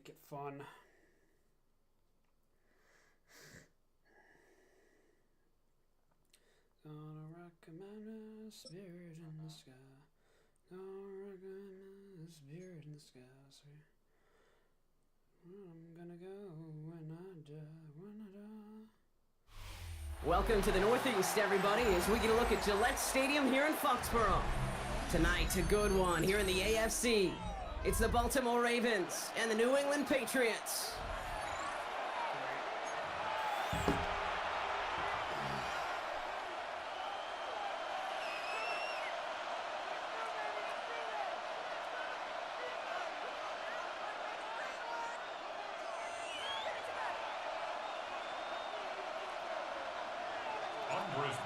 make it fun. Gonna recommend a spirit in the sky. Gonna recommend a spirit in the sky. I'm gonna go when I die. Welcome to the Northeast, everybody, as we get a look at Gillette Stadium here in Foxborough. Tonight, a good one here in the AFC. It's the Baltimore Ravens and the New England Patriots.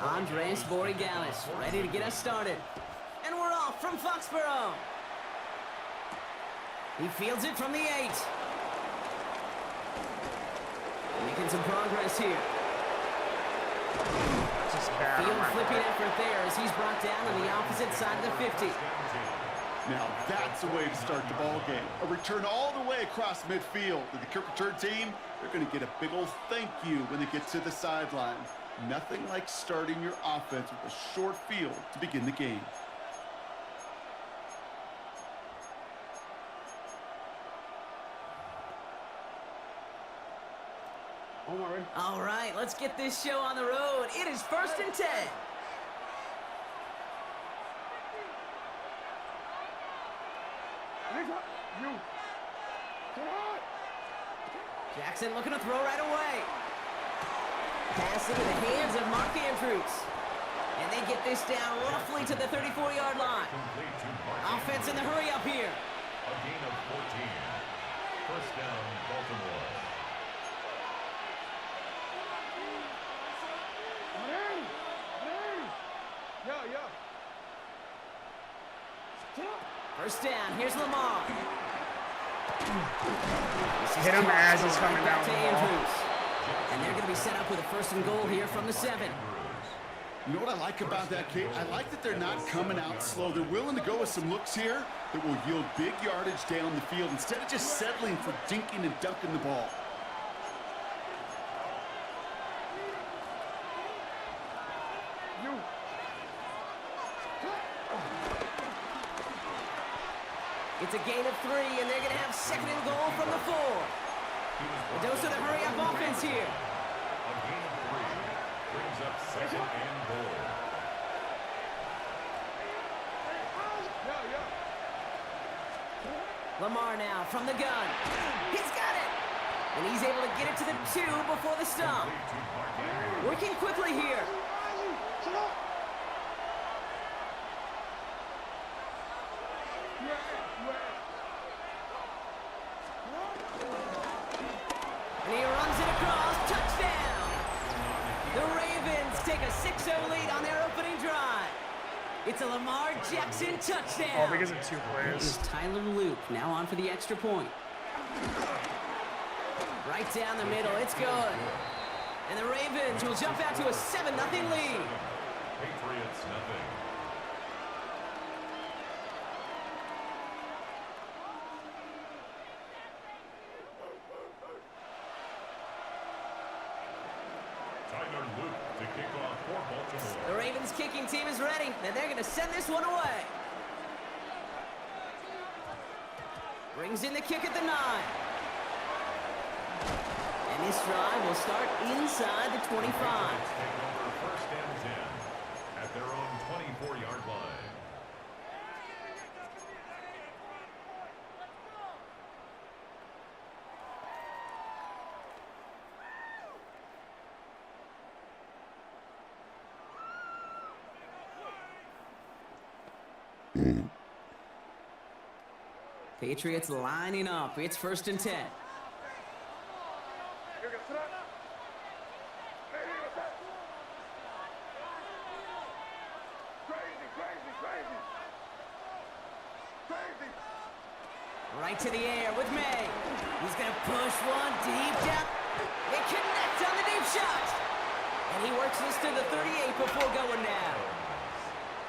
Andres Borregalis, ready to get us started. And we're off from Foxborough. He fields it from the 8. Making some progress here. Field flipping effort there as he's brought down on the opposite side of the 50. Now that's a way to start the ball game. A return all the way across midfield. And the kick return team, they're going to get a big old thank you when they get to the sideline. Nothing like starting your offense with a short field to begin the game. All right, let's get this show on the road. It is 1st and 10. Jackson looking to throw right away. Pass into the hands of Mark Andrews. And they get this down roughly to the 34-yard line. Offense in the hurry up here. A gain of 14. First down, Baltimore. First down, here's Lamar. Hit him as he's coming down the ball. And they're going to be set up with a 1st and goal here from the 7. You know what I like about that, Kate? I like that they're not coming out slow. They're willing to go with some looks here that will yield big yardage down the field instead of just settling for dinking and dunking the ball. It's a gain of 3, and they're going to have 2nd and goal from the 4. A dose of the hurry-up offense here. A gain of 3 brings up 2nd and goal. Lamar now from the gun. He's got it. And he's able to get it to the 2 before the stop. Working quickly here. And he runs it across. Touchdown. The Ravens take a 6-0 lead on their opening drive. It's a Lamar Jackson touchdown. Oh, because of 2 plays. Here's Tyler Luke now on for the extra point. Right down the middle. It's good. And the Ravens will jump out to a 7-0 lead. Patriots nothing. Tyler Luke to kick off for Baltimore. The Ravens kicking team is ready, and they're going to send this one away. Brings in the kick at the 9. And this drive will start inside the 25. Take over 1st and 10 at their own 24-yard line. Patriots lining up. It's 1st and 10. Right to the air with May. He's going to push one deep down. They connect on the deep shot. And he works this to the 38 before going down.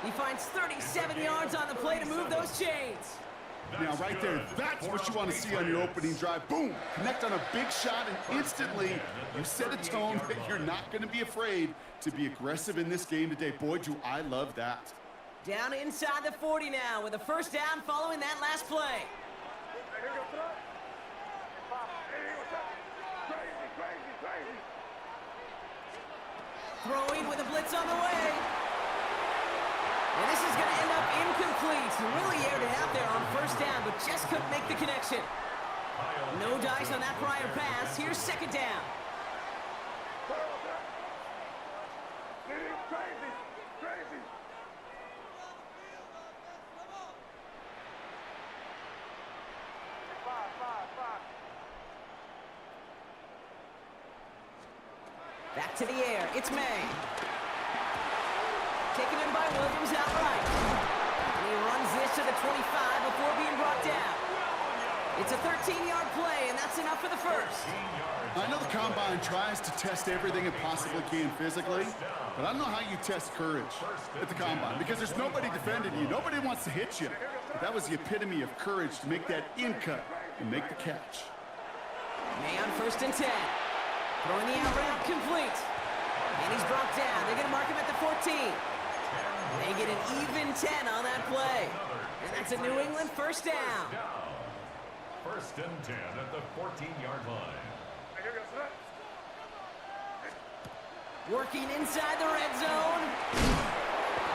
He finds 37 yards on the play to move those chains. Now, right there, that's what you want to see on your opening drive. Boom! Connect on a big shot, and instantly you set a tone that you're not going to be afraid to be aggressive in this game today. Boy, do I love that. Down inside the 40 now with a first down following that last play. Throwing with a blitz on the way. And this is going to end up incomplete. Really aired it out there on first down, but just couldn't make the connection. No dice on that prior pass. Here's second down. Back to the air. It's May. Taken in by Williams outright. And he runs this to the 25 before being brought down. It's a 13-yard play, and that's enough for the first. I know the Combine tries to test everything it possibly can physically, but I don't know how you test courage at the Combine because there's nobody defending you. Nobody wants to hit you. But that was the epitome of courage to make that in-cut and make the catch. May on first and 10. Throwing the out route complete. And he's brought down. They're going to mark him at the 14. They get an even 10 on that play. And that's a New England first down. First and 10 at the 14-yard line. Working inside the red zone.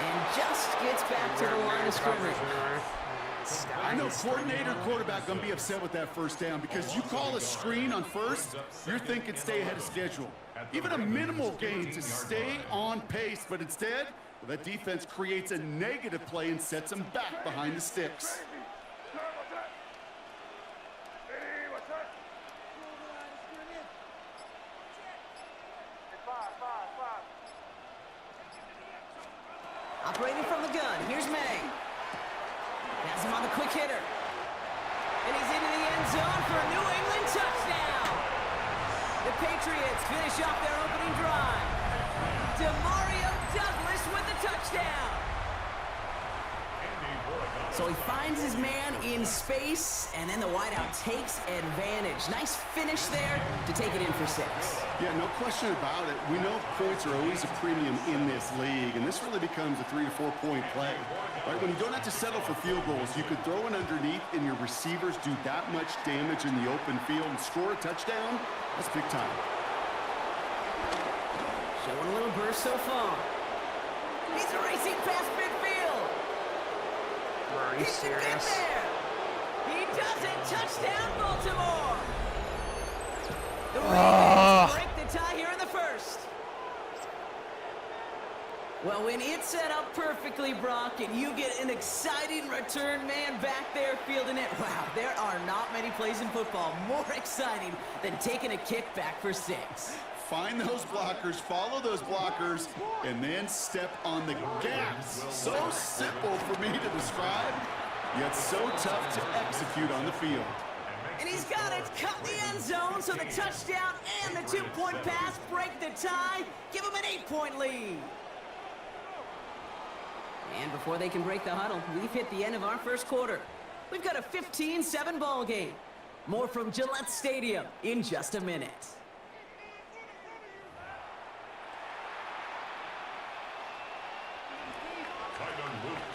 And just gets back to the line of scrimmage. I know coordinator quarterback going to be upset with that first down because you call a screen on first, you're thinking stay ahead of schedule. Even a minimal gain to stay on pace, but instead, that defense creates a negative play and sets them back behind the sticks. Operating from the gun, here's May. Has him on the quick hitter. And he's into the end zone for a New England touchdown. The Patriots finish off their opening drive. DeMario Douglas with the touchdown. So he finds his man in space, and then the wideout takes advantage. Nice finish there to take it in for 6. Yeah, no question about it. We know points are always a premium in this league, and this really becomes a 3 to 4 point play. Right, when you don't have to settle for field goals, you could throw it underneath and your receivers do that much damage in the open field and score a touchdown. That's big time. Showing a little burst so far. He's racing past midfield. Are you serious? Get there. He does it. Touchdown, Baltimore. The Ravens break the tie here in the first. Well, when it's set up perfectly, Brock, and you get an exciting return man back there fielding it, wow, there are not many plays in football more exciting than taking a kick back for 6. Find those blockers, follow those blockers, and then step on the gas. So simple for me to describe, yet so tough to execute on the field. And he's got it, cut the end zone, so the touchdown and the 2-point pass break the tie, give him an 8-point lead. And before they can break the huddle, we've hit the end of our first quarter. We've got a 15-7 ball game. More from Gillette Stadium in just a minute.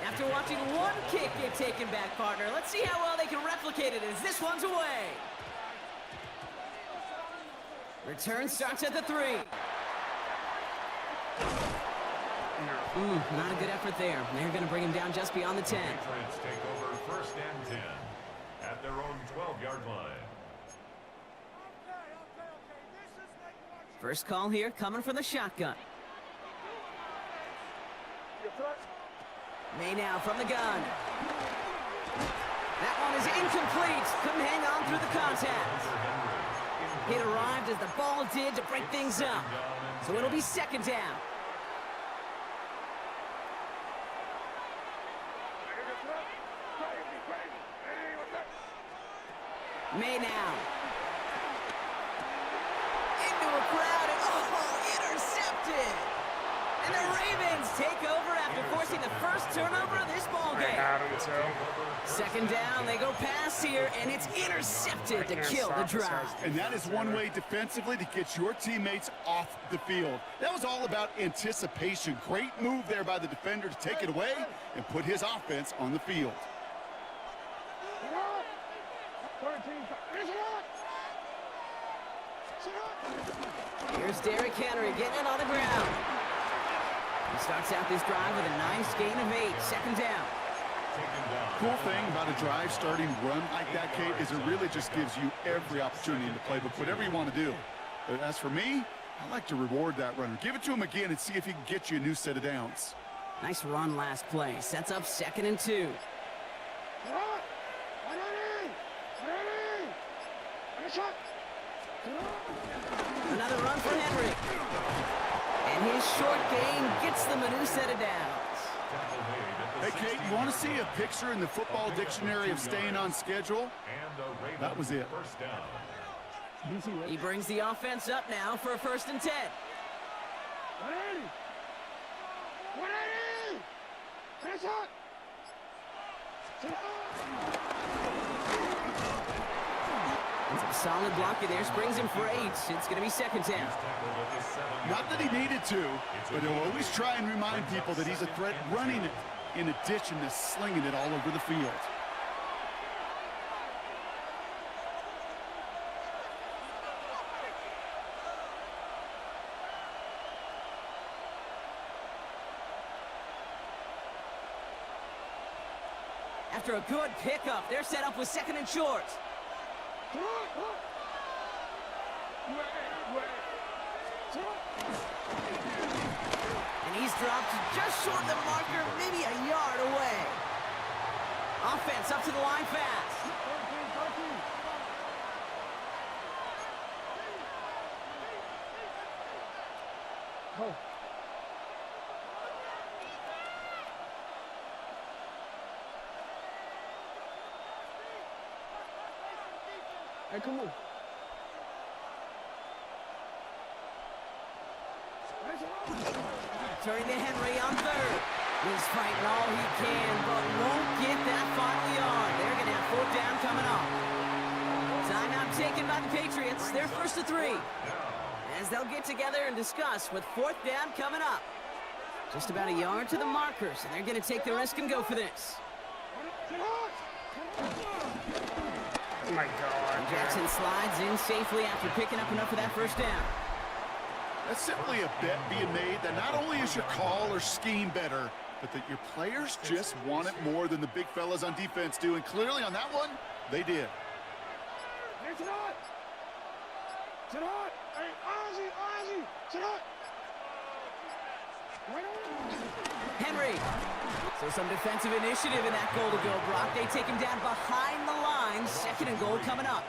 After watching one kick get taken back, partner, let's see how well they can replicate it as this one's away. Return starts at the 3. Not a good effort there. They're going to bring him down just beyond the 10. Patriots take over first and 10 at their own 12-yard line. First call here coming from the shotgun. May now from the gun. That one is incomplete. Couldn't hang on through the contact. It arrived as the ball did to break things up. So it'll be second down. May now. Into a crowd and intercepted. And the Ravens take over after forcing forcing the first turnover of this ball I game. got him too. Second down, they go pass here, and it's intercepted to kill the drive. And that is one way defensively to get your teammates off the field. That was all about anticipation. Great move there by the defender to take it away and put his offense on the field. Here's Derrick Henry getting it on the ground. He starts out this drive with a nice gain of 8. Second down. Cool thing about a drive starting run like that, Kate, is it really just gives you every opportunity in the playbook, whatever you want to do. But as for me, I like to reward that runner. Give it to him again and see if he can get you a new set of downs. Nice run last play. Sets up 2nd and 2. Another run for Henry. And his short gain gets them a new set of downs. Hey, Kate, you want to see a picture in the football dictionary of staying on schedule? That was it. He brings the offense up now for a 1st and 10. And some solid blocking there. Springs him for 8. It's going to be 2nd down. Not that he needed to, but he'll always try and remind people that he's a threat running it in addition to slinging it all over the field. After a good pickup, they're set up with 2nd and short. And he's dropped just short of the marker, maybe a yard away. Offense up to the line fast. Hey, come on. Turning to Henry on 3rd. He's fighting all he can, but won't get that final yard. They're going to have 4th down coming up. Timeout taken by the Patriots. They're 1st to 3. As they'll get together and discuss with 4th down coming up. Just about a yard to the marker, so they're going to take the risk and go for this. Oh my God. Jackson slides in safely after picking up enough of that 1st down. That's simply a bet being made that not only is your call or scheme better, but that your players just want it more than the big fellas on defense do. And clearly on that one, they did. Henry. So some defensive initiative in that goal to go, Brock. They take him down behind the line. 2nd and goal coming up.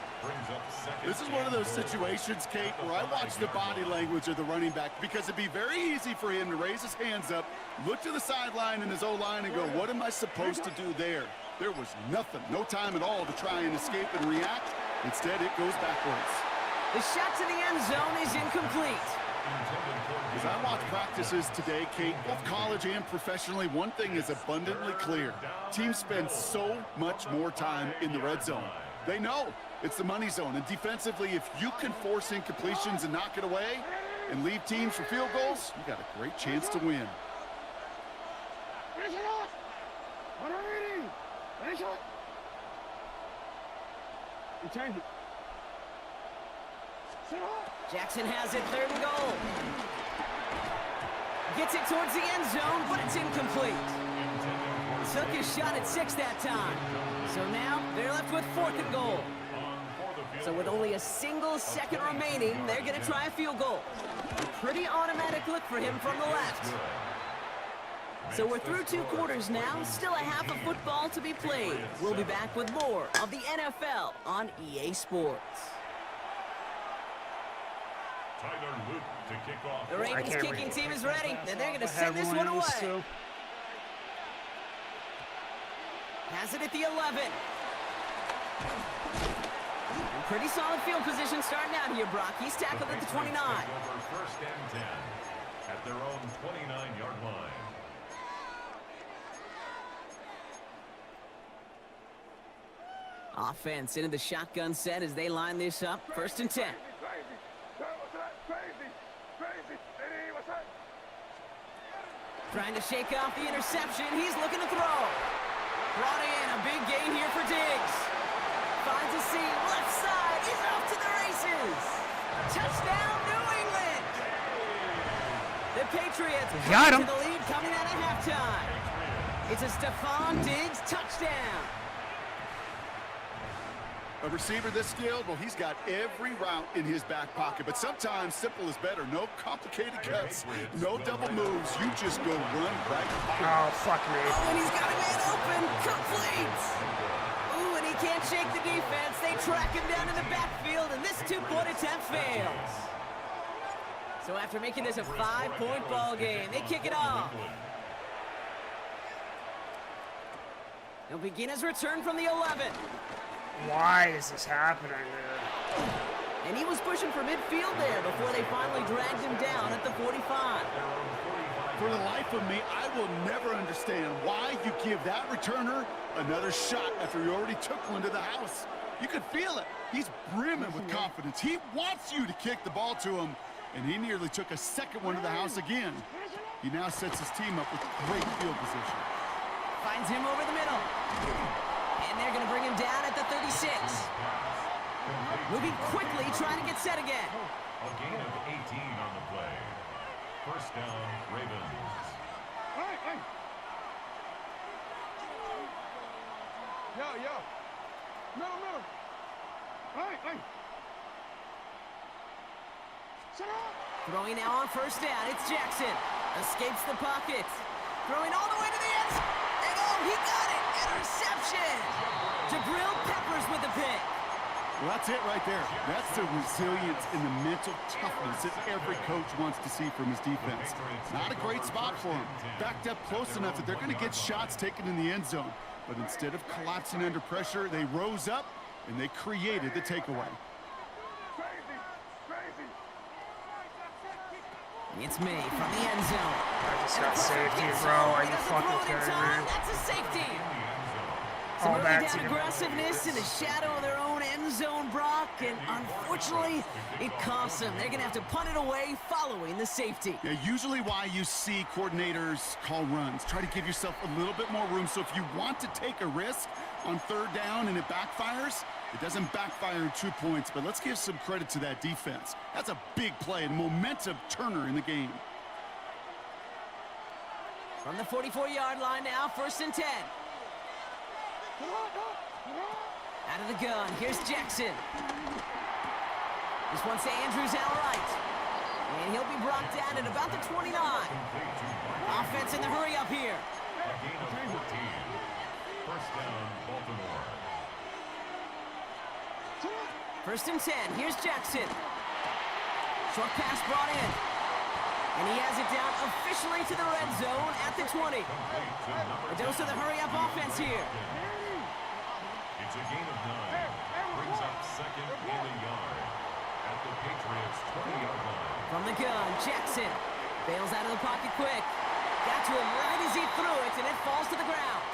This is one of those situations, Kate, where I watch the body language of the running back because it'd be very easy for him to raise his hands up, look to the sideline in his O-line and go, what am I supposed to do there? There was nothing, no time at all to try and escape and react. Instead, it goes backwards. The shot to the end zone is incomplete. As I watch practices today, Kate, both college and professionally, one thing is abundantly clear. Teams spend so much more time in the red zone. They know it's the money zone, and defensively, if you can force incompletions and knock it away and leave teams for field goals, you got a great chance to win. Jackson has it, 3rd and goal. Gets it towards the end zone, but it's incomplete. Took his shot at 6 that time. So now they're left with 4th and goal. So with only a single second remaining, they're going to try a field goal. A pretty automatic look for him from the left. So we're through 2 quarters now, still a half of football to be played. We'll be back with more of the NFL on EA Sports. The Ravens kicking team is ready, and they're going to send this one away. Has it at the 11. And pretty solid field position starting out here, Brock. He's tackled at the 29. 1st and 10 at their own 29-yard line. Offense into the shotgun set as they line this up. 1st and 10. Trying to shake off the interception. He's looking to throw. Brought in. A big gain here for Diggs. Finds a seam. Left side. He's off to the races. Touchdown, New England. The Patriots got him. to the lead coming out of halftime. It's a Stephon Diggs touchdown. A receiver this skilled, well, he's got every route in his back pocket. But sometimes simple is better. No complicated cuts, no double moves. You just go run right. Oh, fuck me. Oh, and he's got a man open. Complete. Ooh, and he can't shake the defense. They track him down in the backfield, and this two-point attempt fails. So after making this a 5-point ball game, they kick it off. He'll begin his return from the 11. Why is this happening, dude? And he was pushing for midfield there before they finally dragged him down at the 45. For the life of me, I will never understand why you give that returner another shot after he already took one to the house. You could feel it. He's brimming with confidence. He wants you to kick the ball to him, and he nearly took a second one to the house again. He now sets his team up with great field position. Finds him over the middle. And they're going to bring him down at the 36. Moving quickly, trying to get set again. A gain of 18 on the play. 1st down, Ravens. Yo. Middle. Throwing now on 1st down, it's Jackson. Escapes the pocket. Throwing all the way to the end. And oh, he got it. Interception. Jabril Peppers with the pick. Well, that's it right there. That's the resilience and the mental toughness that every coach wants to see from his defense. Not a great spot for him. Backed up close enough that they're going to get shots taken in the end zone. But instead of collapsing under pressure, they rose up and they created the takeaway. It's me from the end zone. I just got safety, bro. Are you fucking kidding me? That's a safety. Oh, Some early that's down aggressiveness in the shadow of their own end zone, Brock, and unfortunately, it costs them. They're going to have to punt it away following the safety. Yeah, usually why you see coordinators call runs. Try to give yourself a little bit more room, so if you want to take a risk on 3rd down and it backfires, it doesn't backfire in 2 points, but let's give some credit to that defense. That's a big play and momentum turner in the game. From the 44-yard line now, 1st and 10. Out of the gun, here's Jackson. This one's to Andrews outright. And he'll be brought down at about the 29. Offense in the hurry up here. A gain of 14. 1st down, Baltimore. 1st and 10, here's Jackson. Short pass brought in. And he has it down officially to the red zone at the 20. A dose of the hurry-up offense here. It's a gain of 9. Brings up 2nd and a yard at the Patriots' 20-yard line. From the gun, Jackson bails out of the pocket quick. Got to him right as he threw it, and it falls to the ground.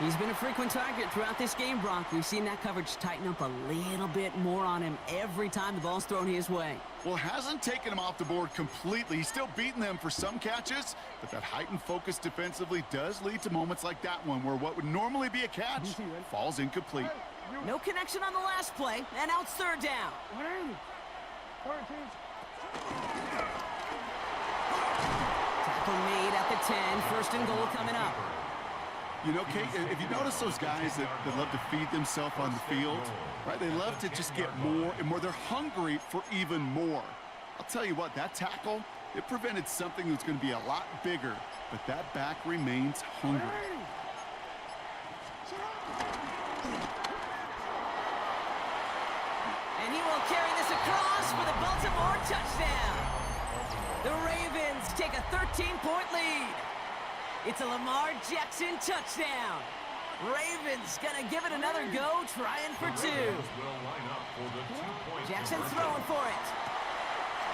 He's been a frequent target throughout this game, Brock. We've seen that coverage tighten up a little bit more on him every time the ball's thrown his way. Well, hasn't taken him off the board completely. He's still beating them for some catches, but that heightened focus defensively does lead to moments like that one where what would normally be a catch falls incomplete. No connection on the last play, and now it's 3rd down. Tackle made at the 10, 1st and goal coming up. You know, Kate, if you notice those guys that love to feed themselves on the field, right? They love to just get more and more. They're hungry for even more. I'll tell you what, that tackle, it prevented something that's going to be a lot bigger, but that back remains hungry. And he will carry this across for the Baltimore touchdown. The Ravens take a 13-point lead. It's a Lamar Jackson touchdown. Ravens gonna give it another go, trying for 2. Jackson throwing for it.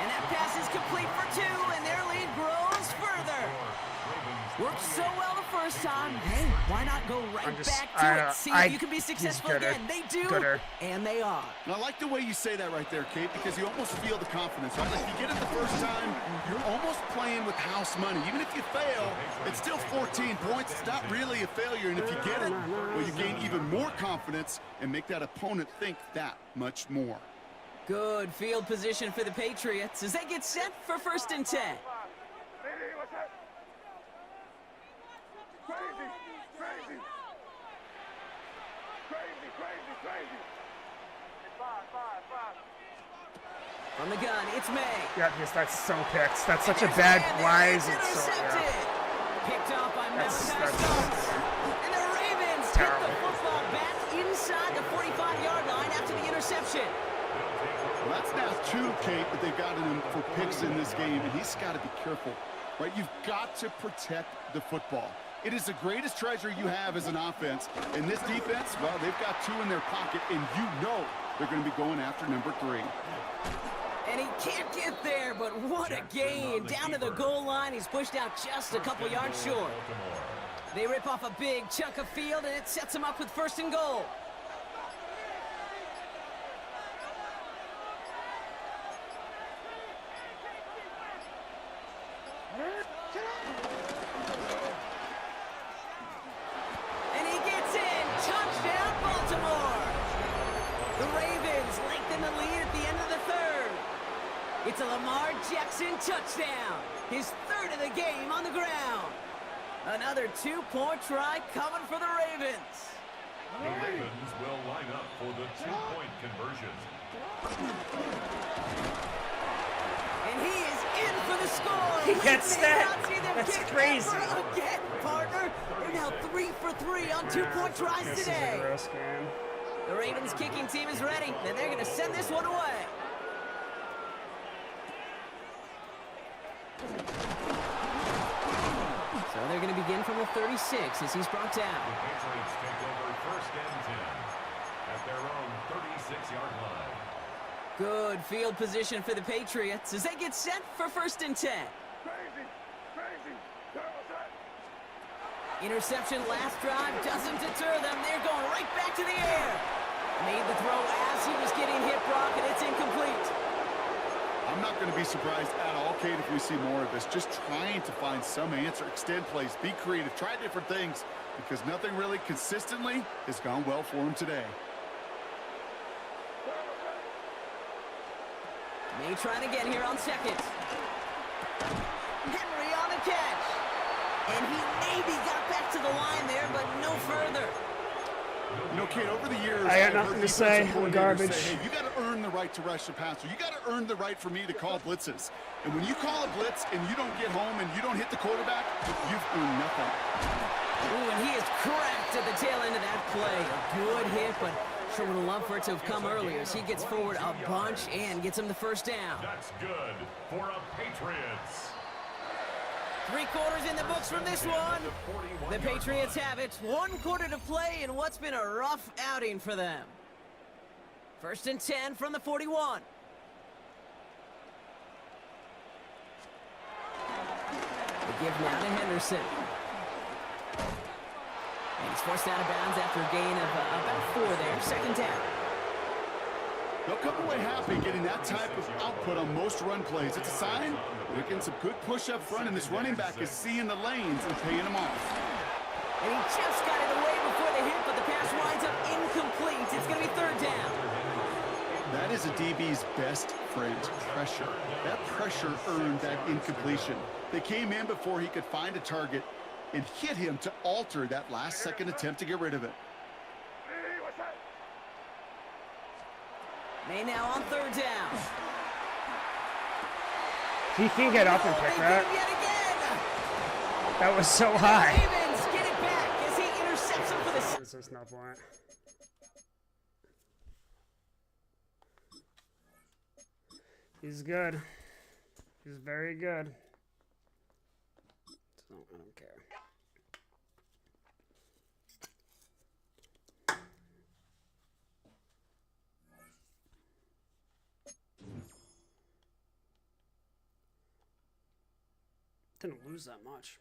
And that pass is complete for 2, and their lead grows further. Worked so well the first time. Hey, why not go right back to it? See if you can be successful again. They do, and they are. And I like the way you say that right there, Kate, because you almost feel the confidence, right? Like, you get it the first time, you're almost playing with house money. Even if you fail, it's still 14 points. It's not really a failure, and if you get it, well, you gain even more confidence and make that opponent think that much more. Good field position for the Patriots as they get set for 1st and 10. From the gun, it's May. Yeah, yes, that's so picked. That's such a bad. Why is it so? Picked off by Malachi Stokes. And the Ravens get the football back inside the 45-yard line after the interception. Well, that's now 2, Kate, that they've gotten him for picks in this game, and he's got to be careful, right? You've got to protect the football. It is the greatest treasure you have as an offense. And this defense, well, they've got 2 in their pocket, and you know they're going to be going after number 3. And he can't get there, but what a gain. Down to the goal line, he's pushed out just a couple yards short. They rip off a big chunk of field, and it sets him up with 1st and goal. And he gets in. Touchdown, Baltimore. The Ravens lengthen the lead at the end of the 3rd. It's a Lamar Jackson touchdown. His 3rd of the game on the ground. Another 2-point try coming for the Ravens. The Ravens will line up for the 2-point conversion. And he is in for the score. He gets that. That's crazy. Again, partner. They're now 3 for 3 on 2-point tries today. This is a risk, man. The Ravens kicking team is ready, and they're going to send this one away. So they're going to begin from the 36 as he's brought down. The Patriots take over 1st and 10 at their own 36-yard line. Good field position for the Patriots as they get set for 1st and 10. Interception last drive doesn't deter them. They're going right back to the air. Made the throw as he was getting hit, Brock, and it's incomplete. I'm not going to be surprised at all, Kate, if we see more of this. Just trying to find some answer, extend plays, be creative, try different things, because nothing really consistently has gone well for him today. May trying to get here on 2nd. Henry on the catch. And he maybe got back to the line there, but no further. You know, Kate, over the years, I got nothing to say. I'm garbage. Say, hey, you got to earn the right to rush the passer. You got to earn the right for me to call blitzes. And when you call a blitz and you don't get home and you don't hit the quarterback, you've earned nothing. Ooh, and he is cracked at the tail end of that play. A good hit, but sure would have loved for it to have come earlier as he gets forward a bunch and gets him the 1st down. That's good for a Patriots. 3 quarters in the books from this one. The Patriots have it. 1 quarter to play in what's been a rough outing for them. 1st and 10 from the 41. The give now to Henderson. And he's forced out of bounds after a gain of about 4 there. 2nd down. They'll come away happy getting that type of output on most run plays. It's a sign they're getting some good push up front, and this running back is seeing the lanes and paying them off. And he just got it away before the hit, but the pass winds up incomplete. It's going to be 3rd down. That is a DB's best friend, pressure. That pressure earned that incompletion. They came in before he could find a target and hit him to alter that last-second attempt to get rid of it. May now on 3rd down. He can get up and pick that. Yet again. That was so high. Ravens get it back as he intercepts him for the... This is no point. He's good. He's very good. So, I don't care. Didn't lose that much.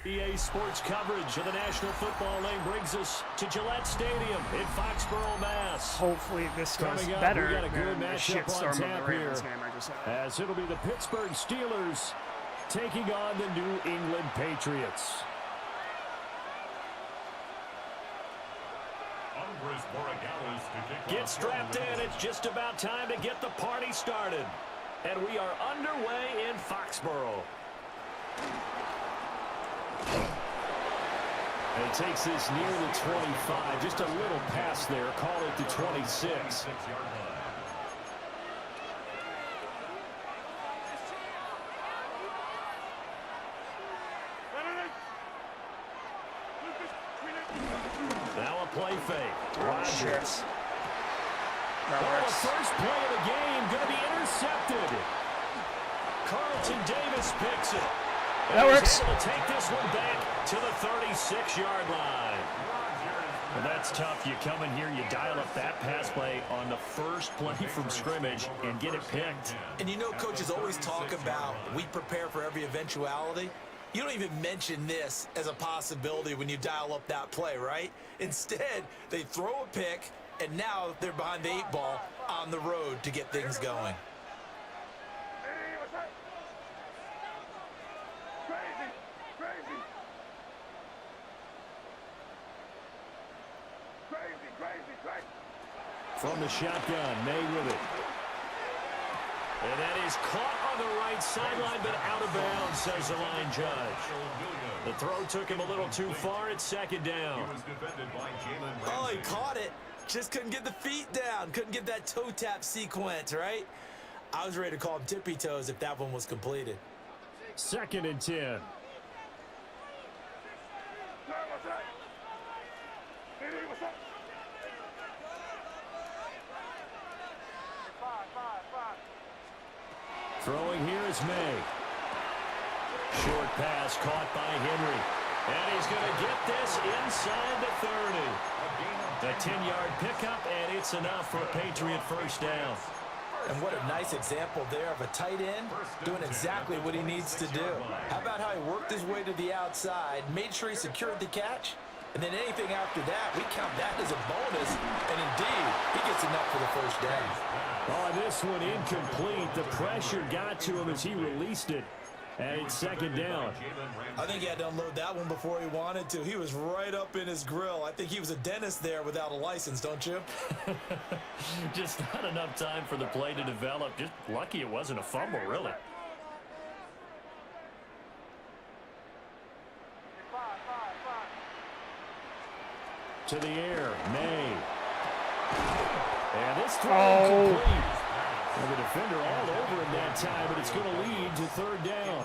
EA Sports coverage of the National Football League brings us to Gillette Stadium in Foxborough, Mass. Hopefully this goes Coming up, better we got a good than the matchup on shitstorm of the tap Ravens here, game I just had. as it'll be the Pittsburgh Steelers taking on the New England Patriots. Get strapped in. It's just about time to get the party started. And we are underway in Foxborough. And he takes this near the 25, just a little pass there, call it the 26. Now a play fake. Rodgers. That Well, the works. first play of the game going to be intercepted. Carlton Davis picks it. And That he's works. able to take this one back to the 36-yard line. Well, that's tough. You come in here, you dial up that pass play on the first play from scrimmage and get it picked. And you know, coaches always talk about we prepare for every eventuality. You don't even mention this as a possibility when you dial up that play, right? Instead, they throw a pick, and now they're behind the 8 ball on the road to get things going. From the shotgun, May with it. And that is caught on the right sideline, but out of bounds, says the line judge. The throw took him a little too far. It's second down. Oh, he caught it. Just couldn't get the feet down. Couldn't get that toe tap sequence, right? I was ready to call him tippy toes if that one was completed. 2nd and 10. Throwing here is May. Short pass caught by Henry. And he's going to get this inside the 30. A 10-yard pickup, and it's enough for a Patriot first down. And what a nice example there of a tight end doing exactly what he needs to do. How about how he worked his way to the outside, made sure he secured the catch, and then anything after that, we count that as a bonus, and indeed, he gets enough for the first down. Oh, this one incomplete. The pressure got to him as he released it, and it's second down. I think he had to unload that one before he wanted to. He was right up in his grill. I think he was a dentist there without a license, don't you? Just not enough time for the play to develop. Just lucky it wasn't a fumble, really. To the air, May. And this throw complete. And the defender all over him that time, but it's going to lead to third down.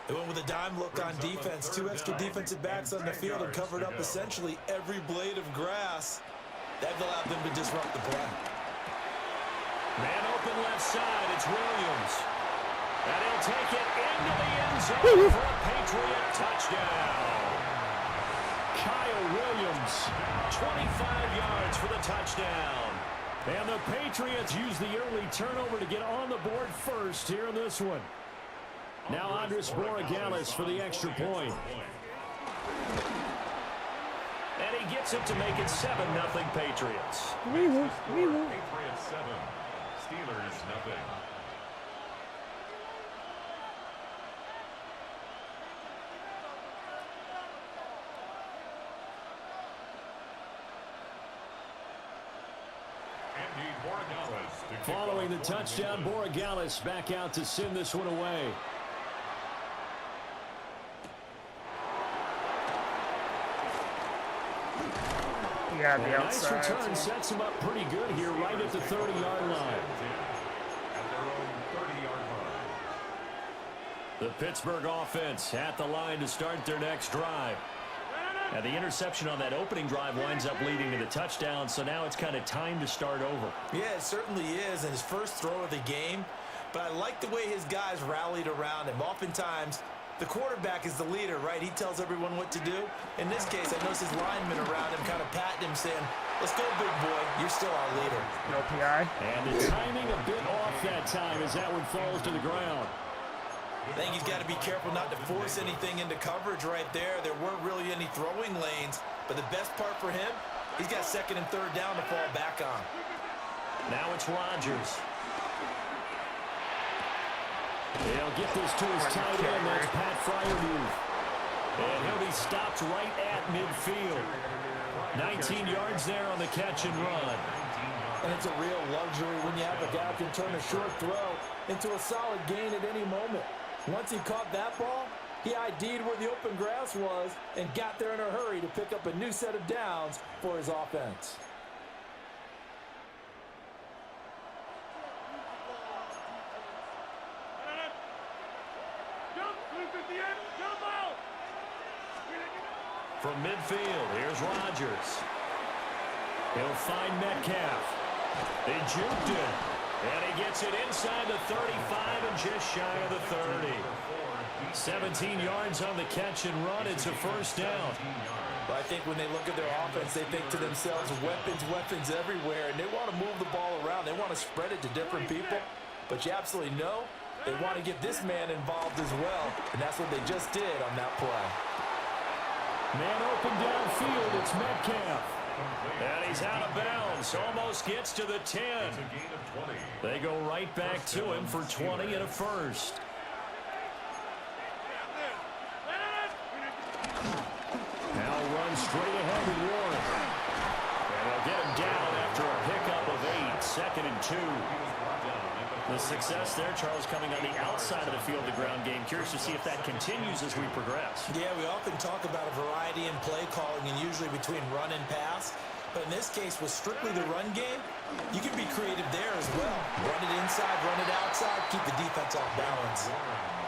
They went with a dime look on defense. 2 extra defensive backs on the field and covered up essentially every blade of grass. That allowed them to disrupt the play. Man open left side, it's Williams. And he'll take it into the end zone for a Patriot touchdown. Kyle Williams, 25 yards for the touchdown. And the Patriots use the early turnover to get on the board first here in this one. Now Andres Borregales for the extra point. And he gets it to make it 7-0 Patriots. Patriots 7, Steelers 0. Following the touchdown, Borregales back out to send this one away. Yeah, the Nice outside. return sets him up pretty good here right at the 30-yard line. At their own 30-yard line. The Pittsburgh offense at the line to start their next drive. And the interception on that opening drive winds up leading to the touchdown, so now it's kind of time to start over. Yeah, it certainly is, and his first throw of the game. But I like the way his guys rallied around him. Oftentimes, the quarterback is the leader, right? He tells everyone what to do. In this case, I notice his linemen around him kind of patting him, saying, let's go, big boy. You're still our leader. No PI. And the timing a bit off that time as that one falls to the ground. I think he's got to be careful not to force anything into coverage right there. There weren't really any throwing lanes, but the best part for him, he's got second and third down to fall back on. Now it's Rodgers. He'll get this to his tight end. That's Pat Fryermuth. And he'll be stopped right at midfield. 19 yards there on the catch and run. And it's a real luxury when you have a guy who can turn a short throw into a solid gain at any moment. Once he caught that ball, he ID'd where the open grass was and got there in a hurry to pick up a new set of downs for his offense. From midfield, here's Rodgers. He'll find Metcalf. They juked it. And he gets it inside the 35 and just shy of the 30. 17 yards on the catch and run. It's a first down. But I think when they look at their offense, they think to themselves, weapons everywhere, and they want to move the ball around. They want to spread it to different people. But you absolutely know they want to get this man involved as well, and that's what they just did on that play. Man open downfield, it's Metcalf. And he's out of bounds, almost gets to the 10. They go right back to him for 20 and a first. Now runs straight ahead with Warren. And they'll get him down after a pickup of 8, 2nd and 2. The success there, Charles, coming on the outside of the field, the ground game. Curious to see if that continues as we progress. Yeah, we often talk about a variety in play calling and usually between run and pass. But in this case, with strictly the run game, you can be creative there as well. Run it inside, run it outside, keep the defense off balance.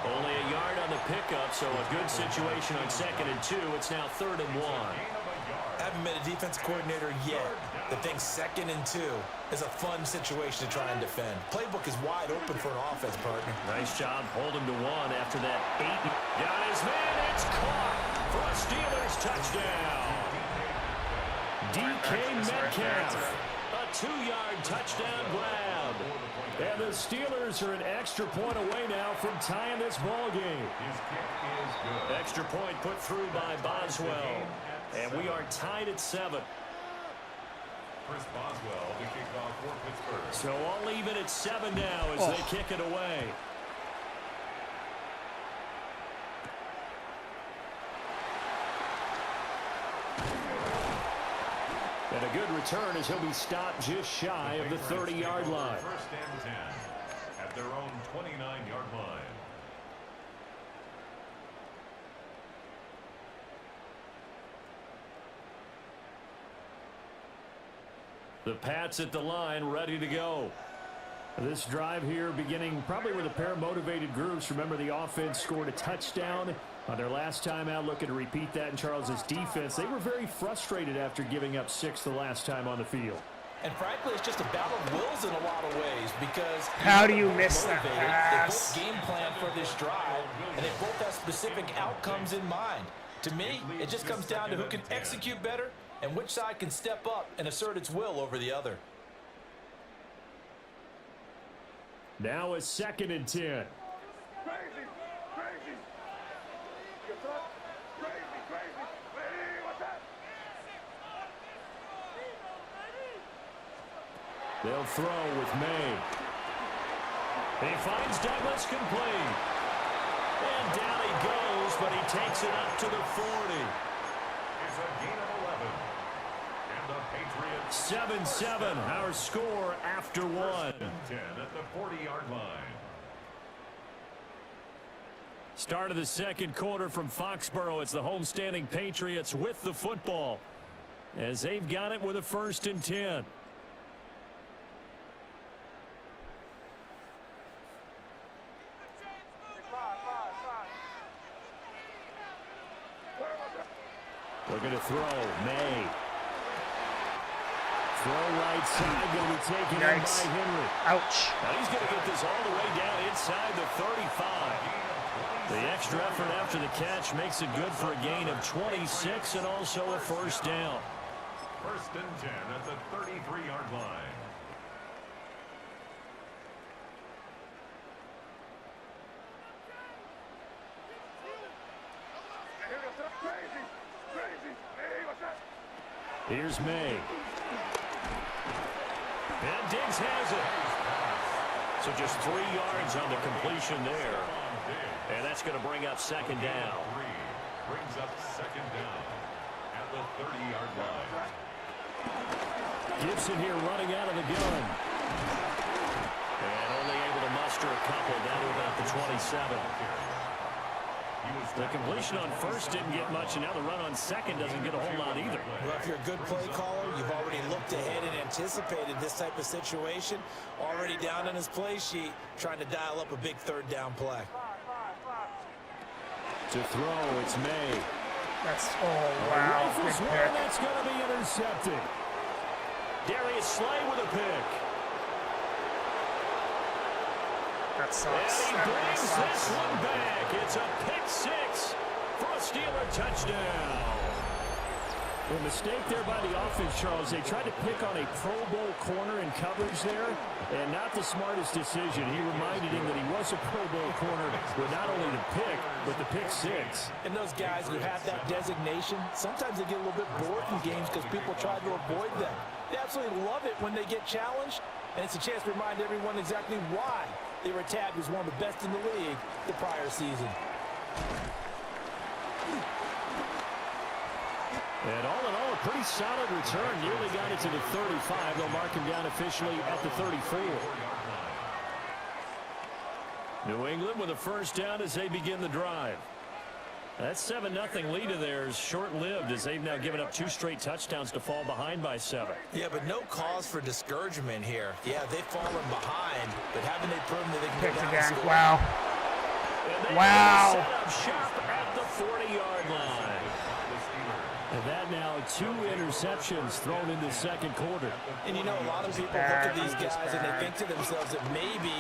Only a yard on the pickup, so a good situation on 2nd and 2. It's now 3rd and 1. Haven't met a defense coordinator yet that thinks 2nd and 2 is a fun situation to try and defend. Playbook is wide open for an offense, partner. Nice job holding to 1 after that 8. Got his man, it's caught for a Steelers touchdown. DK Metcalf, a 2-yard touchdown grab. And the Steelers are an extra point away now from tying this ball game. Extra point put through by Boswell. And we are tied at 7. Chris Boswell, the kickoff for Pittsburgh. So all even at 7 now as they kick it away. And a good return as he'll be stopped just shy of the 30-yard line. First and 10 at their own 29-yard line. The Pats at the line, ready to go. This drive here beginning probably with a pair of motivated groups. Remember, the offense scored a touchdown on their last time out, looking to repeat that in Charles's defense. They were very frustrated after giving up 6 the last time on the field. And frankly, it's just a battle of wills in a lot of ways because How do you miss that pass? They both game plan for this drive, and they both have specific outcomes in mind. To me, it just comes down to who can execute better and which side can step up and assert its will over the other. Now a 2nd and 10. They'll throw with May. He finds Douglas complete. And down he goes, but he takes it up to the 40. It's a gain of 11. And the Patriots 7-7, our score after 1. 10 at the 40-yard line. Start of the second quarter from Foxborough. It's the homestanding Patriots with the football as they've got it with a 1st and 10. Looking to throw. May. Throw right side. Going to be taken in by Henry. Ouch. Now he's going to get this all the way down inside the 35. The extra effort after the catch makes it good for a gain of 26 and also a first down. 1st and 10 at the 33-yard line. Here's May. And Diggs has it. So just 3 yards on the completion there. And that's going to bring up 2nd down. Brings up 2nd down at the 30-yard line. Gibson here running out of the gun. And only able to muster a couple down to about the 27. The completion on 1st didn't get much, and now the run on 2nd doesn't get a whole lot either. Well, if you're a good play caller, you've already looked ahead and anticipated this type of situation. Already down on his play sheet, trying to dial up a big 3rd down play. To throw, it's May. That's, oh, wow. Good pick. That's going to be intercepted. Darius Slay with a pick. That sucks. And he That really brings sucks. this one back. It's a pick 6 for a Steeler touchdown. A mistake there by the offense, Charles. They tried to pick on a Pro Bowl corner in coverage there, and not the smartest decision. He reminded him that he was a Pro Bowl corner with not only the pick, but the pick 6. And those guys who have that designation, sometimes they get a little bit bored in games because people try to avoid them. They absolutely love it when they get challenged, and it's a chance to remind everyone exactly why they were tagged as one of the best in the league the prior season. And all in all, a pretty solid return. Nearly got it to the 35. They'll mark him down officially at the 34. New England with a first down as they begin the drive. That 7-0 lead of theirs short-lived as they've now given up 2 straight touchdowns to fall behind by 7. Yeah, but no cause for discouragement here. Yeah, they've fallen behind, but haven't they proven that they can Picked go down again. and score? Wow. And Wow. set up shop at the 40-yard line. And that now 2 interceptions thrown in the 2nd quarter. And you know, a lot of people look at these guys and they think to themselves that maybe,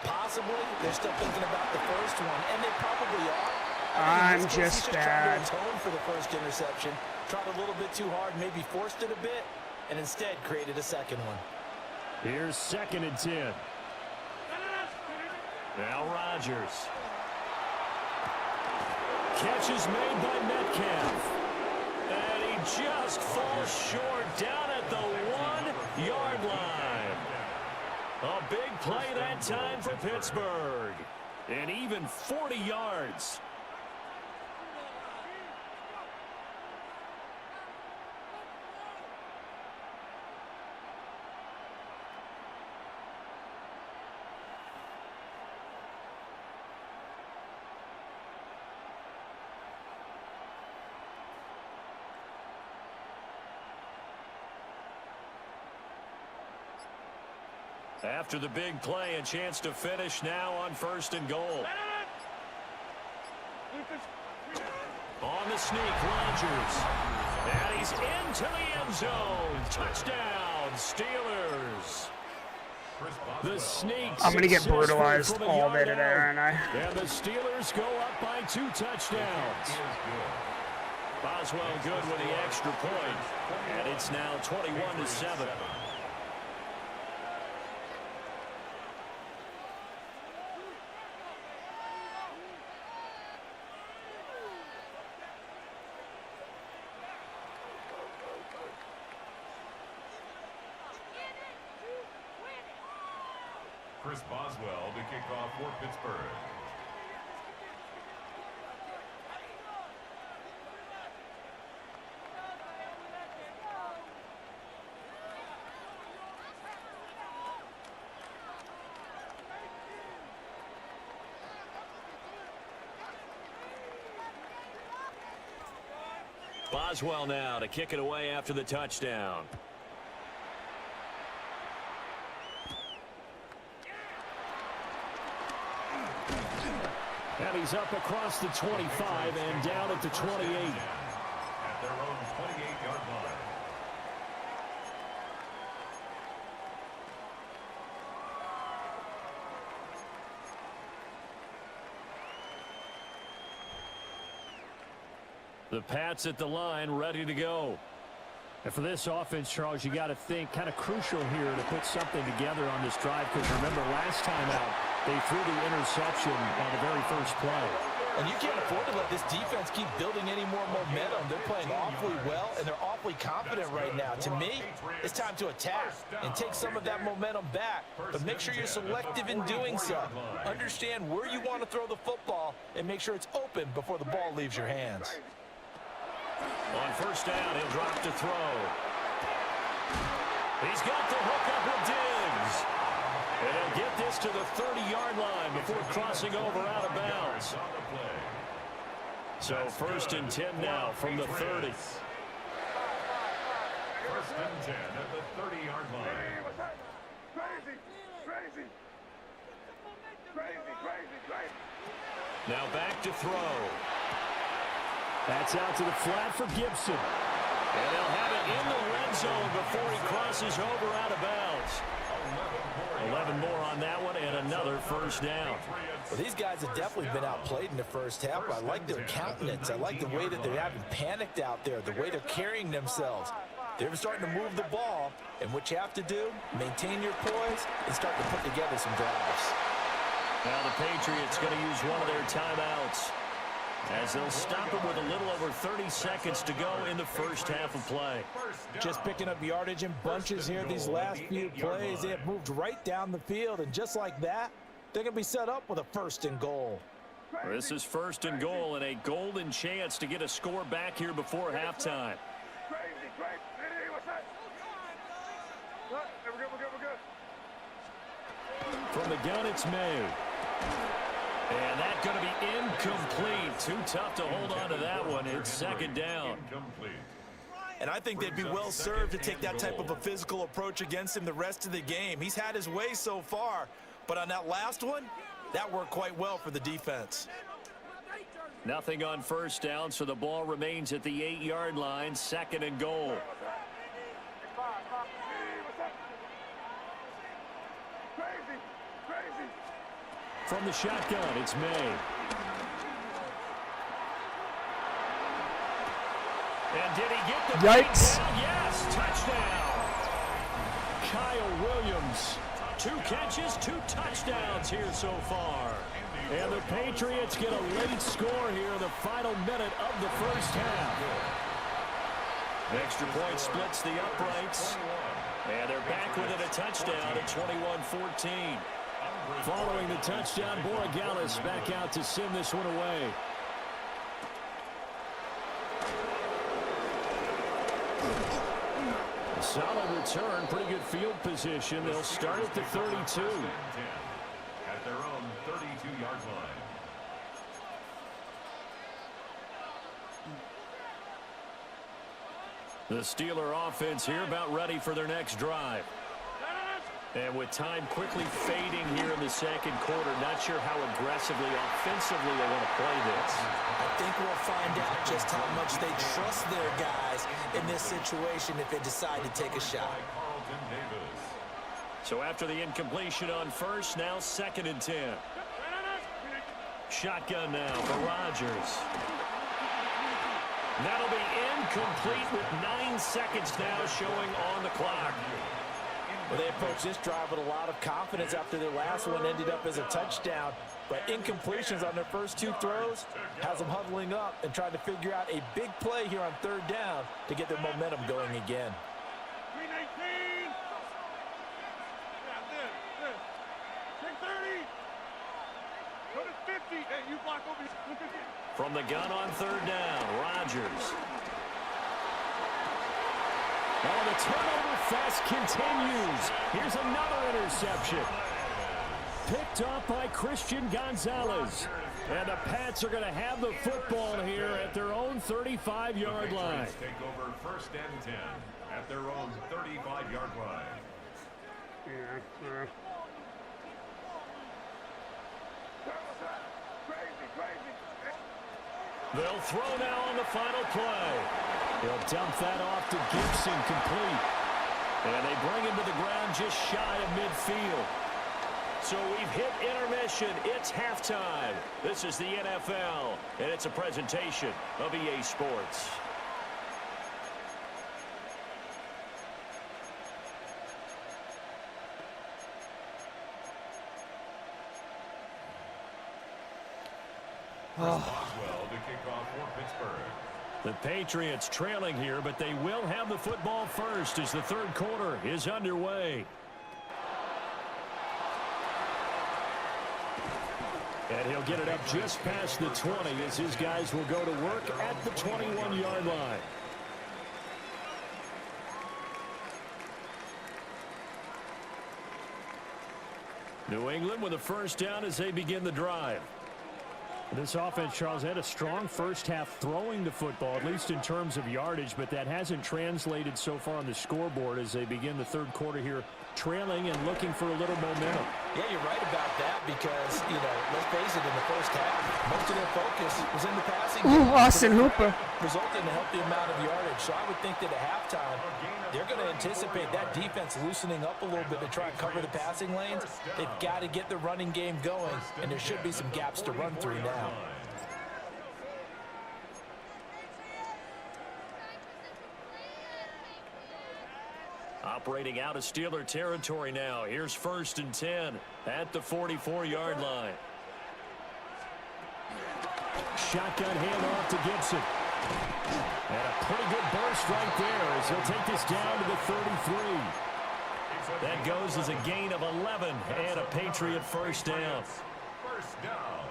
possibly, they're still thinking about the first one, and they probably are. I'm He's just bad. trying to atone for the first interception, tried a little bit too hard, maybe forced it a bit, and instead created a 2nd one. Here's 2nd and 10. Now Rodgers. Catch is made by Metcalf. And he just falls short down at the 1-yard line. A big play that time for Pittsburgh. And even 40 yards. After the big play, a chance to finish now on 1st and goal. On the sneak, Rodgers. And he's into the end zone. Touchdown, Steelers. The sneak. I'm going to get brutalized all day today, aren't I? And the Steelers go up by 2 touchdowns. Boswell good with the extra point. And it's now 21-7. Chris Boswell to kick off for Pittsburgh. Boswell now to kick it away after the touchdown. And he's up across the 25 and down at the 28. The Pats at the line, ready to go. And for this offense, Charles, you got to think kind of crucial here to put something together on this drive, because remember last time out, they threw the interception on the very first play. And you can't afford to let this defense keep building any more momentum. They're playing awfully well, and they're awfully confident right now. To me, it's time to attack and take some of that momentum back. But make sure you're selective in doing so. Understand where you want to throw the football and make sure it's open before the ball leaves your hands. On first down, he'll drop to throw. He's got the hook up with Diggs. And he'll get this to the 30-yard line before crossing over out of bounds. So first and 10 now from the 30. First and 10 at the 30-yard line. Crazy. Now back to throw. That's out to the flat for Gibson. And they'll have it in the red zone before he crosses over out of bounds. 11 more on that one and another first down. Well, these guys have definitely been outplayed in the first half. I like their countenance. I like the way that they haven't panicked out there, the way they're carrying themselves. They're starting to move the ball, and what you have to do, maintain your poise and start to put together some drives. Now the Patriots going to use one of their timeouts, as they'll stop it with a little over 30 seconds to go in the first half of play. Just picking up yardage in bunches here these last few plays. They have moved right down the field, and just like that, they're going to be set up with a first and goal. This is first and goal and a golden chance to get a score back here before halftime. From the gun, it's May. And that's going to be incomplete. Too tough to hold on to that one. It's second down. And I think they'd be well served to take that type of a physical approach against him the rest of the game. He's had his way so far, but on that last one, that worked quite well for the defense. Nothing on first down, so the ball remains at the 8-yard line, second and goal. From the shotgun, it's May. And did he get the Yikes. down? Yes, touchdown. Kyle Williams. 2 catches, 2 touchdowns here so far. And the Patriots get a late score here in the final minute of the first half. Extra point splits the uprights. And they're back within a touchdown at 21-14. Following the touchdown, Borregales back out to send this one away. A solid return, pretty good field position. They'll start at the 32. At their own 32-yard line. The Steeler offense here about ready for their next drive. And with time quickly fading here in the second quarter, not sure how aggressively, offensively they want to play this. I think we'll find out just how much they trust their guys in this situation if they decide to take a shot. So after the incompletion on first, now second and 10. Shotgun now for Rodgers. That'll be incomplete with 9 seconds now showing on the clock. Well, they approached this drive with a lot of confidence after their last one ended up as a touchdown. But incompletions on their first 2 throws has them huddling up and trying to figure out a big play here on third down to get their momentum going again. From the gun on third down, Rodgers. Oh, the turnover fest continues. Here's another interception. Picked off by Christian Gonzalez. And the Pats are going to have the football here at their own 35-yard line. Take over first and 10 at their own 35-yard line. They'll throw now on the final play. They'll dump that off to Gibson, complete. And they bring him to the ground just shy of midfield. So we've hit intermission. It's halftime. This is the NFL, and it's a presentation of EA Sports. Boswell to kick off for Pittsburgh. The Patriots trailing here, but they will have the football first as the third quarter is underway. And he'll get it up just past the 20 as his guys will go to work at the 21-yard line. New England with a first down as they begin the drive. This offense, Charles, had a strong first half throwing the football, at least in terms of yardage, but that hasn't translated so far on the scoreboard as they begin the third quarter here, trailing and looking for a little momentum. Yeah, you're right about that because, let's face it, in the first half, most of their focus was in the passing game. Austin Hooper. Resulting in a healthy amount of yardage. So I would think that at halftime, they're going to anticipate that defense loosening up a little bit to try and cover the passing lanes. They've got to get the running game going, and there should be some gaps to run through now. Operating out of Steeler territory now. Here's 1st and 10 at the 44-yard line. Shotgun handoff to Gibson. And a pretty good burst right there as he'll take this down to the 33. That goes as a gain of 11 and a Patriot first down. First down.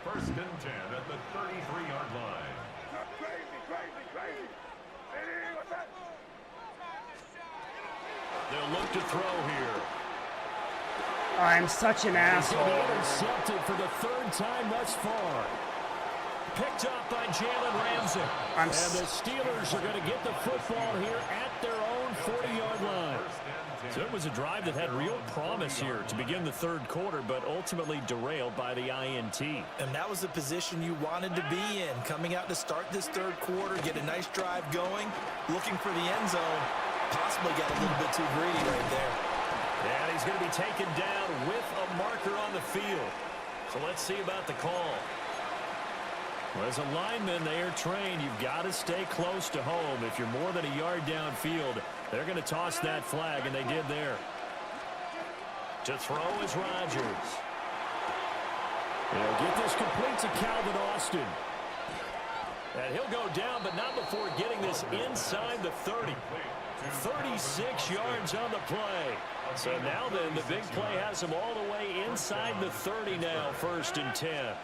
1st and 10 at the 33-yard line. They'll look to throw here. I'm such an asshole. Intercepted for the third time thus far. Picked up by Jalen Ramsey. And the Steelers are going to get the football here at their own 40-yard line. So it was a drive that had real promise here to begin the third quarter, but ultimately derailed by the INT. And that was the position you wanted to be in. Coming out to start this third quarter, get a nice drive going, looking for the end zone. Possibly got a little bit too greedy right there. And he's going to be taken down with a marker on the field. So let's see about the call. Well, as a lineman, they are trained. You've got to stay close to home. If you're more than a yard downfield, they're going to toss that flag, and they did there. To throw is Rodgers. They'll get this complete to Calvin Austin. And he'll go down, but not before getting this inside the 30. 36 yards on the play. So now then, the big play has him all the way inside the 30 now, 1st and 10.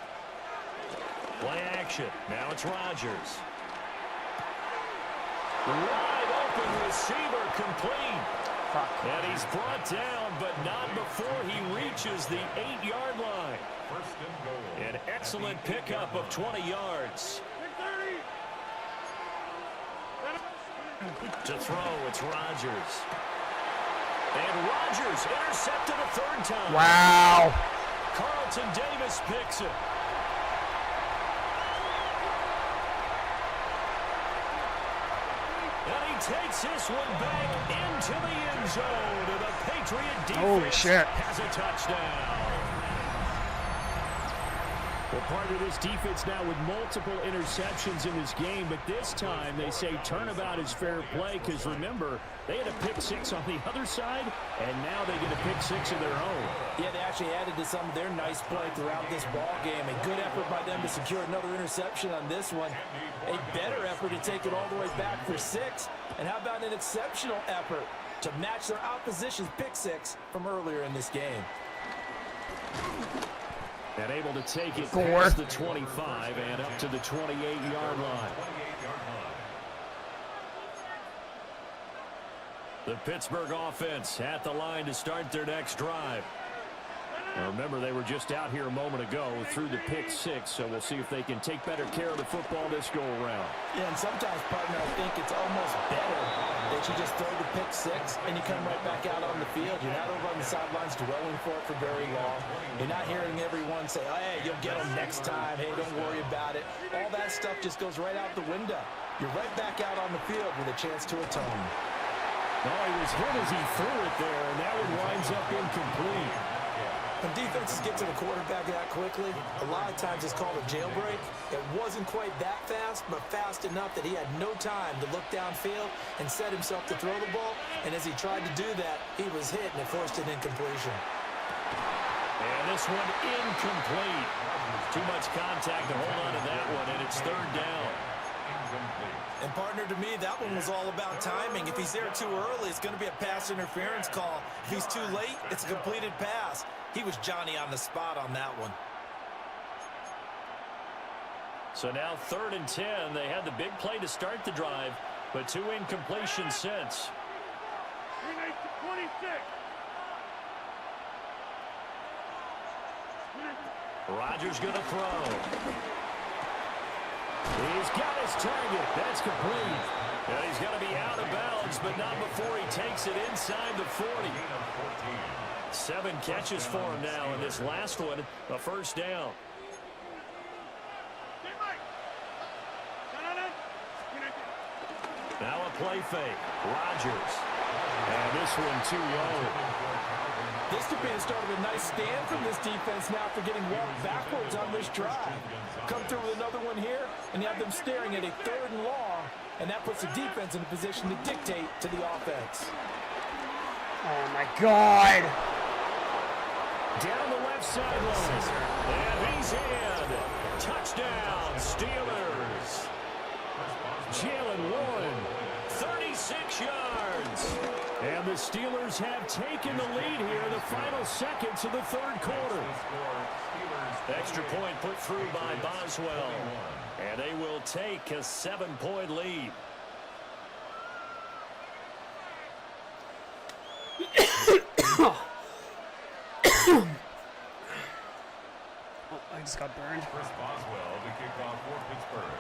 Play action. Now it's Rodgers. Wide open receiver complete. And he's brought down, but not before he reaches the 8-yard line. An excellent pickup of 20 yards. To throw, it's Rodgers. And Rodgers intercepted a third time. Wow. Carlton Davis picks it. And he takes this one back into the end zone. And the Patriot defense has a touchdown. Well, part of this defense now with multiple interceptions in this game, but this time they say turnabout is fair play because, remember, they had a pick-6 on the other side, and now they get a pick-6 of their own. Yeah, they actually added to some of their nice play throughout this ball game. A good effort by them to secure another interception on this one. A better effort to take it all the way back for 6. And how about an exceptional effort to match their opposition's pick-6 from earlier in this game? And able to take it past the 25 and up to the 28-yard line. The Pittsburgh offense at the line to start their next drive. Now remember, they were just out here a moment ago through the pick-6, so we'll see if they can take better care of the football this go-around. Yeah, and sometimes, partner, I think it's almost better that you just throw the pick-6 and you come right back out on the field. You're not over on the sidelines dwelling for it for very long. You're not hearing everyone say, oh, hey, you'll get them next time. Hey, don't worry about it. All that stuff just goes right out the window. You're right back out on the field with a chance to atone. Oh, he was hit as he threw it there, and that one winds up incomplete. When defenses get to the quarterback that quickly, a lot of times it's called a jailbreak. It wasn't quite that fast, but fast enough that he had no time to look downfield and set himself to throw the ball. And as he tried to do that, he was hit and it forced an incompletion. And this one incomplete. Too much contact to hold on to that one, and it's third down. And partner, to me, that one was all about timing. If he's there too early, it's going to be a pass interference call. If he's too late, it's a completed pass. He was Johnny on the spot on that one. So now 3rd and 10. They had the big play to start the drive, but 2 incompletions since. 26. Rodgers going to throw. He's got his target. That's complete. And he's got to be out of bounds, but not before he takes it inside the 40. 7 catches for him now, and this last one, a first down. Now a play fake. Rodgers. And this one too low. This could be the start of a nice stand from this defense now for getting walked backwards on this drive. Come through with another one here, and you have them staring at a 3rd and long, and that puts the defense in a position to dictate to the offense. Oh, my God. Down the left sideline. And he's in. Touchdown, Steelers. Jalen Warren, 36 yards. And the Steelers have taken the lead here in the final seconds of the 3rd quarter. Extra point put through by Boswell. And they will take a 7-point lead. Oh, I just got burned. Chris Boswell to kick off for Pittsburgh.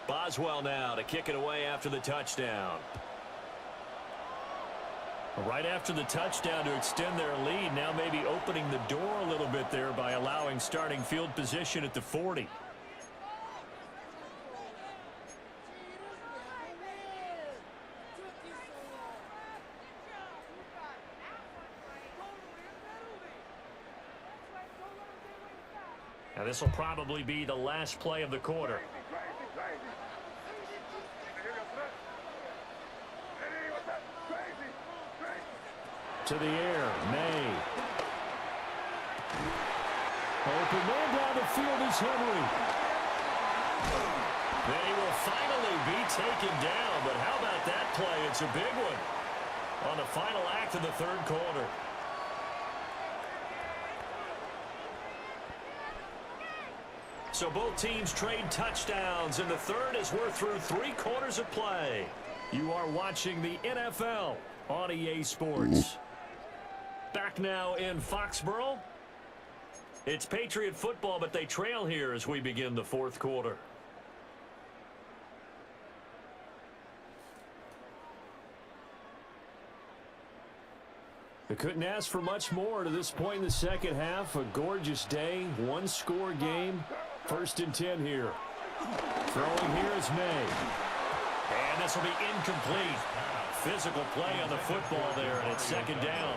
Boswell now to kick it away after the touchdown. Right after the touchdown to extend their lead, now maybe opening the door a little bit there by allowing starting field position at the 40. Now this will probably be the last play of the quarter. To the air, May. Open man down the field is Henry. They will finally be taken down, but how about that play? It's a big one on the final act of the 3rd quarter. So both teams trade touchdowns in the 3rd as we're through 3 quarters of play. You are watching the NFL on EA Sports. Back now in Foxborough. It's Patriot football, but they trail here as we begin the 4th quarter. They couldn't ask for much more to this point in the 2nd half. A gorgeous day, 1-score game. 1st and 10 here. Throwing here is May. And this will be incomplete. Physical play on the football there, and it's 2nd down.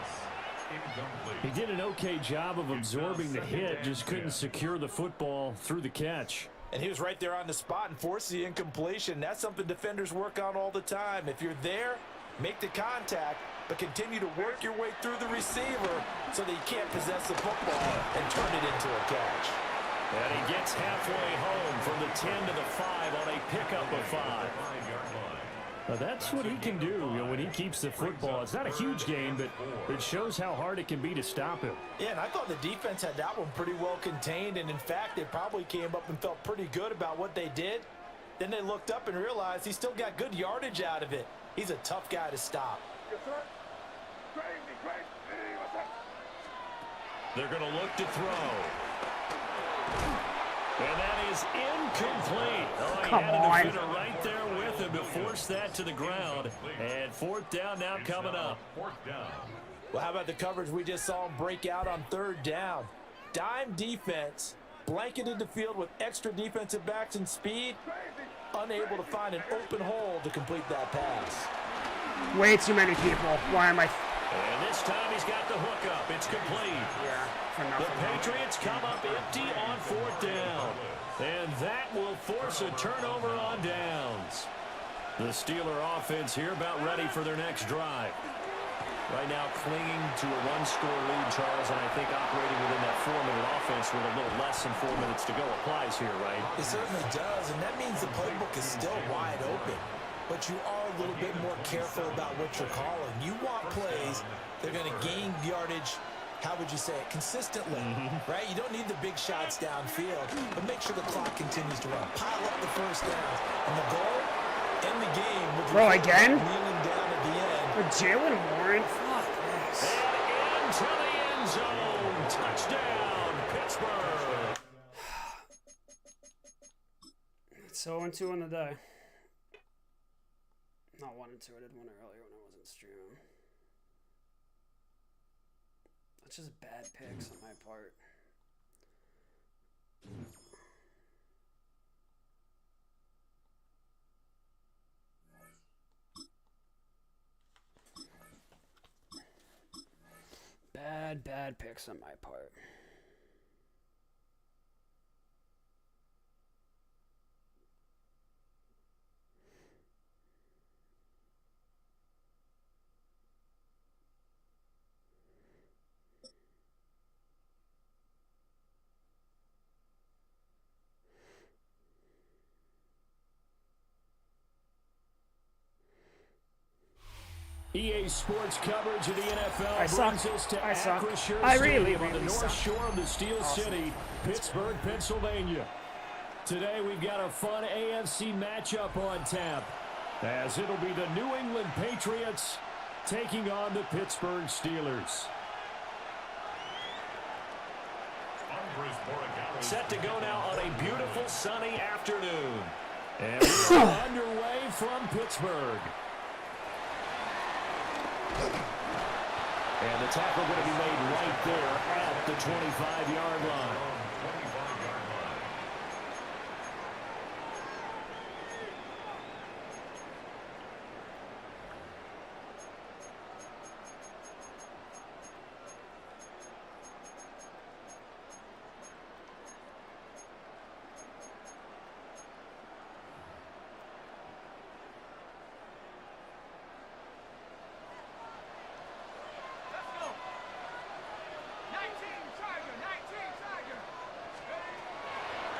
He did an okay job of absorbing the hit, just couldn't secure the football through the catch. And he was right there on the spot and forced the incompletion. That's something defenders work on all the time. If you're there, make the contact, but continue to work your way through the receiver so that you can't possess the football and turn it into a catch. And he gets halfway home from the 10 to the 5 on a pickup of 5. Now that's what he can do, when he keeps the football. It's not a huge game, but it shows how hard it can be to stop him. Yeah, and I thought the defense had that one pretty well contained, and in fact, they probably came up and felt pretty good about what they did. Then they looked up and realized he still got good yardage out of it. He's a tough guy to stop. They're going to look to throw. And that is is incomplete. Oh, he Come had a on. defender right there with him to force that to the ground. And fourth down now coming up. Well, how about the coverage we just saw him break out on third down? Dime defense, blanketed the field with extra defensive backs and speed, unable to find an open hole to complete that pass. Way too many people. Why am I? And this time he's got the hook up. It's complete. Yeah, for The nothing. Patriots come up empty on fourth down. And that will force a turnover on downs. The Steeler offense here about ready for their next drive. Right now clinging to a one-score lead, Charles, and I think operating within that 4-minute offense with a little less than 4 minutes to go applies here, right? It certainly does, and that means the playbook is still wide open. But you are a little bit more careful about what you're calling. You want plays that are going to gain yardage, how would you say it, consistently, right? You don't need the big shots downfield, but make sure the clock continues to run. Pile up the first downs. And the goal, end the game with Bro, again? kneeling down at the end. With Jalen Warren? Fuck this. And into the end zone. Touchdown, Pittsburgh. It's 0-2 in the day. Not 1-2. I did one earlier when I wasn't streaming. That's just bad picks on my part. Bad picks on my part. EA Sports coverage of the NFL I suck. brings us to I suck. Acrisure I really, Stadium on the really North suck. Shore of the Steel City, Pittsburgh, Pennsylvania. Today we've got a fun AFC matchup on tap, as it'll be the New England Patriots taking on the Pittsburgh Steelers. Set to go now on a beautiful sunny afternoon. And we're underway from Pittsburgh. And the tackle going to be made right there at the 25-yard line.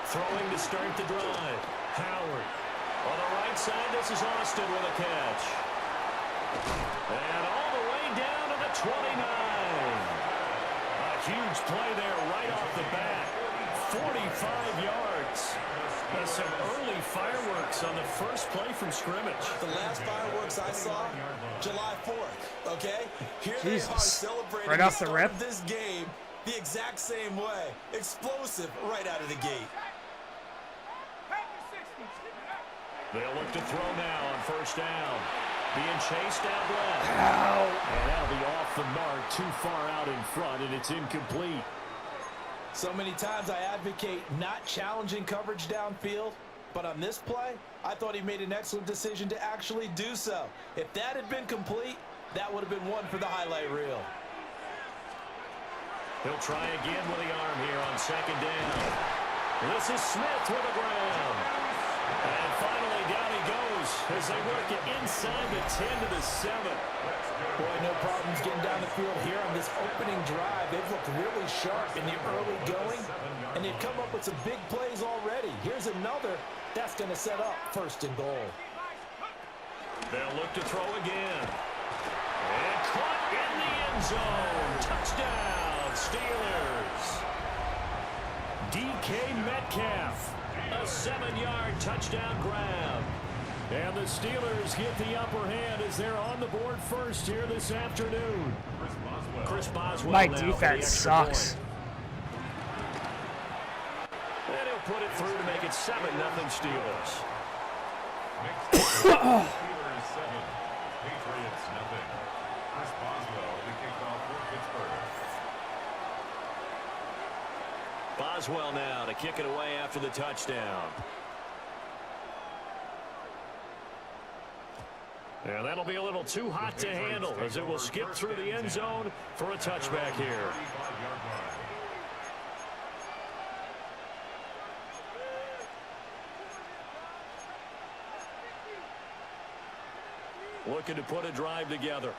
Throwing to start the drive. Howard. On the right side, this is Austin with a catch. And all the way down to the 29. A huge play there right off the bat. 45 yards. There's some early fireworks on the first play from scrimmage. The last fireworks I saw, July 4th, okay? Here Jesus. they are celebrating Right the off the start rip? of this game the exact same way. Explosive right out of the gate. They'll look to throw now on first down. Being chased out left. Ow. And that'll be off the mark, too far out in front, and it's incomplete. So many times I advocate not challenging coverage downfield, but on this play, I thought he made an excellent decision to actually do so. If that had been complete, that would have been one for the highlight reel. He'll try again with the arm here on second down. This is Smith with the ground. And finally down he goes as they work it inside the 10 to the 7. Boy, no problems getting down the field here on this opening drive. They've looked really sharp in the early going, and they've come up with some big plays already. Here's another that's going to set up first and goal. They'll look to throw again. And caught in the end zone. Touchdown, Steelers. DK Metcalf. A 7-yard touchdown grab. And the Steelers get the upper hand as they're on the board first here this afternoon. Chris Boswell My now for the defense extra sucks. point. And he'll put it through to make it 7-0 Steelers. Steelers 7, Patriots nothing. Chris Boswell, the kickoff for Pittsburgh. Boswell now to kick it away after the touchdown. And that'll be a little too hot to handle as it will skip through the end zone for a touchback here. Looking to put a drive together.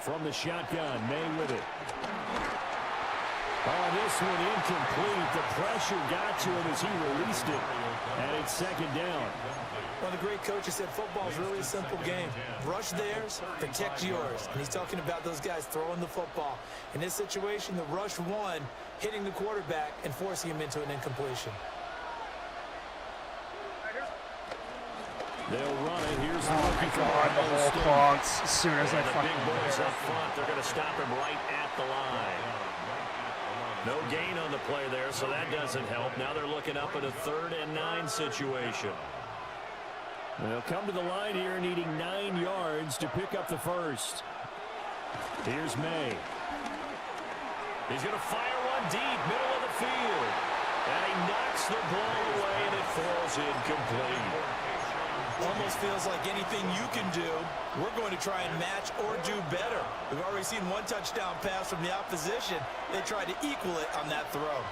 From the shotgun, May with it. Oh, this one incomplete. The pressure got to him as he released it. And it's 2nd down. One of the great coaches said football is really a simple game. Rush theirs, protect yours. And he's talking about those guys throwing the football. In this situation, the rush won, hitting the quarterback and forcing him into an incompletion. They'll run it. Here's the my God, the whole clogs as soon as I the fucking big boys up front. They're going to stop him right at the line. No gain on the play there, so that doesn't help. Now they're looking up at a 3rd and 9 situation. They'll come to the line here needing 9 yards to pick up the first. Here's May. He's going to fire one deep, middle of the field. And he knocks the ball away, and it falls incomplete. Almost feels like anything you can do, we're going to try and match or do better. We've already seen one touchdown pass from the opposition. They tried to equal it on that throw.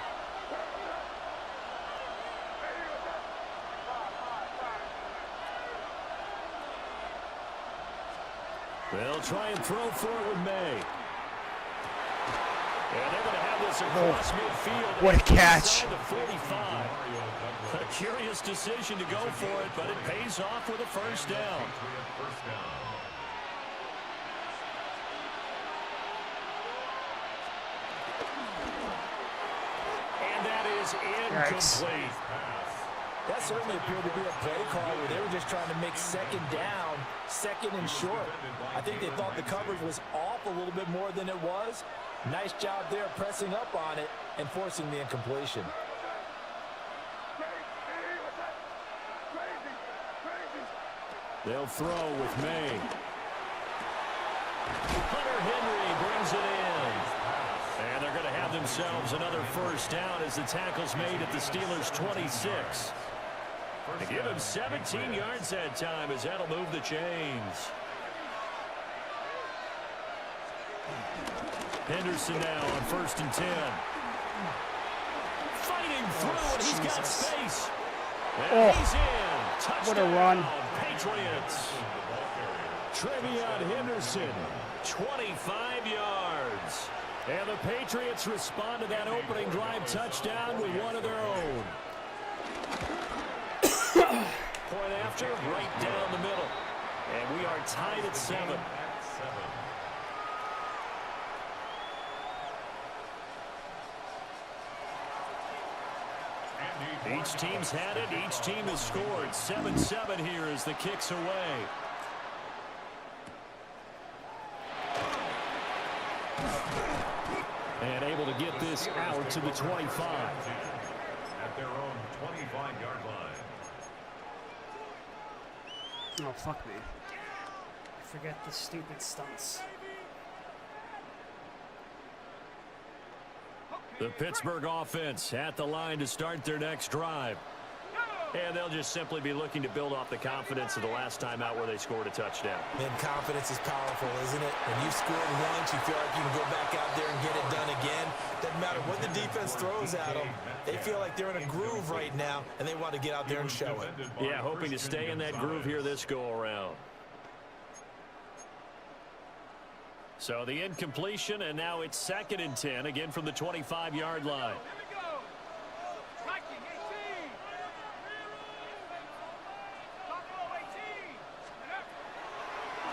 They'll try and throw for it with May. And they're going to have this across midfield. What a catch. The 45. A curious decision to go for it, but it pays off with a first down. And that is incomplete. That certainly appeared to be a play call where they were just trying to make 2nd down, 2nd and short. I think they thought the coverage was off a little bit more than it was. Nice job there pressing up on it and forcing the incompletion. They'll throw with May. Hunter Henry brings it in. And they're going to have themselves another first down as the tackle's made at the Steelers' 26. To give him 17 yards that time as that'll move the chains. Henderson now on 1st and 10. Fighting through, and he's got space. And he's in. Touchdown, what a run. Patriots. Trevion Henderson, 25 yards. And the Patriots respond to that opening drive touchdown with one of their own. Point after, right down the middle. And we are tied at 7. Each team's had it. Each team has scored. 7-7 here as the kick's away. And able to get this out to the 25. At their own 25-yard line. Oh, fuck me. I forget the stupid stunts. The Pittsburgh offense at the line to start their next drive. And they'll just simply be looking to build off the confidence of the last time out where they scored a touchdown. And confidence is powerful, isn't it? When you've scored once, you feel like you can go back out there and get it done again. Doesn't matter what the defense throws at them. They feel like they're in a groove right now, and they want to get out there and show it. Yeah, hoping to stay in that groove here this go-around. So the incompletion, and now it's 2nd and 10, again from the 25-yard line.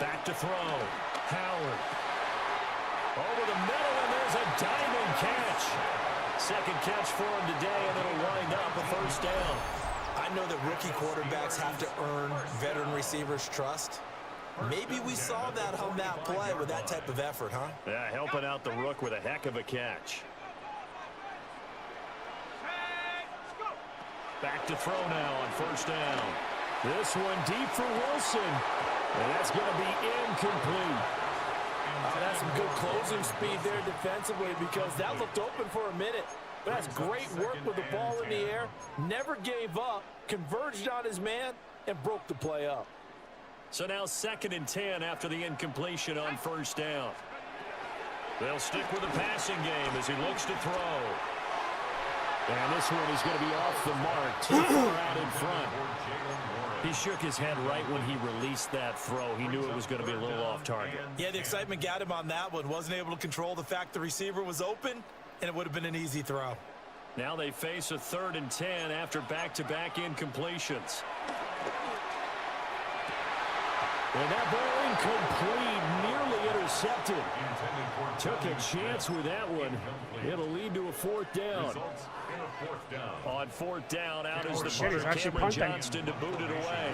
Back to throw. Howard. Over the middle, and there's a diamond catch. 2nd catch for him today, and it'll wind up a first down. I know that rookie quarterbacks have to earn veteran receivers' trust. Maybe we saw that on that play with that type of effort, huh? Yeah, helping out the rook with a heck of a catch. Back to throw now on first down. This one deep for Wilson. And that's going to be incomplete. That's some good closing speed there defensively because that looked open for a minute. But that's great work with the ball in the air. Never gave up, converged on his man, and broke the play up. So now 2nd and 10 after the incompletion on first down. They'll stick with the passing game as he looks to throw. And this one is going to be off the mark, too far out in front. He shook his head right when he released that throw. He knew it was going to be a little off target. Yeah, the excitement got him on that one. Wasn't able to control the fact the receiver was open, and it would have been an easy throw. Now they face a 3rd and 10 after back-to-back incompletions. And that ball incomplete, nearly intercepted. Took a chance with that one. It'll lead to a 4th down. On 4th down, out is the punter, Cameron Johnston, to boot it away.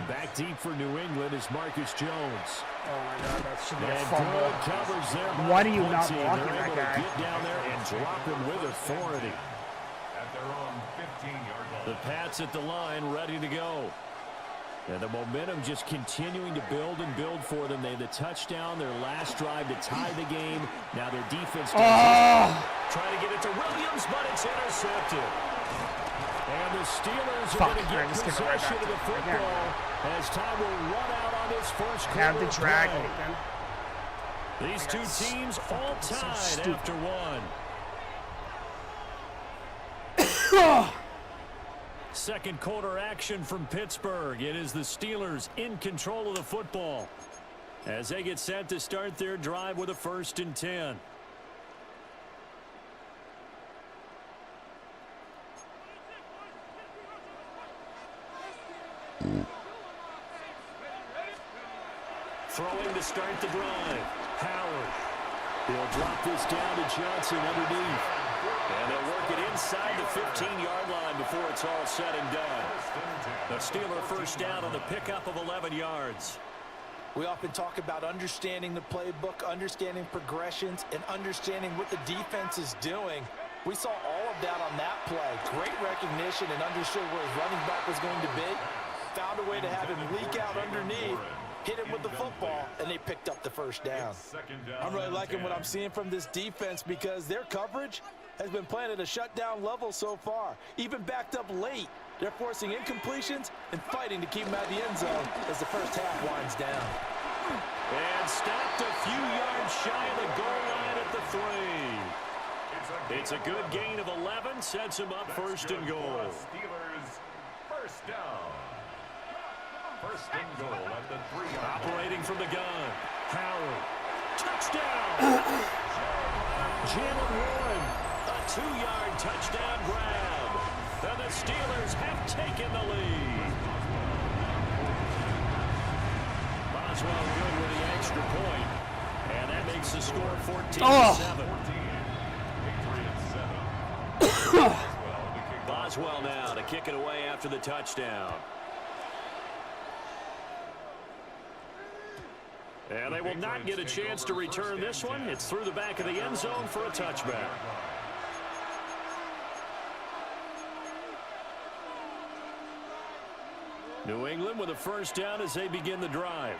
Back deep for New England is Marcus Jones. Oh my God, that should be a And fumble. good coverage there by Why do you the not team. block They're that able guy? to get down there and drop him with authority. At their own 15-yard line. The Pats at the line, ready to go. And the momentum just continuing to build and build for them. They had the touchdown, their last drive to tie the game. Now their defense trying to get it to Williams, but it's intercepted. And the Steelers are going to get possession of the football as time will run out on this first quarter. Have the drag play. again. These two teams all tied after one. Second quarter action from Pittsburgh. It is the Steelers in control of the football as they get set to start their drive with a 1st and 10. Throwing to start the drive. Howard. He'll drop this down to Johnson underneath. And they'll work it inside the 15-yard line before it's all said and done. The Steeler first down on the pickup of 11 yards. We often talk about understanding the playbook, understanding progressions, and understanding what the defense is doing. We saw all of that on that play. Great recognition and understood where his running back was going to be. Found a way to have him leak out underneath, hit him with the football, and they picked up the first down. I'm really liking what I'm seeing from this defense because their coverage has been playing at a shutdown level so far. Even backed up late, they're forcing incompletions and fighting to keep them out of the end zone as the first half winds down. And stopped a few yards shy of the goal line at the 3. It's a good gain of 11, sets him up 1st and goal. Steelers first down. 1st and goal at the 3-yard. Operating from the gun. Howard. Touchdown! Jalen Warren. A 2-yard touchdown grab. And the Steelers have taken the lead. Boswell good with the extra point. And that makes the score 14-7. Boswell now to kick it away after the touchdown. And they will not get a chance to return this one. It's through the back of the end zone for a touchback. New England with a first down as they begin the drive.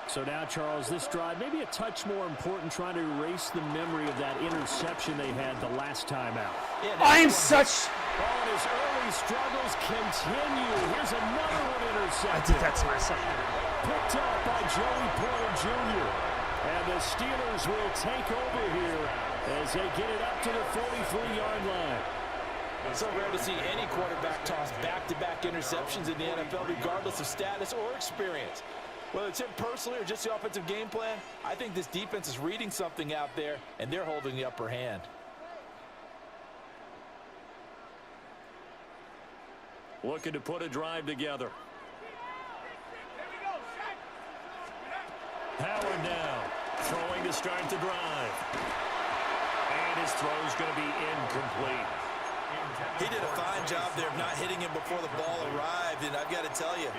So now, Charles, this drive maybe a touch more important, trying to erase the memory of that interception they had the last time out. I'm such... Oh, his early struggles continue. Here's another one intercepted. I did that to myself. Picked up by Joey Porter Jr. And the Steelers will take over here as they get it up to the 43-yard line. It's so rare to see any quarterback toss back-to-back interceptions in the NFL, regardless of status or experience. Whether it's him personally or just the offensive game plan, I think this defense is reading something out there, and they're holding the upper hand. Looking to put a drive together. Howard now, throwing to start the drive. And his throw's going to be incomplete. He did a fine job there of not hitting him before the ball arrived, and I've got to tell you,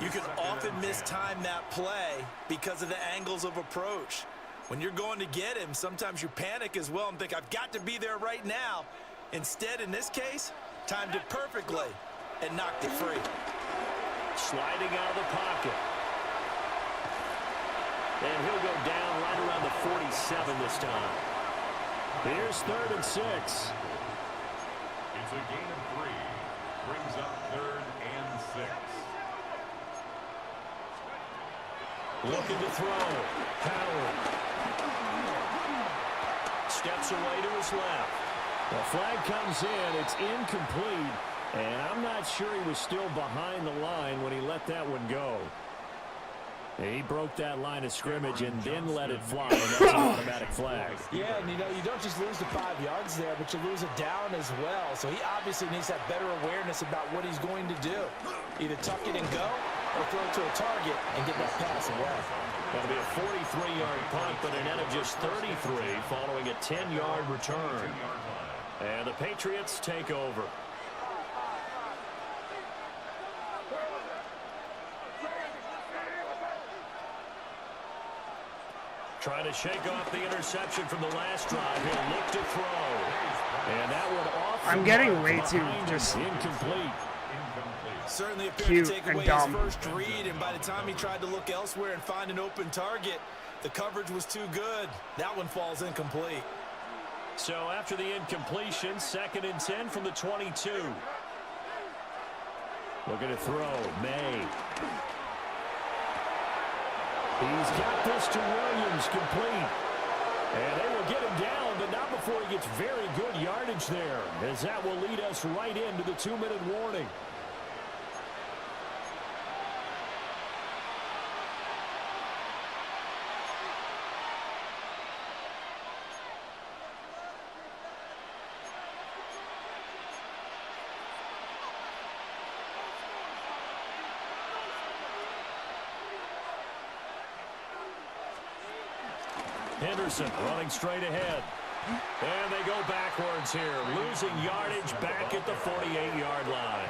you can often mistime that play because of the angles of approach. When you're going to get him, sometimes you panic as well and think, I've got to be there right now. Instead, in this case, timed it perfectly and knocked it free. Sliding out of the pocket. And he'll go down right around the 47 this time. Here's 3rd and 6. It's a gain of 3. Brings up 3rd and 6. Looking to throw. Howard. Steps away to his left. The flag comes in. It's incomplete. And I'm not sure he was still behind the line when he let that one go. He broke that line of scrimmage and then let it fly. And that's an automatic flag. Yeah, and you don't just lose the 5 yards there, but you lose it down as well. So he obviously needs that better awareness about what he's going to do. Either tuck it and go or throw it to a target and get that pass away. That'll be a 43-yard punt, but a net of just 33 following a 10-yard return. And the Patriots take over. Trying to shake off the interception from the last drive. He'll look to throw. And that one off. I'm getting way too just incomplete. Certainly appeared cute to take and away dumb. his first read, and by the time he tried to look elsewhere and find an open target, the coverage was too good. That one falls incomplete. So after the incompletion, 2nd and 10 from the 22. Looking to throw. May. He's got this to Williams, complete. And they will get him down, but not before he gets very good yardage there, as that will lead us right into the 2-minute warning. Henderson running straight ahead. And they go backwards here, losing yardage back at the 48-yard line.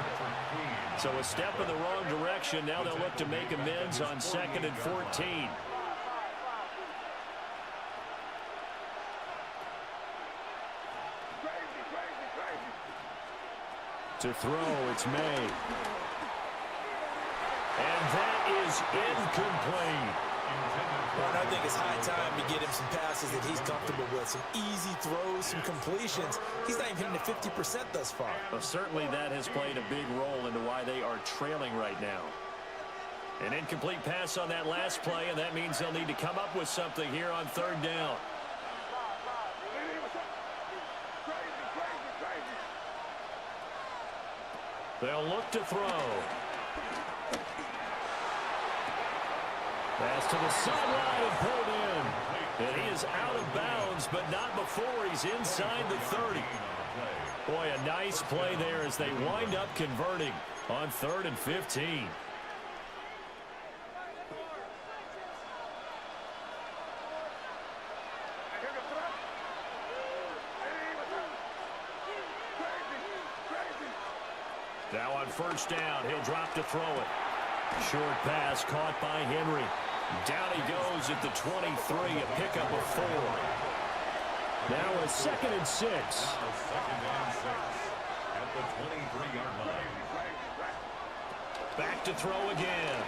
So a step in the wrong direction. Now they'll look to make amends on 2nd and 14. To throw, it's May. And that is incomplete. Well, I think it's high time to get him some passes that he's comfortable with. Some easy throws, some completions. He's not even hitting the 50% thus far. Well, certainly that has played a big role into why they are trailing right now. An incomplete pass on that last play, and that means they'll need to come up with something here on 3rd down. They'll look to throw. Pass to the sideline and pulled in. And he is out of bounds, but not before he's inside the 30. Boy, a nice play there as they wind up converting on 3rd and 15. Now on 1st down, he'll drop to throw it. Short pass caught by Henry. Down he goes at the 23, a pickup of 4. Now a 2nd and 6. 2nd and 6 at the 23-yard line. Back to throw again.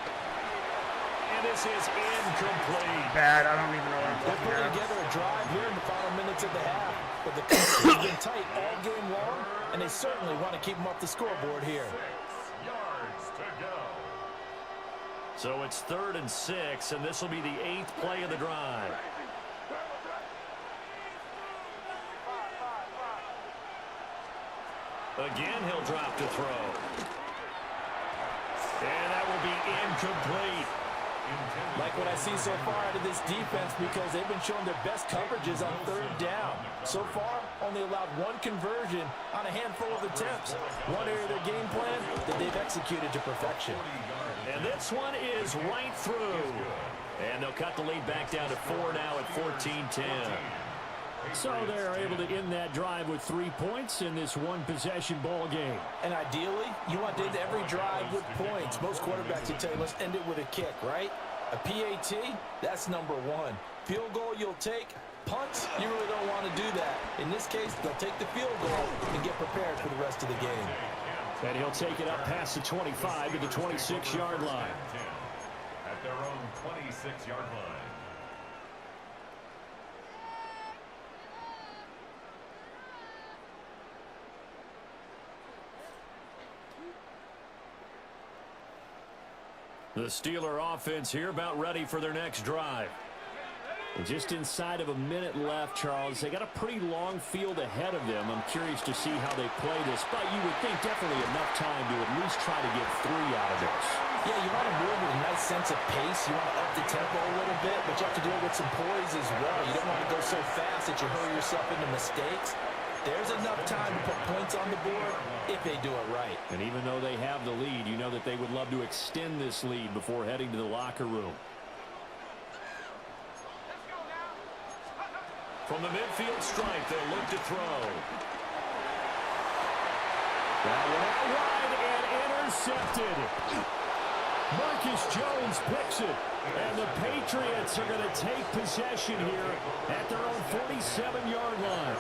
And this is incomplete. Bad. I don't even know what I'm They're looking putting at. together a drive here in the final minutes of the half. But the coverage has been tight all game long, and they certainly want to keep them off the scoreboard here. 6 yards to go. So it's 3rd and 6, and this will be the 8th play of the drive. Again, he'll drop to throw. And that will be incomplete. Like what I see so far out of this defense, because they've been showing their best coverages on 3rd down. So far, only allowed 1 conversion on a handful of attempts. One area of their game plan that they've executed to perfection. And this one is right through. And they'll cut the lead back down to 4 now at 14-10. So they're able to end that drive with 3 points in this one-possession ball game. And ideally, you want to end every drive with points. Most quarterbacks will tell you, let's end it with a kick, right? A PAT, that's number one. Field goal you'll take. Punts, you really don't want to do that. In this case, they'll take the field goal and get prepared for the rest of the game. And he'll take it up past the 25 to the 26-yard line. At their own 26-yard line. The Steeler offense here about ready for their next drive. And just inside of a minute left, Charles. They got a pretty long field ahead of them. I'm curious to see how they play this, but you would think definitely enough time to at least try to get 3 out of this. Yeah, you want to move with a nice sense of pace. You want to up the tempo a little bit, but you have to do it with some poise as well. You don't want to go so fast that you hurry yourself into mistakes. There's enough time to put points on the board if they do it right. And even though they have the lead, you know that they would love to extend this lead before heading to the locker room. From the midfield stripe, they'll look to throw. That one out wide and intercepted. Marcus Jones picks it. And the Patriots are going to take possession here at their own 47-yard line.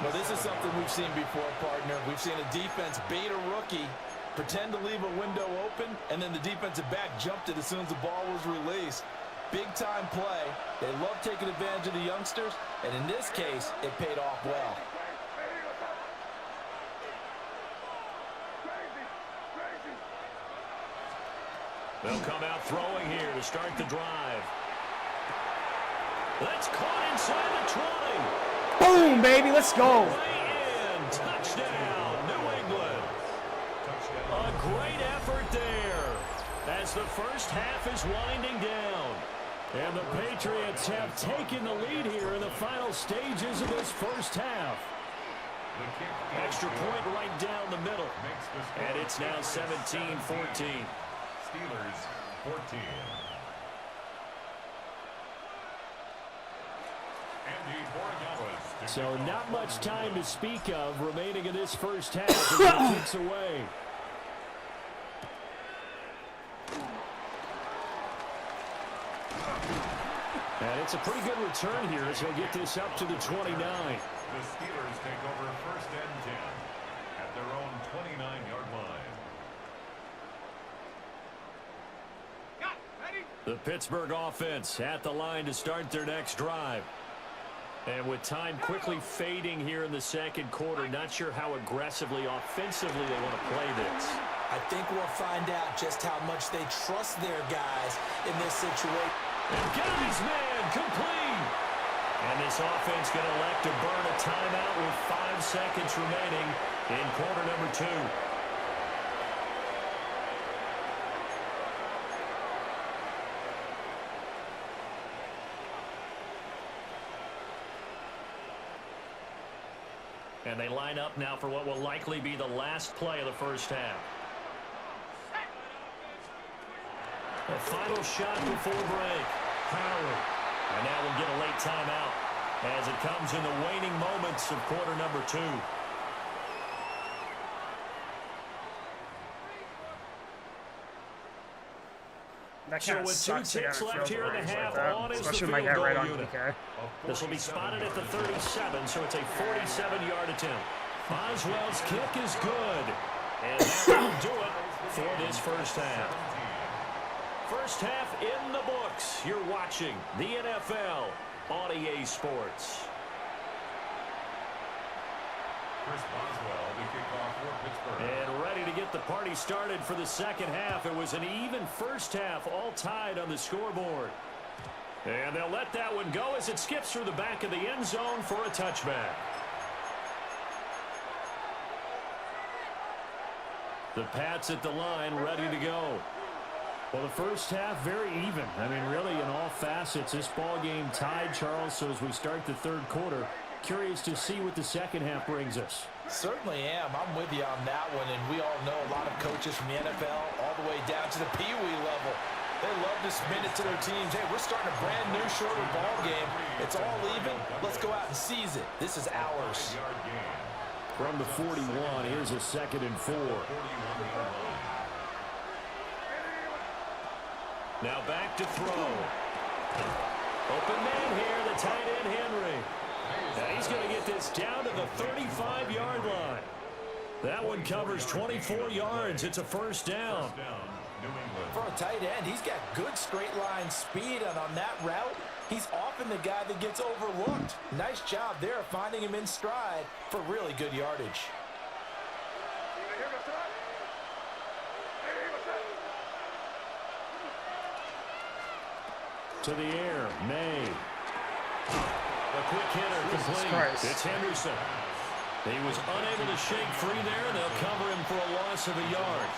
Well, this is something we've seen before, partner. We've seen a defense bait a rookie, pretend to leave a window open, and then the defensive back jumped it as soon as the ball was released. Big-time play. They love taking advantage of the youngsters, and in this case, it paid off well. They'll come out throwing here to start the drive. That's caught inside the 20. Boom, baby, let's go. Touchdown, New England. A great effort there as the first half is winding down. And the Patriots have taken the lead here in the final stages of this first half. Extra point right down the middle. And it's now 17-14. Steelers 14. So not much time to speak of remaining in this first half as it kicks away. And it's a pretty good return here as he'll get this up to the 29. The Steelers take over first and 10 at their own 29-yard line. The Pittsburgh offense at the line to start their next drive. And with time quickly fading here in the second quarter, not sure how aggressively, offensively they want to play this. I think we'll find out just how much they trust their guys in this situation. And got his man complete. And this offense going to elect to burn a timeout with 5 seconds remaining in quarter number 2. And they line up now for what will likely be the last play of the first half. A final shot before break. Howard. And now we'll get a late timeout as it comes in the waning moments of quarter number 2. That So kind of with 2 sucks. ticks left here in the half, like on is the especially field when I got goal right on unit. PK. This will be spotted at the 37, so it's a 47-yard attempt. Boswell's kick is good. And that will do it for this first half. First half in the books. You're watching the NFL on EA Sports. Chris Boswell to kick off for Pittsburgh. And ready to get the party started for the second half. It was an even first half, all tied on the scoreboard. And they'll let that one go as it skips through the back of the end zone for a touchback. The Pats at the line, ready to go. Well, the first half, very even. I mean, really, in all facets, this ball game tied, Charles. So as we start the third quarter, curious to see what the second half brings us. Certainly am. I'm with you on that one, and we all know a lot of coaches from the NFL all the way down to the Pee Wee level They love to spin it to their teams. Hey, we're starting a brand new, shorter ball game. It's all even. Let's go out and seize it. This is ours. From the 41, here's a 2nd and 4. Now back to throw. Open man here, the tight end Henry. Now he's going to get this down to the 35-yard line. That one covers 24 yards. It's a first down. For a tight end, he's got good straight line speed, and on that route, he's often the guy that gets overlooked. Nice job there finding him in stride for really good yardage. To the air, May. A quick hitter complete. It's Henderson. He was unable to shake free there. They'll cover him for a loss of a yard.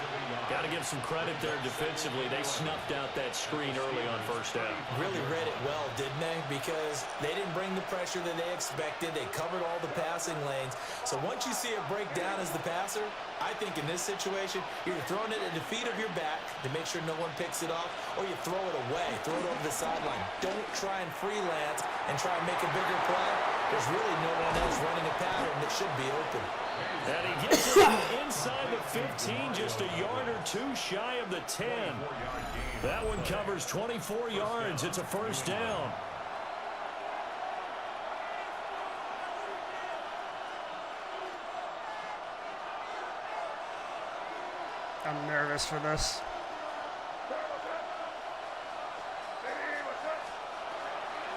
Got to give some credit there defensively. They snuffed out that screen early on first down. Really read it well, didn't they? Because they didn't bring the pressure that they expected. They covered all the passing lanes. So once you see it break down as the passer, I think in this situation, you're throwing it at the feet of your back to make sure no one picks it off, or you throw it away, throw it over the sideline. Don't try and freelance and try and make a bigger play. There's really no one else running a pattern that should be open. And he gets it inside the 15, just a yard or two shy of the 10. That one covers 24 yards. It's a first down. I'm nervous for this.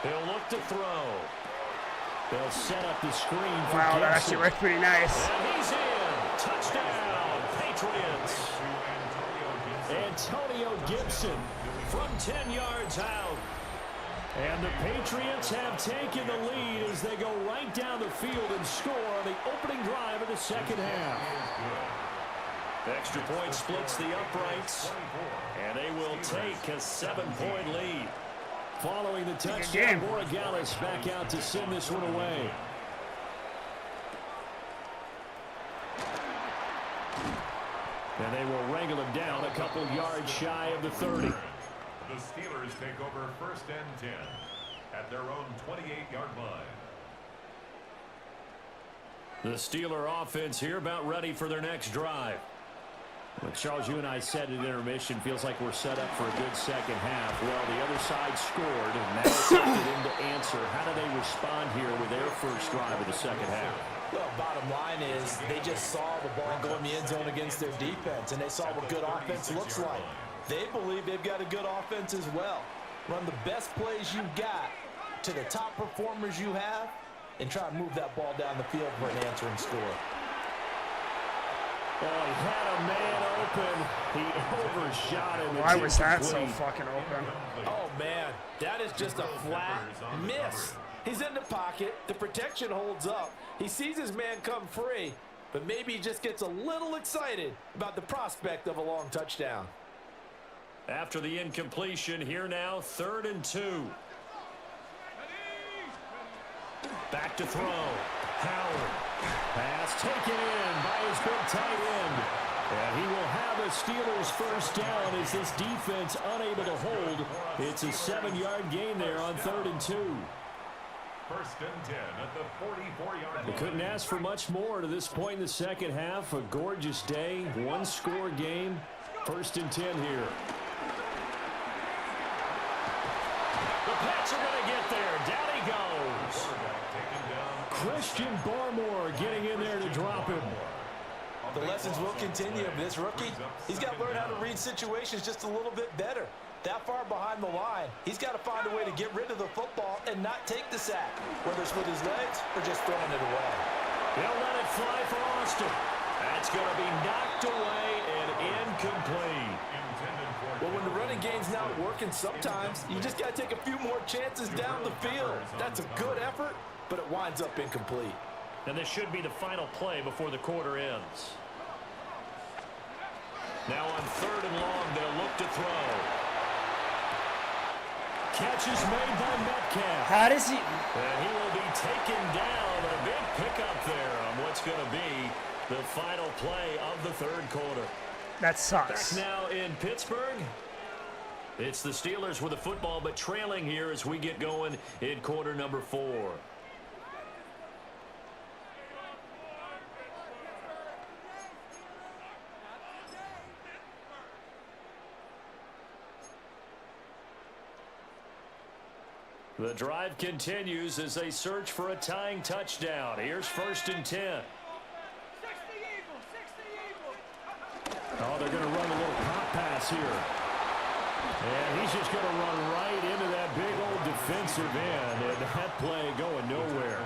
He'll look to throw. They'll set up the screen for Wow, that Gibson. actually worked pretty nice. And he's in. Touchdown, Patriots. Antonio Gibson from 10 yards out. And the Patriots have taken the lead as they go right down the field and score on the opening drive of the second half. Extra point splits the uprights, and they will take a 7-point lead. Following the touchdown, Borregales back out to send this one away. And they will wrangle him down a couple yards shy of the 30. The Steelers take over 1st and 10 at their own 28-yard line. The Steeler offense here about ready for their next drive. Well, Charles, you and I said at intermission, feels like we're set up for a good second half. Well, the other side scored, and now it's up to them to answer. How do they respond here with their first drive of the second half? Well, bottom line is they just saw the ball go in the end zone against their defense, and they saw what good offense looks like. They believe they've got a good offense as well. Run the best plays you've got to the top performers you have, and try and move that ball down the field for an answering score. Oh, he had a man open. He overshot him. Why was that so fucking open? Oh, man. That is just a flat miss. He's in the pocket. The protection holds up. He sees his man come free, but maybe he just gets a little excited about the prospect of a long touchdown. After the incompletion, here now, 3rd and 2. Back to throw. Howard. Pass taken in by his big tight end. And he will have a Steelers first down as this defense unable to hold. It's a 7-yard gain there on 3rd and 2. 1st and 10 at the 44-yard line. They couldn't ask for much more to this point in the second half. A gorgeous day, one-score game. 1st and 10 here. The Pats are going to get there. Down he goes. Christian Barmore getting in there to drop him. The lessons will continue. This rookie, he's got to learn how to read situations just a little bit better. That far behind the line, he's got to find a way to get rid of the football and not take the sack, whether it's with his legs or just throwing it away. They'll let it fly for Austin. That's going to be knocked away and incomplete. Well, when the running game's not working, sometimes you just got to take a few more chances down the field. That's a good effort, but it winds up incomplete. And this should be the final play before the quarter ends. Now on 3rd and long, they'll look to throw. Catch is made by Metcalf. How does he? And he will be taken down. A big pickup there on what's going to be the final play of the 3rd quarter. That sucks. Back now in Pittsburgh. It's the Steelers with the football, but trailing here as we get going in quarter number 4. The drive continues as they search for a tying touchdown. Here's 1st and 10. Oh, they're going to run a little pop pass here. And he's just going to run right into that big old defensive end. And that play going nowhere.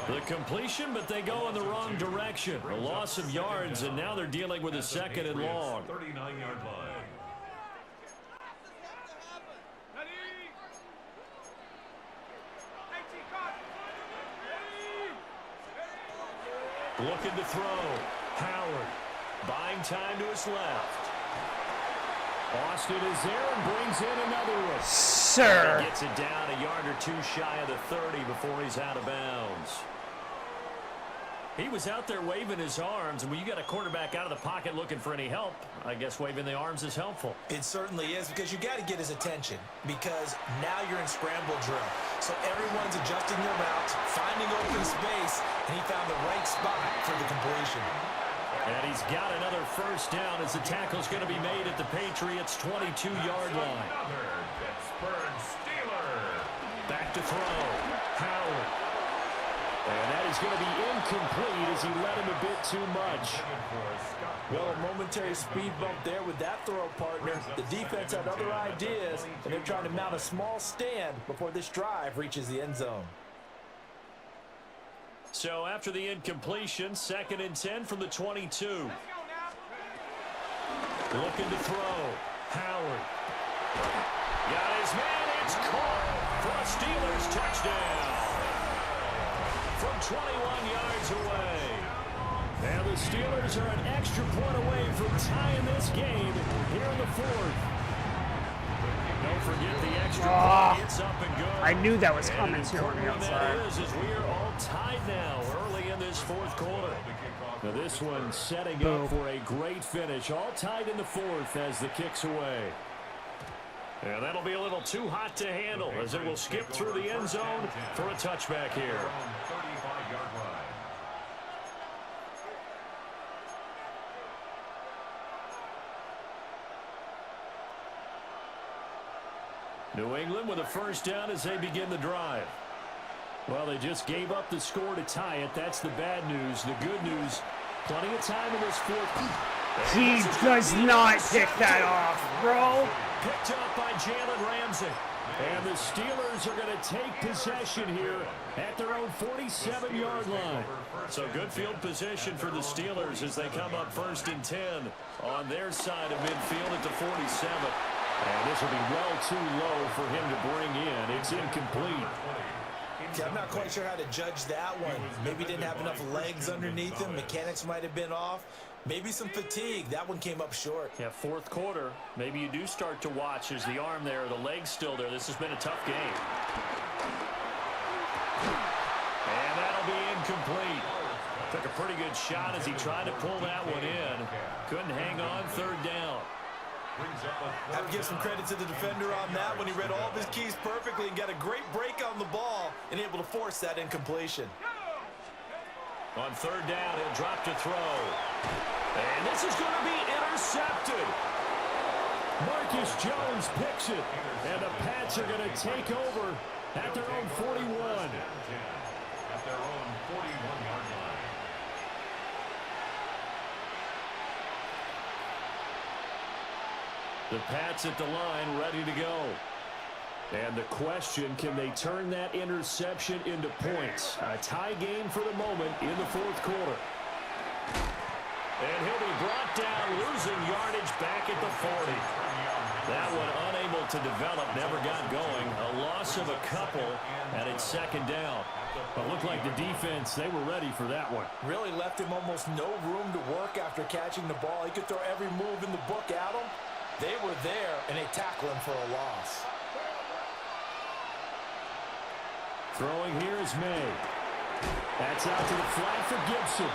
The completion, but they go in the wrong direction. A loss of yards, and now they're dealing with a 2nd and long. 39-yard line. Looking to throw. Howard buying time to his left. Austin is there and brings in another one. Sir. He gets it down a yard or 2 shy of the 30 before he's out of bounds. He was out there waving his arms, and when you got a quarterback out of the pocket looking for any help, I guess waving the arms is helpful. It certainly is, because you got to get his attention, because now you're in scramble drill. So everyone's adjusting their routes, finding open space, and he found the right spot for the completion. And he's got another 1st down as the tackle's going to be made at the Patriots' 22-yard line. Another Pittsburgh Steeler. Back to throw. Howard. And that is going to be incomplete as he let him a bit too much. Well, a momentary speed bump there with that throw, partner. The defense had other ideas, and they're trying to mount a small stand before this drive reaches the end zone. So after the incompletion, 2nd and 10 from the 22. Looking to throw. Howard. Got his man. It's caught for a Steelers touchdown. From 21 yards away. And the Steelers are an extra point away from tying this game here in the 4th. Don't forget the extra point. It's up and good. I knew that was coming too on the outside. That is we are all tied now early in this 4th quarter. Now this one setting up for a great finish. All tied in the 4th as the kick's away. And that'll be a little too hot to handle as it will skip through the end zone for a touchback here. 35-yard line. New England with a 1st down as they begin the drive. Well, they just gave up the score to tie it. That's the bad news. The good news, plenty of time in this 4th. He does not pick that off, bro. Picked up by Jalen Ramsey. And the Steelers are going to take possession here at their own 47-yard line. So good field position for the Steelers as they come up 1st and 10 on their side of midfield at the 47. And this will be well too low for him to bring in. It's incomplete. Yeah, I'm not quite sure how to judge that one. Maybe didn't have enough legs underneath him. Mechanics might have been off. Maybe some fatigue. That one came up short. Yeah, 4th quarter. Maybe you do start to watch as the arm there, the leg's still there. This has been a tough game. And that'll be incomplete. Took a pretty good shot as he tried to pull that one in. Couldn't hang on. 3rd down. Have to give some credit to the defender on that when he read all of his keys perfectly and got a great break on the ball and able to force that incompletion. On 3rd down, he'll drop to throw. And this is going to be intercepted. Marcus Jones picks it. And the Pats are going to take over at their own 41. At their own 41-yard line. The Pats at the line, ready to go. And the question, can they turn that interception into points? A tie game for the moment in the 4th quarter. And he'll be brought down, losing yardage back at the 40. That one unable to develop, never got going. A loss of a couple, and it's 2nd down. But looked like the defense, they were ready for that one. Really left him almost no room to work after catching the ball. He could throw every move in the book at him. They were there, and they tackle him for a loss. Throwing here is May. That's out to the flat for Gibson.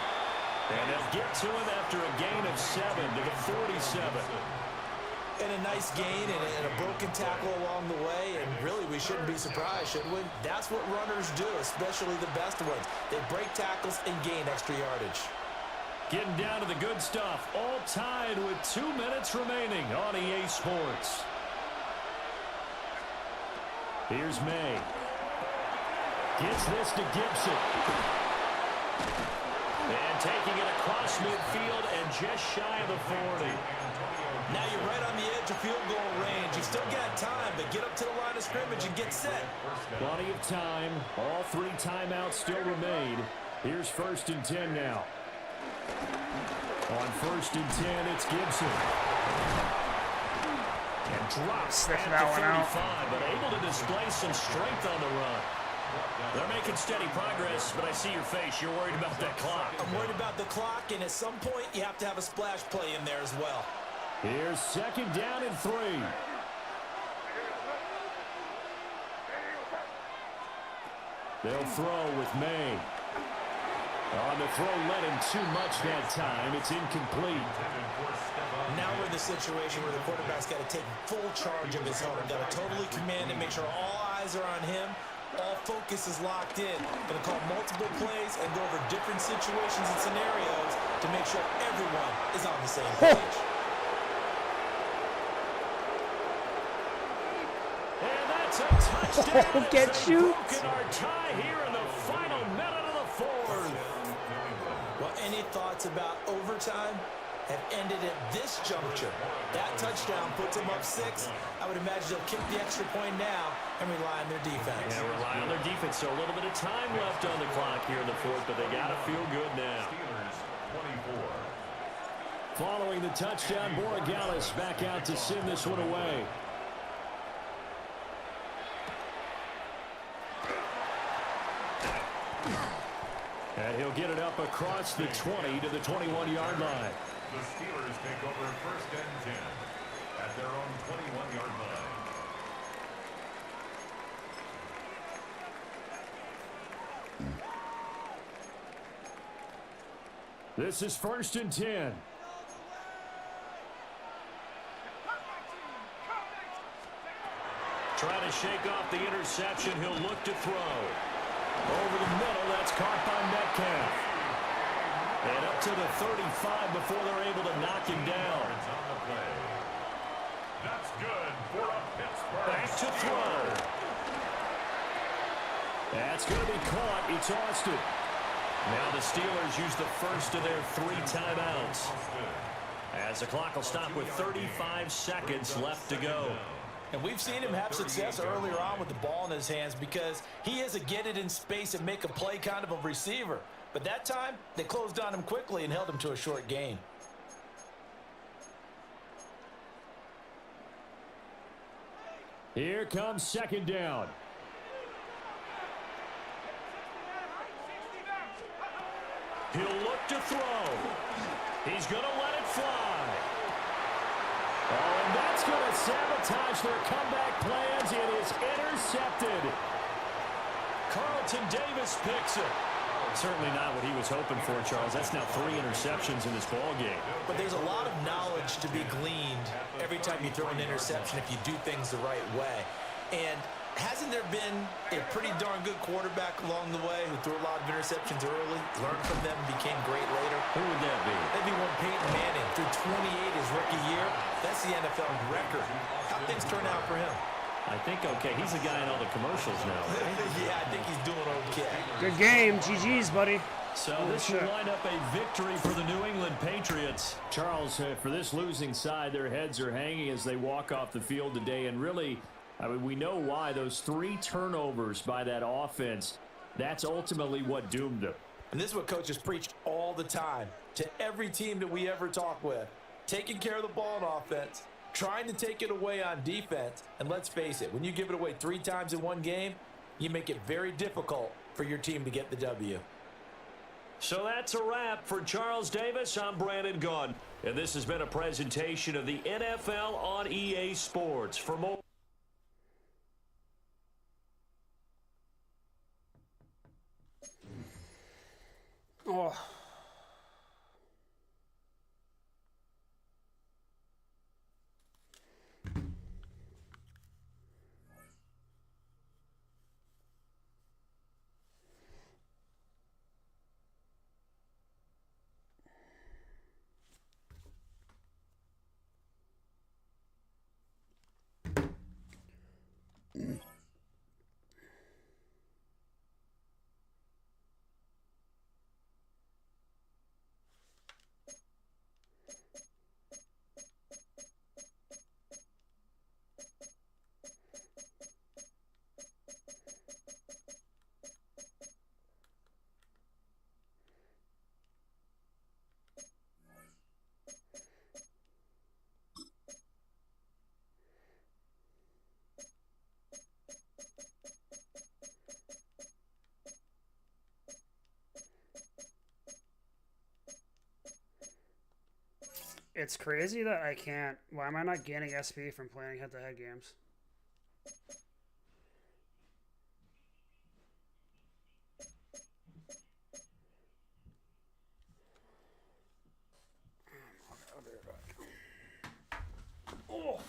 And they'll get to him after a gain of 7 to the 47. And a nice gain and a broken tackle along the way, and really we shouldn't be surprised, should we? That's what runners do, especially the best ones. They break tackles and gain extra yardage. Getting down to the good stuff, all tied with 2 minutes remaining on EA Sports. Here's May. Gets this to Gibson. And taking it across midfield and just shy of the 40. Now you're right on the edge of field goal range. You still got time, but get up to the line of scrimmage and get set. Plenty of time. All 3 timeouts still remain. Here's 1st and 10 now. On 1st and 10, it's Gibson. And drops at the 45, but able to display some strength on the run. They're making steady progress, but I see your face. You're worried about that clock. I'm worried about the clock, and at some point, you have to have a splash play in there as well. Here's 2nd down and 3. They'll throw with May. On the throw, let him too much that time. It's incomplete. Now we're in the situation where the quarterback's got to take full charge of his helmet. Got to totally command and make sure all eyes are on him. All focus is locked in. Going to call multiple plays and go over different situations and scenarios to make sure everyone is on the same page. And that's a touchdown. Get shoot. Broken our tie here in the final minute of the 4th. Well, any thoughts about overtime have ended at this juncture? That touchdown puts them up 6. I would imagine they'll kick the extra point now and rely on their defense. Yeah, rely on their defense. So a little bit of time left on the clock here in the 4th, but they got to feel good now. Steelers 24. Following the touchdown, Borregales back out to send this one away. And he'll get it up across the 20 to the 21-yard line. The Steelers take over 1st and 10 at their own 21-yard line. This is 1st and 10. Trying to shake off the interception. He'll look to throw. Over the middle, that's caught by Metcalf. And up to the 35 before they're able to knock him down. On the play. That's good for a Pittsburgh. Back to throw. That's going to be caught. It's Austin. Now the Steelers use the first of their 3 timeouts. As the clock will stop with 35 seconds left to go. And we've seen him have success earlier on with the ball in his hands because he is a get it in space and make a play kind of a receiver. But that time, they closed on him quickly and held him to a short gain. Here comes 2nd down. He'll look to throw. He's going to let it fly. Oh, and that's going to sabotage their comeback plans. It is intercepted. Carlton Davis picks it. Certainly not what he was hoping for, Charles. That's now 3 interceptions in this ball game. But there's a lot of knowledge to be gleaned every time you throw an interception if you do things the right way. And hasn't there been a pretty darn good quarterback along the way who threw a lot of interceptions early, learned from them, and became great later? Who would that be? That'd be one Peyton Manning. Threw 28 his rookie year. That's the NFL record. How things turn out for him? I think okay. He's the guy in all the commercials now. Yeah, I think he's doing okay. Good game. GG's, buddy. So this will line up a victory for the New England Patriots. Charles, for this losing side, their heads are hanging as they walk off the field today. And really, I mean, we know why. Those 3 turnovers by that offense, that's ultimately what doomed them. And this is what coaches preach all the time to every team that we ever talk with. Taking care of the ball on offense, trying to take it away on defense. And let's face it, when you give it away 3 times in one game, you make it very difficult for your team to get the W. So that's a wrap for Charles Davis. I'm Brandon Gaudin, and this has been a presentation of the NFL on EA Sports. For more. Oh. It's crazy that I can't. Why am I not gaining SP from playing head-to-head games? Oh.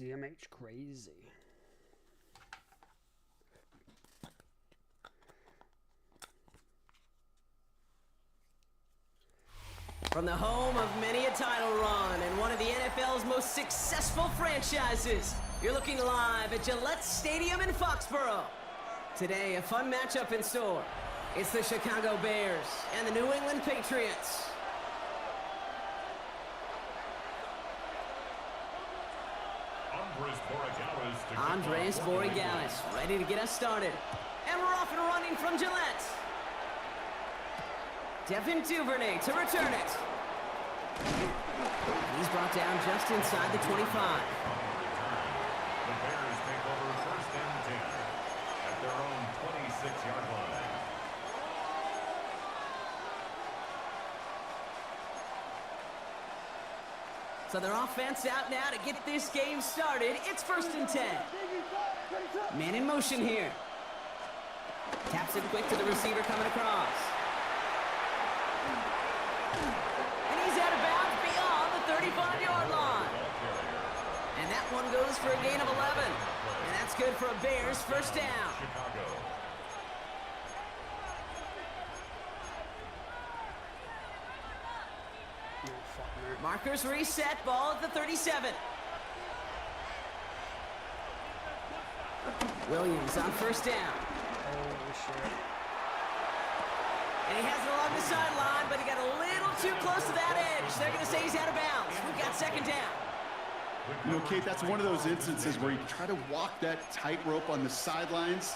CMH crazy. From the home of many a title run and one of the NFL's most successful franchises, you're looking live at Gillette Stadium in Foxborough. Today, a fun matchup in store. It's the Chicago Bears and the New England Patriots. Andres Borregales, ready to get us started. And we're off and running from Gillette. Devin Duvernay to return it. He's brought down just inside the 25. The Bears take over first and 10 at their own 26-yard line. So their offense out now to get this game started. It's first and 10. Man in motion here. Taps it quick to the receiver coming across. And he's out of bounds beyond the 35-yard line. And that one goes for a gain of 11. And that's good for a Bears first down. Markers reset, ball at the 37. Williams on first down. Holy shit. And he has it along the sideline, but he got a little too close to that edge. They're going to say he's out of bounds. We've got second down. You know, Kate, that's one of those instances where you try to walk that tightrope on the sidelines.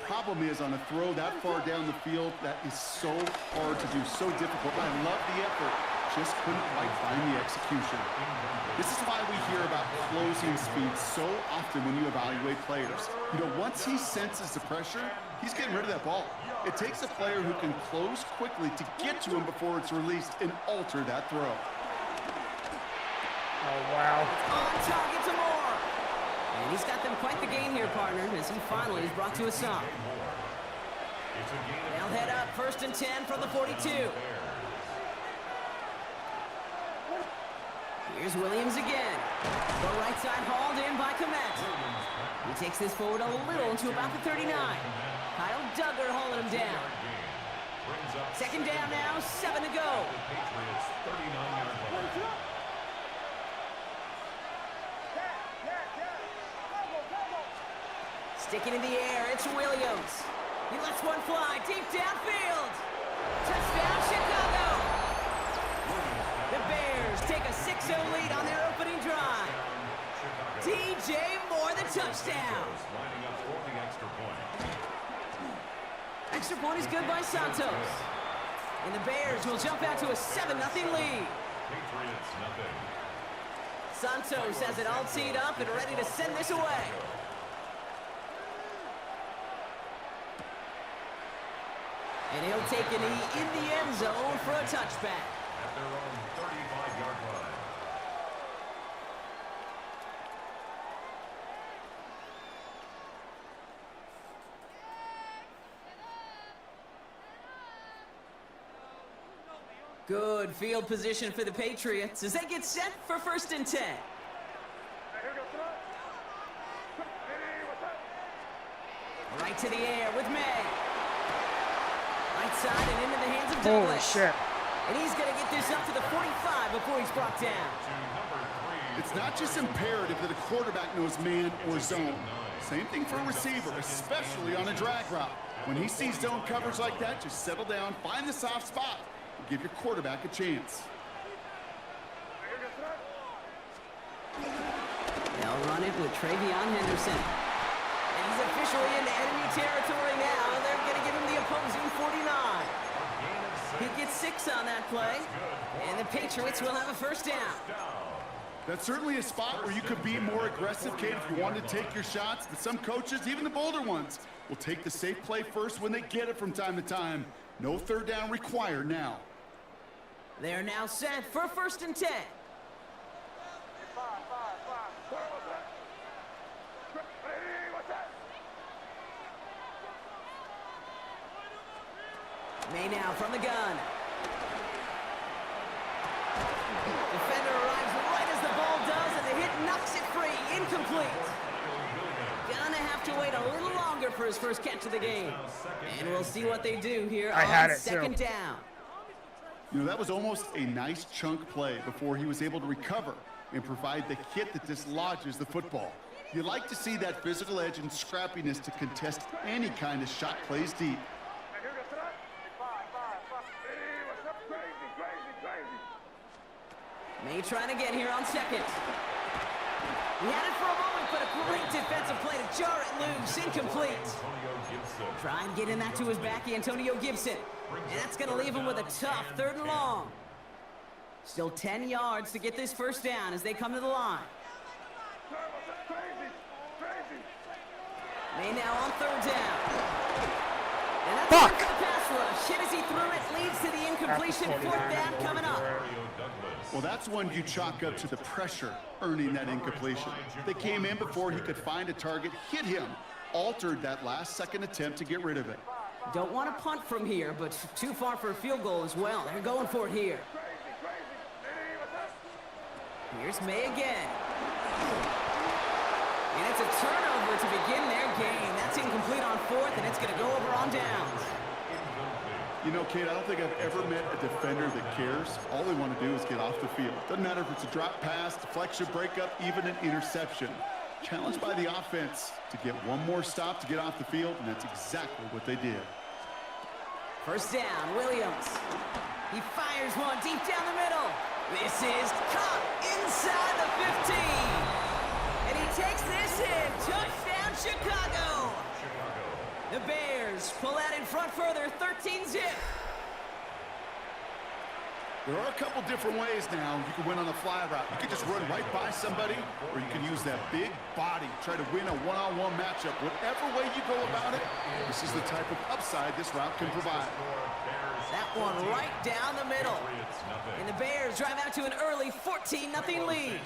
Problem is, on a throw that far down the field, that is so hard to do, so difficult. I love the effort, just couldn't quite find the execution. This is why we hear about closing speed so often when you evaluate players. You know, once he senses the pressure, he's getting rid of that ball. It takes a player who can close quickly to get to him before it's released and alter that throw. Oh, wow. On target to Moore. And he's got them quite the game here, partner, as he finally is brought to a stop. They'll head up 1st and 10 from the 42. Here's Williams again. The right side hauled in by Komet. He takes this forward a little to about the 39. Kyle Duggar hauling him down. Second down now, 7 to go. Sticking in the air, it's Williams. He lets one fly deep downfield. Touchdown, Chicago. The Bears take a 6-0 lead on their opening drive. DJ Moore, the touchdown. Extra point is good by Santos. And the Bears will jump out to a 7-0 lead. Santos has it all teed up and ready to send this away. And he'll take a knee in the end zone for a touchback. At their own 35-yard line. Good field position for the Patriots as they get set for 1st and 10. Right to the air with May. Right side and into the hands of Douglas. Holy shit. And he's going to get this up to the 45 before he's brought down. It's not just imperative that a quarterback knows man or zone. Same thing for a receiver, especially on a drag route. When he sees zone coverage like that, just settle down, find the soft spot, and give your quarterback a chance. They'll run it with Travion Henderson. And he's officially into enemy territory now, and they're going to give him the opposing 49. He gets 6 on that play, and the Patriots will have a 1st down. That's certainly a spot where you could be more aggressive, Kate, if you wanted to take your shots. But some coaches, even the bolder ones, will take the safe play first when they get it from time to time. No 3rd down required now. They're now set for 1st and 10. May now from the gun. Defender arrives right as the ball does, and the hit knocks it free. Incomplete. Gonna have to wait a little longer for his first catch of the game. And we'll see what they do here on 2nd down. You know, that was almost a nice chunk play before he was able to recover and provide the hit that dislodges the football. You like to see that physical edge and scrappiness to contest any kind of shot plays deep. May trying to get here on 2nd. He had it for a moment, but a great defensive play to jar it loose. Incomplete. Try and get in that to his back, Antonio Gibson. And that's going to leave him with a tough 3rd and long. Still 10 yards to get this 1st down as they come to the line. May now on 3rd down. And that's the pass rush. Hit as he threw it, leads to the incompletion. 4th down coming up. Well, that's one you chalk up to the pressure earning that incompletion. They came in before he could find a target, hit him, altered that last-second attempt to get rid of it. Don't want to punt from here, but too far for a field goal as well. They're going for it here. Here's May again. And it's a turnover to begin their game. That's incomplete on 4th, and it's going to go over on downs. You know, Kate, I don't think I've ever met a defender that cares. All they want to do is get off the field. Doesn't matter if it's a drop pass, deflection, breakup, even an interception. Challenged by the offense to get one more stop to get off the field, and that's exactly what they did. First down, Williams. He fires one deep down the middle. This is caught inside the 15. And he takes this in. Touchdown, Chicago. The Bears pull out in front further, 13-zip. There are a couple different ways now you can win on the fly route. You can just run right by somebody, or you can use that big body, try to win a one-on-one matchup. Whatever way you go about it, this is the type of upside this route can provide. That one right down the middle. And the Bears drive out to an early 14-0 lead.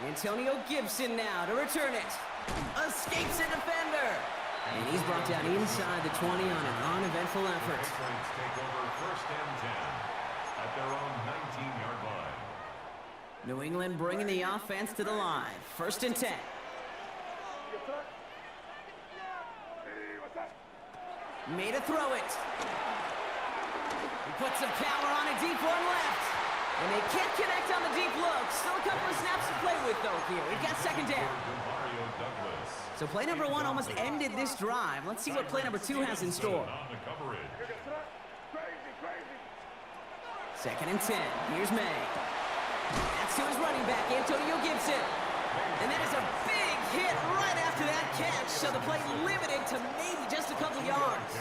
Antonio Gibson now to return it. Escapes a defender. And he's brought down inside the 20 on an uneventful effort. Take over first and 10 at their own 19-yard line. New England bringing the offense to the line. First and 10. Made a throw it. He puts some power on a deep one left. And they can't connect on the deep look. Still a couple of snaps to play with, though, here. We've got second down. So play number 1 almost ended this drive. Let's see what play number 2 has in store. Second and 10. Here's May. That's to his running back, Antonio Gibson. And that is a big hit right after that catch. So the play limited to maybe just a couple yards.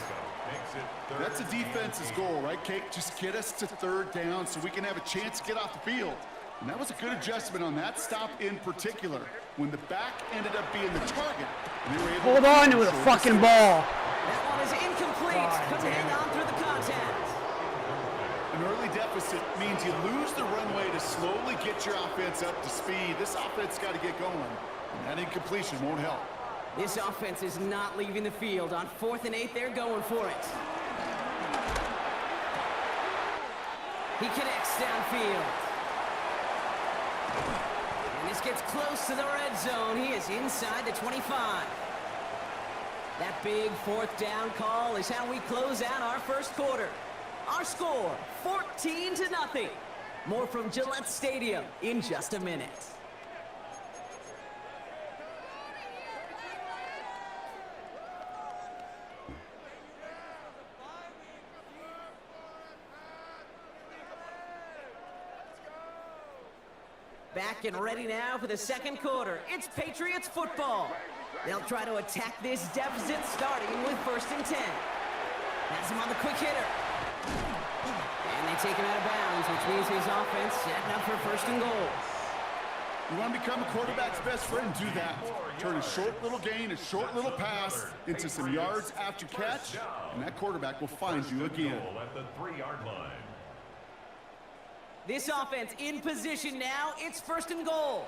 That's the defense's goal, right, Kate? Just get us to third down so we can have a chance to get off the field. And that was a good adjustment on that stop in particular, when the back ended up being the target. And they were able Hold on to the fucking ball. That one is incomplete. Couldn't hang on through the contact. An early deficit means you lose the runway to slowly get your offense up to speed. This offense got to get going, and that incompletion won't help. This offense is not leaving the field. On 4th and 8, they're going for it. He connects downfield. And this gets close to the red zone. He is inside the 25. That big 4th down call is how we close out our first quarter. Our score, 14-0. More from Gillette Stadium in just a minute. Back and ready now for the second quarter. It's Patriots football. They'll try to attack this deficit starting with 1st and 10. Has him on the quick hitter. And they take him out of bounds, which means his offense setting up for 1st and goal. You want to become a quarterback's best friend? Do that. Turn a short little gain, a short little pass into some yards after catch, and that quarterback will find you again. At the 3-yard line. This offense in position now. It's 1st and goal.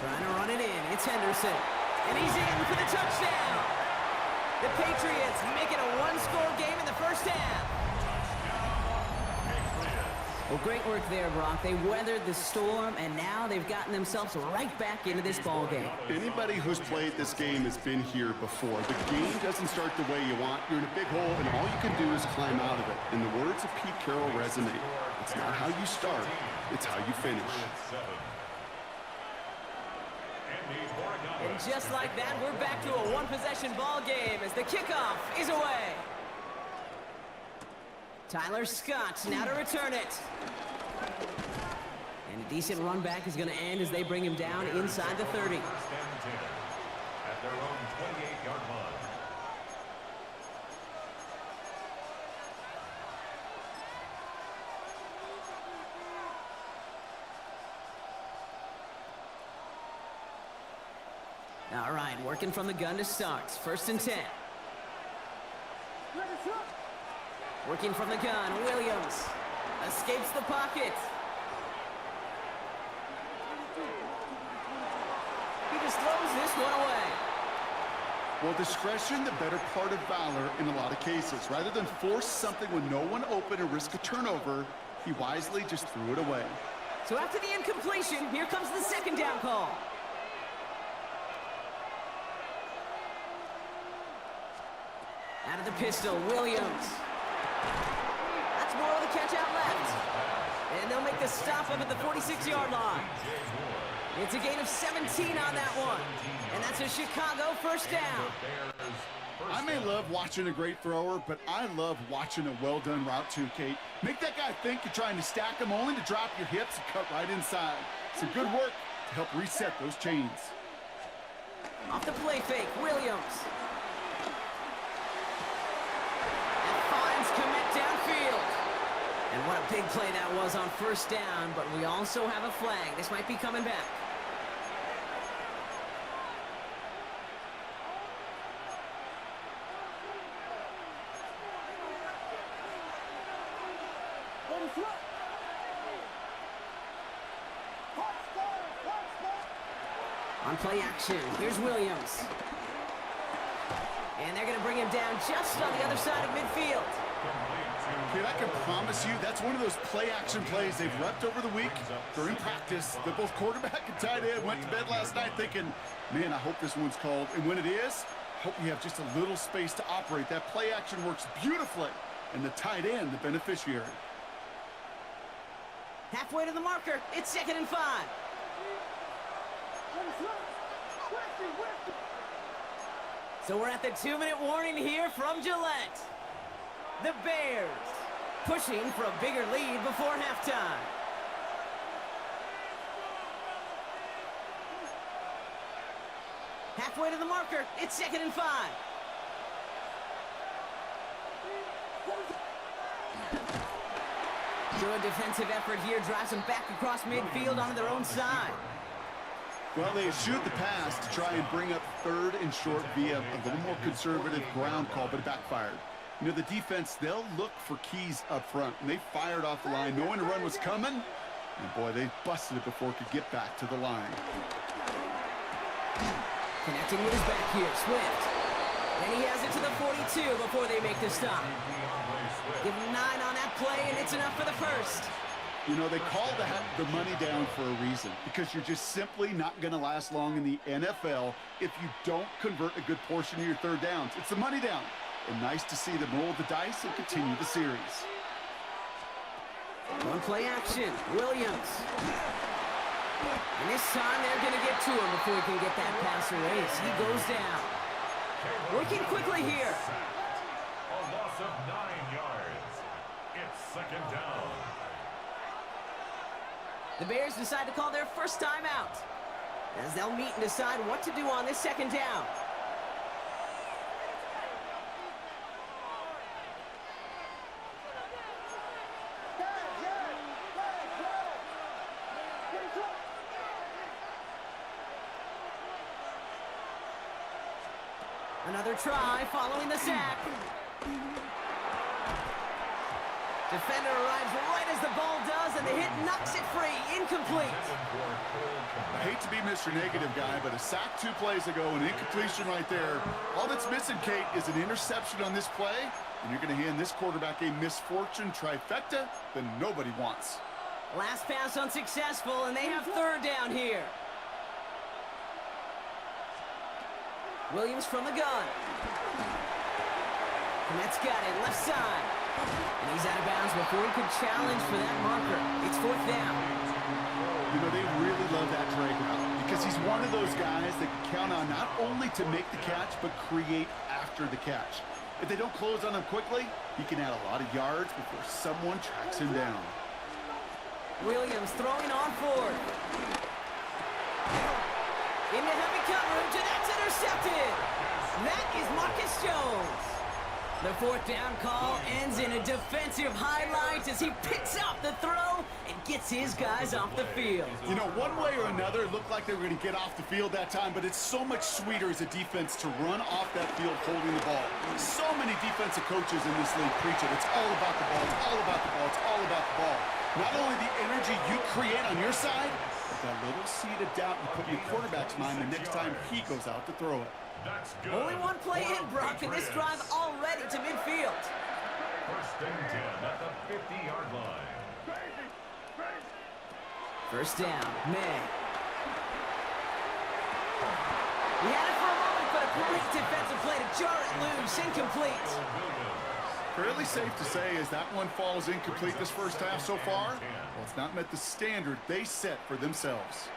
Trying to run it in. It's Henderson. And he's in for the touchdown. The Patriots make it a 1-score game in the first half. Well, great work there, Brock. They weathered the storm, and now they've gotten themselves right back into this ball game. Anybody who's played this game has been here before. The game doesn't start the way you want. You're in a big hole, and all you can do is climb out of it. And the words of Pete Carroll resonate. It's not how you start, it's how you finish. And just like that, we're back to a one-possession ball game as the kickoff is away. Tyler Scott now to return it. And a decent run back is going to end as they bring him down inside the 30. At their own 28-yard line. All right, working from the gun to start. 1st and 10. Working from the gun, Williams escapes the pocket. He just throws this one away. Well, discretion, the better part of valor in a lot of cases. Rather than force something with no one open and risk a turnover, he wisely just threw it away. So after the incompletion, here comes the 2nd down call. Out of the pistol, Williams. That's more of the catch out left. And they'll make the stop up at the 46-yard line. It's a gain of 17 on that one. And that's a Chicago first down. I may love watching a great thrower, but I love watching a well-done route too, Kate. Make that guy think you're trying to stack him only to drop your hips and cut right inside. Some good work to help reset those chains. Off the play fake, Williams. And finds commit downfield. And what a big play that was on first down, but we also have a flag. This might be coming back. On play action, here's Williams. And they're going to bring him down just on the other side of midfield. Kid, I can promise you that's one of those play-action plays they've repped over the week during practice. That both quarterback and tight end went to bed last night thinking, man, I hope this one's called. And when it is, I hope you have just a little space to operate. That play-action works beautifully, and the tight end, the beneficiary. Halfway to the marker, it's 2nd and 5. So we're at the 2-minute warning here from Gillette. The Bears pushing for a bigger lead before halftime. Halfway to the marker, it's 2nd and 5. Good defensive effort here drives them back across midfield onto their own side. Well, they eschewed the pass to try and bring up 3rd and short via a little more conservative ground call, but it backfired. You know, the defense, they'll look for keys up front, and they fired off the line knowing the run was coming, and boy, they busted it before it could get back to the line. Connecting with his back here, Swift. And he has it to the 42 before they make the stop. Give him 9 on that play, and it's enough for the first. You know, they call that the money down for a reason, because you're just simply not going to last long in the NFL if you don't convert a good portion of your 3rd downs. It's the money down. And nice to see them roll the dice and continue the series. One play action, Williams. And this time they're going to get to him before he can get that pass erased. He goes down. Working quickly here. A loss of 9 yards. It's 2nd down. The Bears decide to call their first timeout as they'll meet and decide what to do on this 2nd down. Another try following the sack. Defender arrives right as the ball does, and the hit knocks it free. Incomplete. I hate to be Mr. Negative guy, but a sack 2 plays ago, an incompletion right there. All that's missing, Kate, is an interception on this play, and you're going to hand this quarterback a misfortune trifecta that nobody wants. Last pass unsuccessful, and they have 3rd down here. Williams from the gun. And that's got it, left side. And he's out of bounds before he could challenge for that marker. It's 4th down. You know, they really love that drag route because he's one of those guys that can count on not only to make the catch, but create after the catch. If they don't close on him quickly, he can add a lot of yards before someone tracks him down. Williams throwing on 4th. Into heavy coverage, and that's intercepted. That is Marcus Jones. The 4th down call ends in a defensive highlight as he picks up the throw and gets his guys off the field. You know, one way or another, it looked like they were going to get off the field that time, but it's so much sweeter as a defense to run off that field holding the ball. So many defensive coaches in this league preach it. It's all about the ball. It's all about the ball. It's all about the ball. Not only the energy you create on your side, but that little seed of doubt you put in your quarterback's mind the next time he goes out to throw it. That's good. Only one play in, Brock, and this drive already to midfield. 1st and 10 at the 50-yard line. First down, May. He had it for a moment, but a great defensive play to jar it loose, incomplete. Fairly safe to say as that one falls incomplete this first half so far, well, it's not met the standard they set for themselves.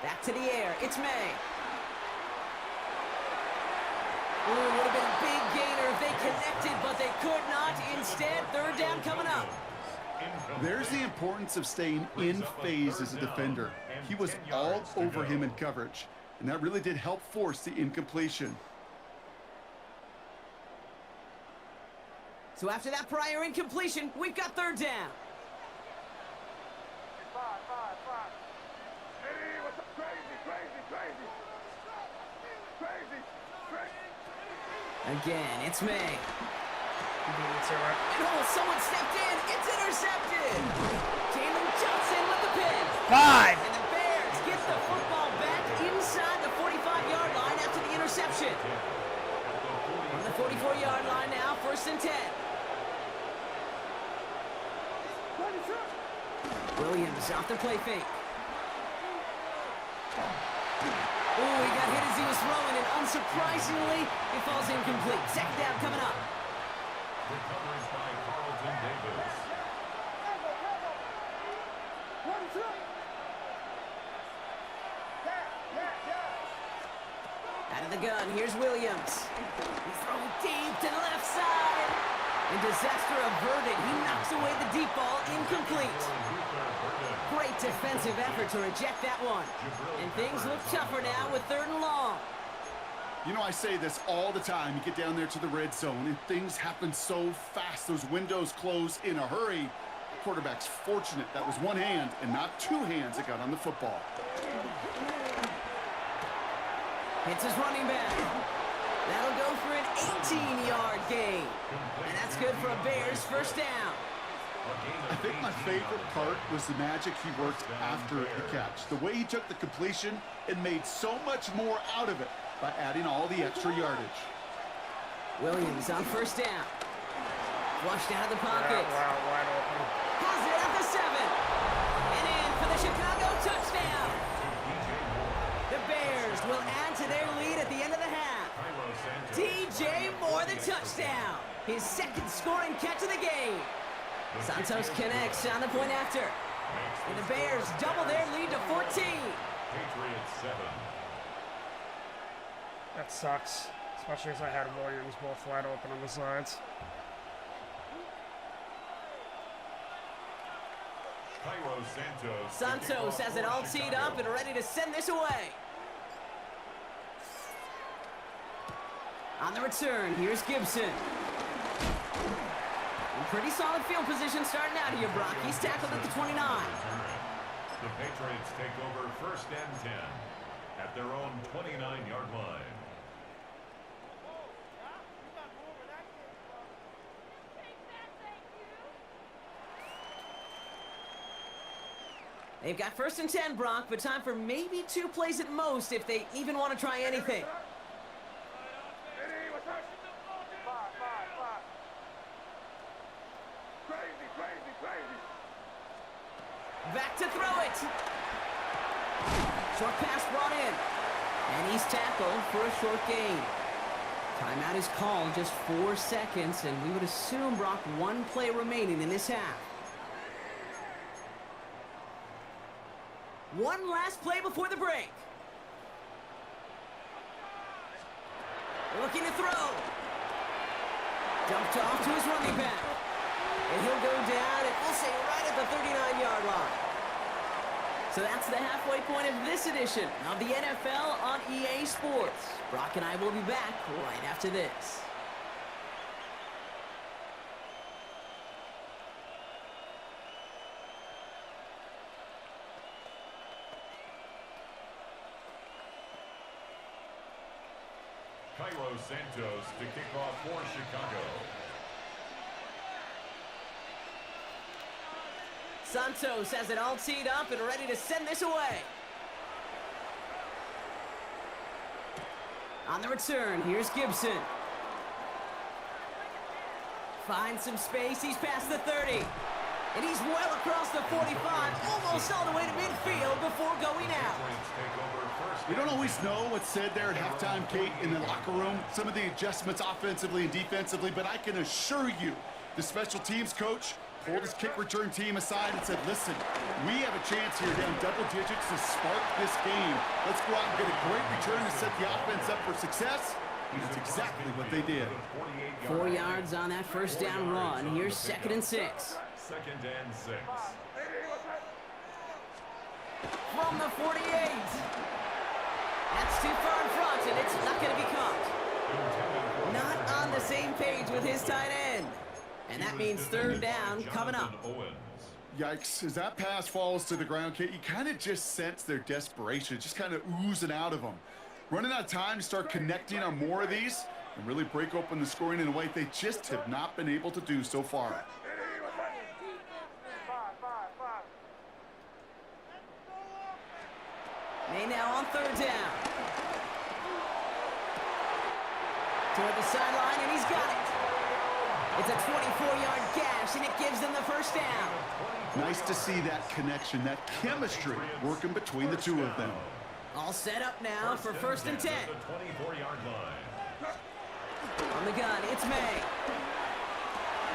Back to the air. It's May. Ooh, would have been a big gainer if they connected, but they could not. Instead, third down coming up. There's the importance of staying in phase as a defender. He was all over him in coverage, and that really did help force the incompletion. So after that prior incompletion, we've got third down. Again, it's May. And someone stepped in. It's intercepted. Jalen Johnson with the pin. 5. And the Bears get the football back inside the 45-yard line after the interception. On the 44-yard line now, 1st and 10. Williams off the play fake. Oh, he got hit as he was throwing, and unsurprisingly, he falls incomplete. Second down coming up. The coverage by Carlton Davis. Out of the gun, here's Williams. He's throwing deep to the left side. And disaster averted. He knocks away the deep ball, incomplete. Great defensive effort to reject that one. And things look tougher now with 3rd and long. You know, I say this all the time. You get down there to the red zone, and things happen so fast. Those windows close in a hurry. The quarterback's fortunate that was one hand and not 2 hands that got on the football. Hits his running back. That'll go for an 18-yard gain. And that's good for a Bears 1st down. I think my favorite part was the magic he worked after the catch. The way he took the completion and made so much more out of it by adding all the extra yardage. Williams on 1st down. Flushed out of the pocket. Wide open. Has it at the 7. And in for the Chicago touchdown. The Bears will add to their lead at the end of the half. DJ Moore the touchdown. His 2nd scoring catch of the game. Santos connects on the point after. And the Bears double their lead to 14. Patriots 7. That sucks. Especially as I had Williams both wide open on the sides. Cairo Santos. Santos has it all teed up and ready to send this away. On the return, here's Gibson. In pretty solid field position starting out here, Brock. He's tackled at the 29. The Patriots take over 1st and 10 at their own 29-yard line. They've got 1st and 10, Brock, but time for maybe 2 plays at most if they even want to try anything. Back to throw it. Short pass brought in. And he's tackled for a short gain. Timeout is called, just 4 seconds, and we would assume, Brock, 1 play remaining in this half. One last play before the break. Looking to throw. Dumped off to his running back. And he'll go down, and we'll say right at the 39-yard line. So that's the halfway point of this edition of the NFL on EA Sports. Brock and I will be back right after this. Cairo Santos to kick off for Chicago. Santos has it all teed up and ready to send this away. On the return, here's Gibson. Finds some space, he's past the 30. And he's well across the 45, almost all the way to midfield before going out. We don't always know what's said there at halftime, Kate, in the locker room. Some of the adjustments offensively and defensively, but I can assure you the special teams coach pulled his kick return team aside and said, listen, we have a chance here down double digits to spark this game. Let's go out and get a great return to set the offense up for success. And that's exactly what they did. 4 yards on that first down run. Here's 2nd and 6. 2nd and 6. From the 48. That's too far in front, and it's not going to be caught. Not on the same page with his tight end. And that means 3rd down coming up. Yikes, as that pass falls to the ground, Kate, you kind of just sense their desperation, just kind of oozing out of them. Running out of time to start connecting on more of these and really break open the scoring in a way they just have not been able to do so far. May now on 3rd down. Toward the sideline, and he's got it. It's a 24-yard gash, and it gives them the first down. Nice to see that connection, that chemistry working between the two of them. All set up now for 1st and 10. 24-yard line. On the gun, it's May.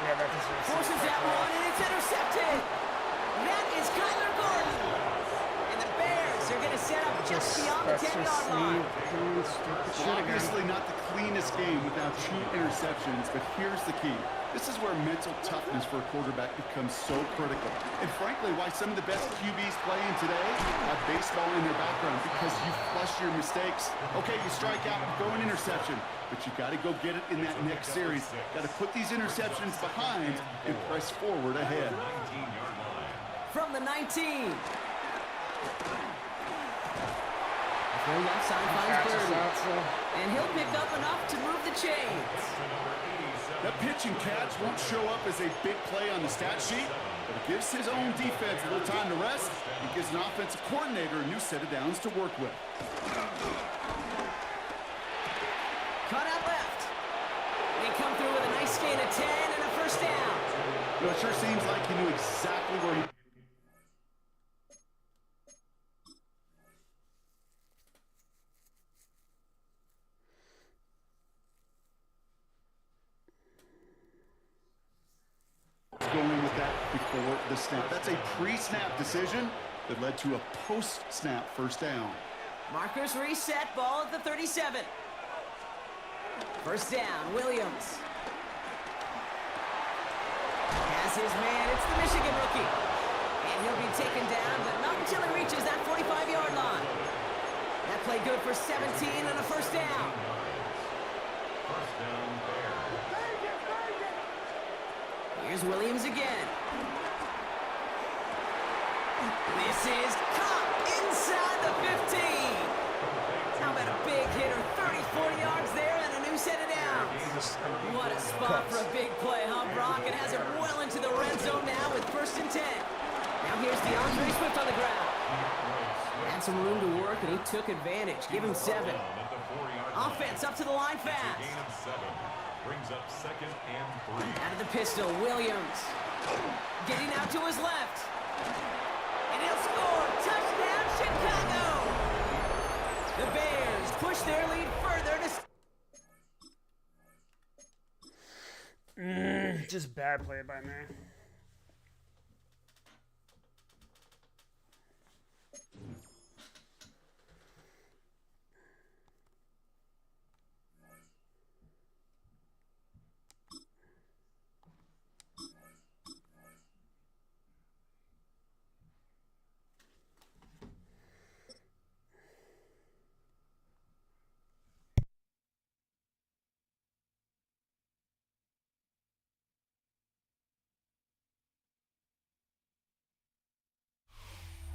Yeah, that deserves Forces that one, and it's intercepted. That is Kyler Gordon. And the Bears are going to set up just beyond the 10-yard line. Obviously not the cleanest game without 2 interceptions, but here's the key. This is where mental toughness for a quarterback becomes so critical. And frankly, why some of the best QBs playing today have baseball in their background, because you flush your mistakes. Okay, you strike out, you throw an interception, but you got to go get it in that next series. Got to put these interceptions behind and press forward ahead. From the 19. Going outside finds Birdie. And he'll pick up enough to move the chains. That pitch and catch won't show up as a big play on the stat sheet, but it gives his own defense a little time to rest and gives an offensive coordinator a new set of downs to work with. Cut out left. They come through with a nice gain of 10 and a first down. You know, it sure seems like he knew exactly where he... going in with that before the snap. That's a pre-snap decision that led to a post-snap first down. Markers reset, ball at the 37. First down, Williams. Has his man, it's the Michigan rookie. And he'll be taken down, but not until he reaches that 45-yard line. That play good for 17 and a first down. First down there. Here's Williams again. This is caught inside the 15. How about a big hitter, 34 yards there and a new set of downs. What a spot for a big play, huh, Brock? It has it well into the red zone now with 1st and 10. Now here's DeAndre Swift on the ground. Had some room to work, and he took advantage. Give him 7. Offense up to the line fast. Gain of 7. Brings up 2nd and 3. Out of the pistol, Williams. Getting out to his left. And he'll score. Touchdown, Chicago. The Bears push their lead further to... Just bad play by me.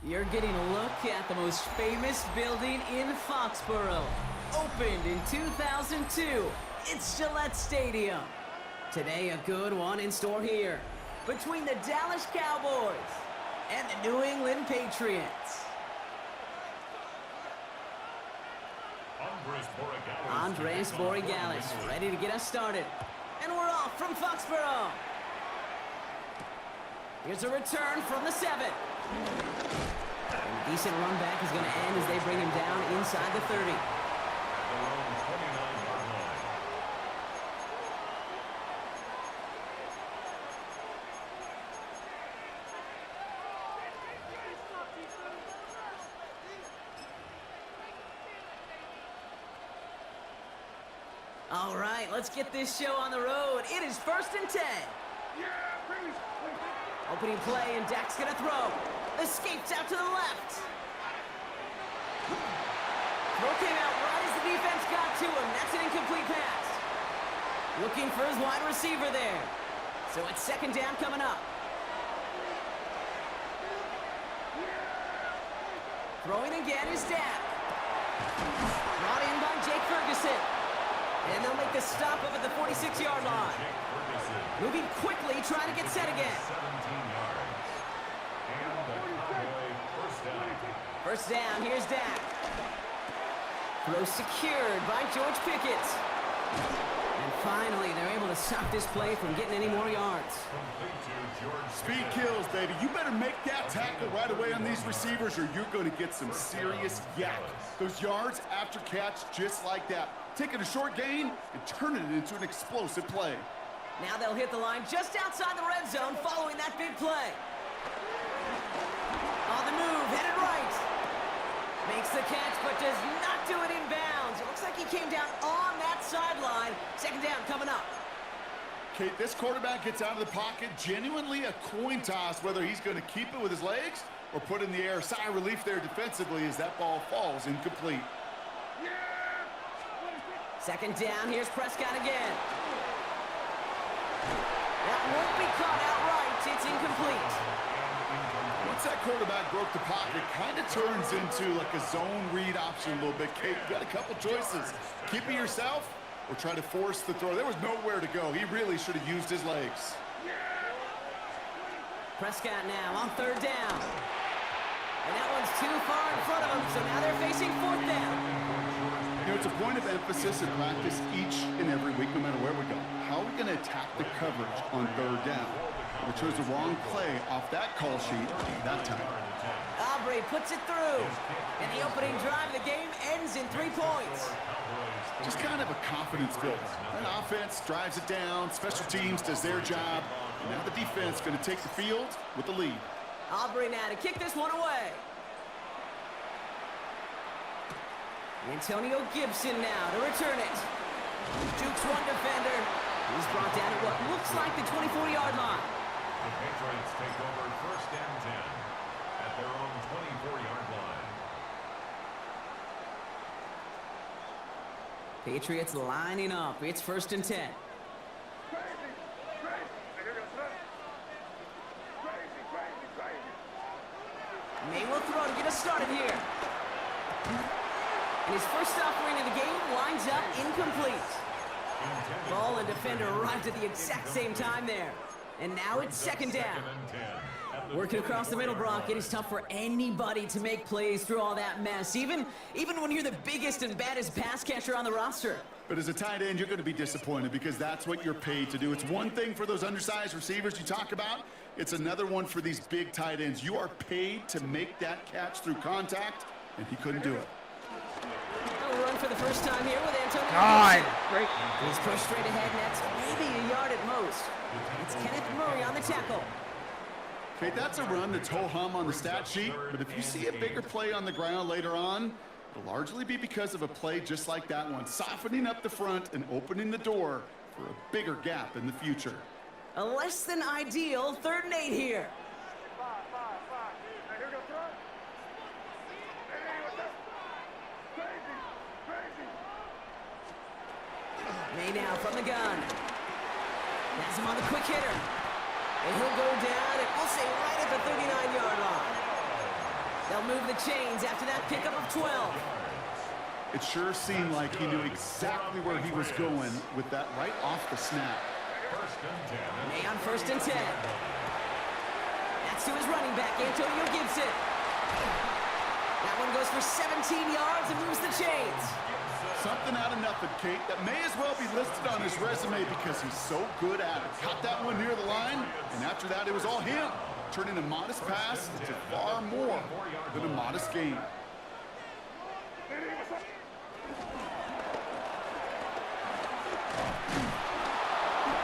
You're getting a look at the most famous building in Foxborough. Opened in 2002, it's Gillette Stadium. Today, a good one in store here between the Dallas Cowboys and the New England Patriots. Andres Borregales ready to get us started. And we're off from Foxborough. Here's a return from the 7. And a decent run back is going to end as they bring him down inside the 30. All right, let's get this show on the road. It is 1st and 10. Opening play, and Dak's gonna throw. Escapes out to the left. Throw came out right as the defense got to him. That's an incomplete pass. Looking for his wide receiver there. So it's 2nd down coming up. Throwing again is Dak. Brought in by Jake Ferguson. And they'll make the stop up at the 46-yard line. Moving quickly, trying to get set again. 17 yards. And the Cowboy first down. First down, here's Dak. Throw secured by George Pickett. And finally, they're able to stop this play from getting any more yards. Speed kills, baby. You better make that tackle right away on these receivers or you're going to get some serious yak. Those yards after catch just like that. Taking a short gain and turning it into an explosive play. Now they'll hit the line just outside the red zone following that big play. On the move, headed right. Makes the catch, but does not do it in bounds. It looks like he came down on that sideline. 2nd down coming up. Okay, this quarterback gets out of the pocket. Genuinely a coin toss whether he's going to keep it with his legs or put in the air. Sigh of relief there defensively as that ball falls incomplete. 2nd down, here's Prescott again. That won't be caught outright. It's incomplete. Once that quarterback broke the pocket, kind of turns into like a zone read option a little bit. Kate, you got a couple choices. Keep it yourself or try to force the throw. There was nowhere to go. He really should have used his legs. Prescott now on 3rd down. And that one's too far in front of him, so now they're facing 4th down. You know, it's a point of emphasis in practice each and every week, no matter where we go. How are we going to attack the coverage on 3rd down? We chose the wrong play off that call sheet that time. Aubrey puts it through. And the opening drive of the game ends in 3 points. Just kind of a confidence builder. An offense drives it down. Special teams does their job. And now the defense going to take the field with the lead. Aubrey now to kick this one away. Antonio Gibson now to return it. Jukes one defender. He's brought down at what looks like the 24-yard line. The Patriots take over 1st and 10 at their own 24-yard line. Patriots lining up. It's 1st and 10. May will throw to get us started here. And his first offering of the game winds up incomplete. Ball and defender arrived at the exact same time there. And now it's 2nd down. Working across the middle, Brock, it is tough for anybody to make plays through all that mess, even when you're the biggest and baddest pass catcher on the roster. But as a tight end, you're going to be disappointed because that's what you're paid to do. It's one thing for those undersized receivers you talk about. It's another one for these big tight ends. You are paid to make that catch through contact, and he couldn't do it. A run for the first time here with Antonio. God, great. He's pushed straight ahead, and that's maybe a yard at most. It's Kenneth Murray on the tackle. Okay, that's a run that's ho-hum on the stat sheet, but if you see a bigger play on the ground later on, it'll largely be because of a play just like that one, softening up the front and opening the door for a bigger gap in the future. A less than ideal 3rd and 8 here. May now from the gun. Has him on the quick hitter. And he'll go down, and we'll say right at the 39-yard line. They'll move the chains after that pickup of 12. It sure seemed like he knew exactly where he was going with that right off the snap. May on 1st and 10. That's to his running back, Antonio Gibson. That one goes for 17 yards and moves the chains. Something out of nothing, Kate, that may as well be listed on his resume because he's so good at it. Caught that one near the line, and after that, it was all him. Turning a modest pass into far more than a modest game.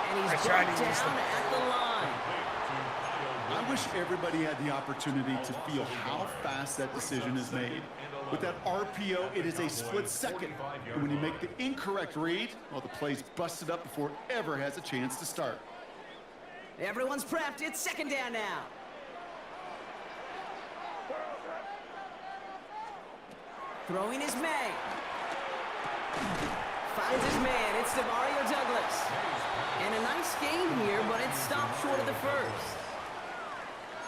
And he's brought down at the line. I wish everybody had the opportunity to feel how fast that decision is made. With that RPO, it is a split second. And when you make the incorrect read, well, the play's busted up before it ever has a chance to start. Everyone's prepped. It's second down now. Throwing is May. Finds his man. It's Demario Douglas. And a nice game here, but it stopped short of the first.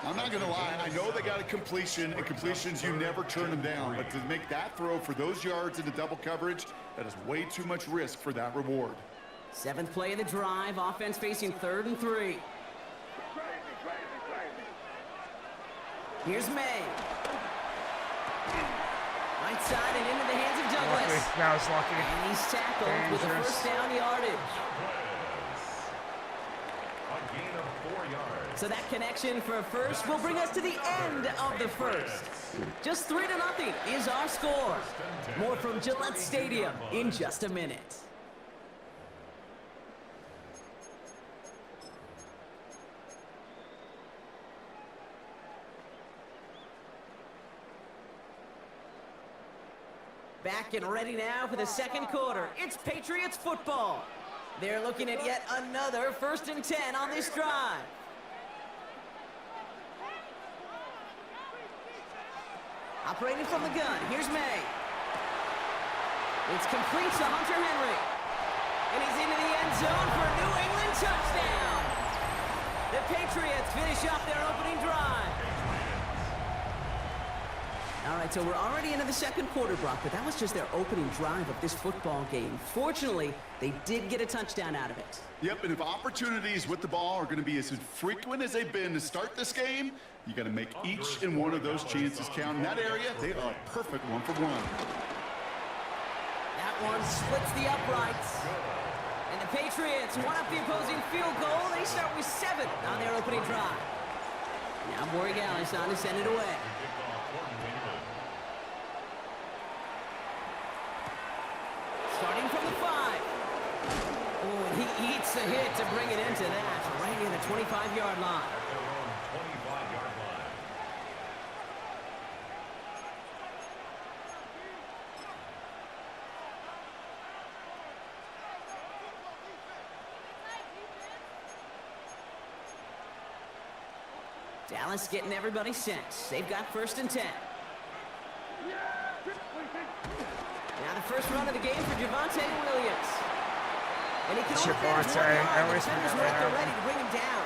I'm not going to lie. I know they got a completion, and completions, you never turn them down. But to make that throw for those yards into double coverage, that is way too much risk for that reward. Seventh play of the drive. Offense facing 3rd and 3. Here's May. Right side and into the hands of Douglas. Lucky. That was lucky. And he's tackled with a first down yardage. A gain of 4 yards. So that connection for a first will bring us to the end of the first. Just 3-0 is our score. More from Gillette Stadium in just a minute. Back and ready now for the second quarter. It's Patriots football. They're looking at yet another 1st and 10 on this drive. Operating from the gun, here's May. It's complete to Hunter Henry. And he's into the end zone for a New England touchdown. The Patriots finish off their opening drive. All right, so we're already into the second quarter, Brock, but that was just their opening drive of this football game. Fortunately, they did get a touchdown out of it. Yep, and if opportunities with the ball are going to be as frequent as they've been to start this game, you got to make each and one of those chances count. In that area, they are a perfect 1-for-1. That one splits the uprights. And the Patriots one up the opposing field goal. They start with 7 on their opening drive. Now Borregales on to send it away. Starting from the 5. Oh, and he eats the hit to bring it into that. Right near the 25-yard line. At their own 25-yard line. Dallas getting everybody set. They've got 1st and 10. Now the first run of the game for Javonte Williams. And he can only finish 1 yard. The defender's right there ready to bring him down.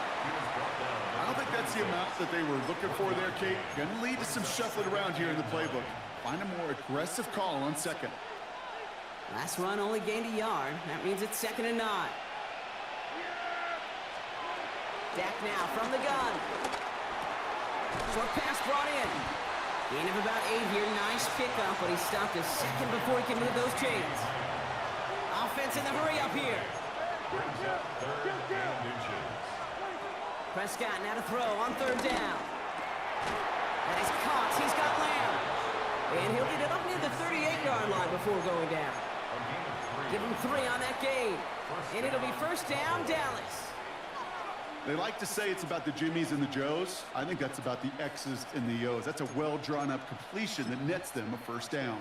I don't think that's the amount that they were looking for there, Kate. Going to lead to some shuffling around here in the playbook. Find a more aggressive call on 2nd. Last run only gained a yard. That means it's 2nd and 9. Dak now from the gun. Short pass brought in. Gain of about 8 here. Nice pickup, but he stopped a second before he can move those chains. Offense in the hurry up here. Prescott now to throw on 3rd down. That is caught. He's got Lamb. And he'll get it up near the 38-yard line before going down. Give him 3 on that gain. And it'll be 1st down, Dallas. They like to say it's about the Jimmies and the Joes. I think that's about the X's and the O's. That's a well-drawn-up completion that nets them a 1st down.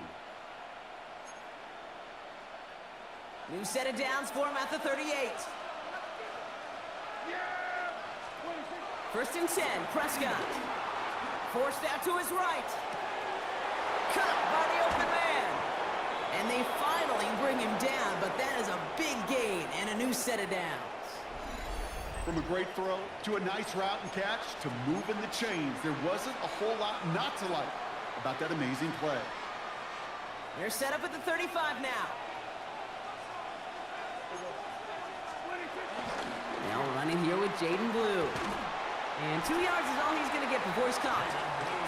New set of downs for him at the 38. 1st and 10, Prescott. Forced out to his right. Cut by the open man. And they finally bring him down, but that is a big gain and a new set of downs. From a great throw to a nice route and catch to moving the chains, there wasn't a whole lot not to like about that amazing play. They're set up at the 35 now. Now running here with Jaden Blue. And 2 yards is all he's going to get before he's caught.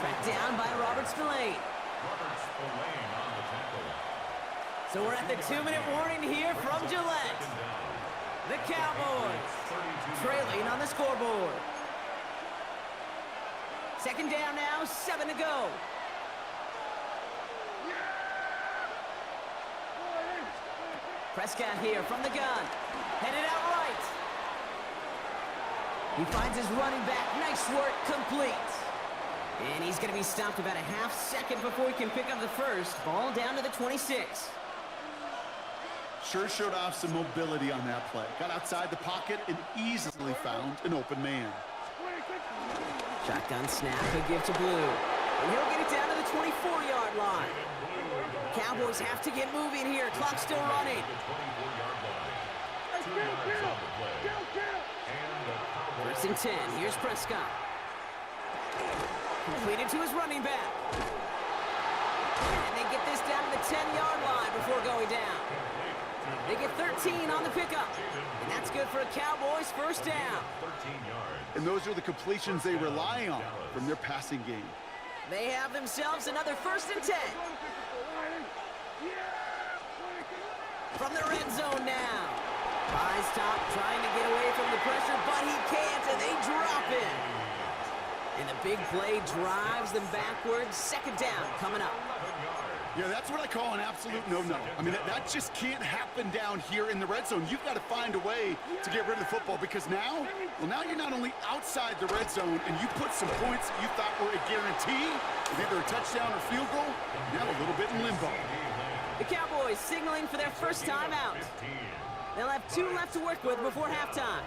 Tracked down by Robert Spillane. So we're at the 2-minute warning here from Gillette. The Cowboys trailing on the scoreboard. Second down now, 7 to go. Prescott here from the gun. Headed out right. He finds his running back. Nice work, complete. And he's going to be stopped about a half second before he can pick up the first. Ball down to the 26. Sure showed off some mobility on that play. Got outside the pocket and easily found an open man. Shotgun snap, he'll give to Blue. And he'll get it down to the 24-yard line. Cowboys have to get moving here. Clock's still running. First and 10. Here's Prescott. Completed to his running back. And they get this down to the 10-yard line before going down. They get 13 on the pickup. And that's good for a Cowboys first down. And those are the completions they rely on from their passing game. They have themselves another first and 10. From the red zone now. Buys top, trying to get away from the pressure, but he can't, and they drop it. And the big play drives them backwards. Second down coming up. Yeah, that's what I call an absolute no-no. I mean, that just can't happen down here in the red zone. You've got to find a way to get rid of the football because now you're not only outside the red zone and you put some points that you thought were a guarantee, with either a touchdown or field goal, now a little bit in limbo. The Cowboys signaling for their first time out. They'll have 2 left to work with before halftime.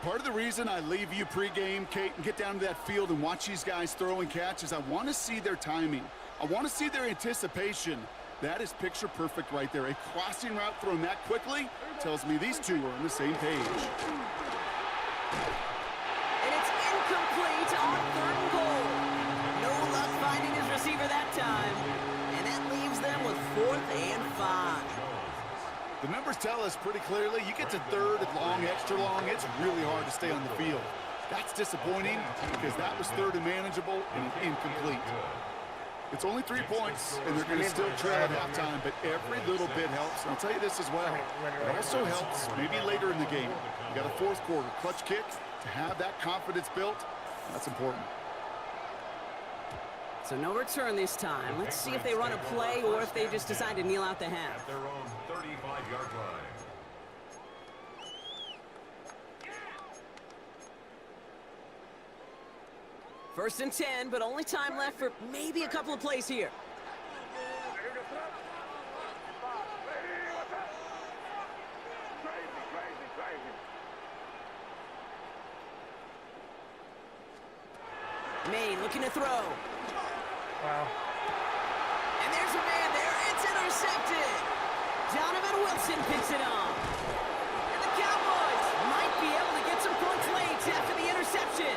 Part of the reason I leave you pregame, Kate, and get down to that field and watch these guys throw and catch is I want to see their timing. I want to see their anticipation. That is picture perfect right there. A crossing route thrown that quickly tells me these two are on the same page. And it's incomplete on 3rd and goal. No luck finding his receiver that time. And that leaves them with 4th and 5. The numbers tell us pretty clearly, you get to 3rd and long, extra long, it's really hard to stay on the field. That's disappointing because that was 3rd and manageable and incomplete. It's only 3 points, and they're going to still trail at halftime, but every little bit helps. And I'll tell you this as well. It also helps maybe later in the game. You got a 4th quarter clutch kick to have that confidence built. That's important. So no return this time. Let's see if they run a play or if they just decide to kneel out the half. At their own 35-yard line. First and 10, but only time left for maybe a couple of plays here. May looking to throw. Wow. And there's a man there. It's intercepted. Donovan Wilson picks it off. And the Cowboys might be able to get some points late after the interception.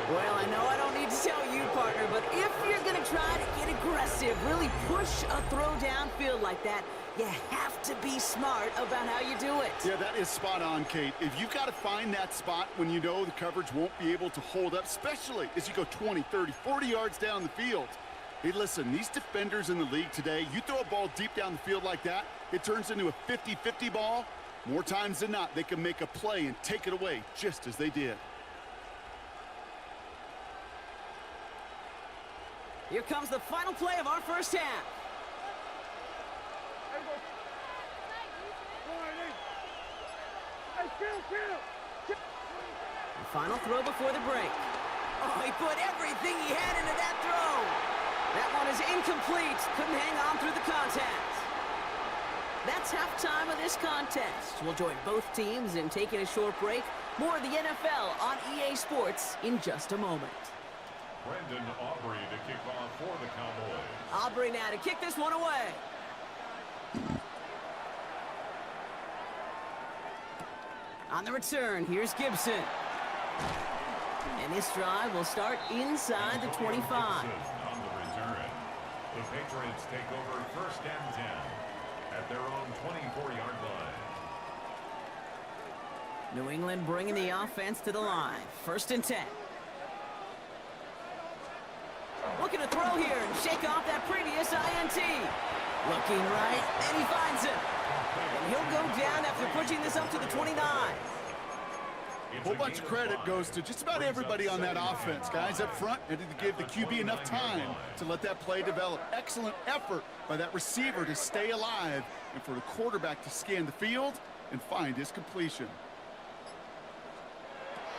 Well, I know I don't need to tell you, partner, but if you're going to try to get aggressive, really push a throw downfield like that, you have to be smart about how you do it. Yeah, that is spot on, Kate. If you've got to find that spot when you know the coverage won't be able to hold up, especially as you go 20, 30, 40 yards down the field. Hey, listen, these defenders in the league today, you throw a ball deep down the field like that, it turns into a 50-50 ball. More times than not, they can make a play and take it away just as they did. Here comes the final play of our first half. The final throw before the break. Oh, he put everything he had into that throw. That one is incomplete. Couldn't hang on through the contact. That's halftime of this contest. We'll join both teams in taking a short break. More of the NFL on EA Sports in just a moment. Brendan Aubrey to kick off for the Cowboys. Aubrey now to kick this one away. On the return, here's Gibson. And this drive will start inside the 25. On the return, the Patriots take over first and 10 at their own 24-yard line. New England bringing the offense to the line. First and 10. Looking to throw here and shake off that previous INT. Looking right, and he finds him. And he'll go down after pushing this up to the 29. A whole bunch of credit goes to just about everybody on that offense. Guys up front had to give the QB enough time to let that play develop. Excellent effort by that receiver to stay alive and for the quarterback to scan the field and find his completion.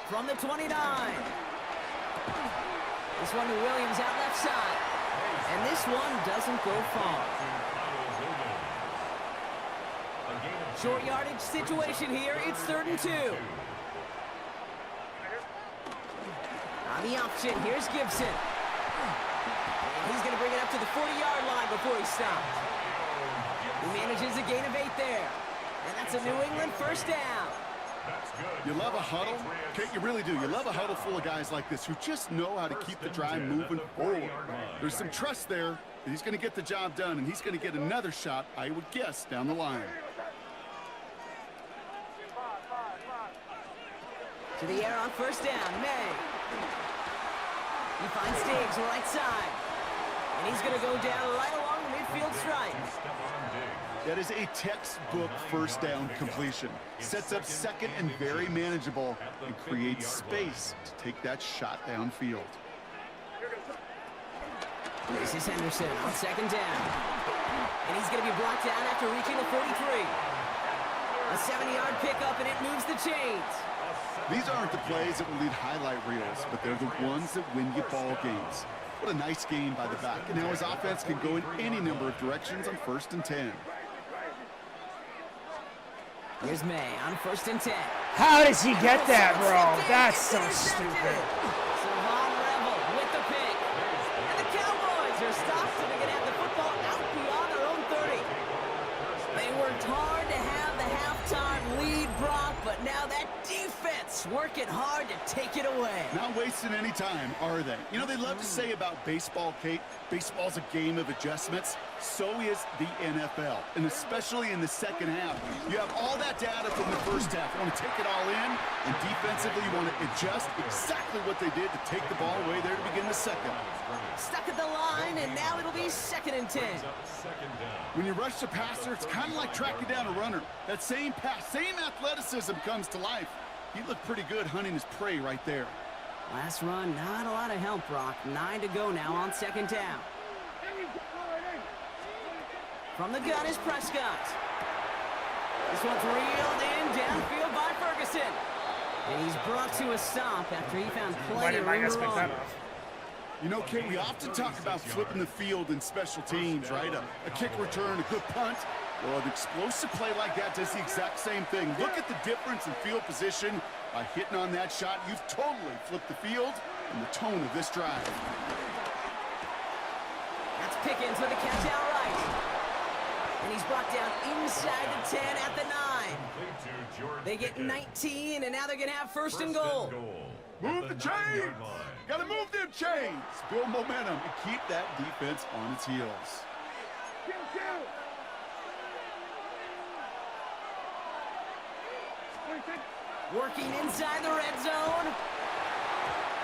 From the 29. This one to Williams out left side. And this one doesn't go far. Short yardage situation here. It's 3rd and 2. On the option, here's Gibson. And he's going to bring it up to the 40-yard line before he stops. He manages a gain of 8 there. And that's a New England first down. You love a huddle? Okay, you really do. You love a huddle full of guys like this who just know how to keep the drive moving forward. There's some trust there that he's going to get the job done, and he's going to get another shot, I would guess, down the line. To the air on first down, May. He finds Diggs right side. And he's going to go down right along the midfield stripe. That is a textbook first down completion. Sets up second and very manageable and creates space to take that shot downfield. This is Henderson on second down. And he's going to be blocked down after reaching the 43. A 70-yard pickup, and it moves the chains. These aren't the plays that will lead highlight reels, but they're the ones that win you ball games. What a nice game by the back. And now his offense can go in any number of directions on 1st and 10. Here's May on 1st and 10. How does he get that, bro? That's so stupid. Savon Rebel with the pick. And the Cowboys are stopped, and they're going to have the football out beyond their own 30. They worked hard to have the halftime lead, Brock, but now that defense working hard to take it away. Not wasting any time, are they? You know, they love to say about baseball, Kate, baseball's a game of adjustments. So is the NFL, and especially in the second half. You have all that data from the first half. You want to take it all in, and defensively you want to adjust exactly what they did to take the ball away there to begin the second. Stuck at the line, and now it'll be 2nd and 10. When you rush the passer, it's kind of like tracking down a runner. That same pass, same athleticism comes to life. He looked pretty good hunting his prey right there. Last run, not a lot of help, Brock. 9 to go now on 2nd down. From the gun is Prescott. This one's reeled in downfield by Ferguson. And he's brought to a stop after he found plenty of room to run. You know, Kate, we often talk about flipping the field in special teams, right? A kick return, a good punt. Well, an explosive play like that does the exact same thing. Look at the difference in field position. By hitting on that shot, you've totally flipped the field and the tone of this drive. That's Pickens with a catch out right. And he's brought down inside the 10 at the 9. They get 19, and now they're going to have 1st and goal. Move the chains! Gotta move them chains! Build momentum and keep that defense on its heels. Working inside the red zone.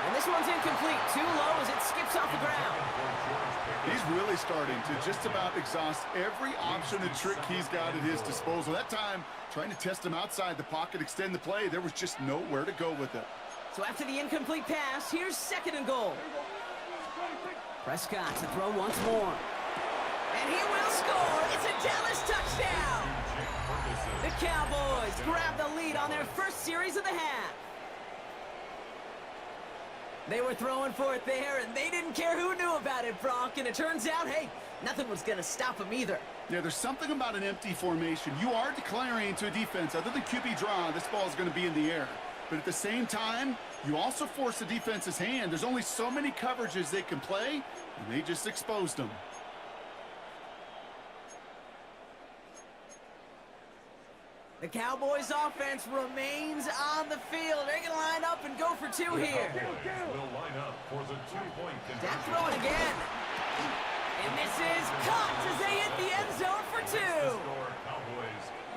And this one's incomplete. Too low as it skips off the ground. He's really starting to just about exhaust every option and trick he's got at his disposal. That time, trying to test him outside the pocket, extend the play, there was just nowhere to go with it. So after the incomplete pass, here's 2nd and goal. Prescott to throw once more. And he will score. It's a Dallas touchdown. The Cowboys grab the lead on their first series of the half. They were throwing for it there, and they didn't care who knew about it, Brock. And it turns out, hey, nothing was going to stop them either. Yeah, there's something about an empty formation. You are declaring to a defense, other than QB draw, this ball is going to be in the air. But at the same time, you also force the defense's hand. There's only so many coverages they can play, and they just exposed them. The Cowboys offense remains on the field. They're going to line up and go for 2 here. Dak throwing again. And this is caught as they hit the end zone for 2.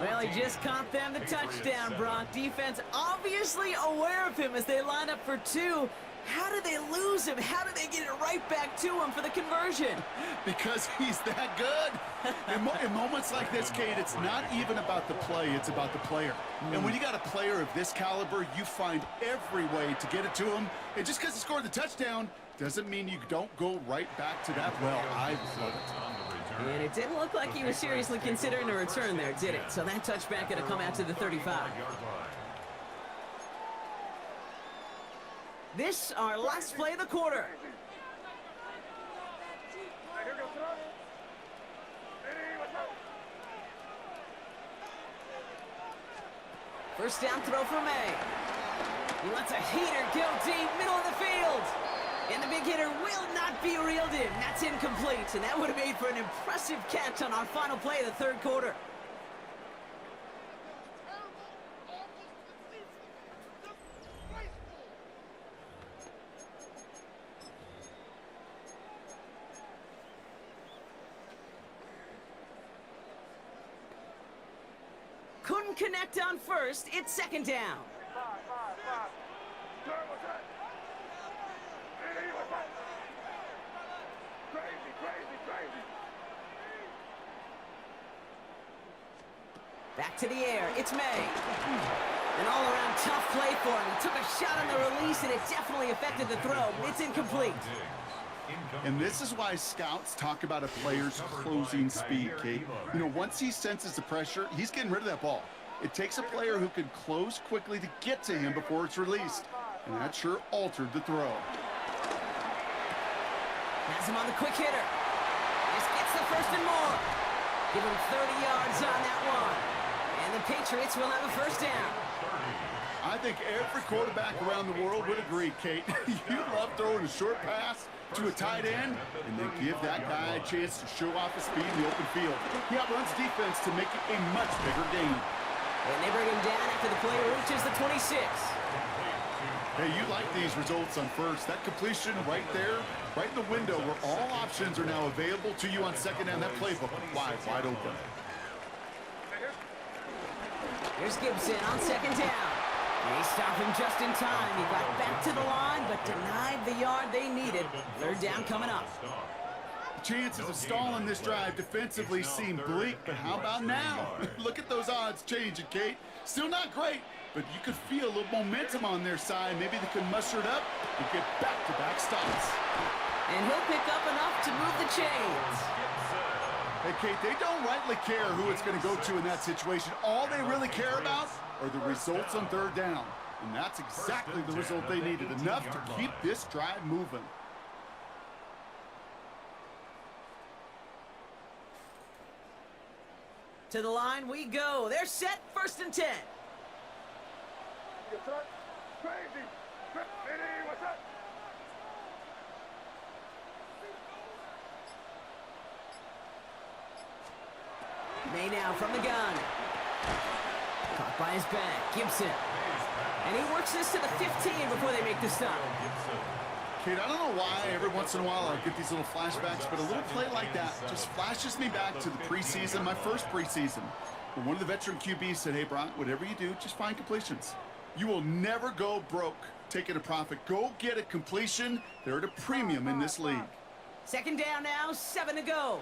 Well, he just caught them the touchdown, Brock. Defense obviously aware of him as they line up for 2. How did they lose him? How did they get it right back to him for the conversion? Because he's that good. In moments like this, Kate, it's not even about the play, it's about the player. And when you got a player of this caliber, you find every way to get it to him. And just because he scored the touchdown doesn't mean you don't go right back to that well. I love it. And it didn't look like he was seriously considering a return there, did it? So that touchback going to come out to the 35. This, our last play of the quarter. First down throw for May. He lets a heater go deep, middle of the field. And the big hitter will not be reeled in. That's incomplete, and that would have made for an impressive catch on our final play of the third quarter. Couldn't connect on first. It's second down. Back to the air. It's May. An all-around tough play for him. He took a shot on the release, and it definitely affected the throw. It's incomplete. And this is why scouts talk about a player's closing speed, Kate. You know, once he senses the pressure, he's getting rid of that ball. It takes a player who can close quickly to get to him before it's released. And that sure altered the throw. Has him on the quick hitter. This gets the first and more. Give him 30 yards on that one. And the Patriots will have a first down. I think every quarterback around the world would agree, Kate. You love throwing a short pass to a tight end and then give that guy a chance to show off his speed in the open field. He outruns defense to make it a much bigger gain. And they bring him down after the player reaches the 26. Hey, you like these results on first. That completion right there, right in the window where all options are now available to you on second down. That playbook wide open. Here's Gibson on second down. They stop him just in time. He got back to the line, but denied the yard they needed. Third down coming up. The chances of stalling this drive defensively seem bleak, but how about now? Look at those odds changing, Kate. Still not great, but you could feel a little momentum on their side. Maybe they can muster it up and get back-to-back stops. And he'll pick up enough to move the chains. Hey, Kate, they don't rightly care who it's going to go to in that situation. All they really care about are the results on third down. And that's exactly the result they needed, enough to keep this drive moving. To the line we go. They're set, first and 10. May now from the gun. Caught by his back, Gibson. And he works this to the 15 before they make the stop. Kate, I don't know why every once in a while I get these little flashbacks, but a little play like that just flashes me back to the preseason, my first preseason. When one of the veteran QBs said, hey, Brock, whatever you do, just find completions. You will never go broke taking a profit. Go get a completion. They're at a premium in this league. Second down now, 7 to go.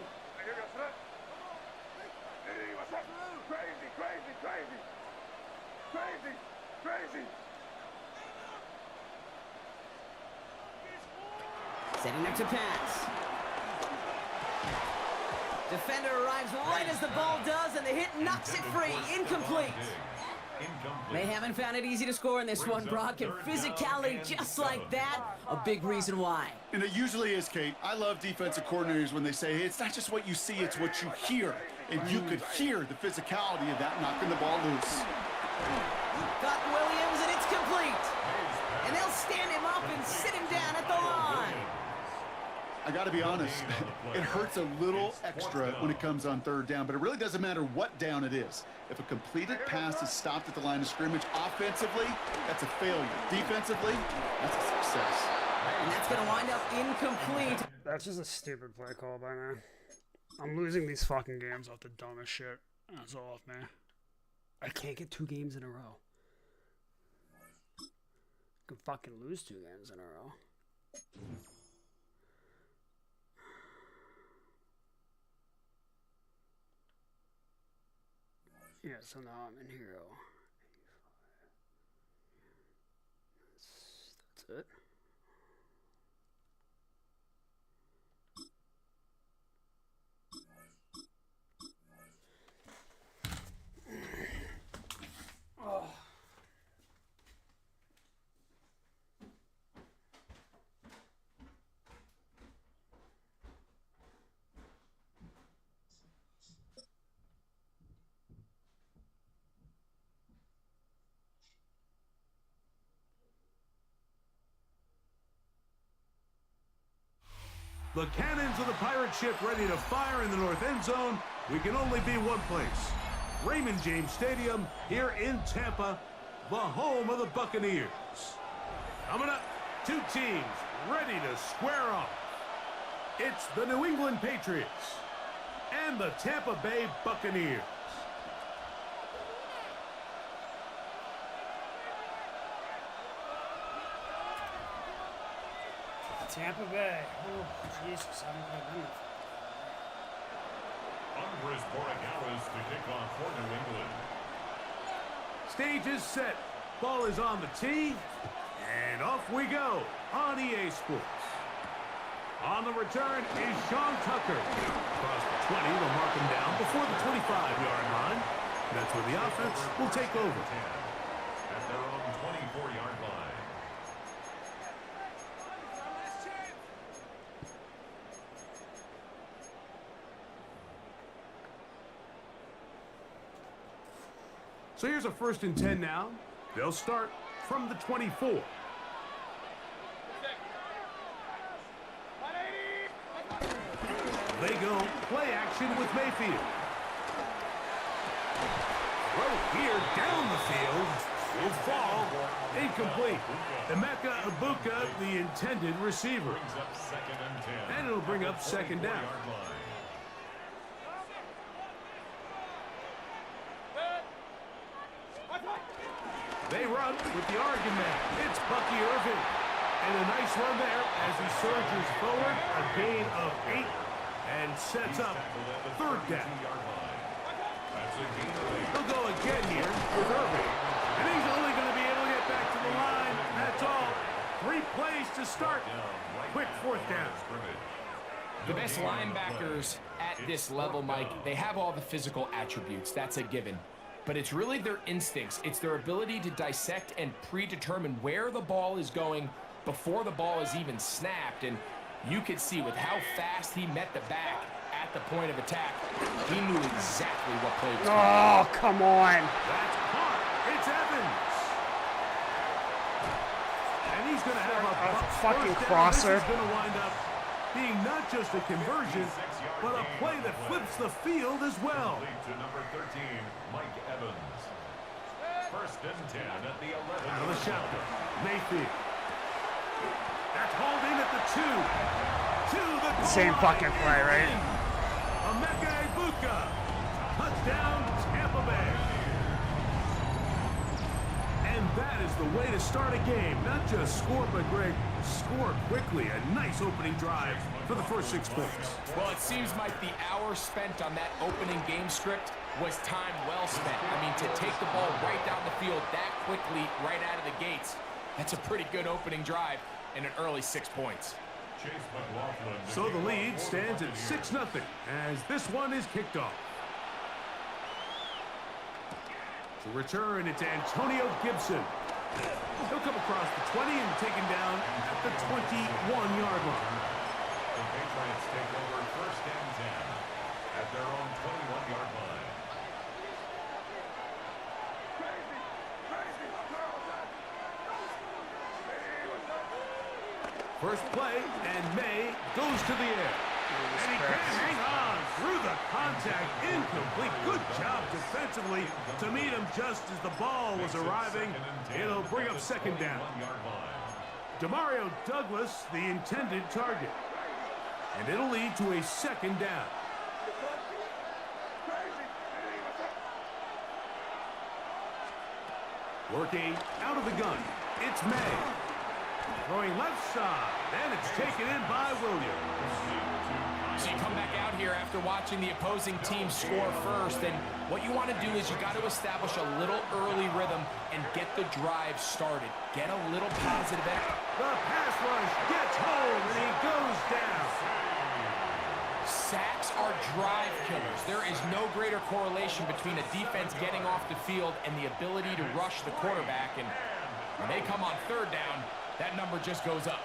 Setting up to pass. Defender arrives right as the ball does, and the hit knocks it free. Incomplete. They haven't found it easy to score in this one, Brock, and physicality just like that, a big reason why. And it usually is, Kate. I love defensive coordinators when they say, hey, it's not just what you see, it's what you hear. And you could hear the physicality of that knocking the ball loose. Got Williams, and it's complete. And they'll stand him up and sit him down at the line. I got to be honest, it hurts a little extra when it comes on third down, but it really doesn't matter what down it is. If a completed pass is stopped at the line of scrimmage, offensively, that's a failure. Defensively, that's a success. And that's going to wind up incomplete. That's just a stupid play call by me. I'm losing these fucking games off the dumbest shit. That's all off me. I can't get 2 games in a row. Can fucking lose 2 games in a row. Yeah, so now I'm in hero. That's it. Oh. The cannons of the pirate ship ready to fire in the north end zone. We can only be one place. Raymond James Stadium here in Tampa, the home of the Buccaneers. Coming up, 2 teams ready to square off. It's the New England Patriots and the Tampa Bay Buccaneers. Tampa Bay. Oh, Jesus, I don't know. Andres Borregales to kick off for New England. Stage is set. Ball is on the tee. And off we go on EA Sports. On the return is Sean Tucker. Across the 20, they'll mark him down before the 25-yard line. That's where the offense will take over. At their own 24-yard line. So here's a 1st and 10 now. They'll start from the 24. They go play action with Mayfield. Throw here down the field. Will fall. Incomplete. Emeka Ibuka, the intended receiver. And it'll bring up 2nd down. They run with the Oregon man. It's Bucky Irving. And a nice run there as he surges forward. A gain of 8 and sets up 3rd down. He'll go again here with Irving. And he's only going to be able to get back to the line. That's all. 3 plays to start. Quick 4th down. The best linebackers at this level, Mike, they have all the physical attributes. That's a given. But it's really their instincts. It's their ability to dissect and predetermine where the ball is going before the ball is even snapped. And you could see with how fast he met the back at the point of attack, he knew exactly what play was coming. Oh, come on. That's caught. It's Evans. And he's going to have a fucking crosser. This is going to wind up being not just a conversion, but a play that flips the field as well. To number 13, Mike Evans. 1st and 10 at the 11. Out of the shotgun, Mayfield. That's holding at the 2. To the goal Same fucking play, right? Emeka Ibuka. Touchdown, Tampa Bay. And that is the way to start a game. Not just score, but Greg, score quickly. A nice opening drive for the first 6 points. Well, it seems like the hour spent on that opening game script was time well spent. I mean, to take the ball right down the field that quickly, right out of the gates, that's a pretty good opening drive and an early 6 points. So the lead stands at 6-0 as this one is kicked off. To return, it's Antonio Gibson. He'll come across the 20 and taken down at the 21-yard line. The Patriots take over 1st and 10 at their own 21-yard line. First play, and May goes to the air. And he can't hang on through the contact. Incomplete. Good job defensively to meet him just as the ball was arriving. It'll bring up 2nd down. Demario Douglas, the intended target. And it'll lead to a 2nd down. Working out of the gun. it's May. Throwing left side, and it's taken in by Williams. So you come back out here after watching the opposing team score first, and what you want to do is you got to establish a little early rhythm and get the drive started. Get a little positive effort. The pass rush gets home, and he goes down. Sacks are drive killers. There is no greater correlation between a defense getting off the field and the ability to rush the quarterback, and when they come on third down, that number just goes up.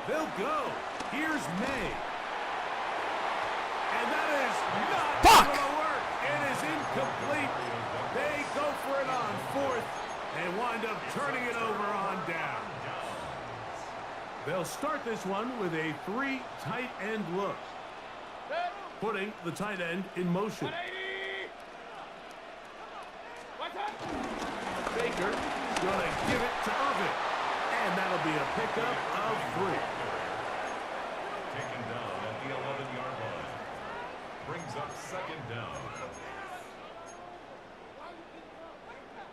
They'll go. Here's May. And that is not going to work. It is incomplete. They go for it on fourth and wind up turning it over on down. They'll start this one with a 3 tight end look. Putting the tight end in motion. Baker going to give it to Irvin. And that'll be a pickup of 3. Taken down at the 11-yard line. Brings up second down.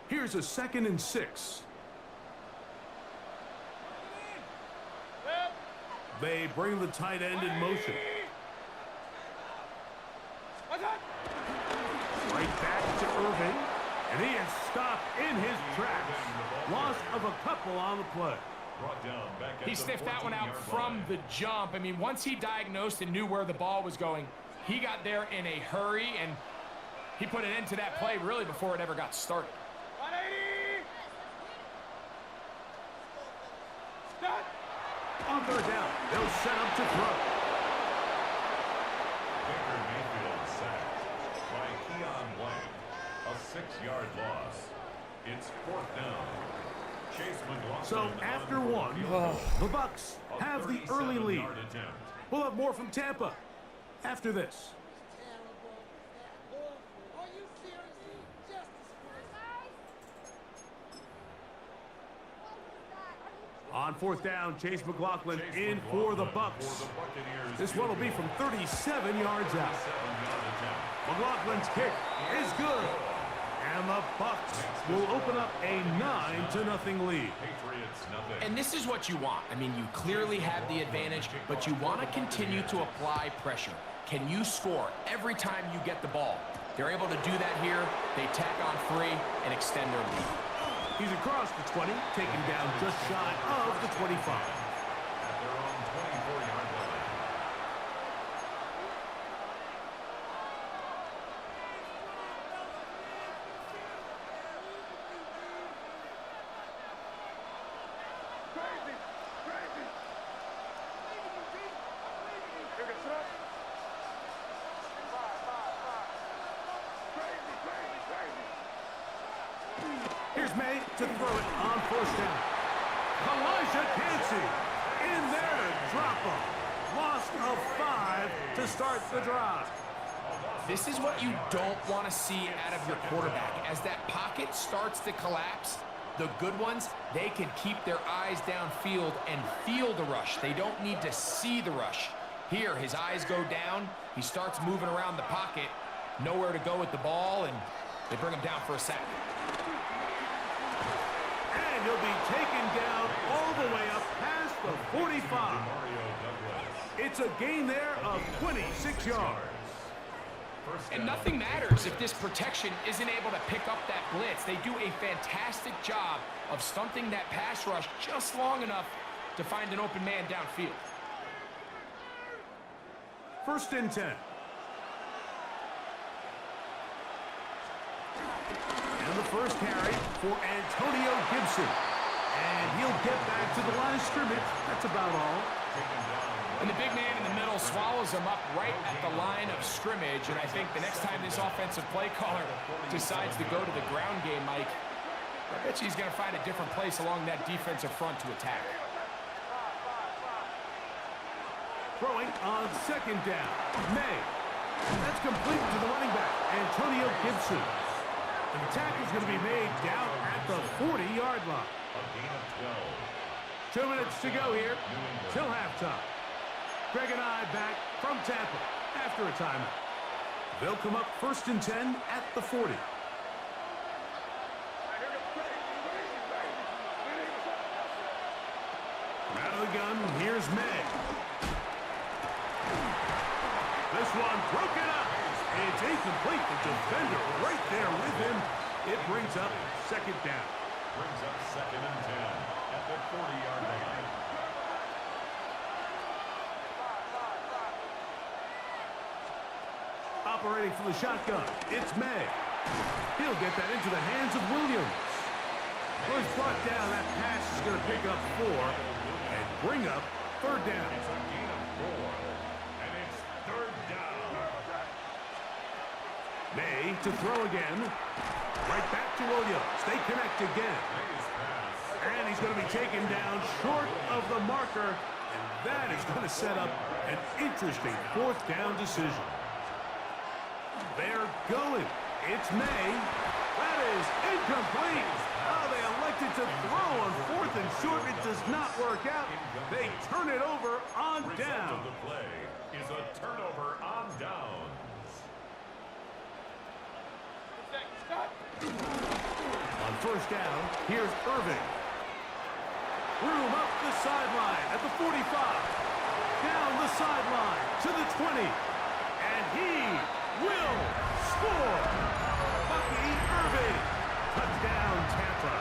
Here's a 2nd and 6. They bring the tight end in motion. Right back to Irving. And he is stopped in his tracks. Loss of a couple on the play. He sniffed that one out from the jump. I mean, once he diagnosed and knew where the ball was going, he got there in a hurry, and he put an end to that play really before it ever got started. On third down, they'll set up to throw. Baker Mayfield sacked by Keon Blank. A 6-yard loss. It's 4th down. Chase McLaughlin. So after one, the Bucs have the early lead. We'll have more from Tampa after this. On 4th down, Chase McLaughlin in for the Bucs. This one will be from 37 yards out. McLaughlin's kick is good. And the Bucs will open up a 9-0 lead. And this is what you want. I mean, you clearly have the advantage, but you want to continue to apply pressure. Can you score every time you get the ball? They're able to do that here. They tack on 3 and extend their lead. He's across the 20, taken down just shy of the 25. At their own 24-yard line. Here's May to throw it on 1st down. Elijah Cansey in there to drop him. Loss of 5 to start the drive. This is what you don't want to see out of your quarterback. As that pocket starts to collapse, the good ones, they can keep their eyes downfield and feel the rush. They don't need to see the rush. Here, his eyes go down. He starts moving around the pocket. Nowhere to go with the ball, and they bring him down for a sack. And he'll be taken down all the way up past the 45. It's a gain there of 26 yards. And nothing matters if this protection isn't able to pick up that blitz. They do a fantastic job of stunting that pass rush just long enough to find an open man downfield. 1st and 10. And the first carry for Antonio Gibson. And he'll get back to the line of scrimmage. That's about all. And the big man in the middle swallows him up right at the line of scrimmage. And I think the next time this offensive play caller decides to go to the ground game, Mike, I bet you he's going to find a different place along that defensive front to attack. Throwing on 2nd down. May. That's complete to the running back, Antonio Gibson. And the tackle's going to be made down at the 40-yard line. A gain of 12. 2 minutes to go here till halftime. Greg and I back from Tampa after a timeout. They'll come up 1st and 10 at the 40. Out of the gun, here's May. This one broken up. It's incomplete. The defender right there with him. It brings up second down. Brings up 2nd and 10 at the 40-yard line. Operating from the shotgun, it's May. He'll get that into the hands of Williams. Well, he's brought down. That pass is going to pick up 4 and bring up third down. It's a gain of 4, and it's third down. May to throw again. Right back to Williams. They connect again. And he's going to be taken down short of the marker. And that is going to set up an interesting fourth down decision. They're going. It's May. That is incomplete. Oh, they elected to throw on 4th and short. It does not work out. They turn it over on down. The play is a turnover on downs. On first down, here's Irving. Room up the sideline at the 45. Down the sideline to the 20. And he will score. Bucky Irving. Touchdown, Tampa.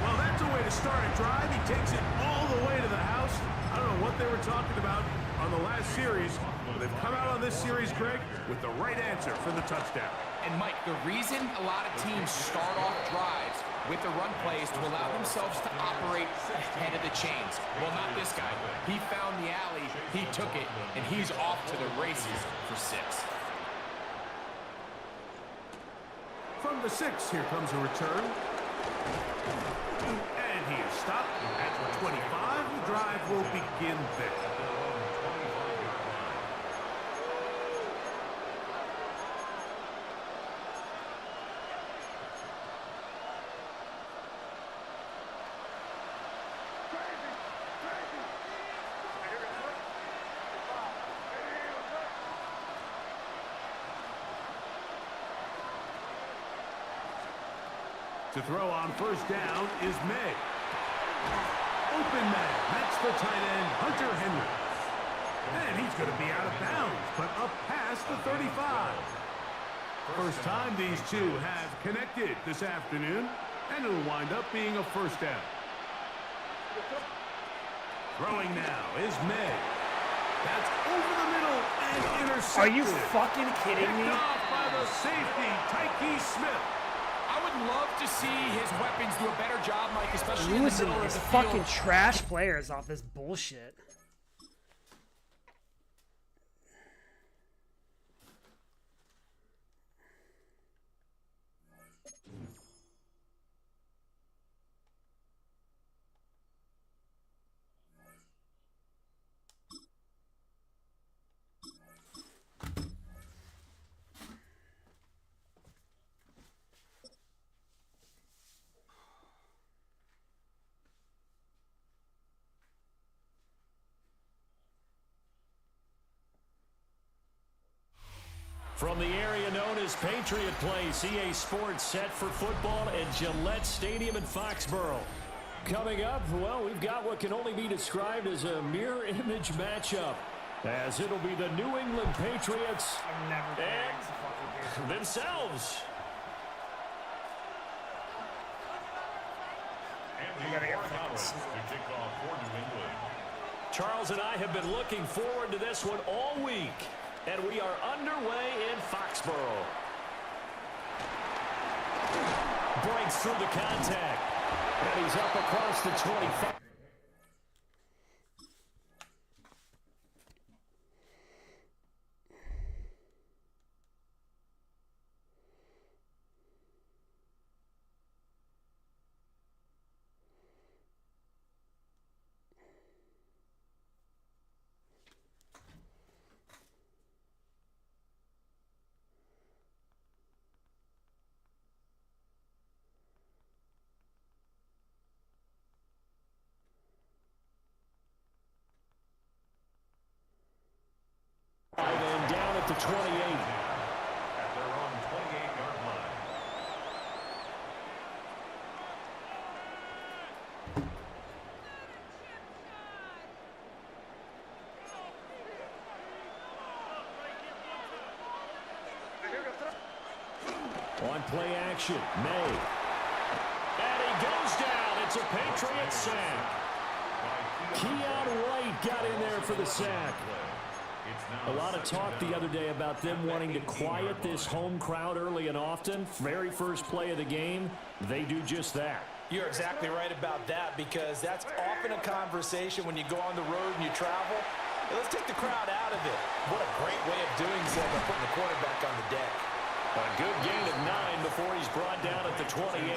Well, that's a way to start a drive. He takes it all the way to the house. I don't know what they were talking about on the last series, but they've come out on this series, Greg, with the right answer for the touchdown. And Mike, the reason a lot of teams start off drives with the run plays to allow themselves to operate ahead of the chains. Well, not this guy. He found the alley, he took it, and he's off to the races for 6. From the 6, here comes a return. And he is stopped at the 25. The drive will begin there. To throw on first down is May. Open man. That's the tight end, Hunter Henry. And he's going to be out of bounds, but up past the 35. First time these two have connected this afternoon, and it'll wind up being a first down. Throwing now is May. That's over the middle and intercepted. Are you fucking kidding me? Picked off by the safety, Tyke Smith. I would love to see his weapons do a better job, Mike, especially in the Losing middle of these the fucking field. trash players off this bullshit. From the area known as Patriot Place, EA Sports set for football at Gillette Stadium in Foxborough. Coming up, well, we've got what can only be described as a mirror image matchup, as it'll be the New England Patriots and themselves. And the 4 hours to kick off for New England. Charles and I have been looking forward to this one all week. And we are underway in Foxborough. Breaks through the contact. And he's up across the 25. And down at the 28. At their own 28-yard line. On play action, May. And he goes down. It's a Patriot sack. Keon White got in there for the sack. A lot of talk the other day about them wanting to quiet this home crowd early and often. Very first play of the game, they do just that. You're exactly right about that, because that's often a conversation when you go on the road and you travel. Hey, let's take the crowd out of it. What a great way of doing so by putting the quarterback on the deck. A good gain of 9 before he's brought down at the 28.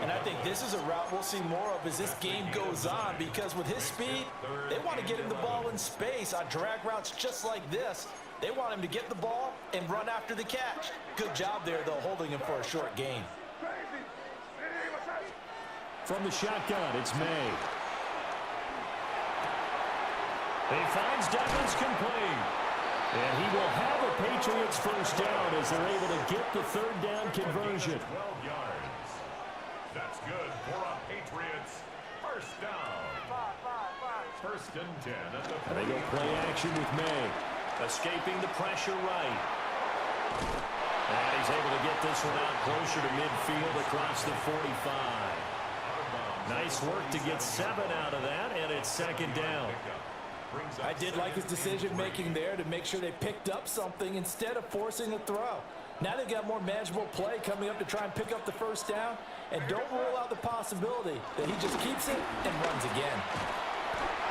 And I think this is a route we'll see more of as this game goes on, because with his speed, they want to get him the ball in space on drag routes just like this. They want him to get the ball and run after the catch. Good job there, though, holding him for a short gain. From the shotgun, it's May. He finds Douglas complete. And he will have a Patriots first down as they're able to get the third down conversion. 12 yards. That's good for a Patriots first down. First and 10 at the 40. And they go play action with May. Escaping the pressure right. And he's able to get this one out closer to midfield across the 45. Nice work to get 7 out of that, and it's second down. I did like his decision-making there to make sure they picked up something instead of forcing a throw. Now they've got more manageable play coming up to try and pick up the first down, and don't rule out the possibility that he just keeps it and runs again.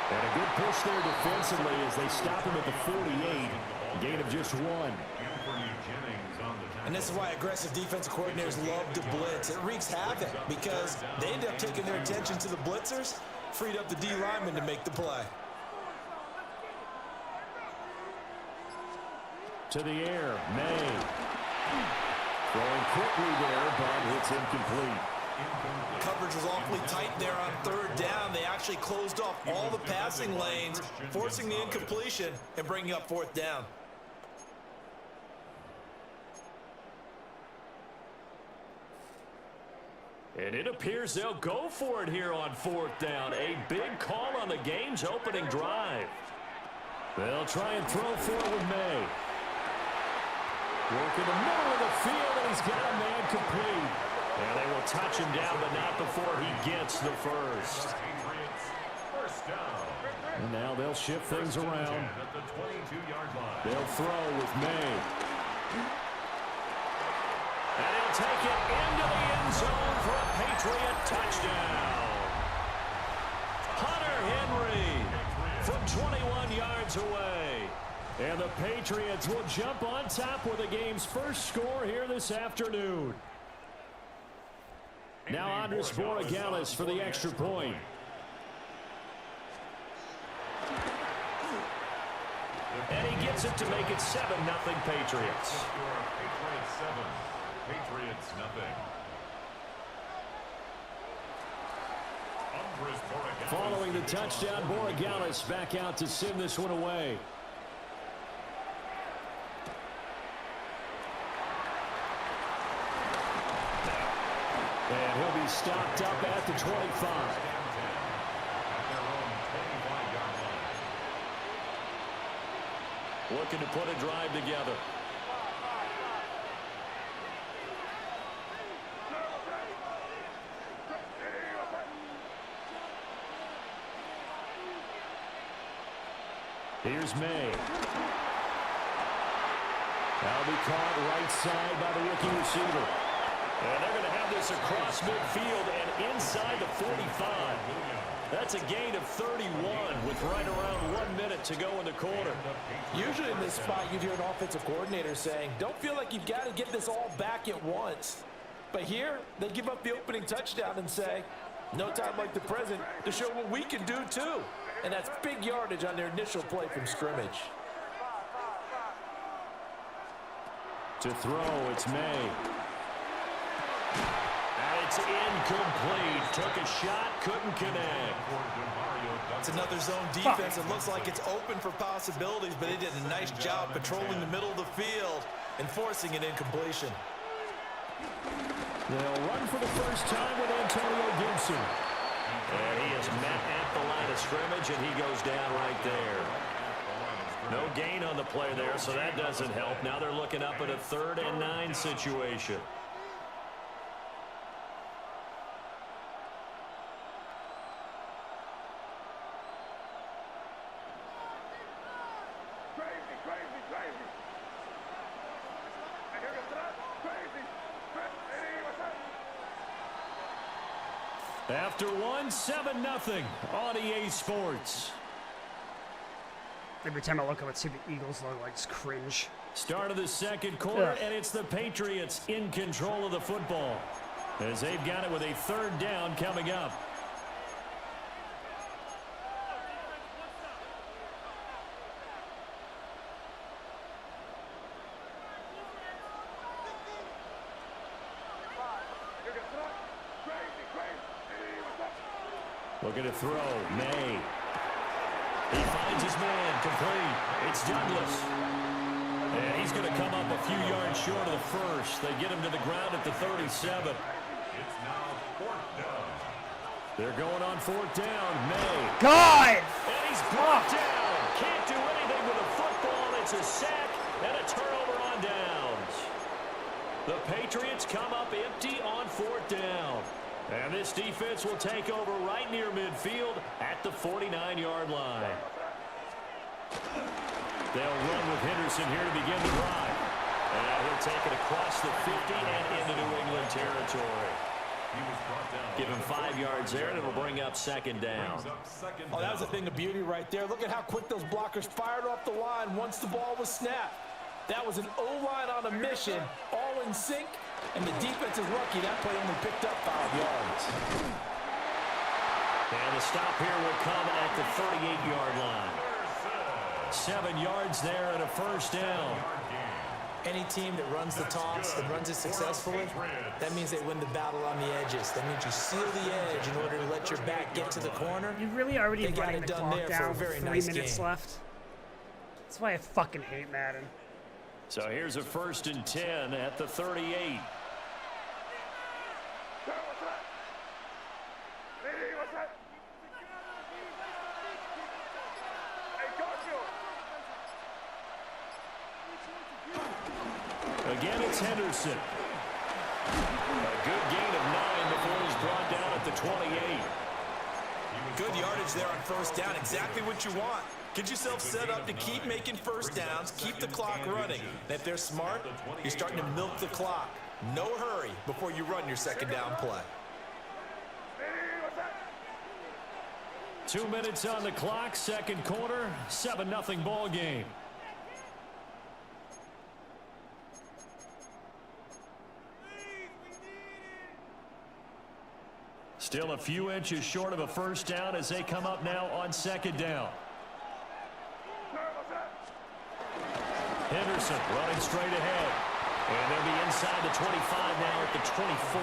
And a good push there defensively as they stop him at the 48. Gain of just 1. And this is why aggressive defensive coordinators love to blitz. It wreaks havoc because they end up taking their attention to the blitzers, freed up the D lineman to make the play. To the air, May. Throwing quickly there, but it's incomplete. Coverage was awfully tight there on third down. They actually closed off all the passing lanes, forcing the incompletion and bringing up fourth down. And it appears they'll go for it here on fourth down. A big call on the game's opening drive. They'll try and throw for it with May. Work in the middle of the field, and he's got a man complete. And they will touch him down, but not before he gets the first. And now they'll shift things around. They'll throw with May. And he'll take it into the end zone for a Patriot touchdown. Hunter Henry from 21 yards away. And the Patriots will jump on top with the game's first score here this afternoon. Now Andres Borregales for the extra point. And he gets it to make it 7-0 Patriots. Patriots 7, Patriots nothing. Following the touchdown, Borregales back out to send this one away. And he'll be stopped up at the 25. Looking to put a drive together. Here's May. That'll be caught right side by the rookie receiver. And they're going to have this across midfield and inside the 45. That's a gain of 31 with right around 1 minute to go in the quarter. Usually in this spot, you'd hear an offensive coordinator saying, don't feel like you've got to get this all back at once. But here, they give up the opening touchdown and say, no time like the present to show what we can do too. And that's big yardage on their initial play from scrimmage. To throw, it's May. And it's incomplete. Took a shot, couldn't connect. It's another zone defense. It looks like it's open for possibilities, but they did a nice job patrolling the middle of the field and forcing an incompletion. They'll run for the first time with Antonio Gibson. And he is met at the line of scrimmage, and he goes down right there. No gain on the play there, so that doesn't help. Now they're looking up at a 3rd and 9 situation. After one, 7-0 on EA Sports. Every time I look up and see the Eagles logo, I just cringe. Start of the second quarter, and it's the Patriots in control of the football as they've got it with a 3rd down coming up. Looking to throw. May. He finds his man. Complete. It's Douglas. And he's going to come up a few yards short of the first. They get him to the ground at the 37. It's now 4th down. They're going on 4th down. May. God! And he's brought down. Can't do anything with the football. It's a sack and a turnover on downs. The Patriots come up empty on 4th down. And this defense will take over right near midfield at the 49-yard line. They'll run with Henderson here to begin the drive. And he'll take it across the 50 and into New England territory. Give him 5 yards there, and it'll bring up 2nd down. Oh, that was a thing of beauty right there. Look at how quick those blockers fired off the line once the ball was snapped. That was an O-line on a mission, all in sync, and the defense is lucky that play only picked up 5 yards. And the stop here will come at the 38-yard line. 7 yards there and a 1st down. Any team that runs the toss, that runs it successfully, that means they win the battle on the edges. That means you seal the edge in order to let your back get to the corner. You really already got running it the done clock there for down a very with 3 nice minutes game. left. That's why I fucking hate Madden. So here's a 1st and 10 at the 38. Again, it's Henderson. A good gain of 9 before he's brought down at the 28. Good yardage there on 1st down. Exactly what you want. Get yourself set up to keep making 1st downs, keep the clock running. And if they're smart, you're starting to milk the clock. No hurry before you run your 2nd down play. 2 minutes on the clock, 2nd quarter, 7-0 ball game. Still a few inches short of a 1st down as they come up now on 2nd down. Henderson running straight ahead. And they'll be inside the 25 now at the 24.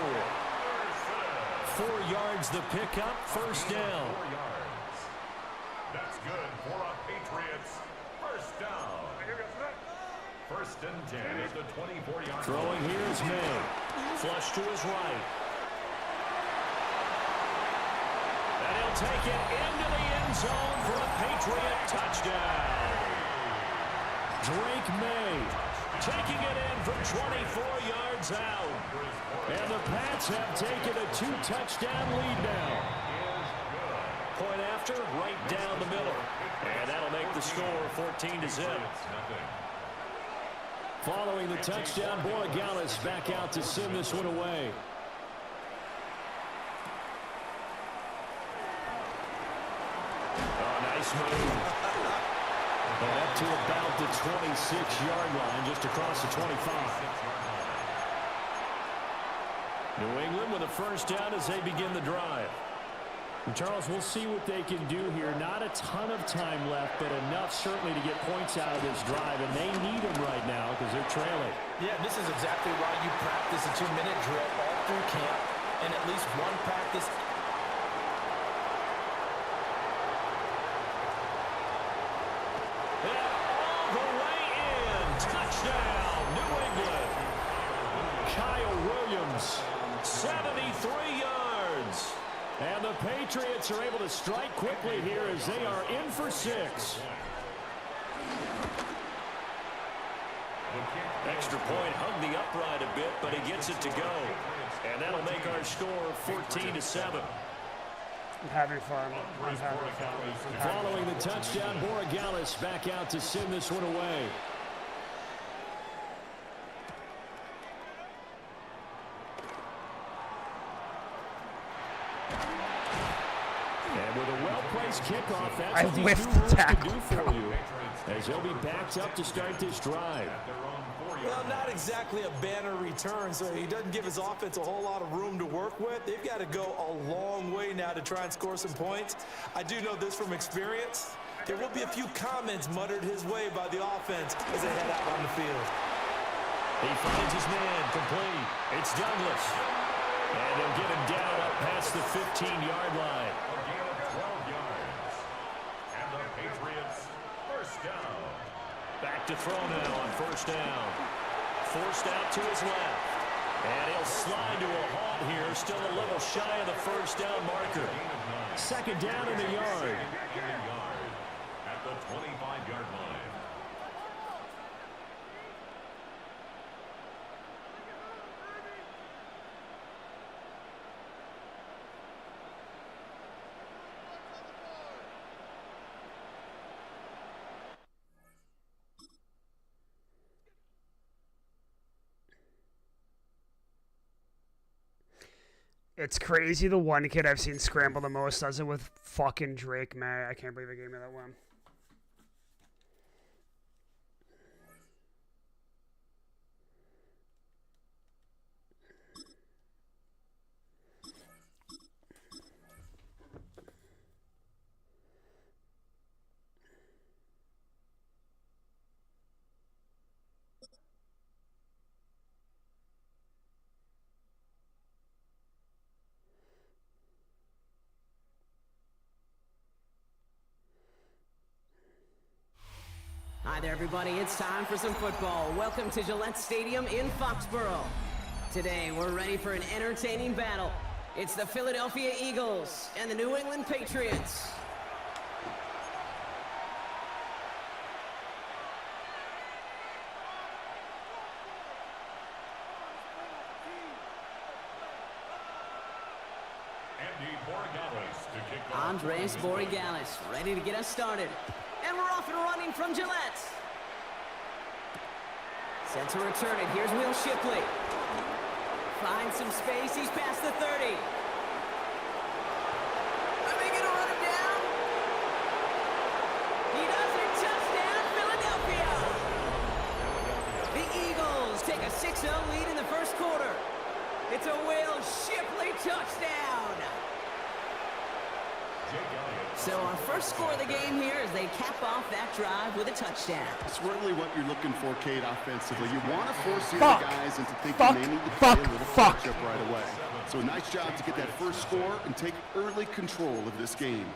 4 yards the pickup, 1st down. 4 yards. That's good for a Patriots 1st down. 1st and 10 at the 24-yard. Throwing here is May. Flush to his right. And he'll take it into the end zone for a Patriot touchdown. Drake May taking it in from 24 yards out. And the Pats have taken a 2-touchdown lead now. Point after, right down the middle. And that'll make the score 14-0. Following the touchdown, Borregales back out to send this one away. Oh, nice move. And up to about the 26-yard line, just across the 25. New England with a 1st down as they begin the drive. And Charles, we'll see what they can do here. Not a ton of time left, but enough certainly to get points out of this drive, and they need them right now because they're trailing. Yeah, this is exactly why you practice a 2-minute drill all through camp, and at least one practice. And all the way in. Touchdown, New England. Kyle Williams, 73 yards. And the Patriots are able to strike quickly here as they are in for 6. Extra point hugged the upright a bit, but he gets it to go. And that'll make our score 14-7. I'm having fun. I'm having fun. Following the touchdown, Borregales back out to send this one away. And with a well-placed kickoff, that's what these two rules can do for you. As they'll be backed up to start this drive. Well, not exactly a banner return, so he doesn't give his offense a whole lot of room to work with. They've got to go a long way now to try and score some points. I do know this from experience. There will be a few comments muttered his way by the offense as they head out on the field. He finds his man complete. It's Douglas. And they'll get him down up past the 15-yard line. A gain of 12 yards. And the Patriots first down. Back to throw now on first down. Forced out to his left. And he'll slide to a halt here. Still a little shy of the first down marker. Second down in the yard. At the 25-yard line. It's crazy. The one kid I've seen scramble the most does it with fucking Drake May. I can't believe I gave me that one. Hi there, everybody. It's time for some football. Welcome to Gillette Stadium in Foxborough. Today, we're ready for an entertaining battle. It's the Philadelphia Eagles and the New England Patriots. Andres Borregales, ready to get us started. And we're off and running from Gillette. Set to return it. Here's Will Shipley. Finds some space. He's past the 30. Are they going to run him down? He does it. Touchdown, Philadelphia. The Eagles take a 6-0 lead in the first quarter. It's a Will Shipley touchdown. So our first score of the game here as they cap off that drive with a touchdown. It's really what you're looking for, Kate, offensively. You want to force the other guys into thinking they need to play a little catch-up right away. So a nice job to get that first score and take early control of this game.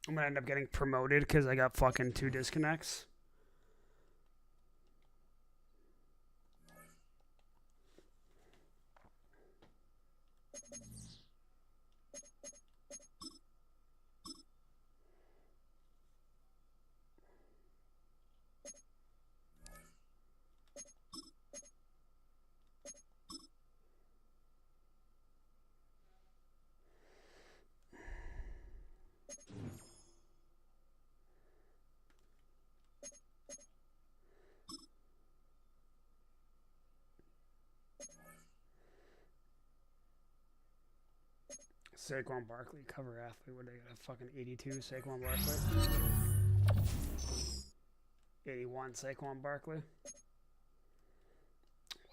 I'm going to end up getting promoted because I got fucking 2 disconnects. Saquon Barkley, cover athlete. What, they got a fucking 82 Saquon Barkley? 81 Saquon Barkley.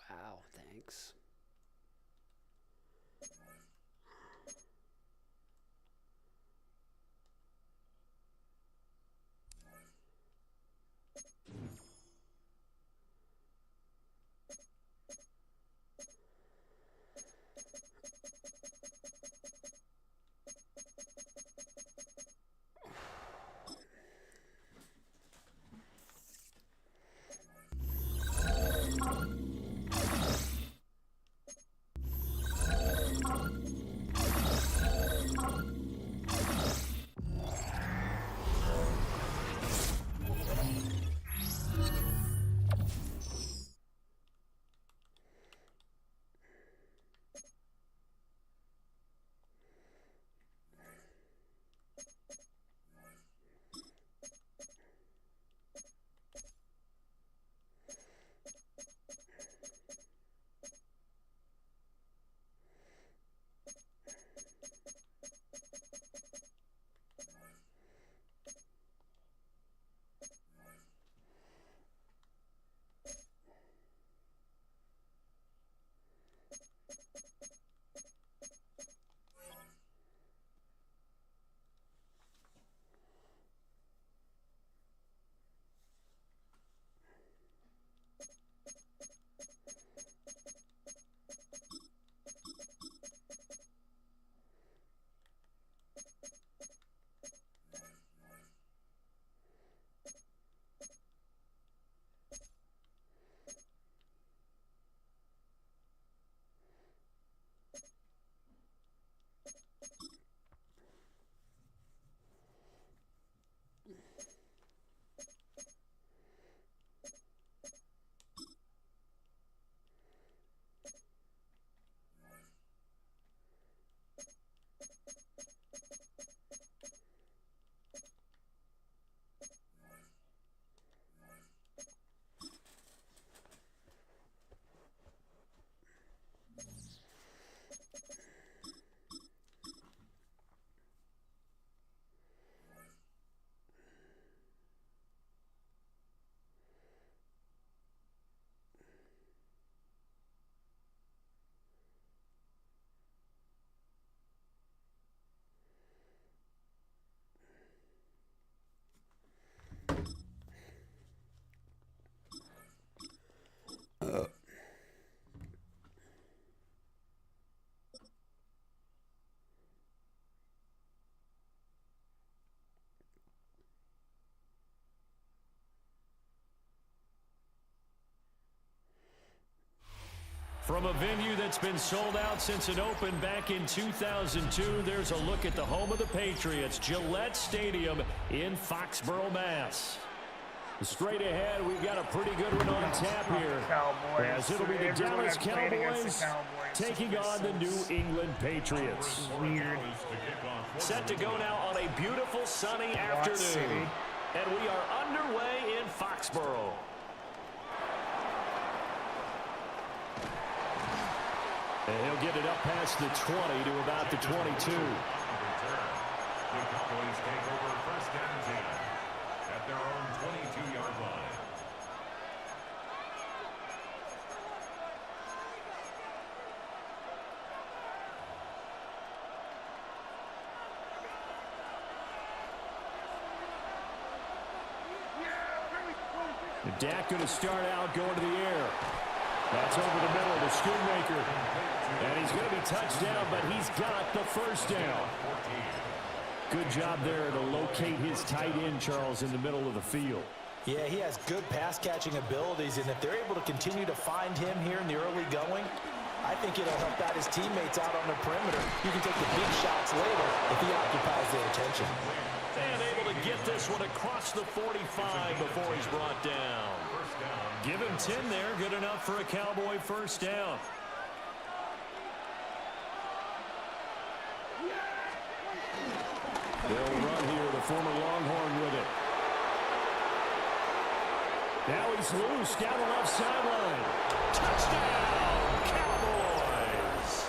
Wow, thanks. From a venue that's been sold out since it opened back in 2002, there's a look at the home of the Patriots, Gillette Stadium in Foxborough, Mass. Straight ahead, we've got a pretty good one on tap here. As it'll be the Dallas Cowboys taking on the New England Patriots. Weird. Set to go now on a beautiful sunny afternoon. And we are underway in Foxborough. And he'll get it up past the 20 to about the 22. The Cowboys take over first and 10 at their own 22-yard line. Dak going to start out going to the air. That's over the middle to Schoonmaker. And he's going to be touchdown, but he's got the first down. Good job there to locate his tight end, Charles, in the middle of the field. Yeah, he has good pass-catching abilities, and if they're able to continue to find him here in the early going, I think it'll help out his teammates out on the perimeter. You can take the big shots later if he occupies their attention. And able to get this one across the 45 before he's brought down. Give him 10 there. Good enough for a Cowboy first down. They'll run here, the former Longhorn with it. Now he's loose down the left sideline. Touchdown, Cowboys!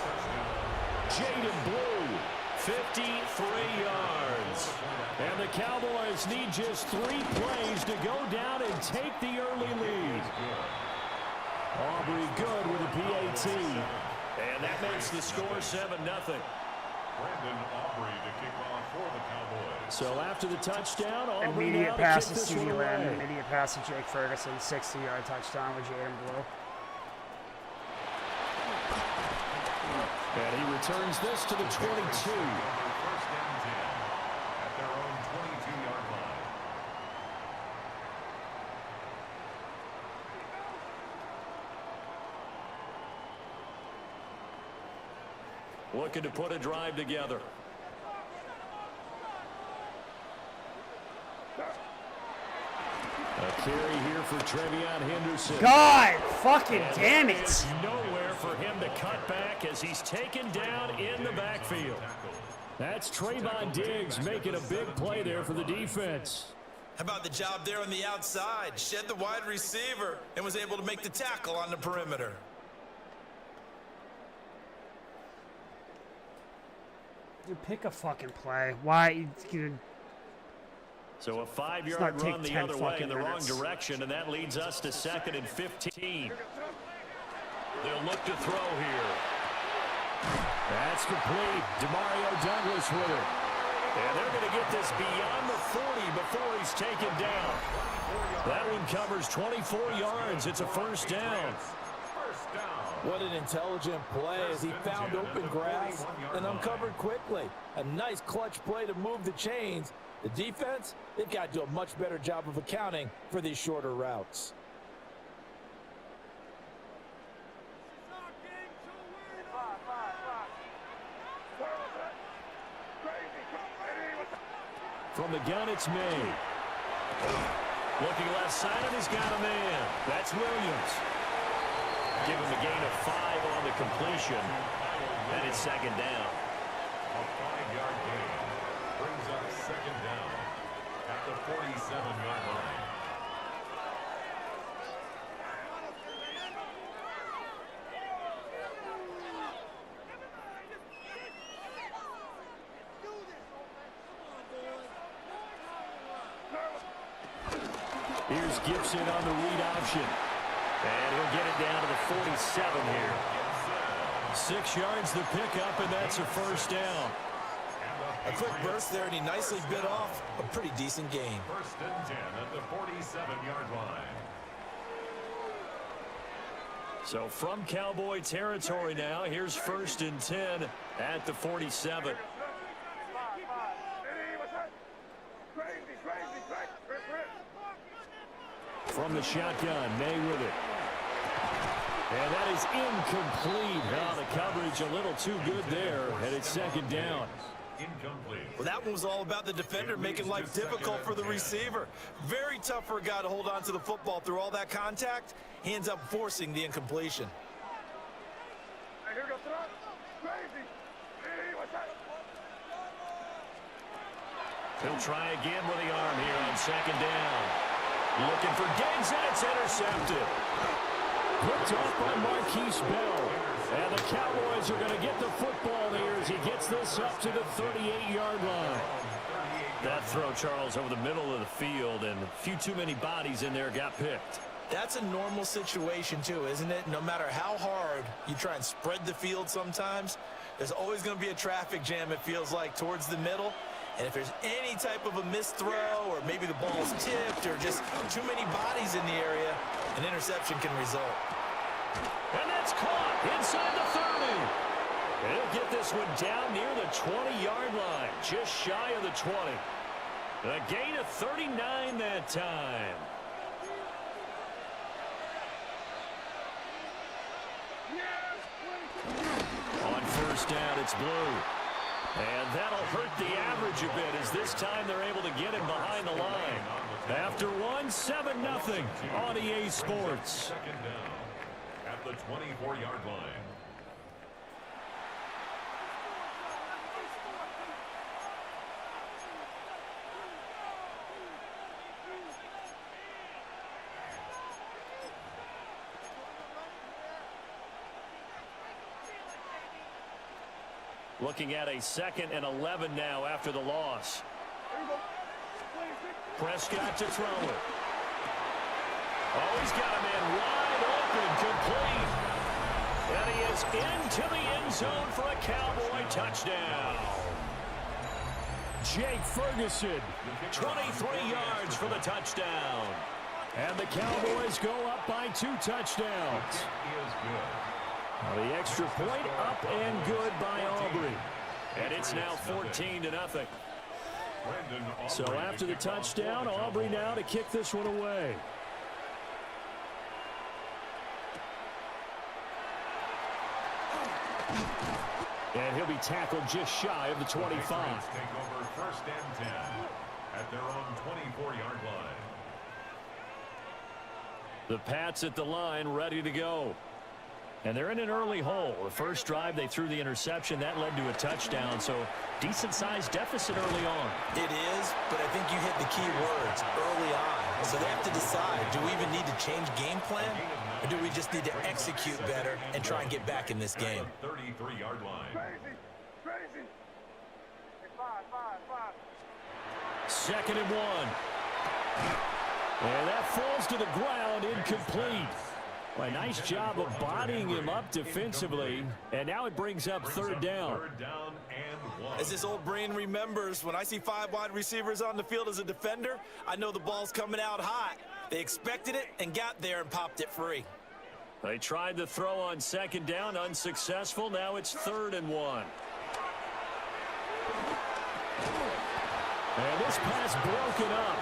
Jaden Blue, 53 yards. And the Cowboys need just 3 plays to go down and take the early lead. Aubrey good with a PAT. And that makes the score 7-0. Brandon Aubrey to kick off for the Cowboys. So after the touchdown, Aubrey Immediate now pass to to kick this CeeDee one Lamb. away. Immediate pass to Jake Ferguson. 60-yard touchdown with Jaden Blue. And he returns this to the 22. First and 10 at their own 22-yard line. Looking to put a drive together. A carry here for Trevion Henderson. God fucking And damn there it. is nowhere for him to cut back as he's taken down in the backfield. That's Trayvon Diggs making a big play there for the defense. How about the job there on the outside? Shed the wide receiver and was able to make the tackle on the perimeter. Dude, pick a fucking play. Why? Dude, So a 5-yard not take run the 10 other way in the wrong minutes. direction, and that leads us to 2nd and 15. They'll look to throw here. That's complete. Demario Douglas with it. And they're going to get this beyond the 40 before he's taken down. That one covers 24 yards. It's a first down. What an intelligent play as he found open grass and uncovered quickly. A nice clutch play to move the chains. The defense, they've got to do a much better job of accounting for these shorter routes. From the gun, it's May. Looking left side, and he's got a man. That's Williams. Give him a gain of 5 on the completion. And it's 2nd down. A 5-yard gain brings up 2nd down at the 47-yard line. Here's Gibson on the read option. And he'll get it down to the 47 here. 6 yards the pickup, and that's a first down. A quick burst there, and he nicely bit off a pretty decent gain. 1st and 10 at the 47-yard line. So from Cowboy territory now, here's 1st and 10 at the 47. From the shotgun, May with it. And that is incomplete. Now the coverage a little too good there, and it's second down. Well, that one was all about the defender making life difficult for the receiver. Very tough for a guy to hold on to the football through all that contact. He ends up forcing the incompletion. He'll try again with the arm here on second down. Looking for Diggs, and it's intercepted. Picked off by Marquise Bell. And the Cowboys are going to get the football here as he gets this up to the 38-yard line. That throw, Charles, over the middle of the field, and a few too many bodies in there got picked. That's a normal situation, too, isn't it? No matter how hard you try and spread the field sometimes, there's always going to be a traffic jam, it feels like, towards the middle. And if there's any type of a missed throw, or maybe the ball's tipped, or just too many bodies in the area, an interception can result. And that's caught inside the 30. And he'll get this one down near the 20-yard line, just shy of the 20. A gain of 39 that time. On first down, it's Blue. And that'll hurt the average a bit as this time they're able to get him behind the line. After one, 7-0 on EA Sports. Second down at the 24-yard line. Looking at a 2nd and 11 now after the loss. Prescott to throw it. Oh, he's got a man wide open, complete. And he is into the end zone for a Cowboy touchdown. Jake Ferguson, 23 yards for the touchdown. And the Cowboys go up by 2 touchdowns. The extra point up and good by Aubrey. And it's now 14-0. So after the touchdown, Aubrey now to kick this one away. And he'll be tackled just shy of the 25. Take over 1st and 10 at their own 24-yard line. The Pats at the line ready to go. And they're in an early hole. The first drive, they threw the interception. That led to a touchdown, so decent-sized deficit early on. It is, but I think you hit the key words, early on. So they have to decide, do we even need to change game plan, or do we just need to execute better and try and get back in this game? 33-yard line. Crazy. 2nd and 1. And that falls to the ground, incomplete. Well, a nice job of bodying him up defensively, and now it brings up 3rd down. As this old brain remembers, when I see 5 wide receivers on the field as a defender, I know the ball's coming out hot. They expected it and got there and popped it free. They tried the throw on 2nd down, unsuccessful. Now it's 3rd and 1. And this pass broken up.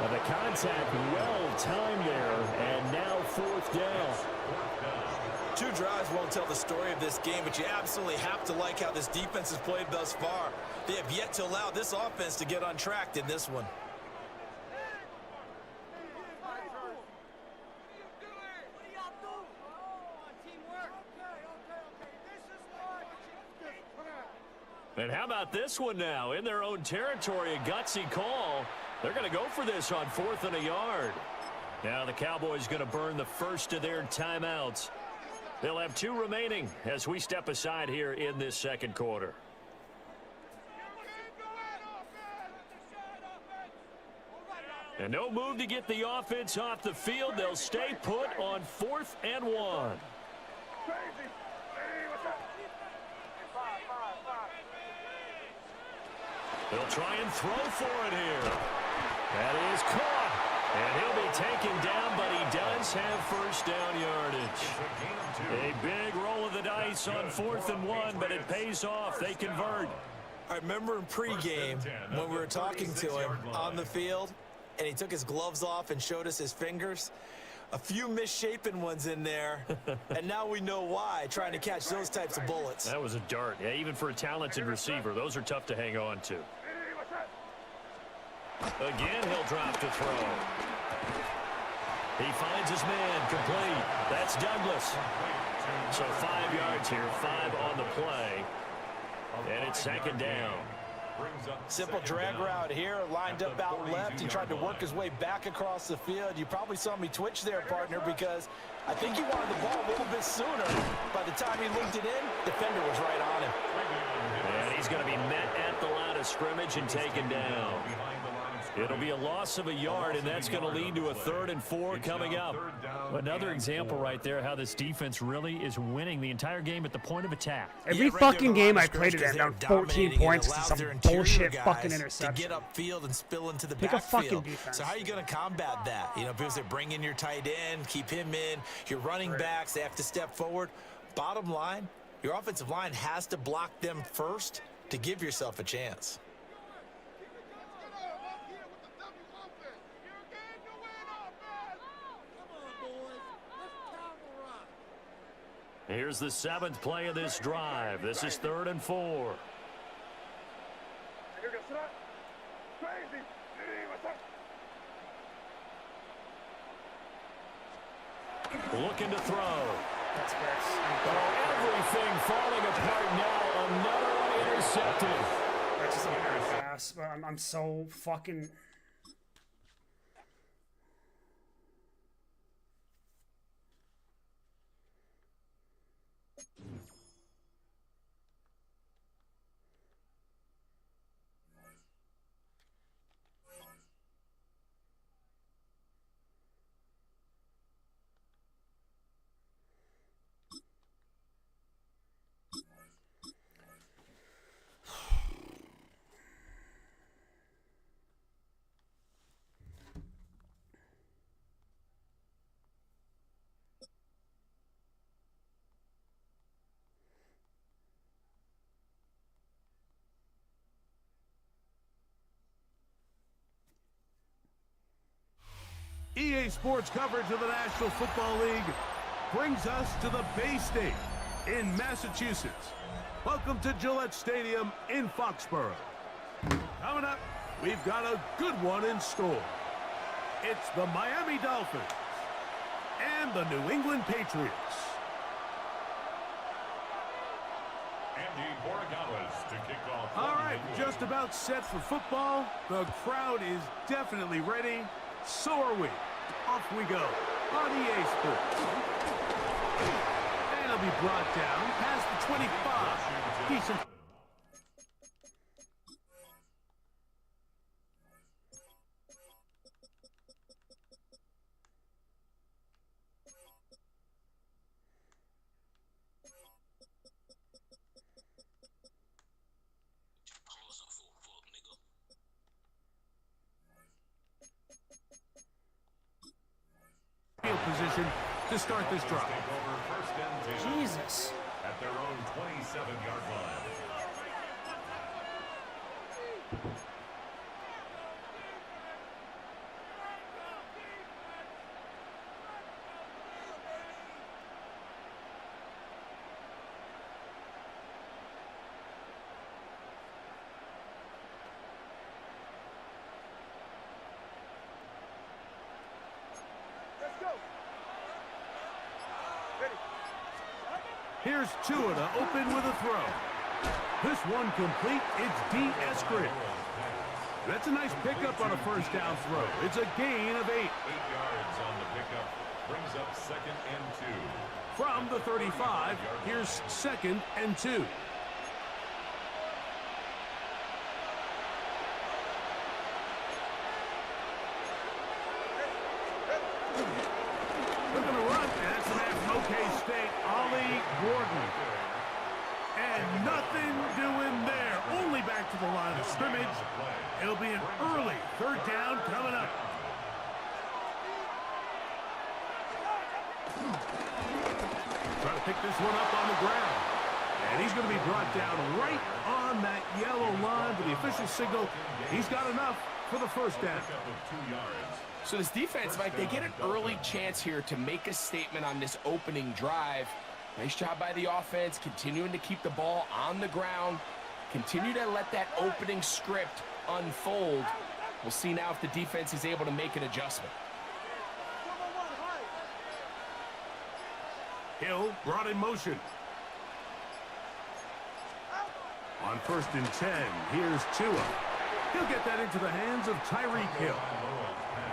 The contact well-timed there, and now 4th down. 2 drives won't tell the story of this game, but you absolutely have to like how this defense has played thus far. They have yet to allow this offense to get untracked in this one. And how about this one now? In their own territory, a gutsy call. They're going to go for this on 4th and a yard. Now the Cowboys going to burn the first of their timeouts. They'll have 2 remaining as we step aside here in this 2nd quarter. And no move to get the offense off the field. They'll stay put on 4th and 1. They'll try and throw for it here. That is caught. And he'll be taken down, but he does have 1st down yardage. A big roll of the dice on 4th and 1, but it pays off. They convert. I remember in pregame when we were talking to him on the field, and he took his gloves off and showed us his fingers. A few misshapen ones in there, and now we know why, trying to catch those types of bullets. That was a dart. Yeah, even for a talented receiver, those are tough to hang on to. Again, he'll drop to throw. He finds his man, complete. That's Douglas. So 5 yards here, 5 on the play. And it's second down. Simple drag route here, lined up out left. He tried to work his way back across the field. You probably saw me twitch there, partner, because I think he wanted the ball a little bit sooner. By the time he looked it in, defender was right on him. And he's going to be met at the line of scrimmage and taken down. It'll be a loss of a yard, and that's going to lead to a 3rd and 4 coming up. Another example right there how this defense really is winning the entire game at the point of attack. Every fucking game I played it, I'm down 14 points to some bullshit fucking to interception. get upfield and spill into the Pick a fucking backfield. defense. So how are you going to combat that? You know, because they bring in your tight end, keep him in, your running backs, they have to step forward. Bottom line, your offensive line has to block them first to give yourself a chance. Here's the 7th play of this drive. This is 3rd and 4. Looking to throw. That's Everything falling apart now. Another one intercepted. That's just a very fast, but I'm so fucking... EA Sports coverage of the National Football League brings us to the Bay State in Massachusetts. Welcome to Gillette Stadium in Foxborough. Coming up, we've got a good one in store. It's the Miami Dolphins and the New England Patriots. To kick off. All right, just about set for football. The crowd is definitely ready. So are we. Off we go on EA Sports. And it'll be brought down past the 25. Decent. Position to start this drive. Jesus. At their own 27-yard line. Here's Tua to open with a throw. This one complete. It's D. Eskridge. That's a nice pickup on a first down throw. It's a gain of 8. 8 yards on the pickup. Brings up 2nd and 2. From the 35, here's 2nd and 2. Looking to run, and that's the man from OK State, Ollie Gordon. And nothing doing there. Only back to the line of scrimmage. It'll be an early 3rd down coming up. Trying to pick this one up on the ground. And he's going to be brought down right on that yellow line for the official signal. He's got enough for the first down. So this defense, Mike, they get an early chance here to make a statement on this opening drive. Nice job by the offense, continuing to keep the ball on the ground. Continue to let that opening script unfold. We'll see now if the defense is able to make an adjustment. Hill brought in motion. On 1st and 10, here's Tua. He'll get that into the hands of Tyreek Hill.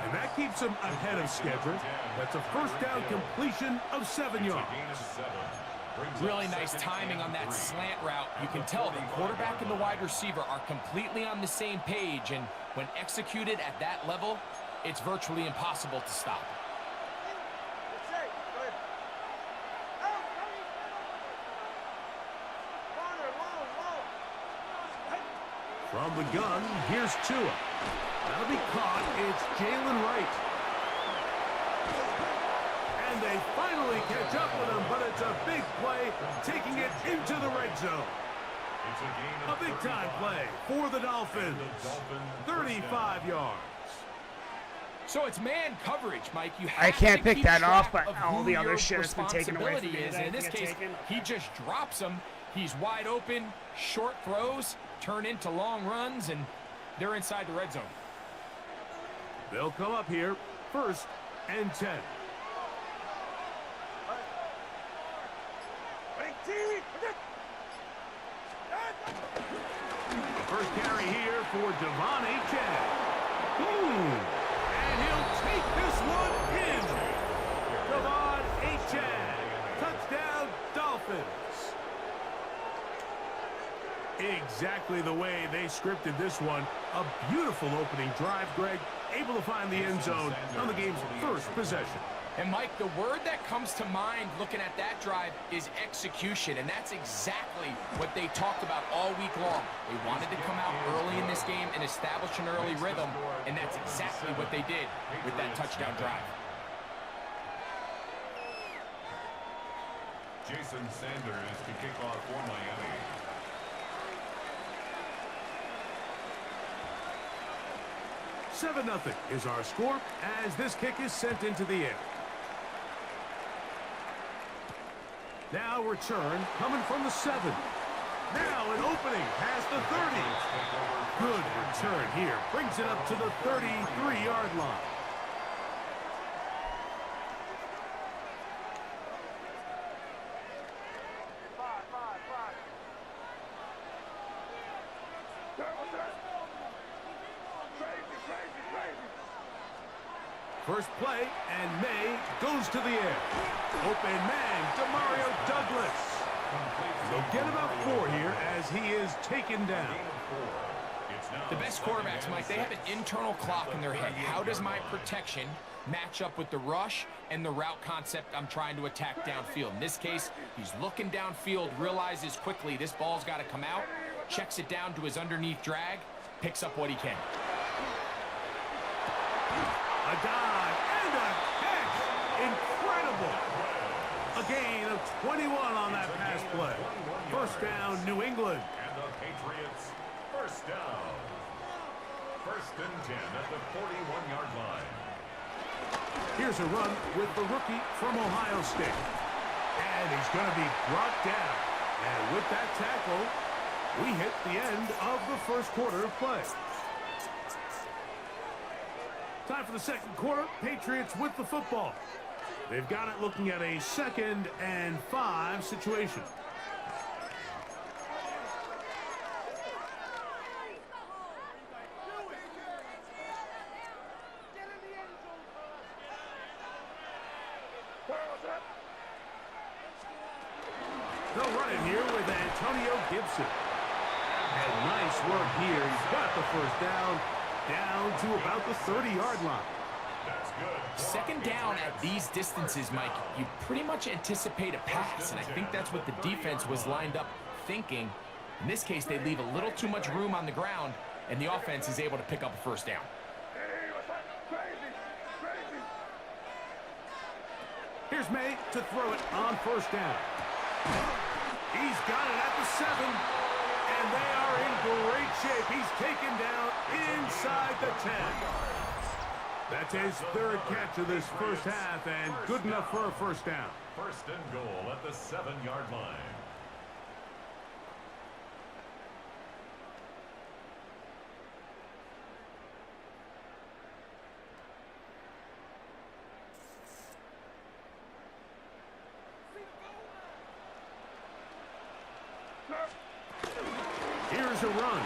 And that keeps him ahead of schedule. That's a first down completion of 7 yards. Really nice timing on that slant route. You can tell the quarterback and the wide receiver are completely on the same page, and when executed at that level, it's virtually impossible to stop. From the gun, here's Tua. That'll be caught. It's Jalen Wright. And they finally catch up with him, but it's a big play, taking it into the red zone. A big-time play for the Dolphins. 35 yards. So it's man coverage, Mike. You have I can't to pick keep that off, track but of all who the other your shit has been taken away from me. responsibility is. And in this case, he just drops him. He's wide open. Short throws turn into long runs, and they're inside the red zone. They'll come up here, 1st and 10. First carry here for Devon Achane. And he'll take this one in. Devon Achane. Touchdown, Dolphins. Exactly the way they scripted this one. A beautiful opening drive, Greg. Able to find the end zone on the game's first possession. And, Mike, the word that comes to mind looking at that drive is execution, and that's exactly what they talked about all week long. They wanted to come out early in this game and establish an early rhythm, and that's exactly what they did with that touchdown drive. Jason Sanders to kick off for Miami. Seven 0 is our score as this kick is sent into the air. Now return coming from the 7. Now an opening past the 30. Good return here. Brings it up to the 33-yard line. First play, and May goes to the air. Open man, Demario Douglas. They'll get about 4 here as he is taken down. The best quarterbacks, Mike, they have an internal clock in their head. How does my protection match up with the rush and the route concept I'm trying to attack downfield? In this case, he's looking downfield, realizes quickly this ball's got to come out, checks it down to his underneath drag, picks up what he can. A dive and a catch. Incredible. A gain of 21 on that pass play. First down, New England. And the Patriots, first down. 1st and 10 at the 41-yard line. Here's a run with the rookie from Ohio State. And he's going to be brought down. And with that tackle, we hit the end of the first quarter of play. Time for the second quarter. Patriots with the football. They've got it looking at a 2nd and 5 situation. They'll run it here with Antonio Gibson. And nice work here. He's got the first down to about the 30-yard line. Second down at these distances, Mike, you pretty much anticipate a pass, and I think that's what the defense was lined up thinking. In this case, they leave a little too much room on the ground, and the offense is able to pick up a first down. Here's May to throw it on first down. He's got it at the 7, And they are in great shape. He's taken down inside the 10. That's his third catch of this first half, and good enough for a first down. First and goal at the 7-yard line. Here's a run.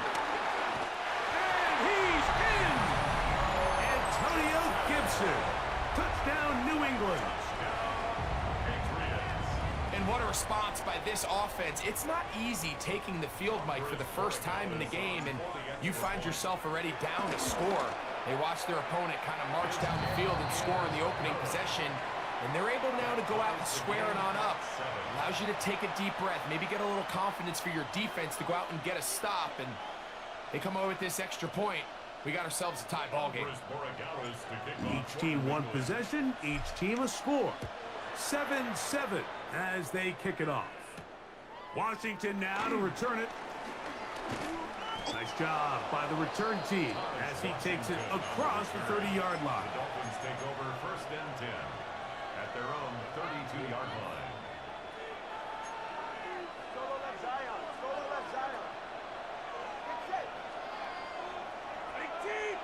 And he's in! Antonio Gibson. Touchdown, New England. And what a response by this offense. It's not easy taking the field, Mike, for the first time in the game, and you find yourself already down to score. They watch their opponent kind of march down the field and score in the opening possession, and they're able now to go out and square it on up. Allows you to take a deep breath, maybe get a little confidence for your defense to go out and get a stop, and they come away with this extra point. We got ourselves a tie ball game. Each team one possession, each team a score. 7-7 as they kick it off. Washington now to return it. Nice job by the return team as he takes it across the 30-yard line. The Dolphins take over first and 10 at their own 32-yard line. Solo left Zion. Solo left Zion. Get set. Big team.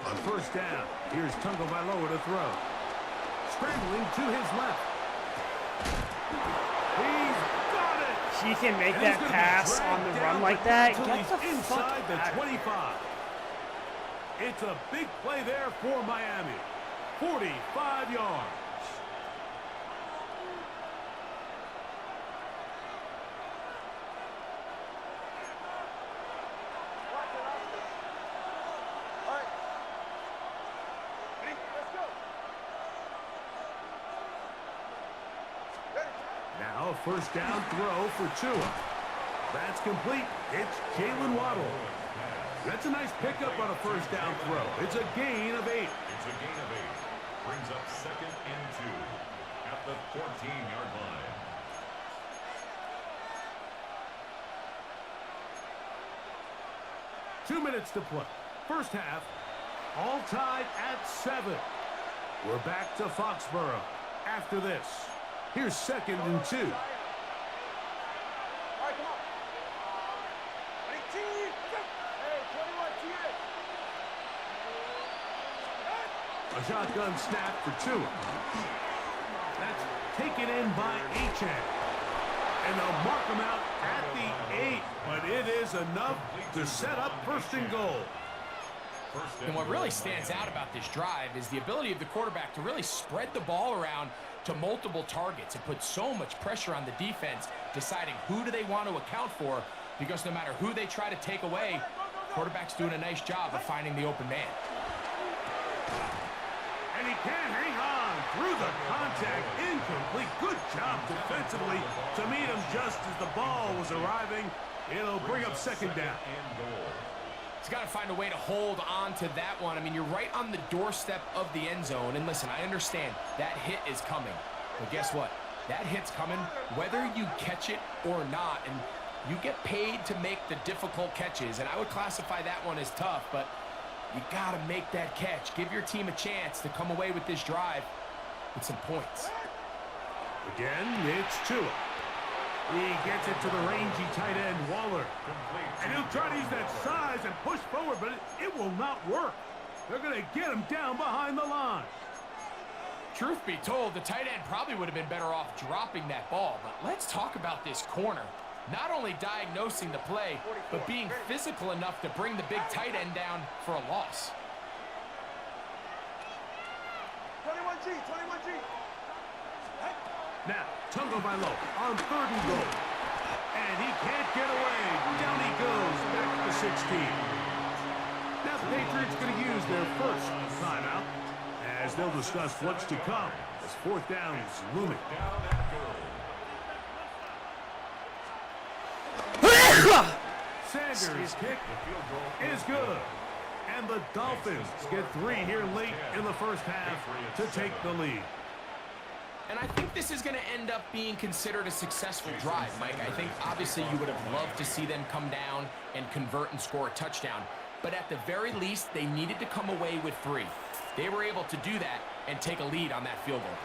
On first down, here's Tagovailoa to throw. Scrambling to his left. He's got it! He can make that pass on the run like that. Get the inside fuck the out. 25. It's a big play there for Miami. 45 yards. All right. Ready? Let's go. Ready? Now a first down throw for Tua. That's complete. It's Jalen Waddle. That's a nice pickup on a first down throw. It's a gain of 8. It's a gain of 8. Brings up second and 2 at the 14-yard line. Two minutes to play. First half, all tied at 7. We're back to Foxborough after this. Here's second and 2. All right, come on. Ready, team. Go. Hey, 21 team. A shotgun snap for Tua. That's taken in by Achane. And they'll mark him out at the 8. But it is enough to set up first and goal. And what really stands out about this drive is the ability of the quarterback to really spread the ball around to multiple targets. It puts so much pressure on the defense, deciding who do they want to account for, because no matter who they try to take away, quarterback's doing a nice job of finding the open man. And he can't hang on through the contact. Incomplete. Good job defensively to meet him just as the ball was arriving. It'll bring up second down. He's got to find a way to hold on to that one. I mean, you're right on the doorstep of the end zone. And listen, I understand that hit is coming. But guess what? That hit's coming whether you catch it or not. And you get paid to make the difficult catches. And I would classify that one as tough, but you got to make that catch. Give your team a chance to come away with this drive with some points. Again, it's Tua. He gets it to the rangy tight end, Waller. And he'll try to use that size and push forward, but it will not work. They're going to get him down behind the line. Truth be told, the tight end probably would have been better off dropping that ball. But let's talk about this corner. Not only diagnosing the play, but being physical enough to bring the big tight end down for a loss. 21G, 21G. Now, Tagovailoa on third and goal. And he can't get away. Down he goes back to 16. Now the Patriots going to use their first timeout as they'll discuss what's to come as fourth down is looming. Sanders' kick is good. And the Dolphins get 3 here late in the first half to take the lead. And I think this is going to end up being considered a successful drive, Mike. I think obviously you would have loved to see them come down and convert and score a touchdown. But at the very least, they needed to come away with 3. They were able to do that and take a lead on that field goal.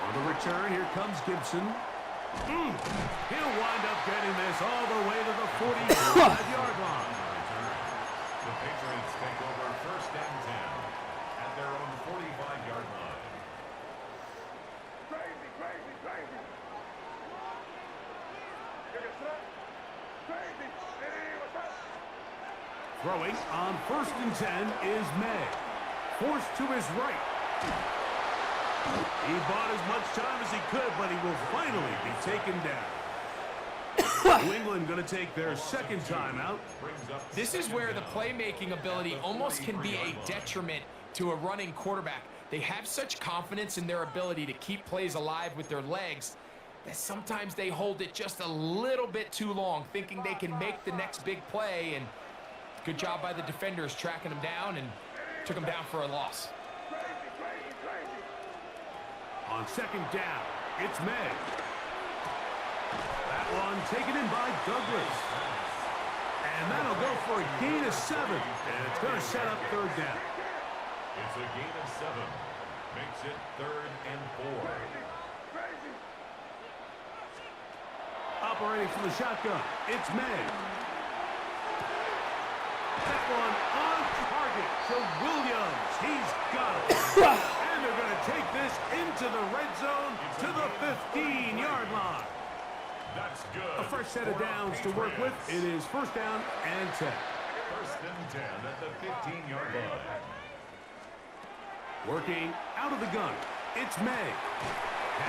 On the return, here comes Gibson. He'll wind up getting this all the way to the 45-yard line. The Patriots take over 1st and 10 at their own 45-yard line. Crazy, crazy, crazy. Crazy. Hey, what's up? Throwing on 1st and 10 is May. Forced to his right. He bought as much time as he could, but he will finally be taken down. New England going to take their 2nd timeout. This is where the playmaking ability almost can be a detriment to a running quarterback. They have such confidence in their ability to keep plays alive with their legs that sometimes they hold it just a little bit too long, thinking they can make the next big play. And good job by the defenders tracking him down and took him down for a loss. On 2nd down, it's May. That one taken in by Douglas. And that'll go for a gain of 7. And it's going to set up 3rd down. It's a gain of 7. Makes it 3rd and 4. Operating from the shotgun, it's May. That one on target to Williams. He's got it. And they're going to take this into the red zone to the 15-yard line. That's good. A fresh set of downs to work with. It is 1st down and 10. 1st and 10 at the 15-yard line. Working out of the gun, it's May.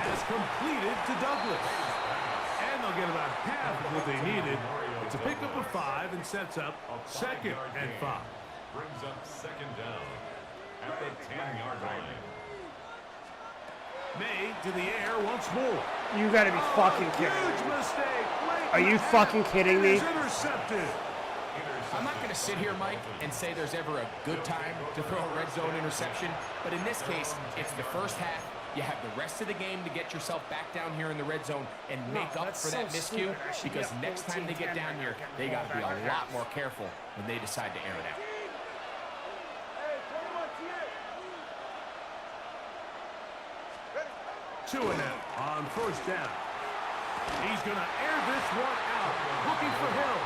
Has completed to Douglas. And they'll get about half of what they needed. It's a pickup of 5 and sets up 2nd and 5. Brings up 2nd down at the 10-yard line. May to the air once more. You gotta be fucking kidding me. Huge mistake. Are you fucking kidding me? Intercepted. I'm not going to sit here, Mike, and say there's ever a good time to throw a red zone interception, but in this case, it's the 1st half. You have the rest of the game to get yourself back down here in the red zone and make up for that miscue, because next time they get down here, they got to be a lot more careful when they decide to air it out. Two and out on 1st down. He's going to air this one out. Looking for Hill.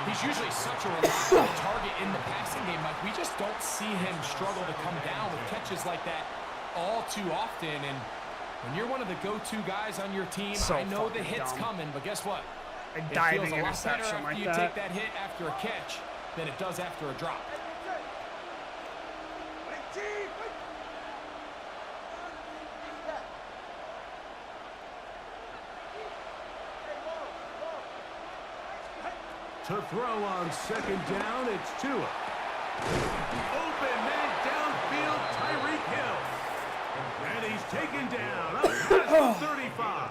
He's usually such a reliable target in the passing game, Mike. We just don't see him struggle to come down with catches like that all too often. And when you're one of the go-to guys on your team, I know the hit's coming, but guess what? A It diving feels a lot better interception after like you that. take that hit after a catch than it does after a drop. To throw on 2nd down, it's Tua. Open man downfield, Tyreek Hill. And he's taken down up past the 35.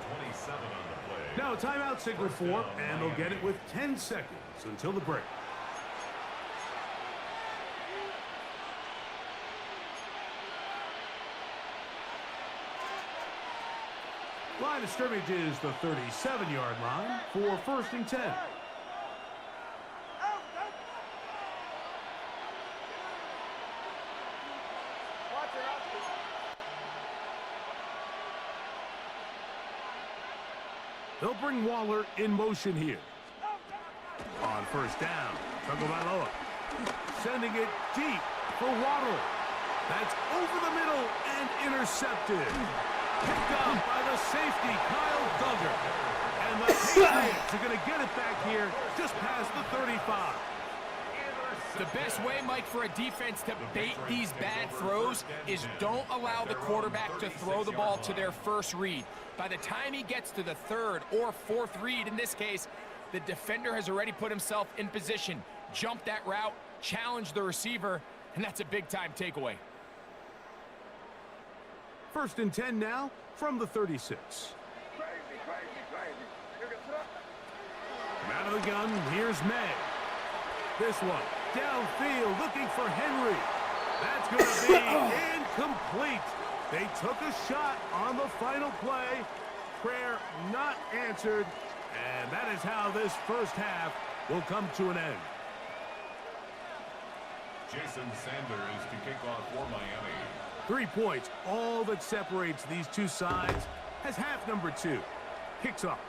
Now timeout signal 4, and they'll get it with 10 seconds until the break. Line of scrimmage is the 37-yard line for 1st and 10. They'll bring Waller in motion here. On 1st down, Tagovailoa sending it deep for Waddle. That's over the middle and intercepted. Picked up by the safety, Kyle Duggar. And the Patriots are going to get it back here just past the 35. The best way, Mike, for a defense to bait these bad throws is don't allow the quarterback to throw the ball to their first read. By the time he gets to the 3rd or 4th read, in this case, the defender has already put himself in position, jumped that route, challenged the receiver, and that's a big-time takeaway. 1st and 10 now from the 36. From out of the gun, here's May. This one, downfield, looking for Henry. That's going to be incomplete. They took a shot on the final play. Prayer not answered. And that is how this first half will come to an end. Jason Sanders to kick off for Miami. 3 points, all that separates these two sides, as half number 2 kicks off.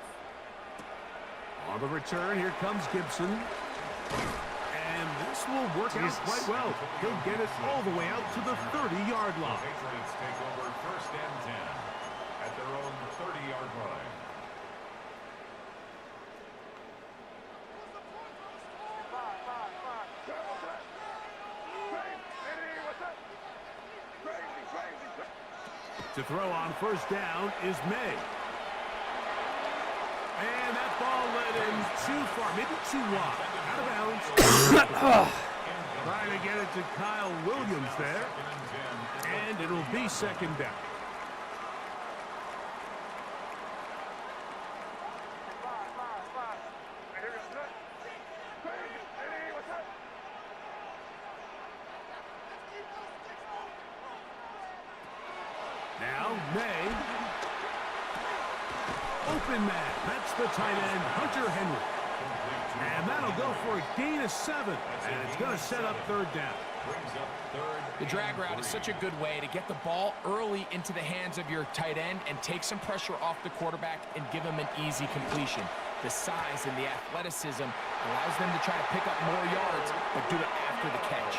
On the return, here comes Gibson. And this will work out quite well. He'll get it all the way out to the 30-yard line. The Patriots take over 1st and 10 at their own 30-yard line. To throw on 1st down is May. And that ball led him too far, maybe too wide, out of bounds. Trying to get it to Kyle Williams there. And it'll be 2nd down. Now, May. Open man. That's the tight end, Hunter Henry. And that'll go for a gain of 7. And it's going to set up 3rd down. The drag route is such a good way to get the ball early into the hands of your tight end and take some pressure off the quarterback and give him an easy completion. The size and the athleticism allows them to try to pick up more yards, but do it after the catch.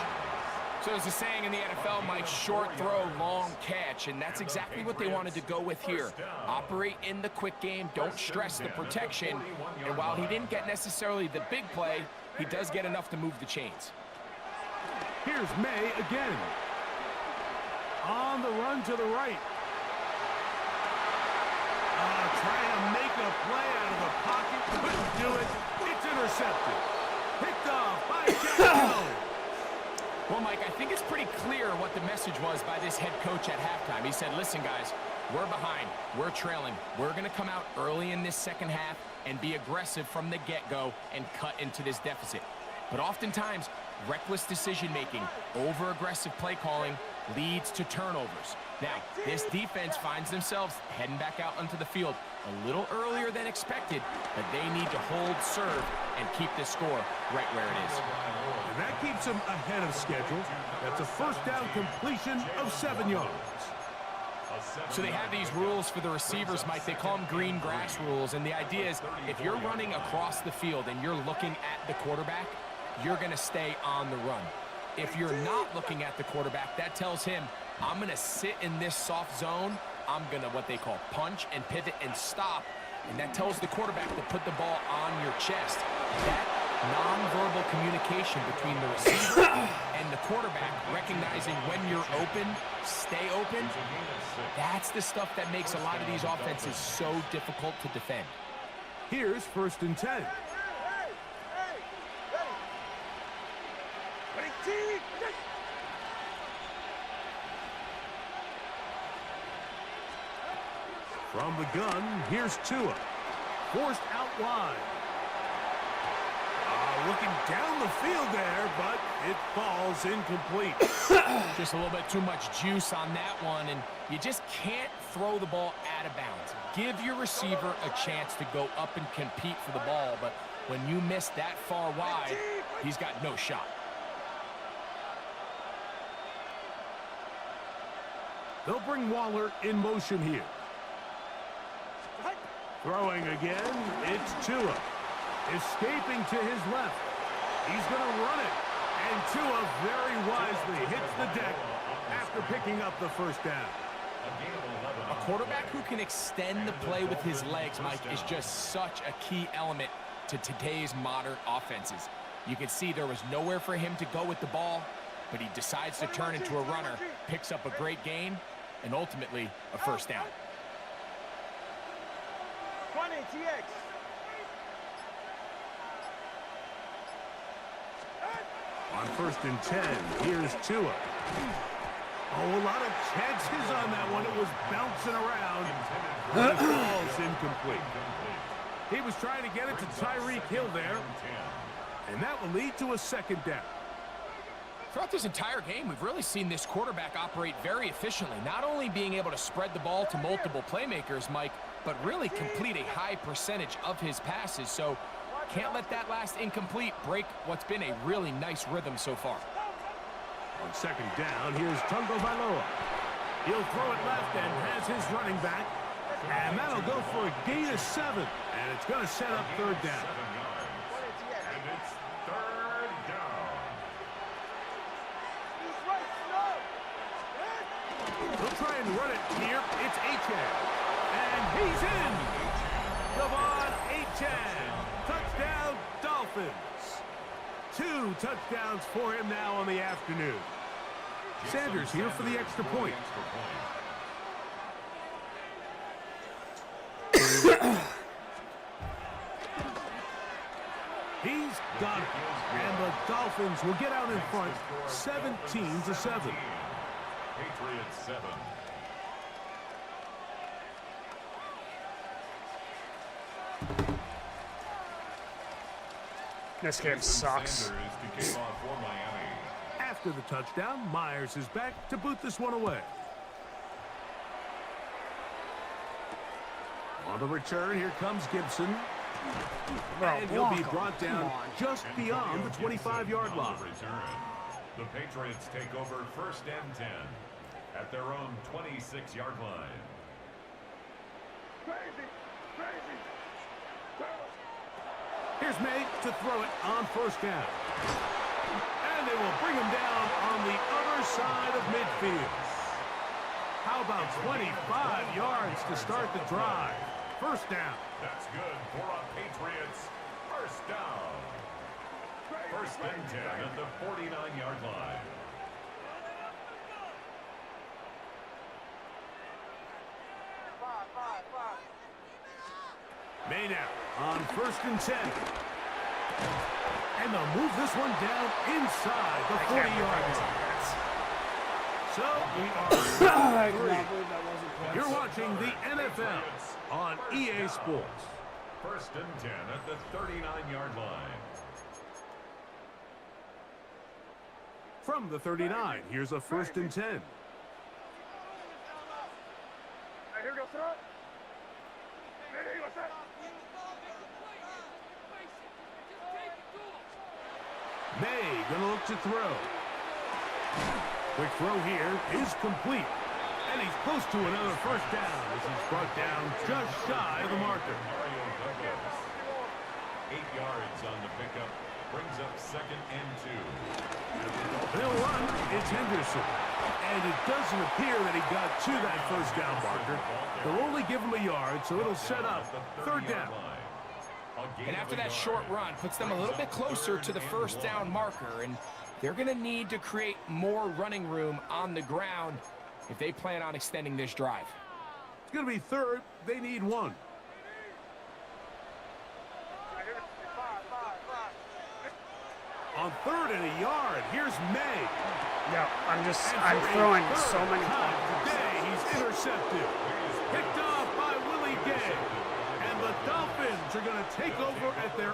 So there's a saying in the NFL, Mike, short throw, long catch, and that's exactly what they wanted to go with here. Operate in the quick game, don't stress the protection, and while he didn't get necessarily the big play, he does get enough to move the chains. Here's May again. On the run to the right. Trying to make a play out of the pocket, couldn't do it. It's intercepted. Picked off by Jackson. Well, Mike, I think it's pretty clear what the message was by this head coach at halftime. He said, listen, guys, we're behind. We're trailing. We're going to come out early in this second half and be aggressive from the get-go and cut into this deficit. But oftentimes, reckless decision-making, over-aggressive play calling leads to turnovers. Now, this defense finds themselves heading back out onto the field a little earlier than expected, but they need to hold serve and keep this score right where it is. And that keeps them ahead of schedule. That's a 1st down completion of 7 yards. So they have these rules for the receivers, Mike. They call them green grass rules, and the idea is if you're running across the field and you're looking at the quarterback, you're going to stay on the run. If you're not looking at the quarterback, that tells him, I'm going to sit in this soft zone. I'm going to what they call punch and pivot and stop. And that tells the quarterback to put the ball on your chest. That nonverbal communication between the receiver and the quarterback, recognizing when you're open, stay open, that's the stuff that makes a lot of these offenses so difficult to defend. Here's 1st and 10. From the gun, here's Tua. Forced out wide. Looking down the field there, but it falls incomplete. Just a little bit too much juice on that one, and you just can't throw the ball out of bounds. Give your receiver a chance to go up and compete for the ball, but when you miss that far wide, he's got no shot. They'll bring Waller in motion here. Throwing again, it's Tua. Escaping to his left. He's going to run it. And Tua very wisely hits the deck after picking up the 1st down. A quarterback who can extend the play with his legs, Mike, is just such a key element to today's modern offenses. You can see there was nowhere for him to go with the ball, but he decides to turn into a runner, picks up a great gain, and ultimately a 1st down. 20 TX. On 1st and 10, here's Tua. Oh, a lot of chances on that one. It was bouncing around. The ball's incomplete. He was trying to get it to Tyreek Hill there. And that will lead to a 2nd down. Throughout this entire game, we've really seen this quarterback operate very efficiently, not only being able to spread the ball to multiple playmakers, Mike, but really complete a high percentage of his passes. So can't let that last incomplete break what's been a really nice rhythm so far. On second down, here's Tungo Bailoa. He'll throw it left and has his running back. And that'll go for a gain of 7. And it's going to set up third down. And it's third down. He'll try and run it here. It's Achan. And he's in. Devon Achan. Touchdown, Dolphins. 2 touchdowns for him now on the afternoon. Sanders here for the extra point. He's got it. And the Dolphins will get out in front 17-7. Patriots 7. This game sucks. After the touchdown, Myers is back to boot this one away. On the return, here comes Gibson. And he'll be brought down just beyond the 25-yard line. The Patriots take over 1st and 10 at their own 26-yard line. Here's May to throw it on 1st down. And they will bring him down on the other side of midfield. How about 25 yards to start the drive? 1st down. That's good for a Patriots 1st down. 1st and 10 at the 49-yard line. May now on 1st and 10. And they'll move this one down inside the 40-yard line. So we are You're watching the NFL on EA Sports. 1st and 10 at the 39-yard line. From the 39, here's a 1st and 10. May gonna look to throw. Quick throw here is complete. And he's close to another 1st down as he's brought down just shy of the marker. 8 yards on the pickup. Brings up 2nd and 2. They'll run. It's Henderson. And it doesn't appear that he got to that 1st down marker. They'll only give him a yard, so it'll set up 3rd down. And after that short run, puts them a little bit closer to the 1st down marker. And they're going to need to create more running room on the ground if they plan on extending this drive. It's going to be 3rd. They need 1. On 3rd and a yard, here's May. Yeah, I'm throwing so many times today. He's intercepted. Picked off by Willie Gay. And the Dolphins are going to take over at their...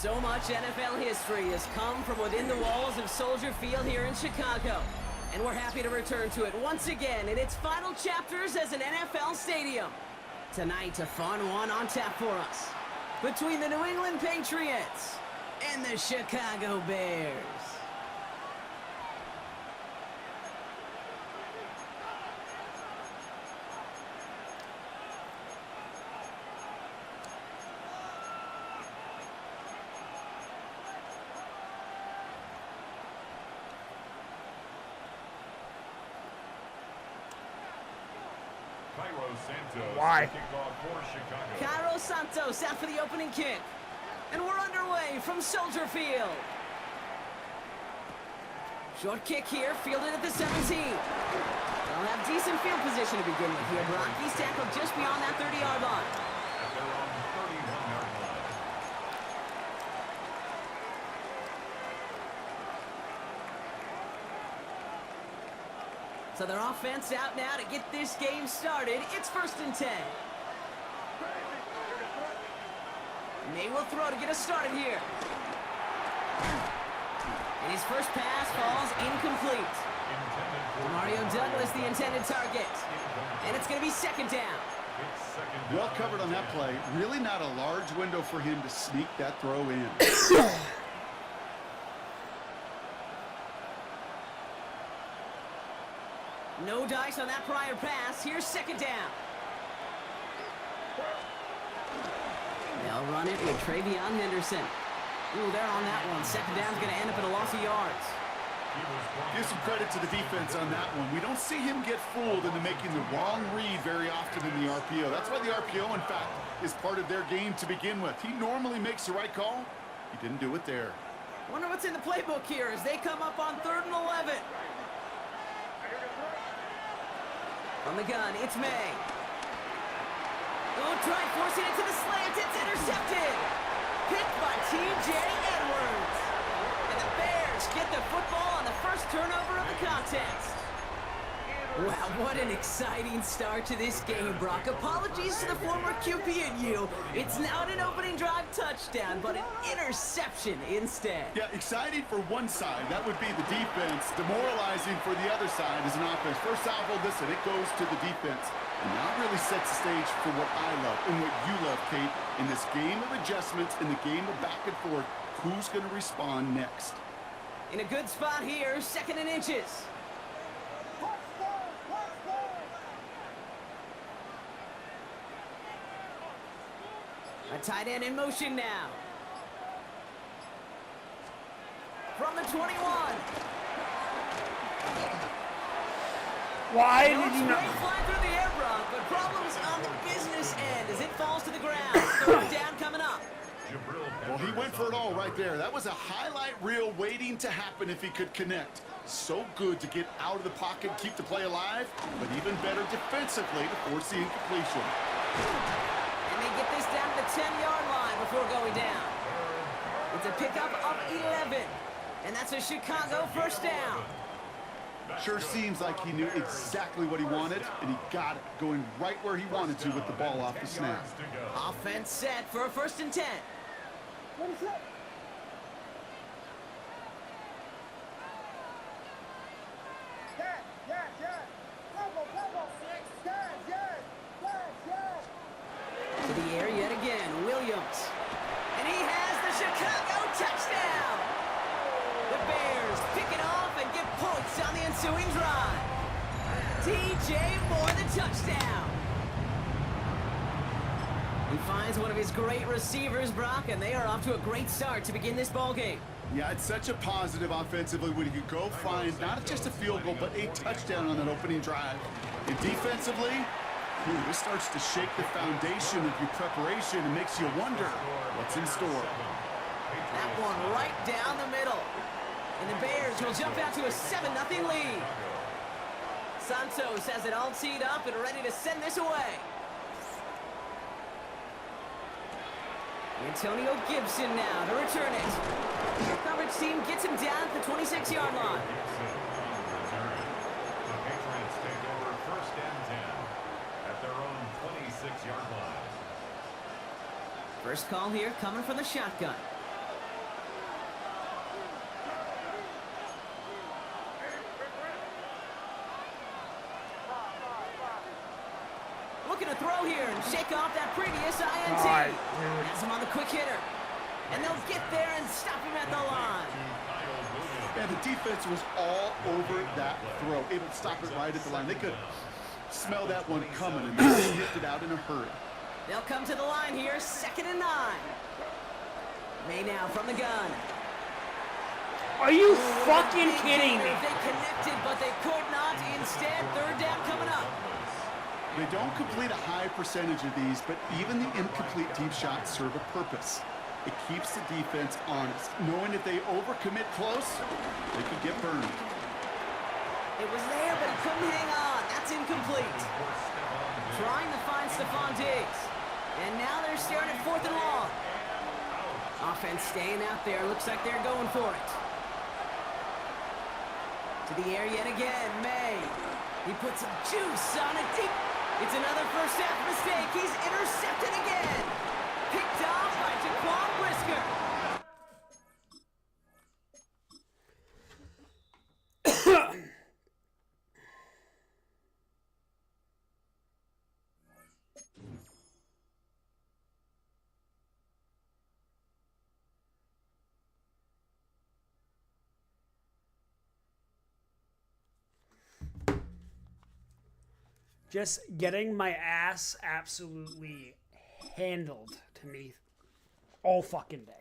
So much NFL history has come from within the walls of Soldier Field here in Chicago. And we're happy to return to it once again in its final chapters as an NFL stadium. Tonight, a fun one on tap for us between the New England Patriots and the Chicago Bears. Why? Cairo Santos out for the opening kick. And we're underway from Soldier Field. Short kick here, fielded at the 17. They'll have decent field position to begin with here. Brock, he's tackled just beyond that 30-yard line. At their own 31-yard line. So their offense out now to get this game started. It's 1st and 10. May will throw to get us started here. And his first pass falls incomplete. Mario Douglas, the intended target. And it's going to be 2nd down. Well covered on that play. Really not a large window for him to sneak that throw in. No dice on that prior pass. Here's 2nd down. They'll run it with Travion Henderson. Ooh, they're on that one. 2nd down's going to end up in a loss of yards. Give some credit to the defense on that one. We don't see him get fooled into making the wrong read very often in the RPO. That's why the RPO, in fact, is part of their game to begin with. He normally makes the right call. He didn't do it there. Wonder what's in the playbook here as they come up on 3rd and 11. From the gun, it's May. Oh, try forcing it to the slant. It's intercepted. Picked by T.J. Edwards. And the Bears get the football on the first turnover of the contest. Wow, what an exciting start to this game, Brock. Apologies to the former QB and you. It's not an opening drive touchdown, but an interception instead. Yeah, exciting for one side. That would be the defense. Demoralizing for the other side as an offense. First salvo, listen, it goes to the defense. And that really sets the stage for what I love and what you love, Kate. In this game of adjustments, in the game of back and forth, who's going to respond next? In a good spot here, 2nd and inches. A tight end in motion now. From the 21. Why did he not? Great fly through the air, Brock, but problems on the business end as it falls to the ground. 3rd down coming up. Well, he went for it all right there. That was a highlight reel waiting to happen if he could connect. So good to get out of the pocket, keep the play alive, but even better defensively to force the incompletion. And they get this down to the 10-yard line before going down. It's a pickup of 11, and that's a Chicago 1st down. Sure seems like he knew exactly what he wanted, and he got it, going right where he wanted to with the ball off the snap. Offense set for a 1st and 10. To the air yet again, Williams. And he has the Chicago touchdown! The Bears pick it off and get points on the ensuing drive. T.J. Moore, the touchdown. He finds one of his great receivers, Brock, and they are off to a great start to begin this ballgame. Yeah, it's such a positive offensively when you could go find not just a field goal, but a touchdown on that opening drive. And defensively, this starts to shake the foundation of your preparation and makes you wonder what's in store. That one right down the middle. And the Bears will jump out to a 7-0 lead. Santos has it all teed up and ready to send this away. Antonio Gibson now to return it. The coverage team gets him down at the 26-yard line. The Patriots take over 1st and 10 at their own 26-yard line. First call here coming from the shotgun. shake off that previous INT. God, Has him on the quick hitter. And they'll get there and stop him at the line. And the defense was all over that throw, able to stop it right at the line. They could smell that one coming, and they sniffed it out in a hurry. They'll come to the line here, 2nd and 9. May now from the gun. Are you fucking kidding me? They connected, but they could not. Instead, 3rd down coming up. They don't complete a high percentage of these, but even the incomplete deep shots serve a purpose. It keeps the defense honest, knowing if they overcommit close, they could get burned. It was there, but he couldn't hang on. That's incomplete. Trying to find Stephon Diggs. And now they're staring at 4th and long. Offense staying out there. Looks like they're going for it. To the air yet again, May. He puts some juice on it deep. It's another first half mistake. He's intercepted again. Picked off by Jaquan Brisker. Just getting my ass absolutely handled to me all fucking day.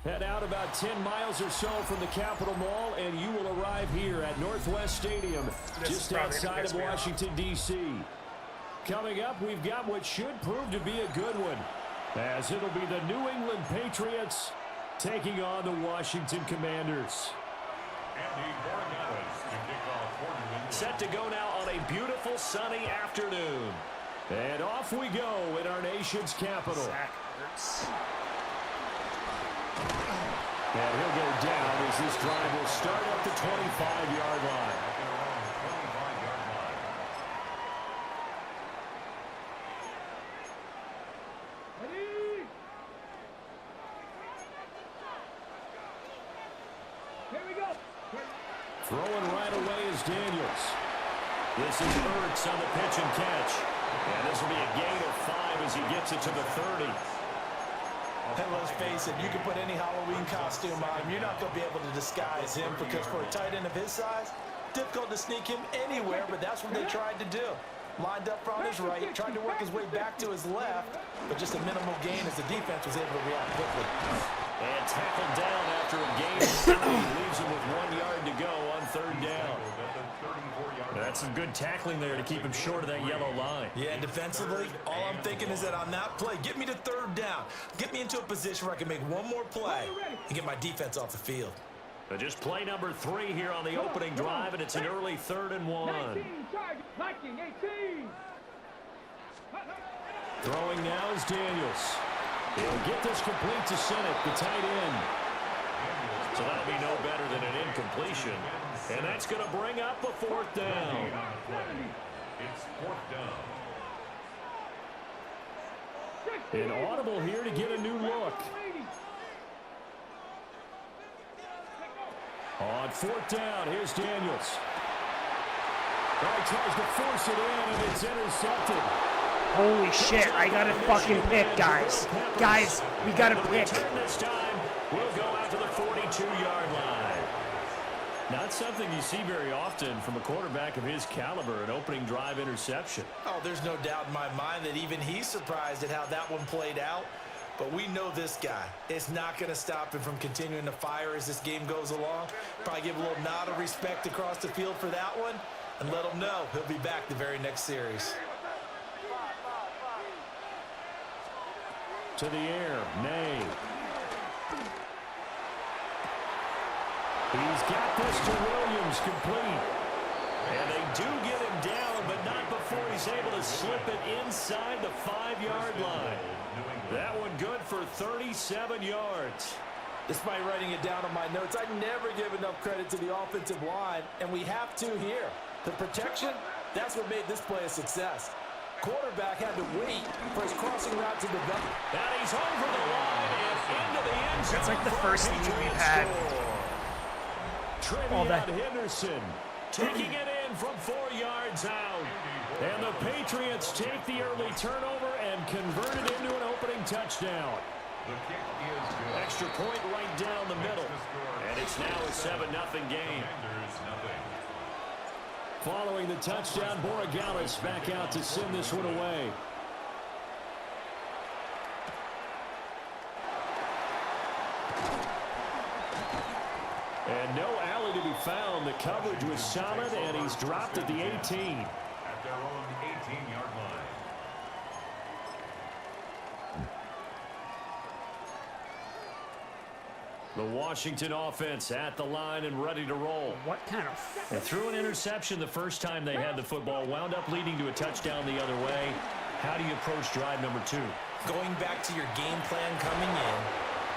Head out about 10 miles or so from the Capitol Mall, and you will arrive here at Northwest Stadium, just outside of Washington, D.C. Coming up, we've got what should prove to be a good one, as it'll be the New England Patriots taking on the Washington Commanders. Set to go now on a beautiful sunny afternoon. And off we go in our nation's capital. And he'll go down as this drive will start at the 25-yard line. Throwing right away is Daniels. This is Ertz on the pitch and catch. And this will be a gain of 5 as he gets it to the 30. And let's face it, you can put any Halloween costume on him. You're not going to be able to disguise him because for a tight end of his size, difficult to sneak him anywhere, but that's what they tried to do. Lined up on his right, tried to work his way back to his left, but just a minimal gain as the defense was able to react quickly. And tackled down after a gain of 3. Leaves him with 1 yard to go on 3rd down. That's some good tackling there to keep him short of that yellow line. Yeah, and defensively, all I'm thinking is that on that play, get me to 3rd down. Get me into a position where I can make one more play and get my defense off the field. So just play number 3 here on the opening drive, and it's an early 3rd and 1. Throwing now is Daniels. He'll get this complete to Senate, the tight end. So that'll be no better than an incompletion. And that's going to bring up a 4th down. It's 4th down. An audible here to get a new look. On 4th down, here's Daniels. He tries to force it in, and it's intercepted. Holy shit, I gotta fucking pick, guys. Guys, we gotta pick. This time, we'll go out to the 42-yard line. Not something you see very often from a quarterback of his caliber, an opening drive interception. Oh, there's no doubt in my mind that even he's surprised at how that one played out. But we know this guy. It's not going to stop him from continuing to fire as this game goes along. Probably give a little nod of respect across the field for that one and let him know he'll be back the very next series. To the air, May. He's got this to Williams, complete. And they do get him down, but not before he's able to slip it inside the 5-yard line. That one good for 37 yards. Despite writing it down on my notes, I never give enough credit to the offensive line, and we have to here. The protection, that's what made this play a success. Quarterback had to wait for his crossing route to develop. And he's over the line and into the end zone. That's like the first lead we've had all day. Henderson taking it in from 4 yards out. And the Patriots take the early turnover and convert it into an opening touchdown. The kick is good. Extra point right down the middle. And it's now a 7-0 game. Following the touchdown, Borregales back out to send this one away. And no alley to be found. The coverage was solid, and he's dropped at the 18. At their own 18-yard line. The Washington offense at the line and ready to roll. What kind of... And threw an interception the first time they had the football. Wound up leading to a touchdown the other way. How do you approach drive number 2? Going back to your game plan coming in,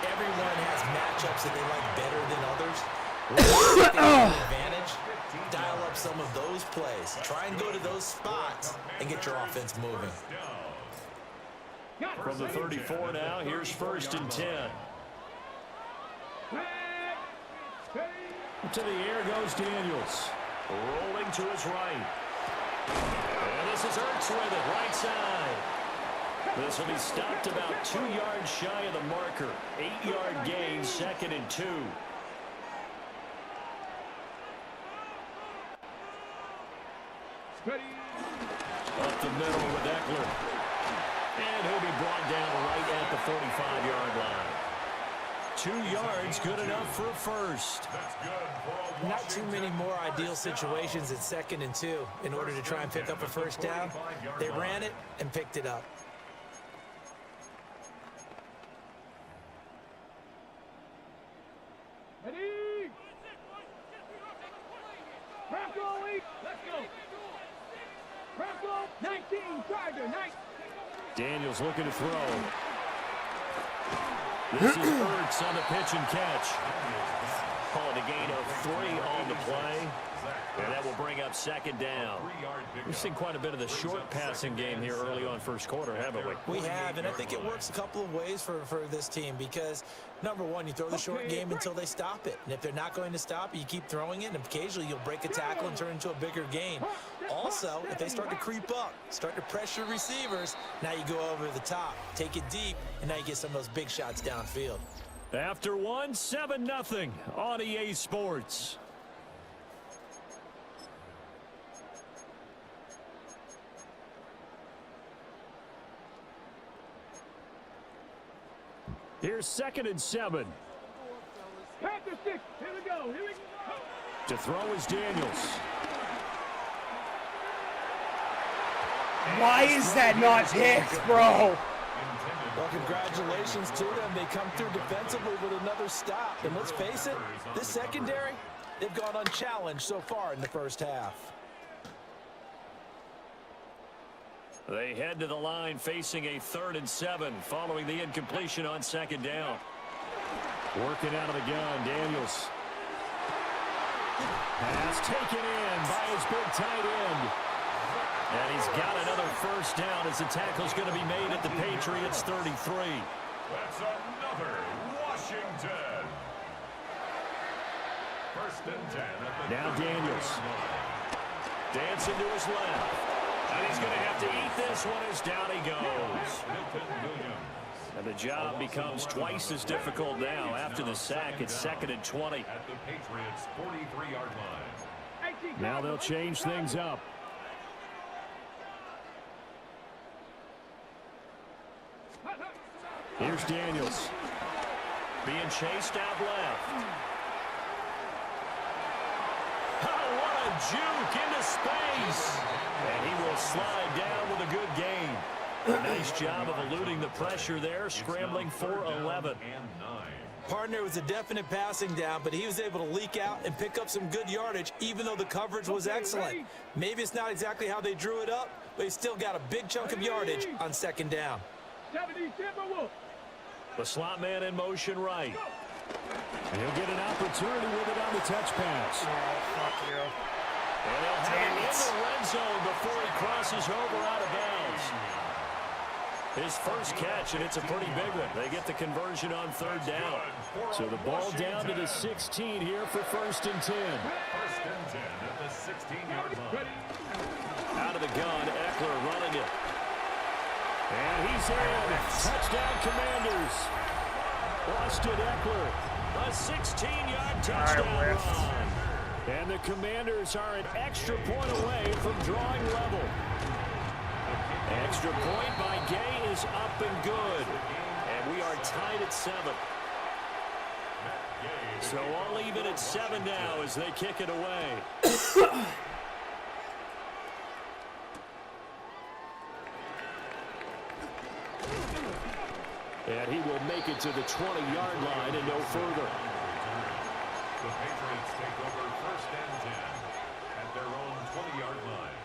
everyone has matchups that they like better than others. Advantage, dial up some of those plays. Try and go to those spots and get your offense moving. From the 34 now, here's 1st and 10. To the air goes Daniels. Rolling to his right. And this is Ertz with it, right side. This will be stopped about 2 yards shy of the marker. 8-yard gain, 2nd and 2. Up the middle with Eckler. And he'll be brought down right at the 45-yard line. 2 yards, good enough for a first. Not too many more ideal situations at 2nd and 2 in order to try and pick up a first down. They ran it and picked it up. Ready? Let's go. 19, Charger, 19. Daniels looking to throw. This is Ertz on the pitch and catch. Calling a gain of 3 on the play. And that will bring up 2nd down. We've seen quite a bit of the short passing game here early on first quarter, haven't we? We have, and I think it works a couple of ways for this team because, number one, you throw the short game until they stop it. And if they're not going to stop it, you keep throwing it, and occasionally you'll break a tackle and turn into a bigger gain. Also, if they start to creep up, start to pressure receivers, now you go over the top, take it deep, and now you get some of those big shots downfield. After 1, 7-0 on EA Sports. Here's 2nd and 7. Panther 6, here we go. To throw is Daniels. Why is that not picked, bro? Well, congratulations to them. They come through defensively with another stop. And let's face it, this secondary, they've gone unchallenged so far in the first half. They head to the line facing a 3rd and 7 following the incompletion on 2nd down. Working out of the gun, Daniels. Pass taken in by his big tight end. And he's got another first down as the tackle's going to be made at the Patriots 33. That's another Washington. 1st and 10 at the now Daniels. Dancing to his left. And he's going to have to eat this one as down he goes. And the job becomes twice as difficult now. After the sack, it's 2nd and 20. At the Patriots' 43-yard line. Now they'll change things up. Here's Daniels. Being chased out left. Oh, what a juke into space. And he will slide down with a good gain. A nice job of eluding the pressure there, scrambling for 11. Partner was a definite passing down, but he was able to leak out and pick up some good yardage, even though the coverage was excellent. Maybe it's not exactly how they drew it up, but he still got a big chunk of yardage on 2nd down. The slot man in motion right. He'll get an opportunity with it on the touch pass. Oh, fuck you. And he'll have it in the red zone before he crosses over out of bounds. His first catch, and it's a pretty big one. They get the conversion on third down. So the ball down to the 16 here for 1st and 10. 1st and 10 at the 16-yard line. Out of the gun, Eckler running it. And he's in. Touchdown, Commanders. Austin Eckler. A 16-yard touchdown run. And the Commanders are an extra point away from drawing level. Extra point by Gay is up and good. And we are tied at 7. So all even at 7 now as they kick it away. And he will make it to the 20-yard line and no further. The Patriots take over 1st and 10 at their own 20-yard line.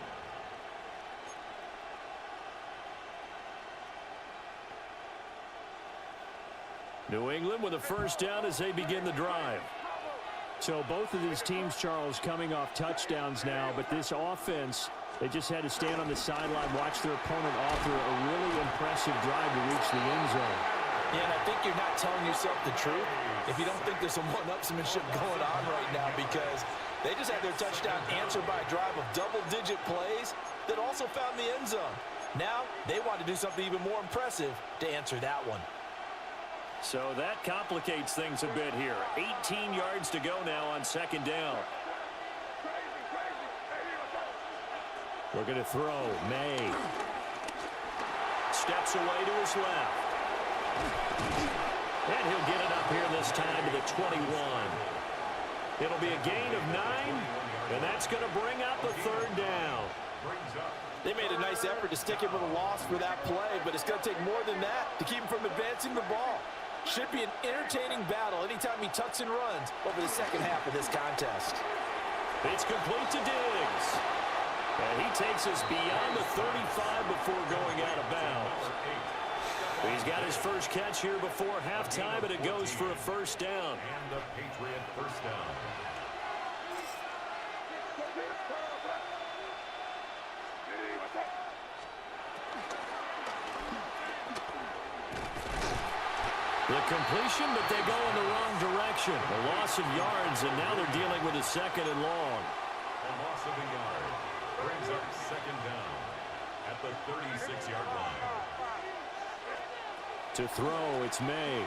New England with a first down as they begin the drive. So both of these teams, Charles, coming off touchdowns now, but this offense, they just had to stand on the sideline, watch their opponent author a really impressive drive to reach the end zone. Yeah, and I think you're not telling yourself the truth if you don't think there's some one-upsmanship going on right now, because they just had their touchdown answered by a drive of double-digit plays that also found the end zone. Now they want to do something even more impressive to answer that one. So that complicates things a bit here. 18 yards to go now on 2nd down. We're going to throw. May. Steps away to his left. And he'll get it up here this time to the 21. It'll be a gain of 9, and that's going to bring up a 3rd down. They made a nice effort to stick him with a loss for that play, but it's going to take more than that to keep him from advancing the ball. Should be an entertaining battle anytime he tucks and runs over the second half of this contest. It's complete to Diggs. And he takes us beyond the 35 before going out of bounds. He's got his first catch here before halftime, and it goes for a first down. And the Patriot first down. The completion, but they go in the wrong direction. A loss of yards, and now they're dealing with a 2nd and long. A loss of a yard brings up 2nd down at the 36-yard line. To throw, it's May.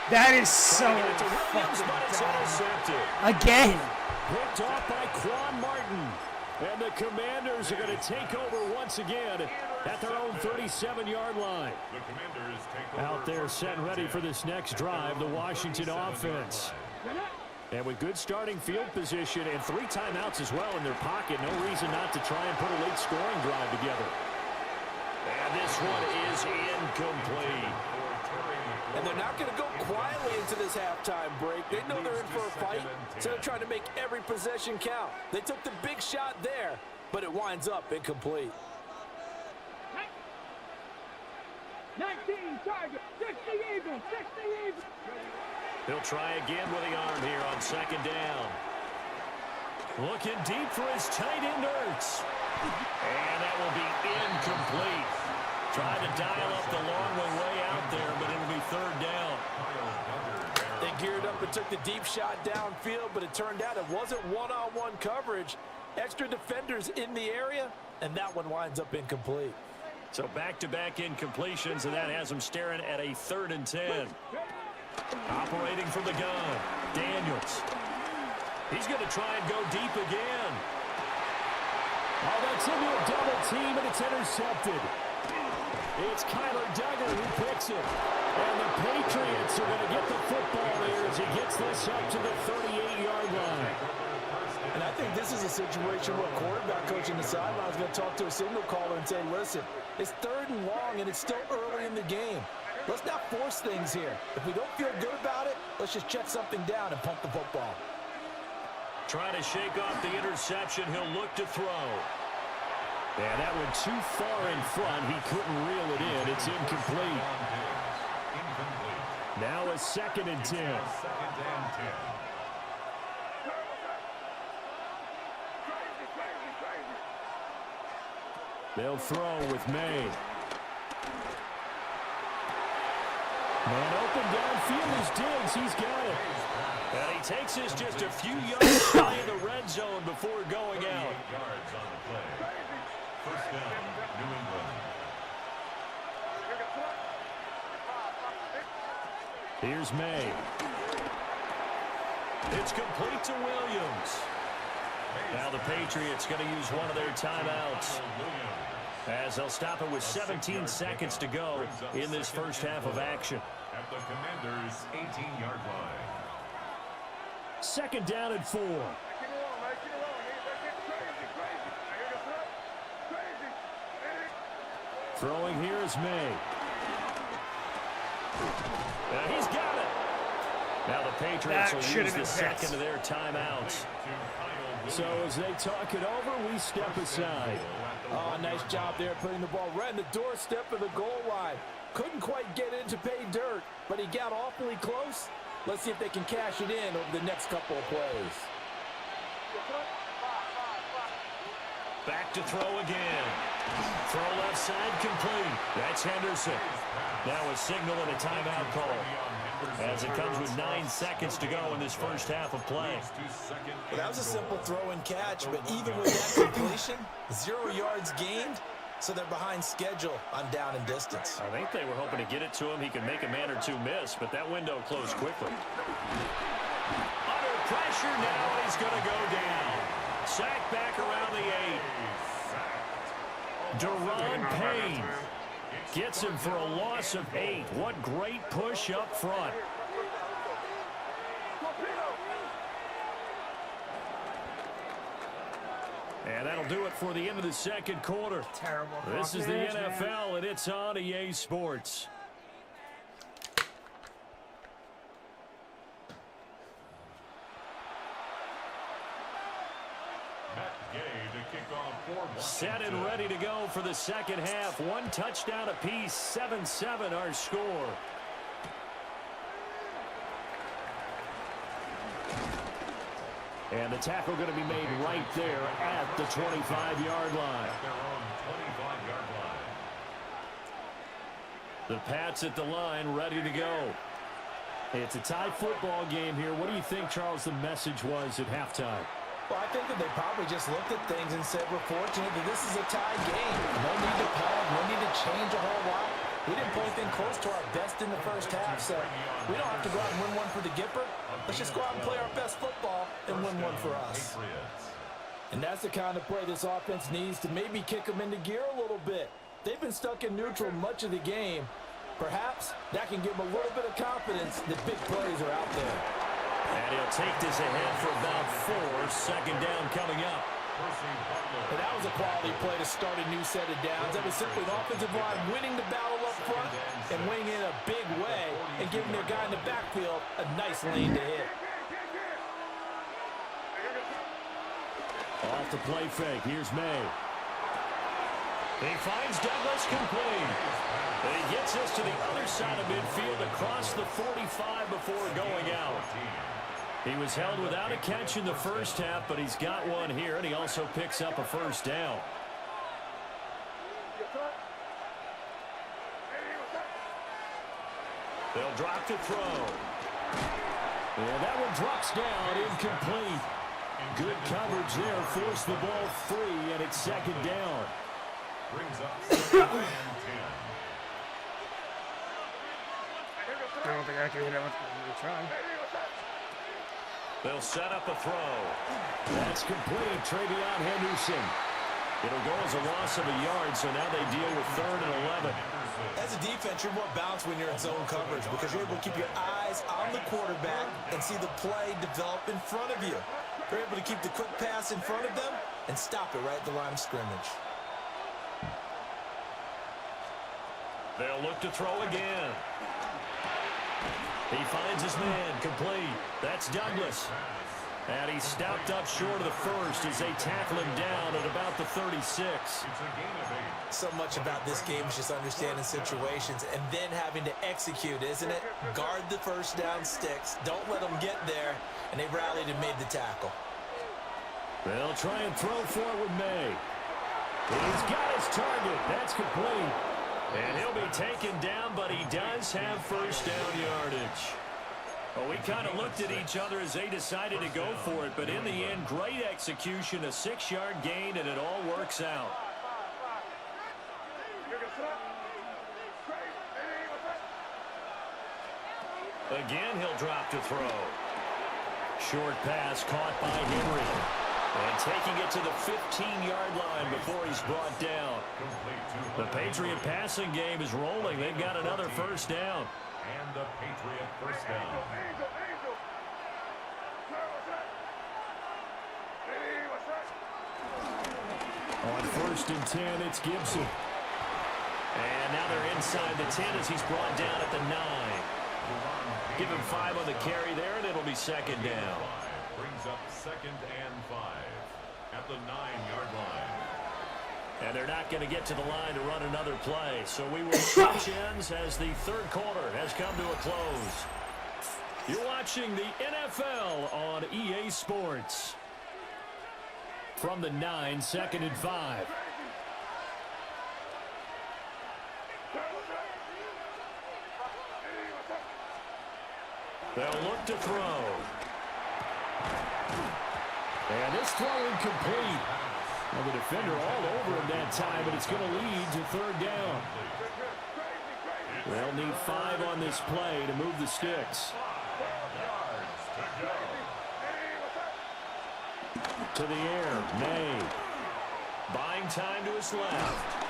That is so Williams, but it's intercepted. again. Picked off by Quan Martin. And the Commanders are going to take over once again at their own 37-yard line. The Commanders take over Out there set and ready for this next drive, the Washington offense. And with good starting field position and 3 timeouts as well in their pocket, no reason not to try and put a late scoring drive together. And this one is incomplete. And they're not going to go quietly into this halftime break. They know they're in for a fight, so they're trying to make every possession count. They took the big shot there, but it winds up incomplete. 19 target, 60 even, 60 even. He'll try again with the arm here on 2nd down. Looking deep for his tight end Ertz. And that will be incomplete. Trying to dial up the long way out there, but it'll be 3rd down. They geared up and took the deep shot downfield, but it turned out it wasn't one-on-one coverage. Extra defenders in the area, and that one winds up incomplete. So back-to-back incompletions, and that has them staring at a 3rd and 10. Operating from the gun, Daniels. He's going to try and go deep again. Oh, that's into a double team, and it's intercepted. It's Kyler Duggar who picks it. And the Patriots are going to get the football there as he gets this up to the 38-yard line. And I think this is a situation where quarterback coach in the sideline is going to talk to a signal caller and say, listen, it's 3rd and long, and it's still early in the game. Let's not force things here. If we don't feel good about it, let's just check something down and pump the football. Trying to shake off the interception. He'll look to throw. And that one too far in front. He couldn't reel it in. It's incomplete. Now a 2nd and 10. 2nd and 10. They'll throw with May. Man open downfield is Diggs. He's got it. And he takes us just a few yards shy of the red zone before going out. Yards on the play. First down, New England. Here's May. It's complete to Williams. Now the Patriots going to use one of their timeouts, as they'll stop it with 17 seconds to go in this first half of action. At the Commanders' 18-yard line. Second down and 4. Throwing here is May. And he's got it. Now the Patriots will use the second of their timeouts. So as they talk it over, we step aside. Oh, nice job there putting the ball right in the doorstep of the goal line. Couldn't quite get in to pay dirt, but he got awfully close. Let's see if they can cash it in over the next couple of plays. Back to throw again. Throw left side complete. That's Henderson. Now a signal and a timeout call, as it comes with 9 seconds to go in this first half of play. Well, that was a simple throw and catch, but even with that completion, 0 yards gained, so they're behind schedule on down and distance. I think they were hoping to get it to him. He could make a man or two miss, but that window closed quickly. Under pressure now, and he's going to go down. Sacked back around the 8. Deron Payne gets him for a loss of 8. What great push up front. And that'll do it for the end of the second quarter. Terrible. This is the NFL, and it's on EA Sports. Set and ready to go for the second half. 1 touchdown apiece, 7-7 our score. And the tackle going to be made right there at the 25-yard line. The Pats at the line, ready to go. It's a tie football game here. What do you think, Charles, the message was at halftime? Well, I think that they probably just looked at things and said, we're fortunate that this is a tie game. No need to panic, no need to change a whole lot. We didn't play anything close to our best in the first half, so we don't have to go out and win one for the Gipper. Let's just go out and play our best football and win one for us. And that's the kind of play this offense needs to maybe kick them into gear a little bit. They've been stuck in neutral much of the game. Perhaps that can give them a little bit of confidence that big plays are out there. And he'll take this ahead for about 4. Second down coming up. But that was a quality play to start a new set of downs. That was simply an offensive line winning the battle up front and weighing in a big way and giving their guy in the backfield a nice lane to hit. Off the play fake. Here's May. He finds Douglas complete. And he gets us to the other side of midfield across the 45 before going out. He was held without a catch in the first half, but he's got one here, and he also picks up a first down. They'll drop to throw. And that one drops down, incomplete. Good coverage there, forced the ball free, and it's second down. Brings up 2nd and 10. I don't think I can hit it with the try. They'll set up a throw. That's complete. Travion Henderson. It'll go as a loss of a yard, so now they deal with 3rd and 11. As a defense, you're more balanced when you're in zone coverage because you're able to keep your eyes on the quarterback and see the play develop in front of you. You're able to keep the quick pass in front of them and stop it right at the line of scrimmage. They'll look to throw again. He finds his man, complete. That's Douglas. And he's stopped up short of the first as they tackle him down at about the 36. So much about this game is just understanding situations and then having to execute, isn't it? Guard the first down sticks. Don't let them get there. And they rallied and made the tackle. They'll try and throw for it with May. He's got his target. That's complete. And he'll be taken down, but he does have first down yardage. Well, we kind of looked at each other as they decided to go for it, but in the end, great execution, a 6-yard gain, and it all works out. Again, he'll drop to throw. Short pass caught by Henry. And taking it to the 15-yard line before he's brought down. The Patriot passing game is rolling. They've got another first down. And the Patriot first down. On 1st and 10, it's Gibson. And now they're inside the 10 as he's brought down at the 9. Give him 5 on the carry there, and it'll be second down. Brings up 2nd and 5 at the 9-yard line. And they're not going to get to the line to run another play. So we will switch ends as the third quarter has come to a close. You're watching the NFL on EA Sports. From the 9, 2nd and 5. They'll look to throw. And this throw incomplete. Well, the defender all over him that time, but it's going to lead to 3rd down. They'll need 5 on this play to move the sticks. To the air, May. Buying time to his left.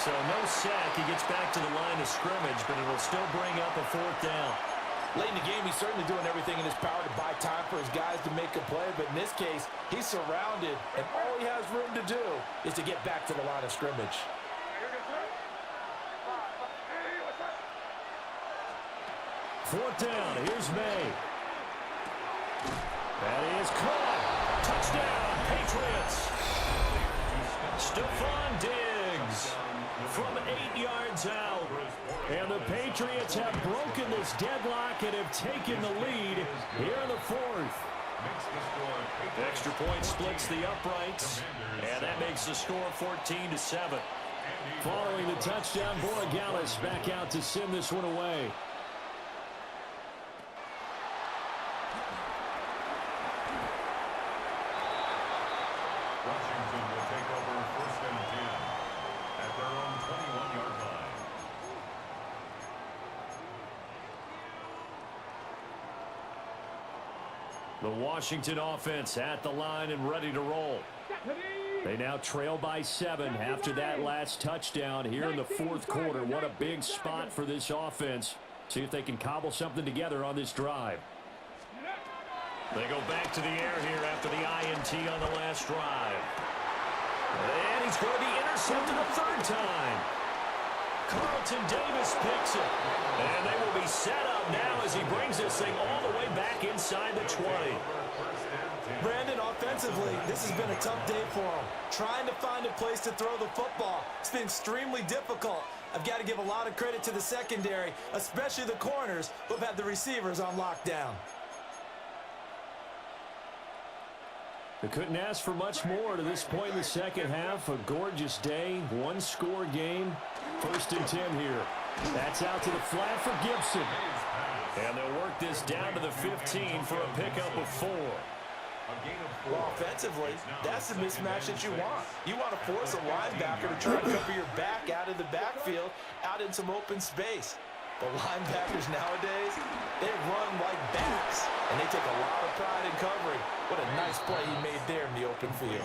So no sack. He gets back to the line of scrimmage, but it'll still bring up a 4th down. Late in the game, he's certainly doing everything in his power to buy time for his guys to make a play, but in this case, he's surrounded, and all he has room to do is to get back to the line of scrimmage. 4th down, here's May. That is caught. Touchdown, Patriots. Stephon Diggs from 8 yards out. And the Patriots have broken this deadlock and have taken the lead here in the 4th. Extra point splits the uprights, and that makes the score 14-7. Following the touchdown, Borregales back out to send this one away. Washington will take over 1st and 10 at their own 21-yard line. The Washington offense at the line and ready to roll. They now trail by 7 after that last touchdown here in the 4th quarter. What a big spot for this offense. See if they can cobble something together on this drive. They go back to the air here after the INT on the last drive. And he's going to be intercepted a 3rd time. Carlton Davis picks it. And they will be set up now as he brings this thing all the way back inside the 20. Brandon, offensively, this has been a tough day for him. Trying to find a place to throw the football. It's been extremely difficult. I've got to give a lot of credit to the secondary, especially the corners who've had the receivers on lockdown. They couldn't ask for much more to this point in the second half. A gorgeous day, 1-score game. 1st and 10 here. That's out to the flat for Gibson. And they'll work this down to the 15 for a pickup of 4. Well, offensively, that's the mismatch that you want. You want to force a linebacker to try and cover your back out of the backfield, out in some open space. But linebackers nowadays, they run like bats, and they take a lot of pride in covering. What a nice play he made there in the open field.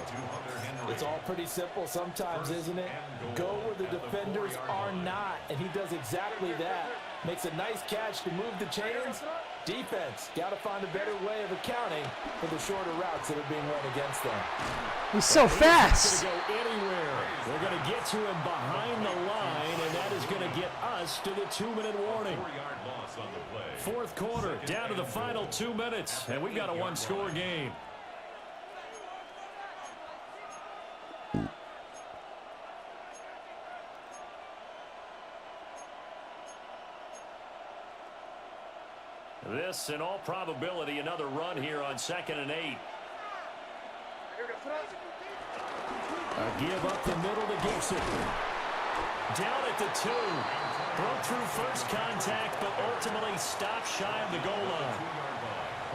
It's all pretty simple sometimes, isn't it? Go where the defenders are not, and he does exactly that. Makes a nice catch to move the chains. Defense, got to find a better way of accounting for the shorter routes that are being run against them. He's so fast. He's going to go anywhere. They're going to get to him behind the line, and that is going to get us to the 2-minute warning. 4th quarter, down to the final 2 minutes, and we've got a 1-score game. This, in all probability, another run here on 2nd and 8. A give up the middle to Gibson. Down at the 2. Broke through first contact, but ultimately stopped shy of the goal line.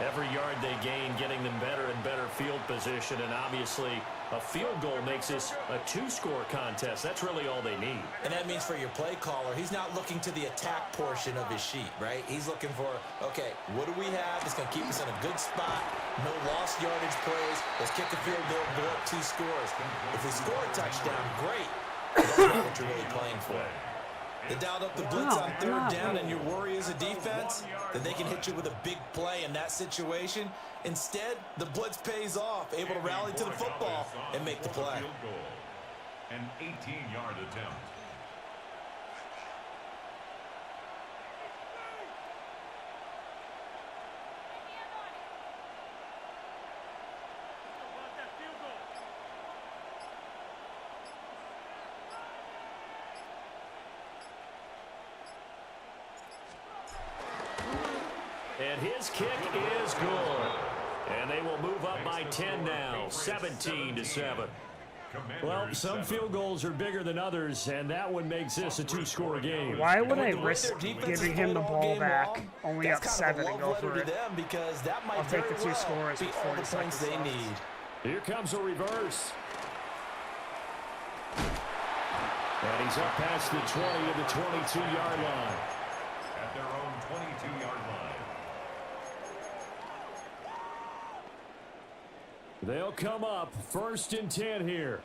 Every yard they gain, getting them better and better field position, and obviously a field goal makes this a 2-score contest. That's really all they need. And that means for your play caller, he's not looking to the attack portion of his sheet, right? He's looking for, okay, what do we have that's going to keep us in a good spot? No lost yardage plays. Let's kick a field goal, go up 2 scores. If we score a touchdown, great. That's not what you're really playing for. They dialed up the blitz on 3rd down, and your worry is a defense, that they can hit you with a big play in that situation. Instead, the blitz pays off, able to rally to the football and make the play. An 18-yard attempt. And his kick is good. And they will move up by 10 now, 17-7. Well, some field goals are bigger than others, and that one makes this a 2-score game. Why would I risk giving him the ball back, only up 7, and go for it? I'll take the 2 scores with 40 seconds they need. Here comes a reverse. And he's up past the 20 to the 22-yard line. At their own 22-yard line. They'll come up 1st and 10 here.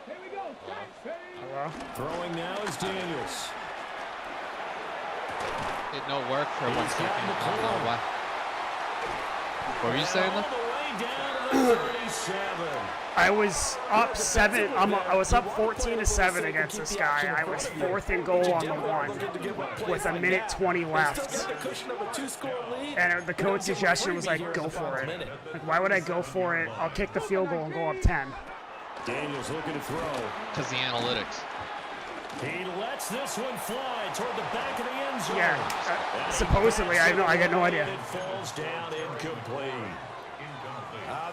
Here we go. Hello? Throwing now is Daniels. Did no work for 1 second. I don't know why. What were you saying? All the way down to the 37. I was up 7. I was up 14-7 against this guy. I was 4th and goal on the 1 with 1:20 left. And the coach suggestion was like, go for it. Like, why would I go for it? I'll kick the field goal and go up 10. Daniels looking to throw. Because the analytics. He lets this one fly toward the back of the end zone. Yeah, supposedly. I got no idea. It falls down incomplete.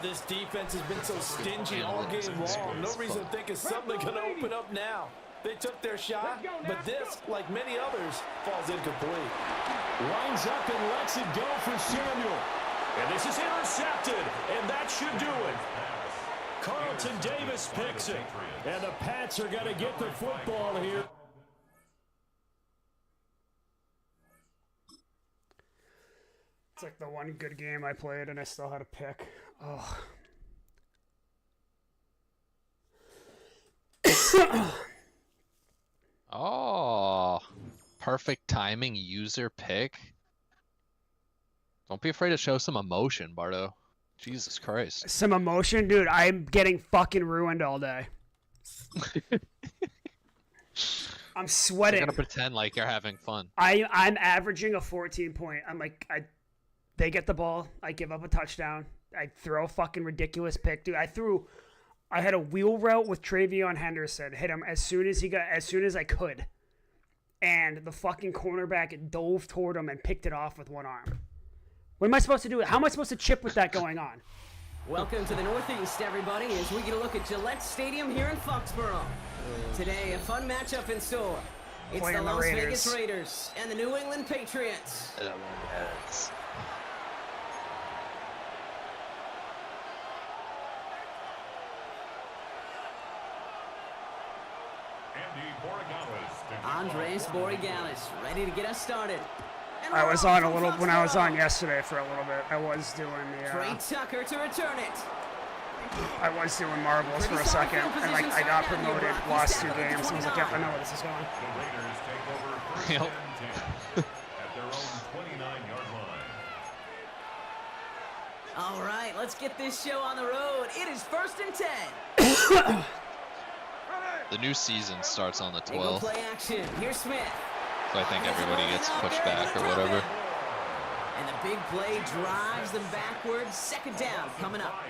This defense has been so stingy all game long. No reason to think it's suddenly going to open up now. They took their shot, but this, like many others, falls incomplete. Lines up and lets it go for Samuel. And this is intercepted, and that should do it. Carlton Davis picks it, and the Pats are going to get the football here. It's like the one good game I played, and I still had a pick. Oh. Oh, perfect timing user pick. Don't be afraid to show some emotion, Bardo. Jesus Christ. Some emotion? Dude, I'm getting fucking ruined all day. I'm sweating. You're gonna pretend like you're having fun. I'm averaging a 14 point. I'm like, they get the ball. I give up a touchdown. I throw a fucking ridiculous pick. Dude, I had a wheel route with Travion Henderson. Hit him as soon as I could. And the fucking cornerback dove toward him and picked it off with one arm. What am I supposed to do? How am I supposed to chip with that going on? Welcome to the Northeast, everybody, as we get a look at Gillette Stadium here in Foxborough. Today, a fun matchup in store. It's the Las Vegas Raiders and the New England Patriots. Andres Borregales, ready to get us started. I was on a little when I was on yesterday for a little bit. I was doing the. Trey Tucker to return it. I was doing marbles for a second, and like I got promoted, lost 2 games. I was like, yep, I know where this is going. The Raiders take over first and 10 at their own 29-yard line. All right, let's get this show on the road. It is 1st and 10. The new season starts on the 12th. Play action. Here's Smith. So I think everybody gets pushed back or whatever. And the big play drives them backwards. 2nd down coming up.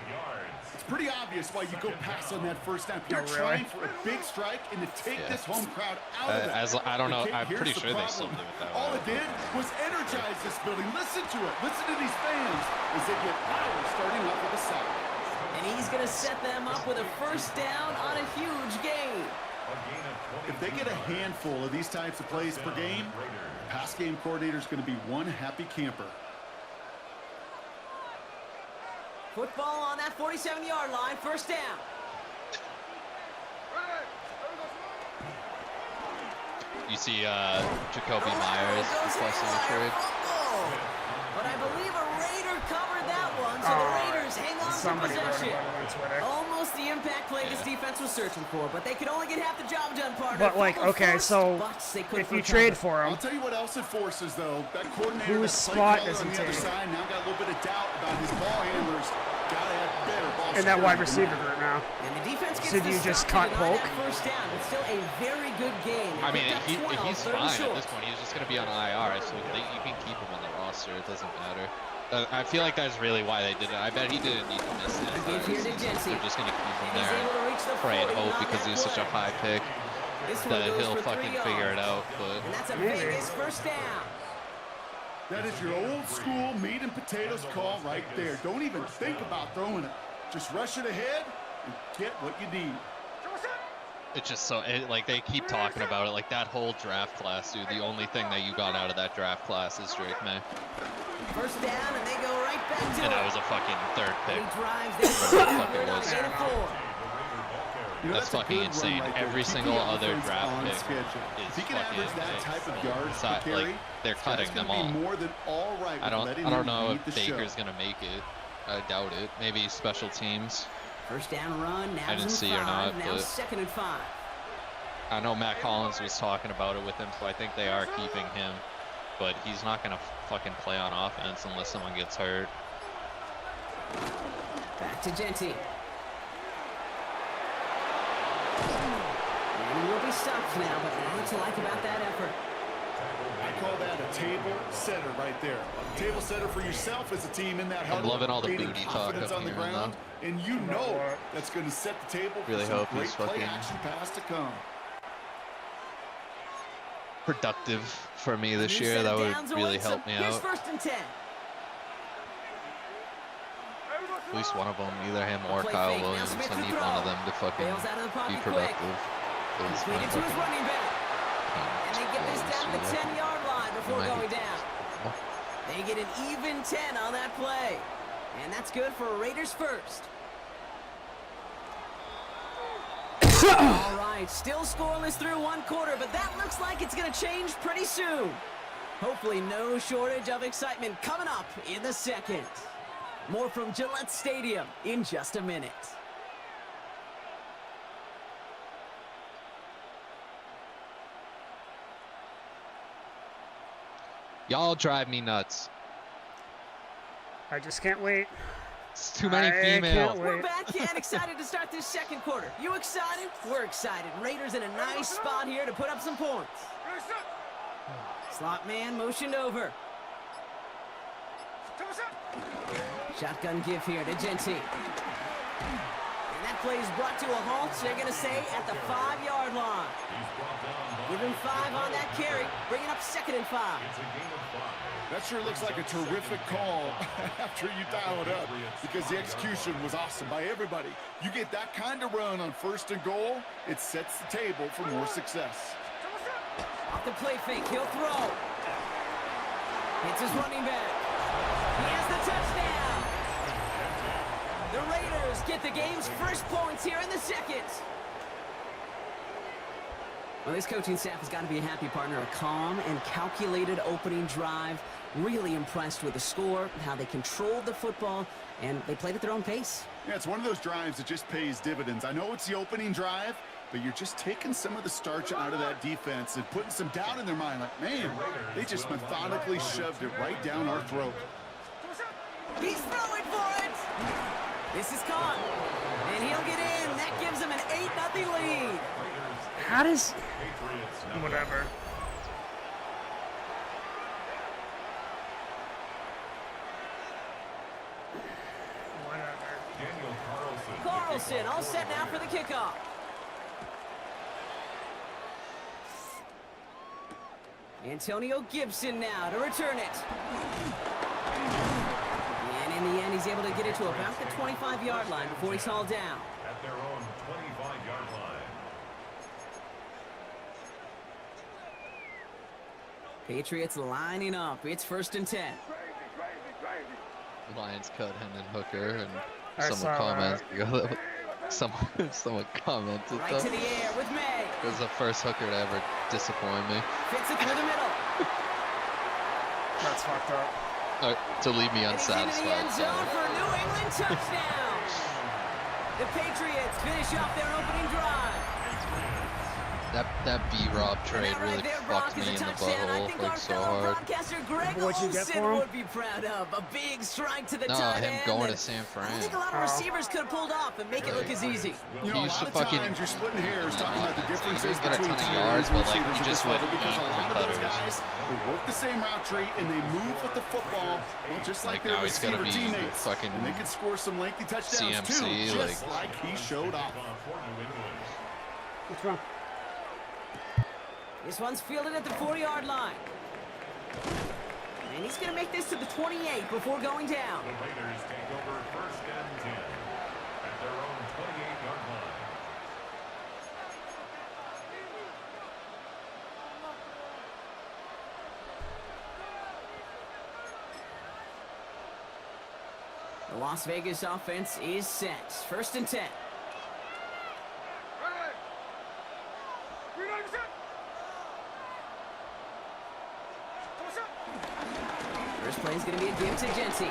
It's pretty obvious why you go pass on that first down. You're trying for a big strike and to take this home crowd out of it. I don't know. I'm pretty sure they still do it that way. All it did was energize this building. Listen to it. Listen to these fans as they get power starting up at the side. And he's going to set them up with a first down on a huge gain. If they get a handful of these types of plays per game, the pass game coordinator is going to be one happy camper. Football on that 47-yard line, first down. You see Jacoby Myers requesting a trade. But I believe a Raider covered that one, so the Raiders hang on to possession. Almost the impact play this defense was searching for, but they could only get half the job done, partner. But, like, okay, so if you trade for him, I'll tell you what else it forces, though. That coordinator, whose that spot play does caller he on the other take? side now got a little bit of doubt about his ball handlers. Got to have better ball in that wide security receiver than group now. And the defense gets So do you just cut Polk? First down, but still a very good game. I mean, he's fine at this point. He's just going to be on IR, so you can keep him on the roster. It doesn't matter. I feel like that's really why they did it. I bet he didn't need to miss it. They're just going to keep him there and pray and hope because he was such a high pick that he'll fucking figure it out. But and that's a Vegas first down. That is your old school meat and potatoes call right there. Don't even think about throwing it. Just rush it ahead and get what you need. it's just so, like, they keep talking about it. Like, that whole draft class, dude, the only thing that you got out of that draft class is Drake May. First down, and they go right back to And it. that was a fucking third pick. He drives there. That's fucking insane. Right Every Keep single the other offense draft on pick schedule. is If he can fucking average that type of yards per carry, like, they're cutting them all. More than all right I with letting don't him know lead if the show. Baker's gonna make it. I doubt it. Maybe special teams. First down run. Now I didn't see or not, now but 2nd and 5. I know Matt Collins was talking about it with him, so I think they are keeping him. But he's not gonna fucking play on offense unless someone gets hurt. Back to Genty. And he will be stopped now, but what to like about that effort? I call that a table setter right there. Table setter for yourself as a team in that huddle. loving all the creating booty talk confidence up on the here, ground, and you know that's going to set the table Really for some hope great he's play fucking action pass to come. Productive for me this New year. set That of would downs really awaits help him. me Here's out. 1st and 10. At least one of them, either him or Play Kyle fake. Now Williams. Smith I to need throw. one of them to fucking Bails out of the be pocket quick. productive. 'Cause Tweet my it to his fucking running back. team And they get this down to the is really- 10-yard line before might be- going down. They get an even 10 on that play. And that's good for Raiders first. All right, still scoreless through 1 quarter, but that looks like it's going to change pretty soon. Hopefully no shortage of excitement coming up in the 2nd. More from Gillette Stadium in just a minute. Y'all drive me nuts. I just can't wait. It's too many I females. can't We're wait. back and excited to start this 2nd quarter. You excited? We're excited. Raiders in a nice spot here to put up some points. Slot man motioned over. Shotgun give here to Genty. And that play is brought to a halt, so they're going to say at the 5-yard line. Give him 5 on that carry, bringing up 2nd and 5. That sure looks like a terrific call after you dial it up because the execution was awesome by everybody. You get that kind of run on 1st and goal, it sets the table for more success. Off the play fake, he'll throw. It's his running back. He has the touchdown. The Raiders get the game's first points here in the 2nd. Well, this coaching staff has got to be a happy partner. A calm and calculated opening drive. Really impressed with the score, how they controlled the football, and they played at their own pace. Yeah, it's one of those drives that just pays dividends. I know it's the opening drive, but you're just taking some of the starch out of that defense and putting some doubt in their mind. Like, man, they just methodically shoved it right down our throat. He's throwing for it. This is caught, and he'll get in. That gives him an 8-0 lead. How does... Whatever. Carlson all set now for the kickoff. Antonio Gibson now to return it. And in In the end, he's able to get it to about the 25-yard line before he's hauled down. At their own 25-yard line. Patriots lining up. It's 1st and 10. Lions cut Hendon Hooker, and I someone saw commented. Someone commented Right to the air with May. it was the first hooker to ever disappoint me. Fits it through the middle. That's fucked up. To leave me And he's into the unsatisfied. end zone for a New England touchdown. The Patriots finish off their opening drive. That B-Rob trade That really right there, fucked Brock, is me a in the touchdown. I butthole think like our so fellow hard. broadcaster Greg What'd you get Olsen for him? would be proud of. A big strike to the No, tight him end. going to and San Fran. I don't think a lot of receivers could have pulled off and make it look as easy. You know, a used lot to of fucking- times you're splitting hairs talking about the He differences didn't get a between ton of tight yards, ends but and like receivers he at just this level went because a lot of those cutters. guys, they work the same route tree and they move with the football, well, just like Like their now he's gonna receiver be teammates. fucking And they can score some lengthy touchdowns CMC, too, just like he showed off. What's wrong? This one's fielded at the 4-yard line. And he's going to make this to the 28 before going down. The Raiders take over 1st and 10 at their own 28-yard line. The Las Vegas offense is set. 1st and 10. First play is going to be a give to Genty.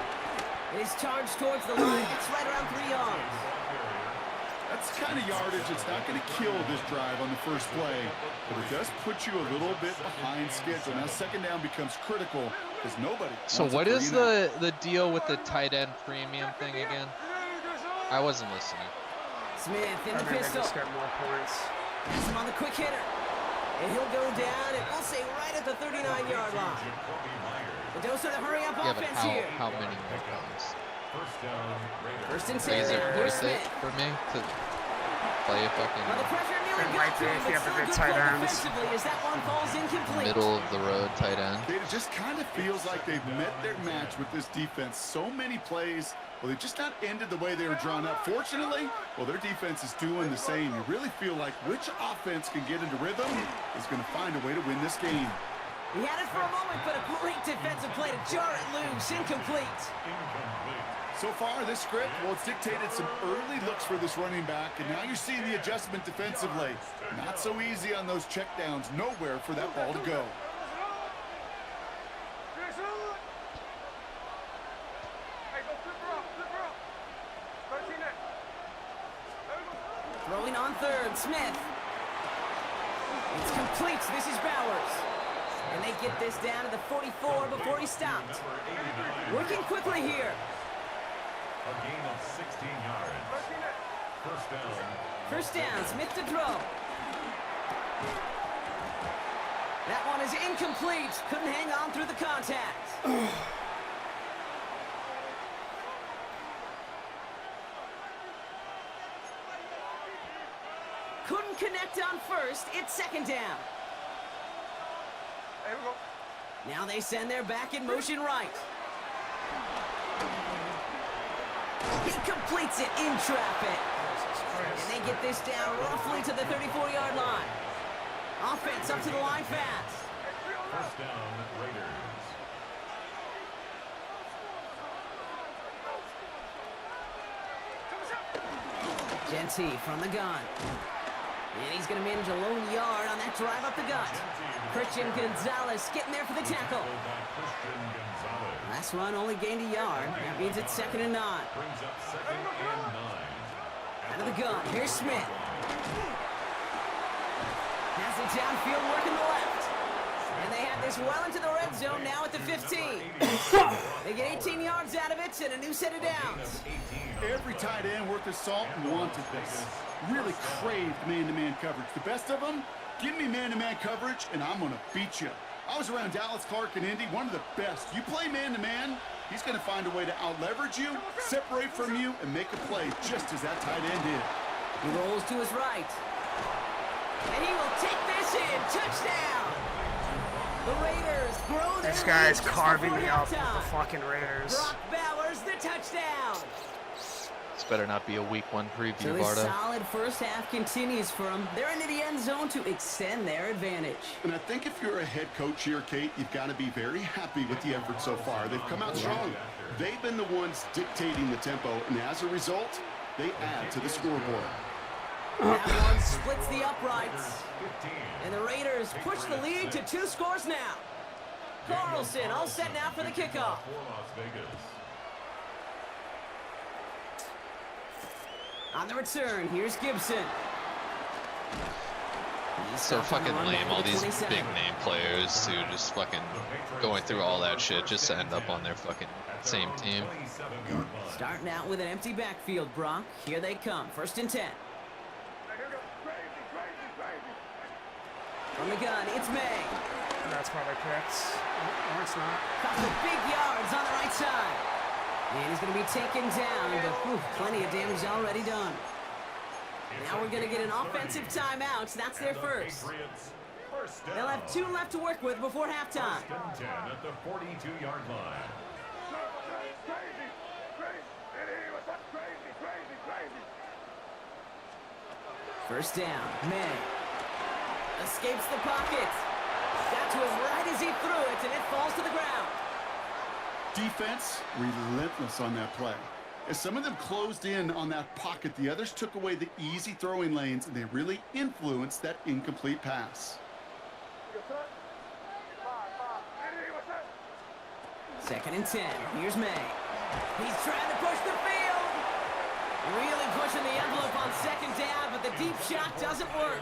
It is charged towards the line. It's right around 3 yards. That's the kind of yardage that's not going to kill this drive on the first play, but it does put you a little bit behind schedule. Now 2nd down becomes critical because nobody. So wants a what is 3-and-out. the deal with the tight end premium thing again? I wasn't listening. Smith in I the think they pistol. just got more points. Pass him on the quick hitter. And he'll go down, and we'll say right at the 39-yard line. But don't sort of hurry up Yeah, but offense here. how many more times? First down, Raiders. 1st and Like, is 10. it Here's worth it Smith. for me to play a Well, the fucking pressure nearly It got might to be him, if but you have still a good good tight play ends. defensively as that one falls incomplete. middle of the road tight end? It just kind of feels like they've met their match with this defense. So many plays, well, they've just not ended the way they were drawn up. Fortunately, well, their defense is doing the same. You really feel like which offense can get into rhythm is going to find a way to win this game. He had it for a moment, but a great defensive play to jar it loose. Incomplete. So far, this script, well, it's dictated some early looks for this running back, and now you're seeing the adjustment defensively. Not so easy on those checkdowns. Nowhere for that ball to go. Throwing on 3rd, Smith. It's complete. This is Bowers. And they get this down to the 44 before he stopped. Working quickly here. A gain of 16 yards. First down. First down, Smith to throw. That one is incomplete. Couldn't hang on through the contact. Couldn't connect on 1st. It's 2nd down. Now they send their back in motion right. He completes it in traffic. And they get this down roughly to the 34-yard line. Offense up to the line fast. First down, Raiders. Genty from the gun. And he's going to manage a lone yard on that drive up the gut. Christian Gonzalez getting there for the tackle. Last run only gained a yard. That means it's 2nd and 9. Brings up 2nd and 9. Out of the gun, here's Smith. Has it downfield, working the left. And they have this well into the red zone now at the 15. They get 18 yards out of it and a new set of downs. Every tight end worth his salt wanted this. Really craved man-to-man coverage. The best of them, give me man-to-man coverage and I'm going to beat you. I was around Dallas Clark and Indy, one of the best. You play man-to-man, he's going to find a way to out-leverage you, separate from you, and make a play just as that tight end did. He rolls to his right. And he will take this in. Touchdown! The Raiders grow their This guy's lead just carving before me up with halftime. the fucking Raiders. Brock Bowers, the touchdown. better not be a week 1 preview, So this Barta. solid first half continues for them. They're into the end zone to extend their advantage. And I think if you're a head coach here, Kate, you've got to be very happy with the effort so far. They've come out strong. They've been the ones dictating the tempo, and as a result, they add to the scoreboard. That one splits the uprights. And the Raiders push the lead to 2 scores now. Carlson all set now for the kickoff. On the return, here's Gibson. It's so fucking lame, all these big name players who just fucking going through all that shit just to end up on their fucking same team. Starting out with an empty backfield, Brock. Here they come, 1st and 10. From the gun, it's May. That's probably correct. Or it's not. Got the big yards on the right side. And he's going to be taken down, but whew, plenty of damage already done. Now we're going to get an offensive timeout. That's their first. They'll have 2 left to work with before halftime. 10 at the 42-yard line. First down, May. Escapes the pocket. Got to him right as he threw it, and it falls to the ground. Defense, relentless on that play. As some of them closed in on that pocket, the others took away the easy throwing lanes, and they really influenced that incomplete pass. 2nd and 10. Here's May. He's trying to push the field. Really pushing the envelope on 2nd down, but the deep shot doesn't work.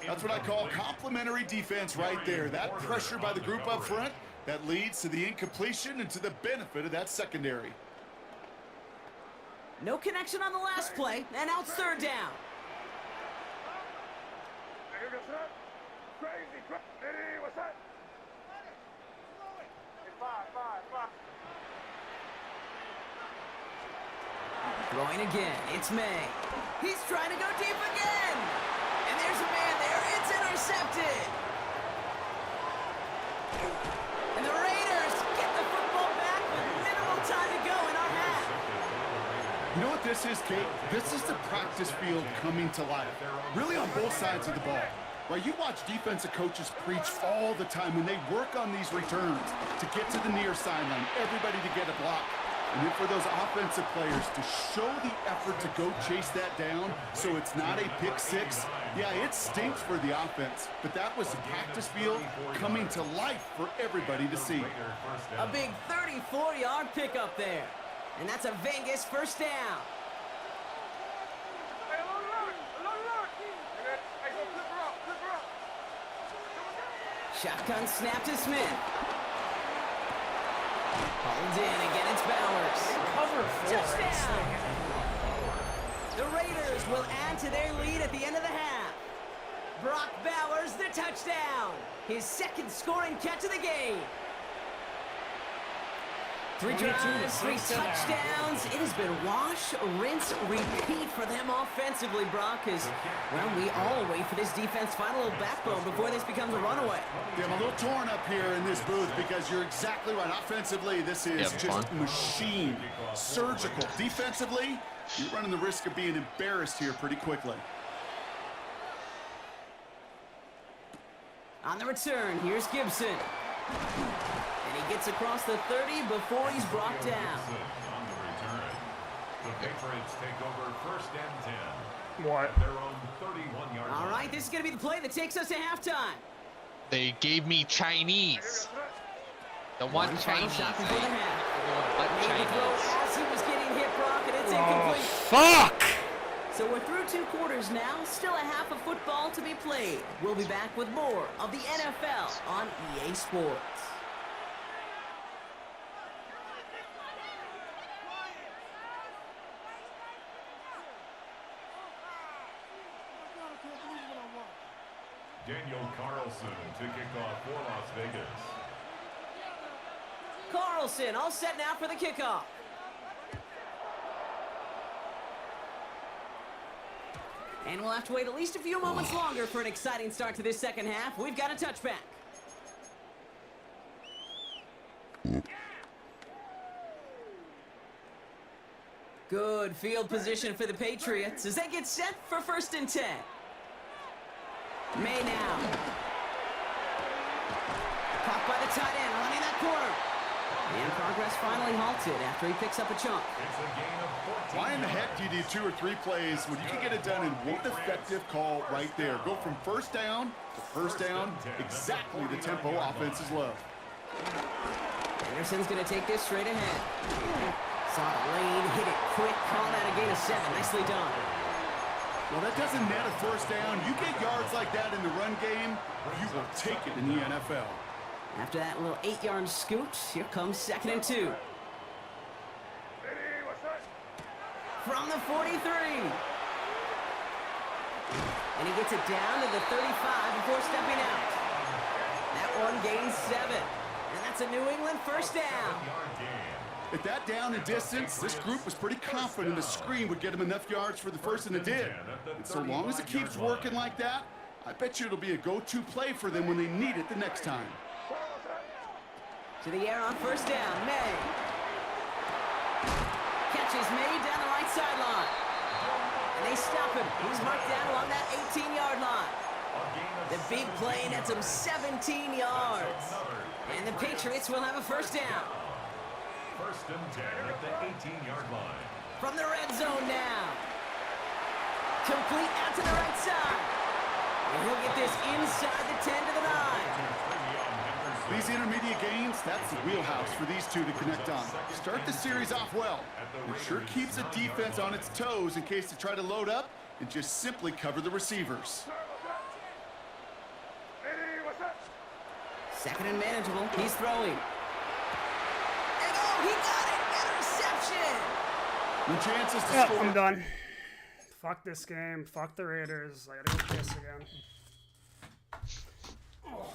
That's what I call complimentary defense right there. That pressure by the group up front, that leads to the incompletion and to the benefit of that secondary. No connection on the last play, and out 3rd down. Throwing again, it's May. He's trying to go deep again. And there's a man there, it's intercepted. And the Raiders get the football back with minimal time to go in our half. You know what this is, Kate? This is the practice field coming to life. Really on both sides of the ball. Right, you watch defensive coaches preach all the time when they work on these returns to get to the near sideline, everybody to get a block. And then for those offensive players to show the effort to go chase that down so it's not a pick six, yeah, it stinks for the offense. But that was the practice field coming to life for everybody to see. A big 34-yard pickup there. And that's a Vegas first down. Shotgun snap to Smith. Hauled in, again it's Bowers. Cover 4. Touchdown! The Raiders will add to their lead at the end of the half. Brock Bowers, the touchdown. His 2nd scoring catch of the game. 3 drives, 3 touchdowns. It has been wash, rinse, repeat for them offensively, Brock, as, well, we all wait for this defense find a little backbone before this becomes a runaway. Yeah, I'm a little torn up here in this booth because you're exactly right. Offensively, this is just machine, surgical. Defensively, you're running the risk of being embarrassed here pretty quickly. On the return, here's Gibson. And he gets across the 30 before he's brought down. On the return, the Patriots take over 1st and 10. What? At their own 31-yard line. All right, this is going to be the play that takes us to halftime. They gave me Chinese. The one Chinese. Shot before the half. But Made the throw Chinese. as he was getting hit, Brock, and it's Oh, incomplete. fuck! So we're through 2 quarters now. Still a half of football to be played. We'll be back with more of the NFL on EA Sports. Daniel Carlson to kick off for Las Vegas. Carlson all set now for the kickoff. And we'll have to wait at least a few moments longer for an exciting start to this 2nd half. We've got a touchback. Good field position for the Patriots as they get set for 1st and 10. May now. Caught by the tight end, running that corner. And progress finally halted after he picks up a chunk. Why in the heck do you do 2 or 3 plays when you can get it done in one effective call right there? Go from first down to first down, exactly the tempo offenses love. Anderson's going to take this straight ahead. Saw the lane, hit it quick, call that a gain of 7. Nicely done. Well, that doesn't net a first down. You get yards like that in the run game, you will take it in the NFL. After that little 8-yard scoot, here comes 2nd and 2. From the 43. And he gets it down to the 35 before stepping out. That one gains 7. And that's a New England first down. At that down and distance, this group was pretty confident a screen would get them enough yards for the first, and it did. And so long as it keeps working like that, I bet you it'll be a go-to play for them when they need it the next time. To the air on first down, May. Catches May down the right sideline. And they stop him. He's marked down along that 18-yard line. The big play nets him 17 yards. And the Patriots will have a first down. 1st and 10 at the 18-yard line. From the red zone now. Complete out to the right side. And he'll get this inside the 10 to the 9. These intermediate gains, that's the wheelhouse for these two to connect on. Start the series off well. It sure keeps the defense on its toes in case they try to load up and just simply cover the receivers. 2nd and manageable. He's throwing. And oh, he got it! Interception! The chances to Yep, score. I'm done. Fuck this game. Fuck the Raiders. I gotta go piss again. Oh.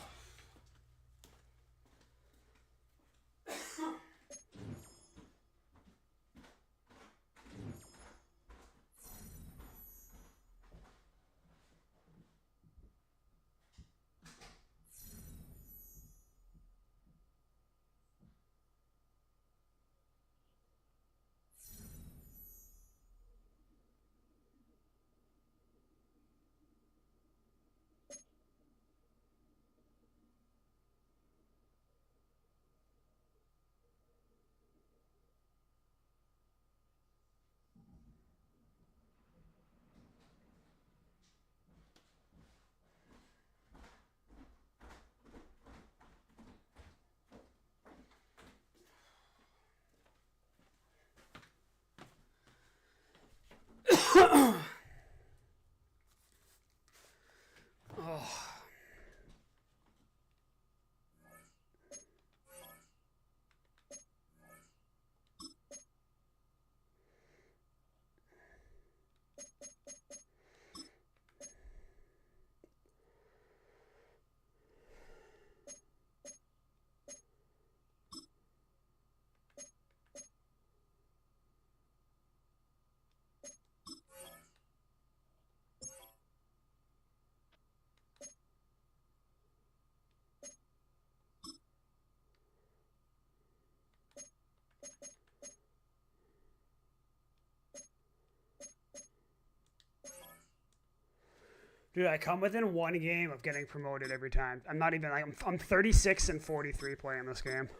Dude, I come within 1 game of getting promoted every time. I'm not even like I'm 36 and 43 playing this game.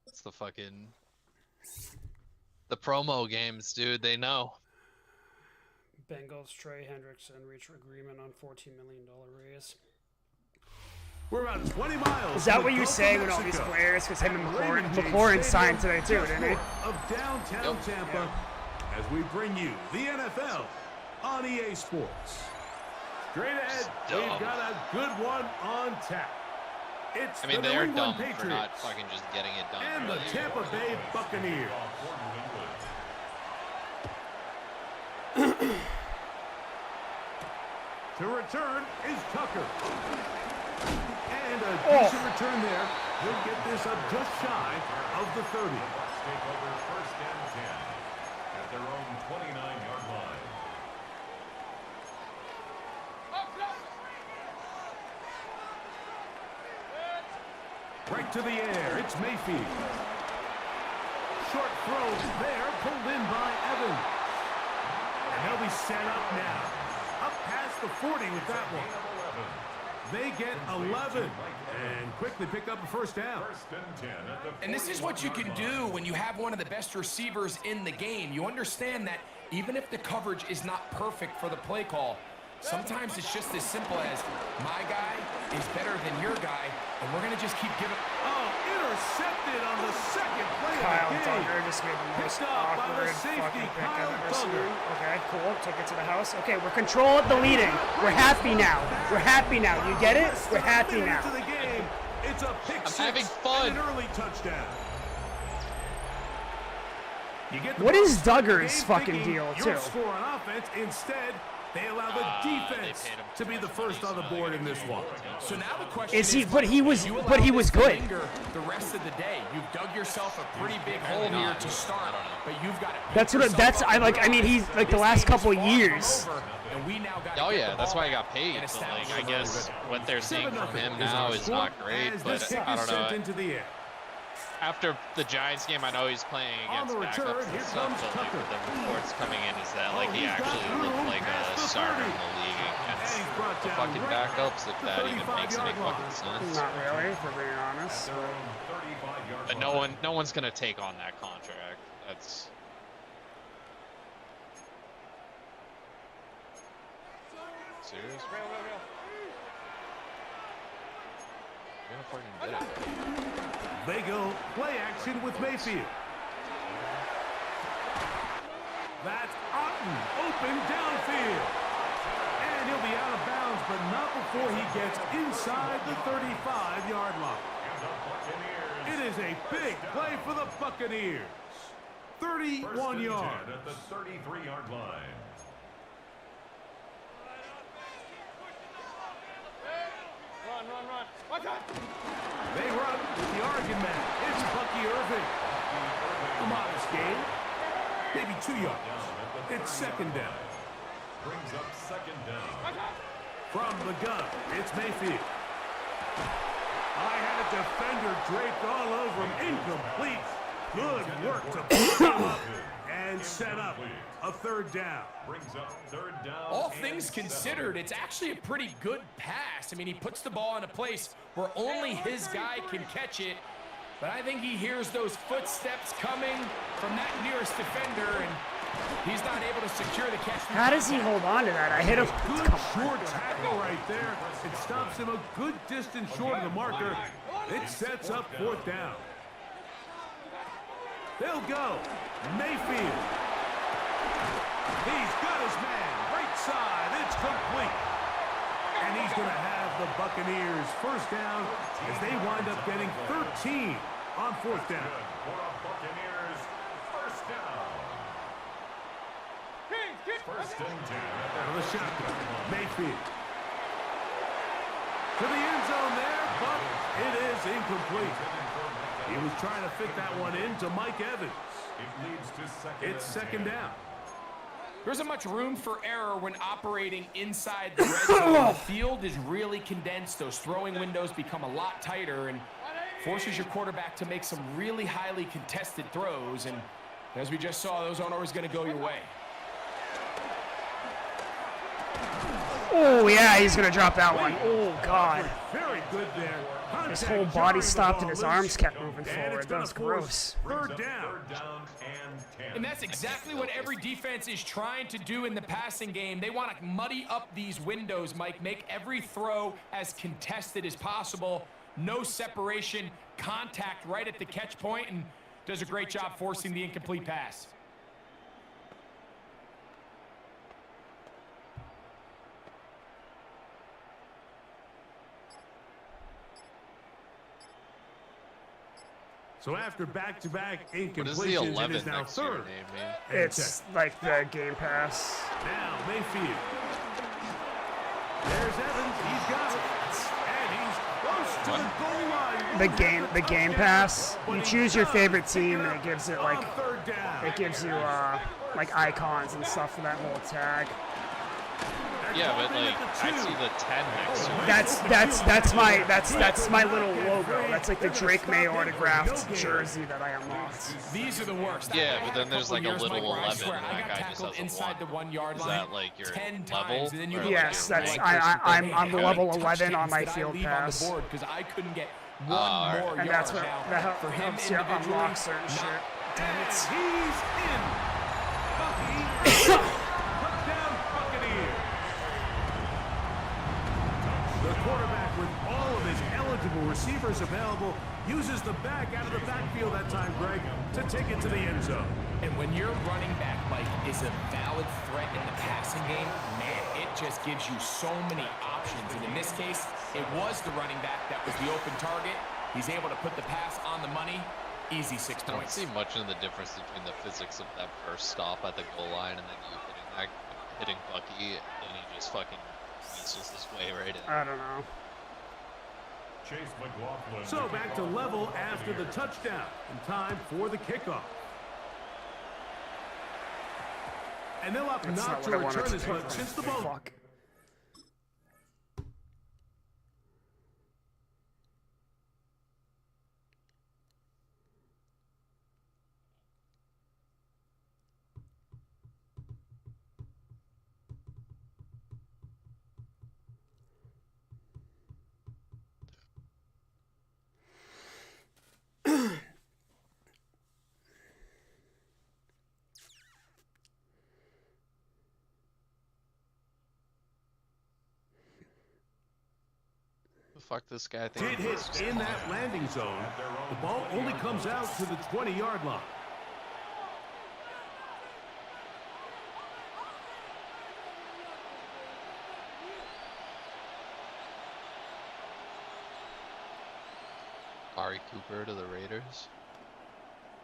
It's the fucking the promo games, dude. They know. Bengals Trey Hendrickson reach agreement on $14 million raise. We're about 20 miles. Is that what you say when all these players? Because him and McLaurin signed today too, didn't he? Of downtown Tampa, as we bring you the NFL on EA Sports. Straight ahead, we've got a good one on tap. It's the New England Patriots for not fucking just getting it done. and the Tampa Bay Buccaneers. To return is Tucker. And a decent return there. He'll get this up just shy of the 30. Take over 1st and 10 at their own 29-yard line. Right to the air. It's Mayfield. short throw there, pulled in by Evans. And they'll be set up now. Up past the 40 with that one. They get 11 and quickly pick up a first down. And this is what you can do when you have one of the best receivers in the game. You understand that even if the coverage is not perfect for the play call, sometimes it's just as simple as my guy is better than your guy, and we're going to just keep giving. Oh, intercepted on the second play Kyle of the game. Duggar just gave the most Picked up by the awkward safety, fucking pick Kyle I've ever seen. Duggar. Okay, cool. Took it to the house. Okay, we're control the leading. We're happy now. We're happy now. You get it? We're happy now. Into the game. It's a pick six having fun. and an early touchdown. You get the What ball is started the Duggar's game fucking thinking deal, you'll too? score on offense. Instead, they allow the defense paid him to be the first on the board in this one. So now the question Is he? is, But he was. you allow But he this was to good. linger the rest of the day. You've dug yourself a pretty big hole here to start, but you've got to. That's what. That's. I like. I mean, he's like the last couple years. Oh yeah, that's why he got paid. But like, I guess what they're seeing from him now is not great. But I don't know. After the Giants game, I know he's playing against backups and stuff, but like the reports coming in is that like he actually looked like a starter in the league against the fucking backups, if that even makes any fucking sense. Not really, for being honest. But no one's gonna take on that contract. That's serious. You're gonna fucking get it. They go play action with Mayfield. That's Otten, open downfield. And he'll be out of bounds, but not before he gets inside the 35-yard line. It is a big play for the Buccaneers. 31 yards. At the 33-yard line. Run. Watch out. They run with the argument. It's Bucky Irving. A modest gain. Maybe 2 yards. It's second down. Brings up second down. From the gun, it's Mayfield. I had a defender draped all over him. Incomplete. Good work to pick him up and set up a third down. Brings up third down. All things considered, it's actually a pretty good pass. I mean, he puts the ball in a place where only his guy can catch it. But I think he hears those footsteps coming from that nearest defender, and he's not able to secure the catch. How does he hold on to that? I hit him. Good short tackle right there. It stops him a good distance short of the marker. It sets up fourth down. They'll go. Mayfield. He's got his man. Right side. It's complete. And he's going to have the Buccaneers first down as they wind up getting 13 on fourth down. For a Buccaneers first down. First and 10. Out of the shotgun. Mayfield. To the end zone there, but it is incomplete. He was trying to fit that one into Mike Evans. It leads to second. It's second down. There isn't much room for error when operating inside the red zone. The field is really condensed. Those throwing windows become a lot tighter and forces your quarterback to make some really highly contested throws. And as we just saw, those aren't always going to go your way. Oh, yeah, he's going to drop that one. Oh, God. Very good there. His whole body stopped and his arms kept moving forward. That was gross. Third down. And 10. And that's exactly what every defense is trying to do in the passing game. They want to muddy up these windows, Mike, make every throw as contested as possible. No separation, contact right at the catch point, and does a great job forcing the incomplete pass. So after back-to-back What is the incompletions, it 11 is now next to your third. name, man? It's like the Game Pass. Now Mayfield. There's Evans. He's got it. And he's close to the goal line. The Game Pass. You choose your favorite team and it gives it like Third down. it gives you like icons and stuff for that whole tag. Yeah, but like I see the 10 next to it. That's my little logo. That's like the Drake May autographed jersey that I unlocked. These are the worst. Yeah, but then there's like a little 11. I That got guy just tackled has a inside 1. the 1 yard Is line. that like your 10 level? times, and then you Or go Yes, like that's your I'm the level 11 on my touchdowns field that I leave pass. on the board because I couldn't get one right. more And yard. that's what Now, that for him helps you individually, unlock certain shit. Damn it. He's in. Bucky, touchdown Buccaneers. The quarterback, with all of his eligible receivers available, uses the back out of the backfield that time, Greg, to take it to the end zone. And when your running back, Mike, is a valid threat in the passing game, man, it just gives you so many options. And in this case, it was the running back that was the open target. He's able to put the pass on the money. Easy 6 I don't points. see much in the difference between the physics of that first stop at the goal line and then you hitting Bucky, and he just fucking weasels his way right in. I don't know. Chase McLaughlin. So back to level after the touchdown, and time for the kickoff. And they'll opt That's not not to what I wanted return to this do. one since the ball. Fuck. Fuck this guy. Did hit in that landing zone. The ball only comes out to the 20-yard line. Ari Cooper to the Raiders.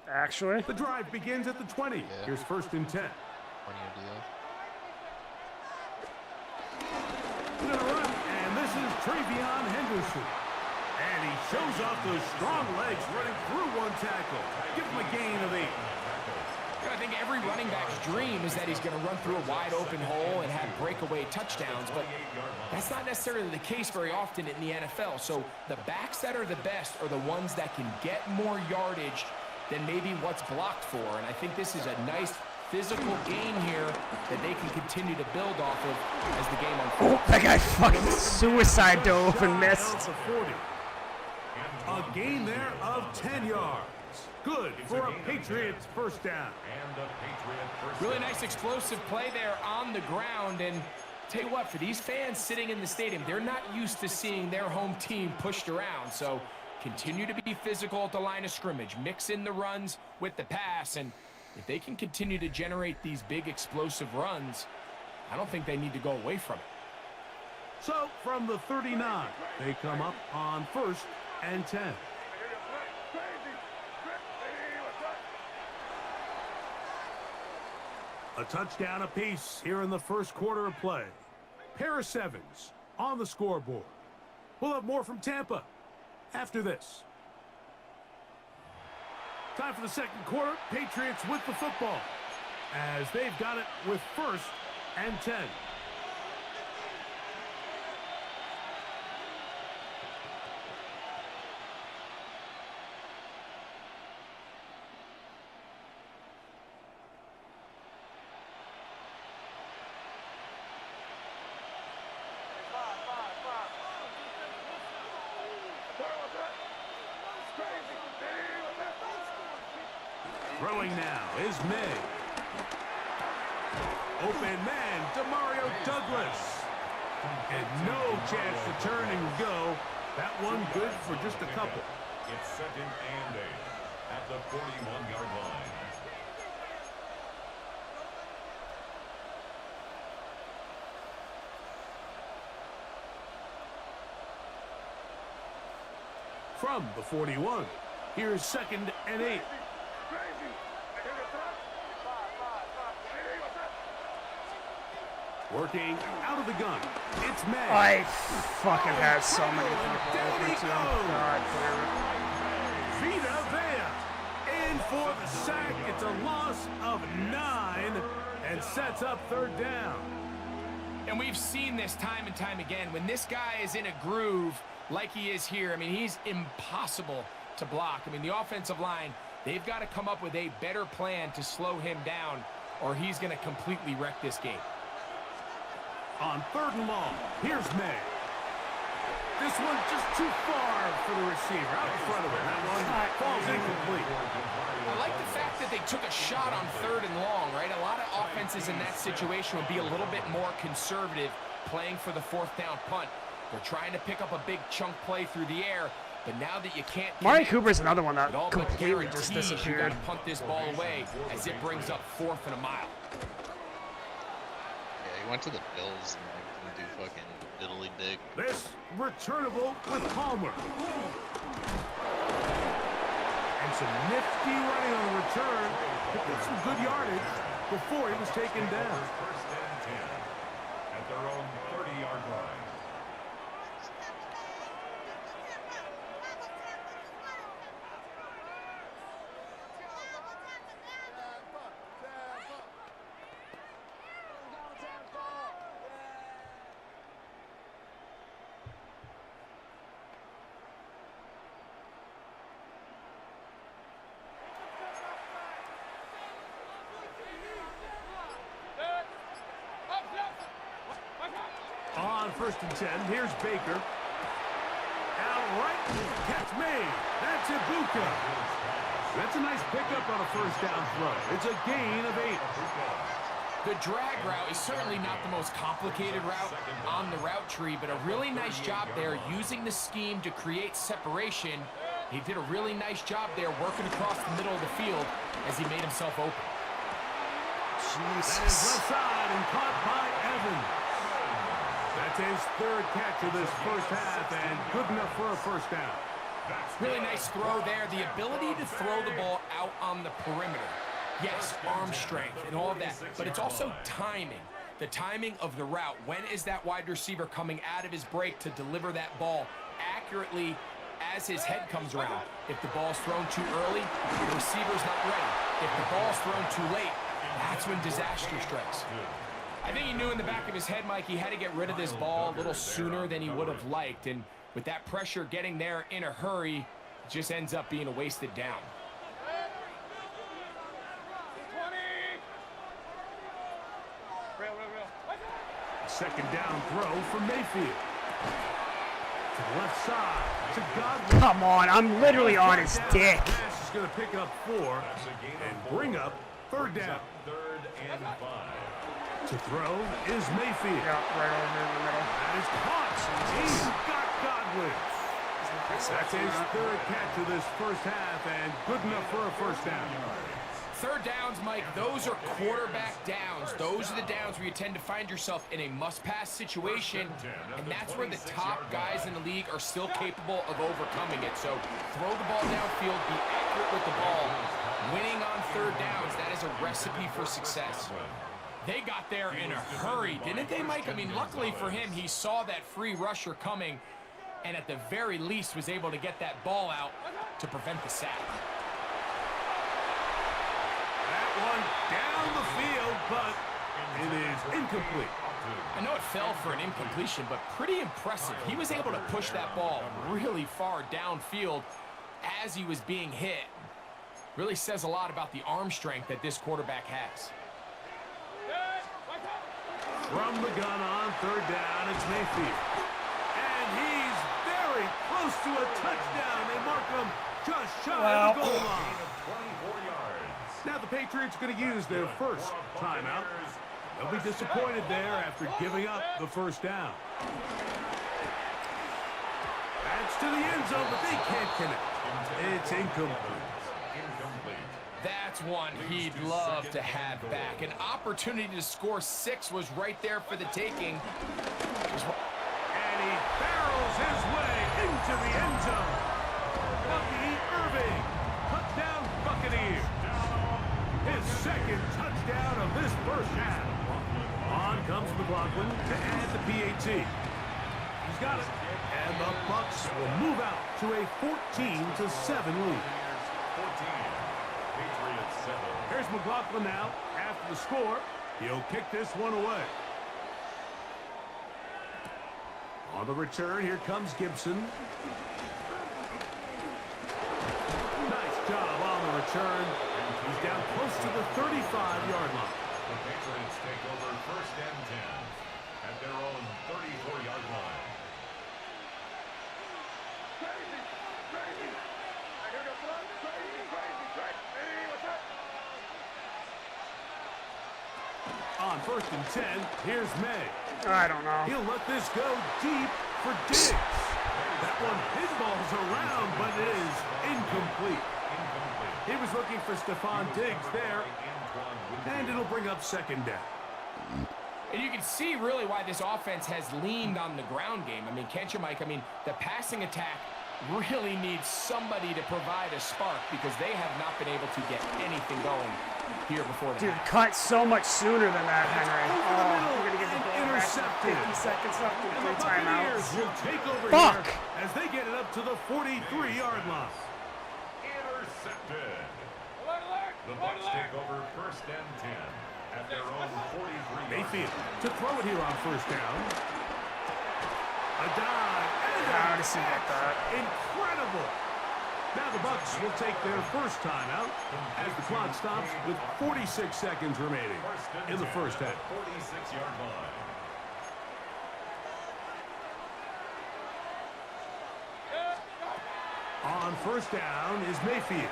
Actually, The drive begins at the 20. Yeah. Here's 1st and 10. 1-year deal. Gonna run, and this is Travion Henderson. And he shows off those strong legs running through one tackle. Give him a gain of 8. I think every running back's dream is that he's going to run through a wide open hole and have breakaway touchdowns, but that's not necessarily the case very often in the NFL. So the backs that are the best are the ones that can get more yardage than maybe what's blocked for. And I think this is a nice physical gain here that they can continue to build off of as the game unfolds. that guy fucking suicide dove and missed. To 40. A gain there of 10 yards. Good for a Patriots first down. And the Patriot first Really nice explosive play there on the ground. And tell you what, for these fans sitting in the stadium, they're not used to seeing their home team pushed around. So continue to be physical at the line of scrimmage. Mix in the runs with the pass. And if they can continue to generate these big explosive runs, I don't think they need to go away from it. So from the 39, they come up on 1st and 10. A touchdown apiece here in the first quarter of play. Paris Evans on the scoreboard. We'll have more from Tampa after this. Time for the second quarter. Patriots with the football as they've got it with 1st and 10. Throwing now is May. Open man, Demario Douglas. And no chance to turn and go. That one good for just a couple. It's 2nd and 8 at the 41-yard line. From the 41, here's 2nd and 8. Working out of the gun. It's May. I fucking had so many people open to him. God damn it. Vita Vea in for the sack. It's a loss of 9 and sets up 3rd down. And we've seen this time and time again. When this guy is in a groove like he is here, I mean, he's impossible to block. I mean, the offensive line, they've got to come up with a better plan to slow him down, or he's going to completely wreck this game. On 3rd and long, here's May. This one just too far for the receiver. Out in front of him. That one falls incomplete. I like the fact that they took a shot on 3rd and long, right? A lot of offenses in that situation would be a little bit more conservative playing for the 4th down punt. They're trying to pick up a big chunk play through the air, but now that you can't... Mari Cooper's another one that completely just You disappeared. got to punt this ball away as it brings up 4th and a mile. Yeah, he went to the Bills and like, didn't do fucking diddly dig. This returnable with Palmer. And some nifty running on the return. Picked up some good yardage before he was taken down. First and 10 at their own 30-yard line. On 1st and 10, here's Baker. Out right, catch made. That's Ibuka. That's a nice pickup on a 1st down throw. It's a gain of 8. The drag route is certainly not the most complicated route on the route tree, but a really nice job there using the scheme to create separation. He did a really nice job there working across the middle of the field as he made himself open. That is left side and caught by Evans. That's his 3rd catch of this 1st half and good enough for a 1st down. Really nice throw there. The ability to throw the ball out on the perimeter. Yes, arm strength and all of that, but it's also timing. The timing of the route. When is that wide receiver coming out of his break to deliver that ball accurately as his head comes around? If the ball's thrown too early, the receiver's not ready. If the ball's thrown too late, that's when disaster strikes. I think he knew in the back of his head, Mike, he had to get rid of this ball a little sooner than he would have liked. And with that pressure getting there in a hurry, it just ends up being a wasted down. Second down throw from Mayfield. To the left side. To Godwin. Come on, I'm literally on his dick. Pass is going to pick up 4 and bring up 3rd down. 3rd and 5. To throw is Mayfield. Yeah, right over in the middle. That is caught. He's got Godwin. That's his 3rd catch of this 1st half and good enough for a 1st down. 3rd downs, Mike, those are quarterback downs. Those are the downs where you tend to find yourself in a must-pass situation, and that's where the top guys in the league are still capable of overcoming it. So throw the ball downfield, be accurate with the ball. Winning on 3rd downs, that is a recipe for success. They got there in a hurry, didn't they, Mike? I mean, luckily for him, he saw that free rusher coming and at the very least was able to get that ball out to prevent the sack. That one down the field, but it is incomplete. I know it fell for an incompletion, but pretty impressive. He was able to push that ball really far downfield as he was being hit. Really says a lot about the arm strength that this quarterback has. From the gun on 3rd down, it's Mayfield. And he's very close to a touchdown. They mark him just shy of the goal line. 24 yards. Now the Patriots going to use their first timeout. They'll be disappointed there after giving up the 1st down. That's to the end zone, but they can't connect. It's incomplete. That's one he'd love to have back. An opportunity to score 6 was right there for the taking. And he barrels his way into the end zone. Bucky Irving, touchdown Buccaneers. His 2nd touchdown of this 1st half. On comes McLaughlin to add the PAT. He's got it. And the Bucs will move out to a 14-7 lead. Here's McLaughlin now. After the score, he'll kick this one away. On the return, here comes Gibson. Nice job on the return. He's down close to the 35-yard line. The Patriots take over 1st and 10 at their own 34-yard line. On 1st and 10, here's May. I don't know. He'll let this go deep for Diggs. That one pinballs around, but it is incomplete. He was looking for Stephon Diggs there, and it'll bring up 2nd down. And you can see really why this offense has leaned on the ground game. I mean, can't you, Mike? I mean, the passing attack really needs somebody to provide a spark because they have not been able to get anything going here before the Dude, cut so much sooner than that, Henry. We're going to get the ball intercepted. back 50 seconds left And and the 3 timeouts. Buccaneers will take over Fuck! here as they get it up to the 43-yard line. Intercepted. The Bucs take over 1st and 10 at their own 43-yard line. Mayfield to throw it here on 1st down. A dive. How does he get that? Incredible. Now the Bucs will take their first timeout as the clock stops with 46 seconds remaining in the first half. 46-yard line. On 1st down is Mayfield.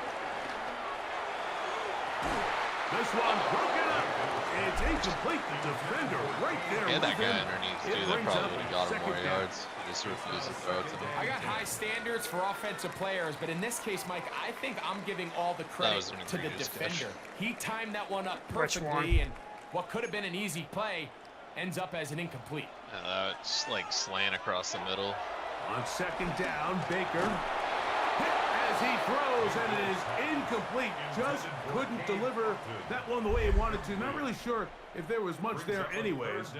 This one broken up. It's incomplete. The defender right there. Yeah, that with guy him. underneath, It too. That brings probably up would have got him more 2nd down. yards. He just refused to throw it to him. I got high standards for offensive players, but in this case, Mike, I think I'm giving all the That credit was an to the egregious catch. defender. He timed that one up Which one? perfectly, and what could have been an easy play ends up as an incomplete. It's like slant across the middle. On 2nd down, Baker. Hit as he throws, and it is incomplete. Just couldn't deliver that one the way he wanted to. Not really sure if there was much there anyways.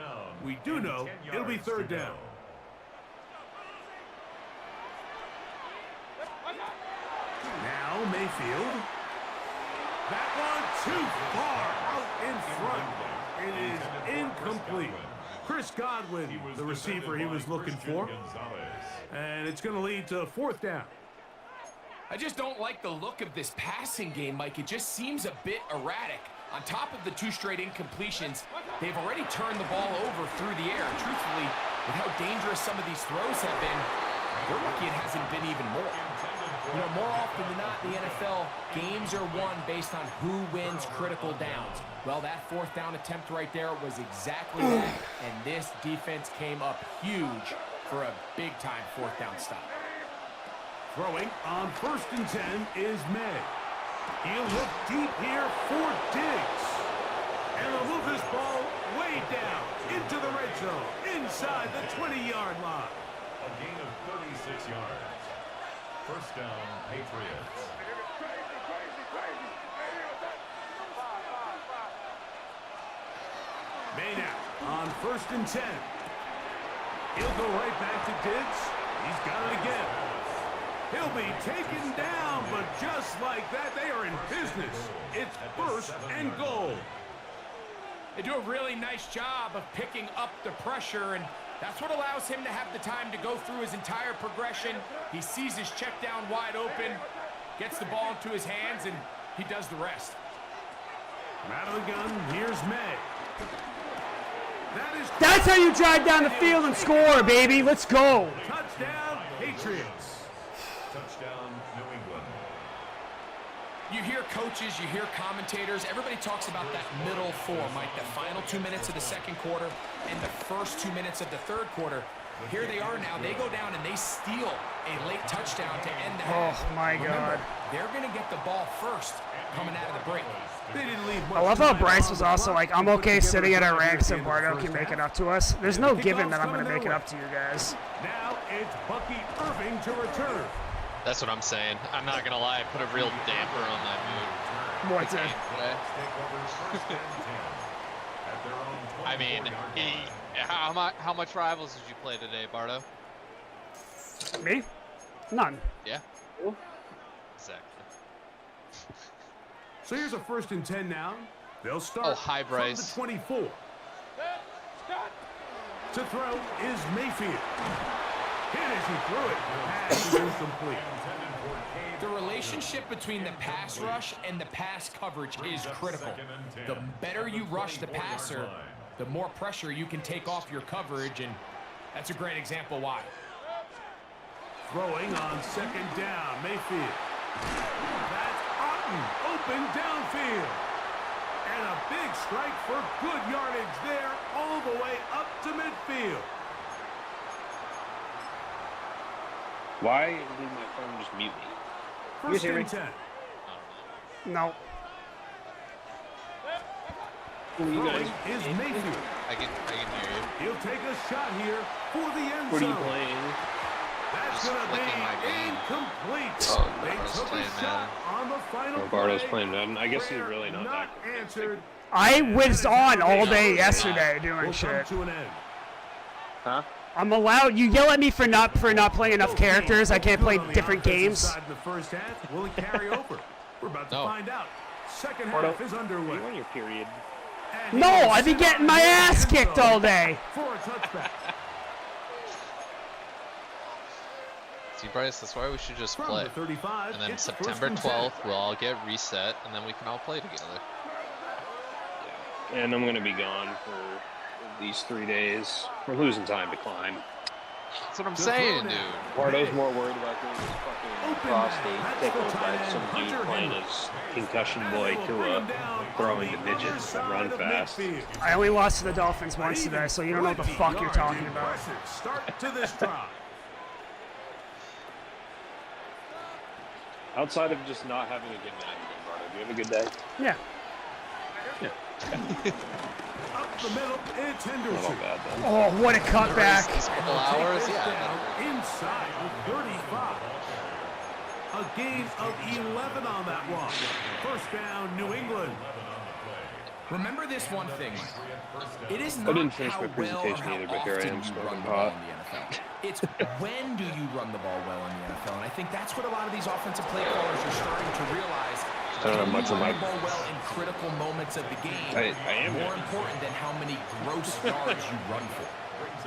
We do know it'll be 3rd down. Now Mayfield. That one too far out in front. It is incomplete. Chris Godwin, the receiver he was looking for. And it's going to lead to 4th down. I just don't like the look of this passing game, Mike. It just seems a bit erratic. On top of the 2 straight incompletions, they've already turned the ball over through the air. And truthfully, with how dangerous some of these throws have been, they're lucky it hasn't been even more. You know, more often than not in the NFL, games are won based on who wins critical downs. Well, that 4th down attempt right there was exactly that, and this defense came up huge for a big-time 4th down stop. Throwing on 1st and 10 is May. He'll look deep here for Diggs. And they'll move this ball way down into the red zone, inside the 20-yard line. A gain of 36 yards. 1st down, Patriots. May now on 1st and 10. He'll go right back to Diggs. He's got it again. He'll be taken down, but just like that, they are in business. It's 1st and goal. They do a really nice job of picking up the pressure, and that's what allows him to have the time to go through his entire progression. He sees his check down wide open, gets the ball into his hands, and he does the rest. Out of the gun, here's May. That's how you drive down the field and score, baby. Let's go. Touchdown, Patriots. Touchdown, New England. You hear coaches, you hear commentators, everybody talks about that middle 4, Mike, the final 2 minutes of the 2nd quarter and the first 2 minutes of the 3rd quarter. Here they are now. They go down and they steal a late touchdown to end the half. Oh, my God. They're going to get the ball first coming out of the break. They didn't leave much I love how time Bryce on was the also clock like, to I'm put okay together sitting at a our drive ranks at and the end of Bardo the can first make it half. up to us. There's no given that I'm going to Kickoff's make it coming up to you guys. Now it's Bucky Irving to return. That's what I'm saying. I'm not going to lie. I put a real damper on that mood. What's it? Today. I mean, how much rivals did you play today, Bardo? Me? None. Yeah. Exactly. So here's a 1st and 10 now. They'll start hi, Bryce. from the 24. To throw is Mayfield. Hit as he threw it. Pass is incomplete. The relationship between the pass rush and the pass coverage is critical. The better you rush the passer, the more pressure you can take off your coverage, and that's a great example why. Throwing on second down, Mayfield. That's Otten, open downfield. And a big strike for good yardage there, all the way up to midfield. Why did my phone just mute me? First and 10. No. Throwing is Mayfield. I can hear you. He'll take a shot here for the end zone. What are you playing? That's Just going to be flicking my game. incomplete. Oh, They Bartow's took a playing shot on the final Bartow's play. playing Madden. I guess he's Prayer really not that good. answered. I was on all day yesterday Will doing come shit. to an end. Huh? I'm allowed. You yell at me for not playing enough characters. I can't play On the different offensive games. side of the first half, will it carry over? We're about to No. find out. Second Bartow, half is underway. you on your period? And No, he will I've been sit getting on my the ass end kicked zone all day. for a touchback. See, Bryce, that's why we should just From play. the 35, And then it's September first and 10. 12th, we'll all get reset, and then we can all play together. And I'm going to be gone for at least 3 days. We're losing time to climb. That's what I'm saying, dude. Bartow's more worried about getting his fucking prostate tickled by some dude playing his concussion boy to throwing to midgets that run fast. I only lost to the Dolphins once today, so you don't know what the fuck you're talking about. Start to this drive. Outside of just not having a good Madden game, Bartow, do you have a good day? Yeah. Up the middle, it's Not all Henderson. bad then. Oh, what a cutback. These couple hours, Take this yeah. down inside the 35. A gain of 11 on that one. First down, New England. Remember this one thing, Mike. It is I not didn't finish how my well or presentation how either, but here I often am you smoking run the ball pot. in the NFL. It's when do you run the ball well in the NFL, and I think that's what a lot of these offensive play callers are starting to realize. I don't have much of Run my. the ball well in critical moments of the game. I am more good. important than how many gross yards you run for.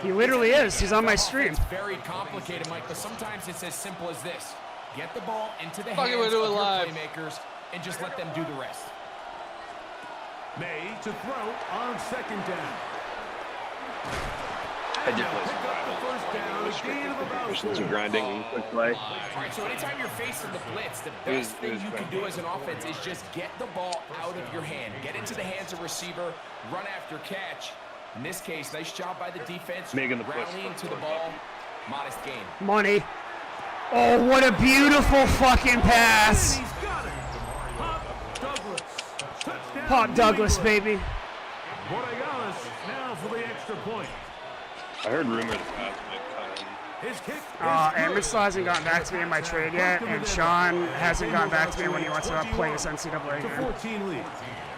He literally is. He's on my stream. It's very complicated, Mike, but sometimes it's as simple as this: get the ball into the Fuck it, we're hands of doing your live. playmakers and just let them do the rest. May to throw on second down. I did And play they'll some pick up the Bible. first down, a gain of about Some 4. grinding and quick play. All right, so anytime you're facing the blitz, the It was- best it thing was you can fun. do as an offense is just get the ball out of your hand. Get into the hands of receiver, run after catch. In this case, nice job by the defense, Making the push. rallying to the ball. Modest gain. Money. Oh, what a beautiful fucking pass. He's got it. Pop Douglas. Touchdown, Pop New Douglas, England. baby. Borregales now for the extra point. I heard rumor that Pats might cut him. His kick is Aaron good. still hasn't gotten back to me in my trade yet, and Sean hasn't gotten back to me when he wants to play this NCAA To game. 14 lead.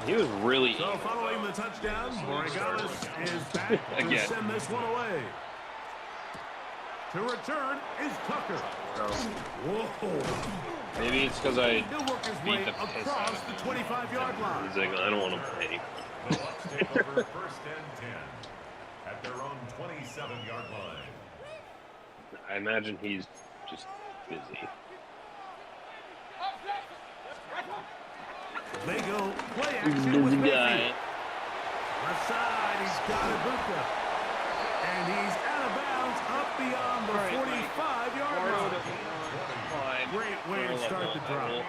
He was really So following the touchdown, Borregales is back to Again. send this one away. To return is Tucker. Whoa. Maybe it's because I He'll work his beat way the piss out across of the him. 25-yard line. He's like, I don't want to play. The Bucs take over first and 10 at their own 27-yard line. I imagine he's just busy. They go play action with Busy Mayfield. guy. Left side, he's got Ibuka. And he's out of bounds up beyond the 45-yard line. Great way to start the drive.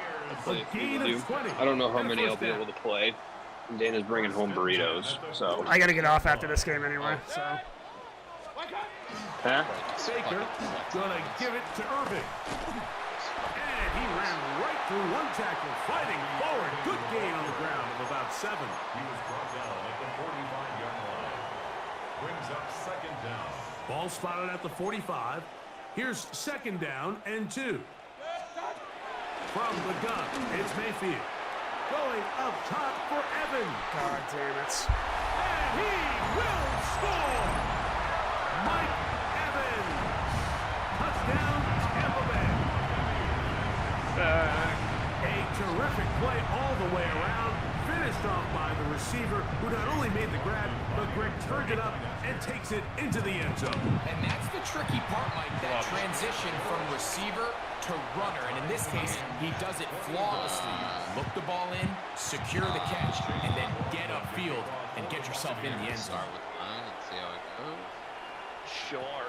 A gain of 20. I don't know how And a many I'll first be down. able to play. Dana's bringing home burritos, so. I gotta get off after this game anyway, so. Huh? Baker gonna give it to Irving. And he ran right through one tackle, fighting forward. Good gain on the ground of about 7. He was brought down at the 45-yard line. Brings up second down. Ball spotted at the 45. Here's second down and 2. From the gun, it's Mayfield. Going up top for Evans. God damn it. And he will score! Mike Evans. Touchdown, Tampa Bay. A terrific play all the way around. finished off by the receiver, who not only made the grab, but Greg turned it up and takes it into the end zone. And that's the tricky part, Mike, that transition from receiver to runner. And in this case, he does it flawlessly. Look the ball in, secure the catch, and then get upfield and get yourself in the end zone. Start with mine and see how it goes. Sure.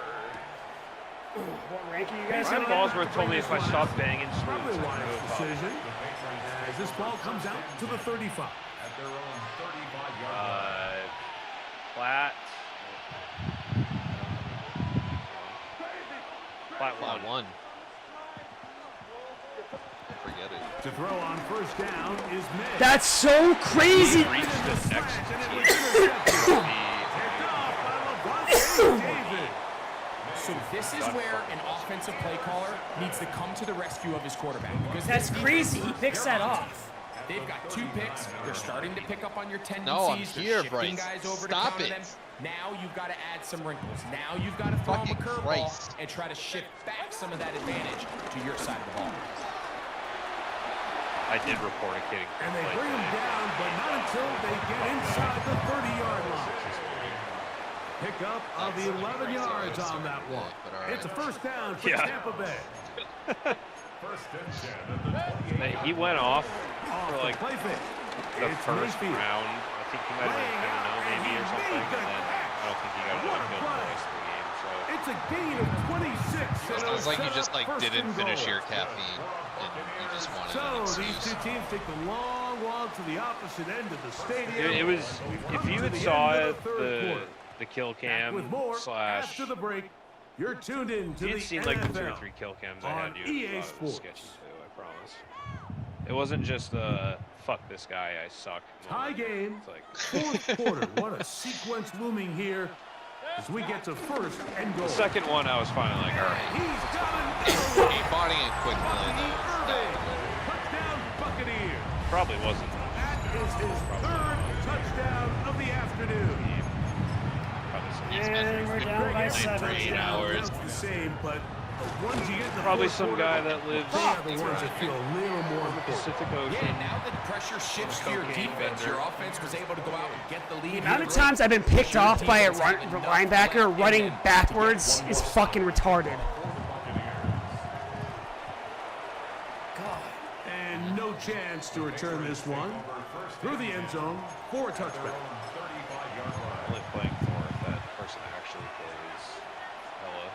What ranking you guys Brian have? Ballsworth told me if I stop banging Probably swings, a wise decision. As this ball comes out to the 35. At their own 35-yard flat. Flat one. Forget it. To throw on first down is May. That's so crazy. Reach the next So this is where an offensive play caller needs to come to the rescue of his quarterback. Because That's crazy. He picks that off. They've got 2 picks. They're starting to pick up on your tendencies. No, I'm here, They're Bryce. shifting guys over to Stop counter it. them. Now you've got to add some wrinkles. Now you've got to throw them a Fucking curveball Christ. and try to shift back some of that advantage to your side of the ball. I did report a kidding. And they bring him down, but not until they get inside the 30-yard line. Pick up of 11 yards on that one. It's a first down for Tampa Bay. He went off for Off like the play fake. the It's first Mayfield. round. I think he might have been 10-0 maybe or something. And then I don't think he got another field goal the rest of the game. So It's a gain of 26. Sounds like you just like First didn't and finish goal. your caffeine and you just wanted So an these excuse. two teams take the long walk to the opposite end of the stadium. it was. We've If come you to had the saw end it, of the third quarter. the kill Back cam with more slash. after the break. You're tuned in to It the seemed NFL like the 2 or 3 kill cams I on had you. EA thought it was Sports. sketchy too. I promise. It wasn't just fuck this guy, I suck. Tie game. It's like Fourth quarter. What a sequence looming here as we get to first and goal. the second one, I was finally like, all right. He's got it. A body and quick play though. Touchdown Buccaneers. Probably wasn't. That is his third touchdown of the afternoon. And we're down by 7. for 8 hours. The same, but the ones you get in the Probably fourth some quarter, guy that lives they are the ones that feel a little more in the Pacific Ocean. Yeah, now that pressure shifts to your defense, your offense was able to go out and get the lead. The amount of times I've been picked off by a linebacker running backwards is fucking retarded. and no chance to return this one through the end zone for a touchback. Only playing for if that person actually plays Ella.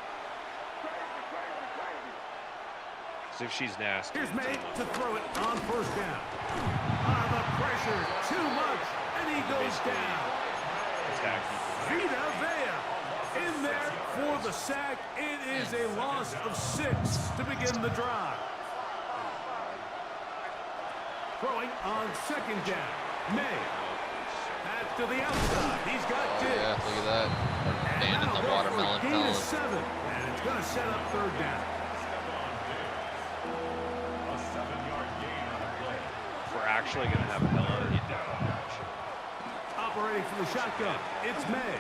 Because if she's nasty, Here's it's May almost- to throw it on first down. The pressure too much, and he goes down. attack people. Vita Vea in there for the sack. It is a loss of 6 to begin the drive. Throwing on second down. May. Back to the outside. He's got Oh, Diggs. yeah, look at that. Abandon the watermelon Gain pellet. is 7, and it's going to set up third down. A 7-yard gain on the play. If we're actually going to have Ella, you definitely should. Operating from the shotgun, it's May.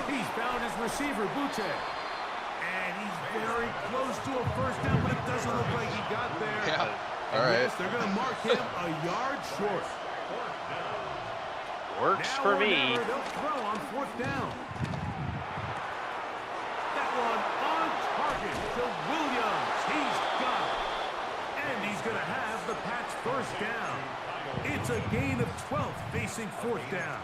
He's found his receiver, Butte. And he's very close to a first down, but it doesn't look like he got there. Yeah, And all right. yes, they're going to mark him a yard short. Works Now for or me. never, they'll throw on fourth down. That one on target to Williams. He's got it. And he's going to have the Pats first down. It's a gain of 12 facing fourth down.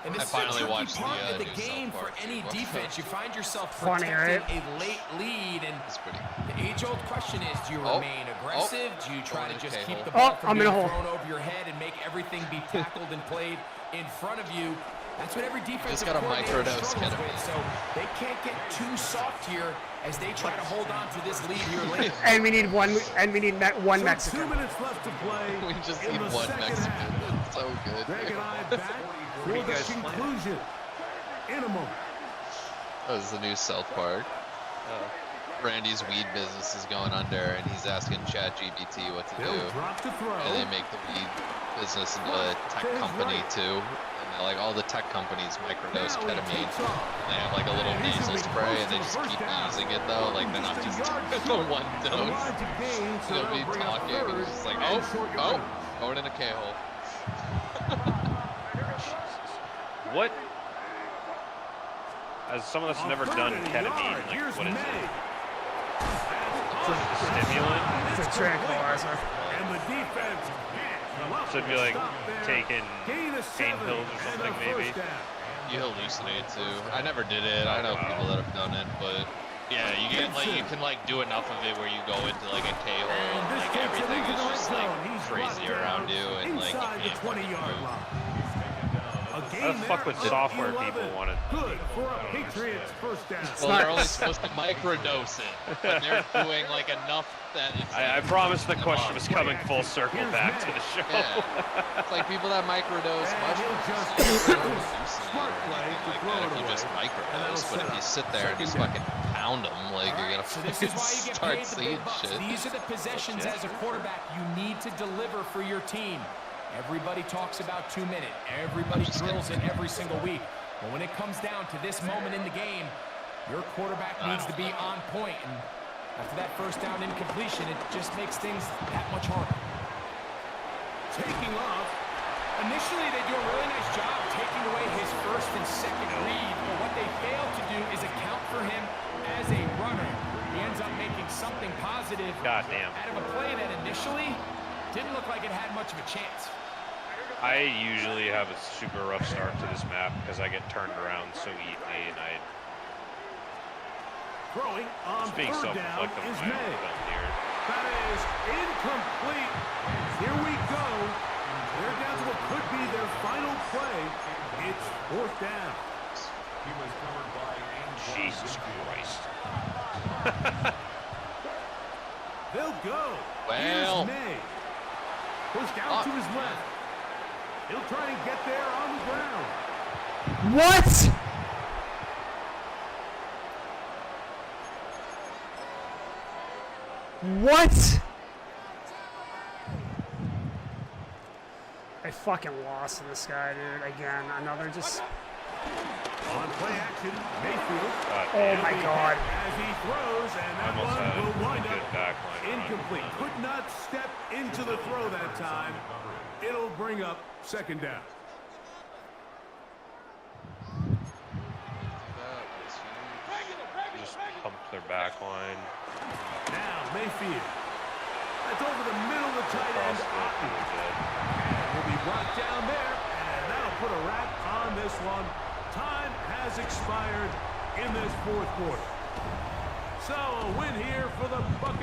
And this I is finally a tricky watched the, part of the new game South for Park any too. defense. You find yourself Funny, protecting a late lead, and It's pretty. the age-old question is: do you Oh. remain aggressive? Do you try to Going just to keep K-hole. the ball Oh, from I'm in being a hole. thrown over your head and make everything be tackled and played in front of you? That's what every defensive got a coordinator microdose struggles ketamine. with. So they can't get too soft here as they try to hold on to this lead here late. And we need one. And we need one So Mexican. 2 minutes left to play. We just in need the one second Mexican. half. It's so good. Greg and I back for you the guys playing? conclusion in a moment. That was the new South Park. Randy's weed business is going under, and he's asking ChatGPT what to do. They'll drop to throw. And they make the weed business into a tech company too. And they're like all the tech companies microdose Now he ketamine. takes off. They have like a little And he's nasal gonna be spray, close and they to just the keep first down. using it though. Like they're not Just a just yard the short. one A dose. large gain, so It'll that'll be bring up talking, third and it's just like, and oh, short oh, yardage. Throw it in a K-hole. What? As someone that's never done ketamine, like, what is it? Stimulant? It's a tranquilizer. And the defense. So it'd be like taking pain pills or something, maybe? You hallucinate too. I never did it. I know people that have done it, but yeah, you can do enough of it where you go into like a K-hole and like everything is just like crazy around you and like you can't fucking move. How the fuck would software people want to Good for a Patriots first down. Well, they're only supposed to microdose it, but they're doing like enough that it's like, I promise the question was coming full circle back to the show. Yeah. It's like people that microdose Smart play to throw it if you away. just microdose, but if you sit there and just fucking pound them, like you're gonna So this is why you get start paid the seeing big bucks. shit. These are the possessions as a quarterback you need to deliver for your team. Everybody talks about 2 minute. Everybody drills it every single week. But when it comes down to this moment in the game, your quarterback needs to be on point. And after that first down incompletion, it just makes things that much harder. Taking off. Initially, they do a really nice job taking away his first and second read, but what they fail to do is account for him as a runner. He ends up making something positive out of a play that initially didn't look like it had much of a chance. I usually have a super rough start to this map because I get turned around so easily, and I Throwing on being third down self-inflicted is on my own made. film here. That is incomplete. Here we go. They're down to what could be their final play. It's fourth down. He was covered by Jesus Christ. They'll go. Well. Here's May. Pushed out to his left. He'll try and get there on the ground. What? What? I fucking lost to this guy, dude. Again, another just... On play action, Mayfield. Oh my God. As he throws, and that Almost one had will a wind good up backline run. incomplete. Could not step into the throw that time. It'll bring up second down. Just pumped their back line. Now Mayfield. That's over the middle of the tight end. And will be brought down there, and that'll put a wrap on this one. Time has expired in this fourth quarter. So a win here for the Buccaneers.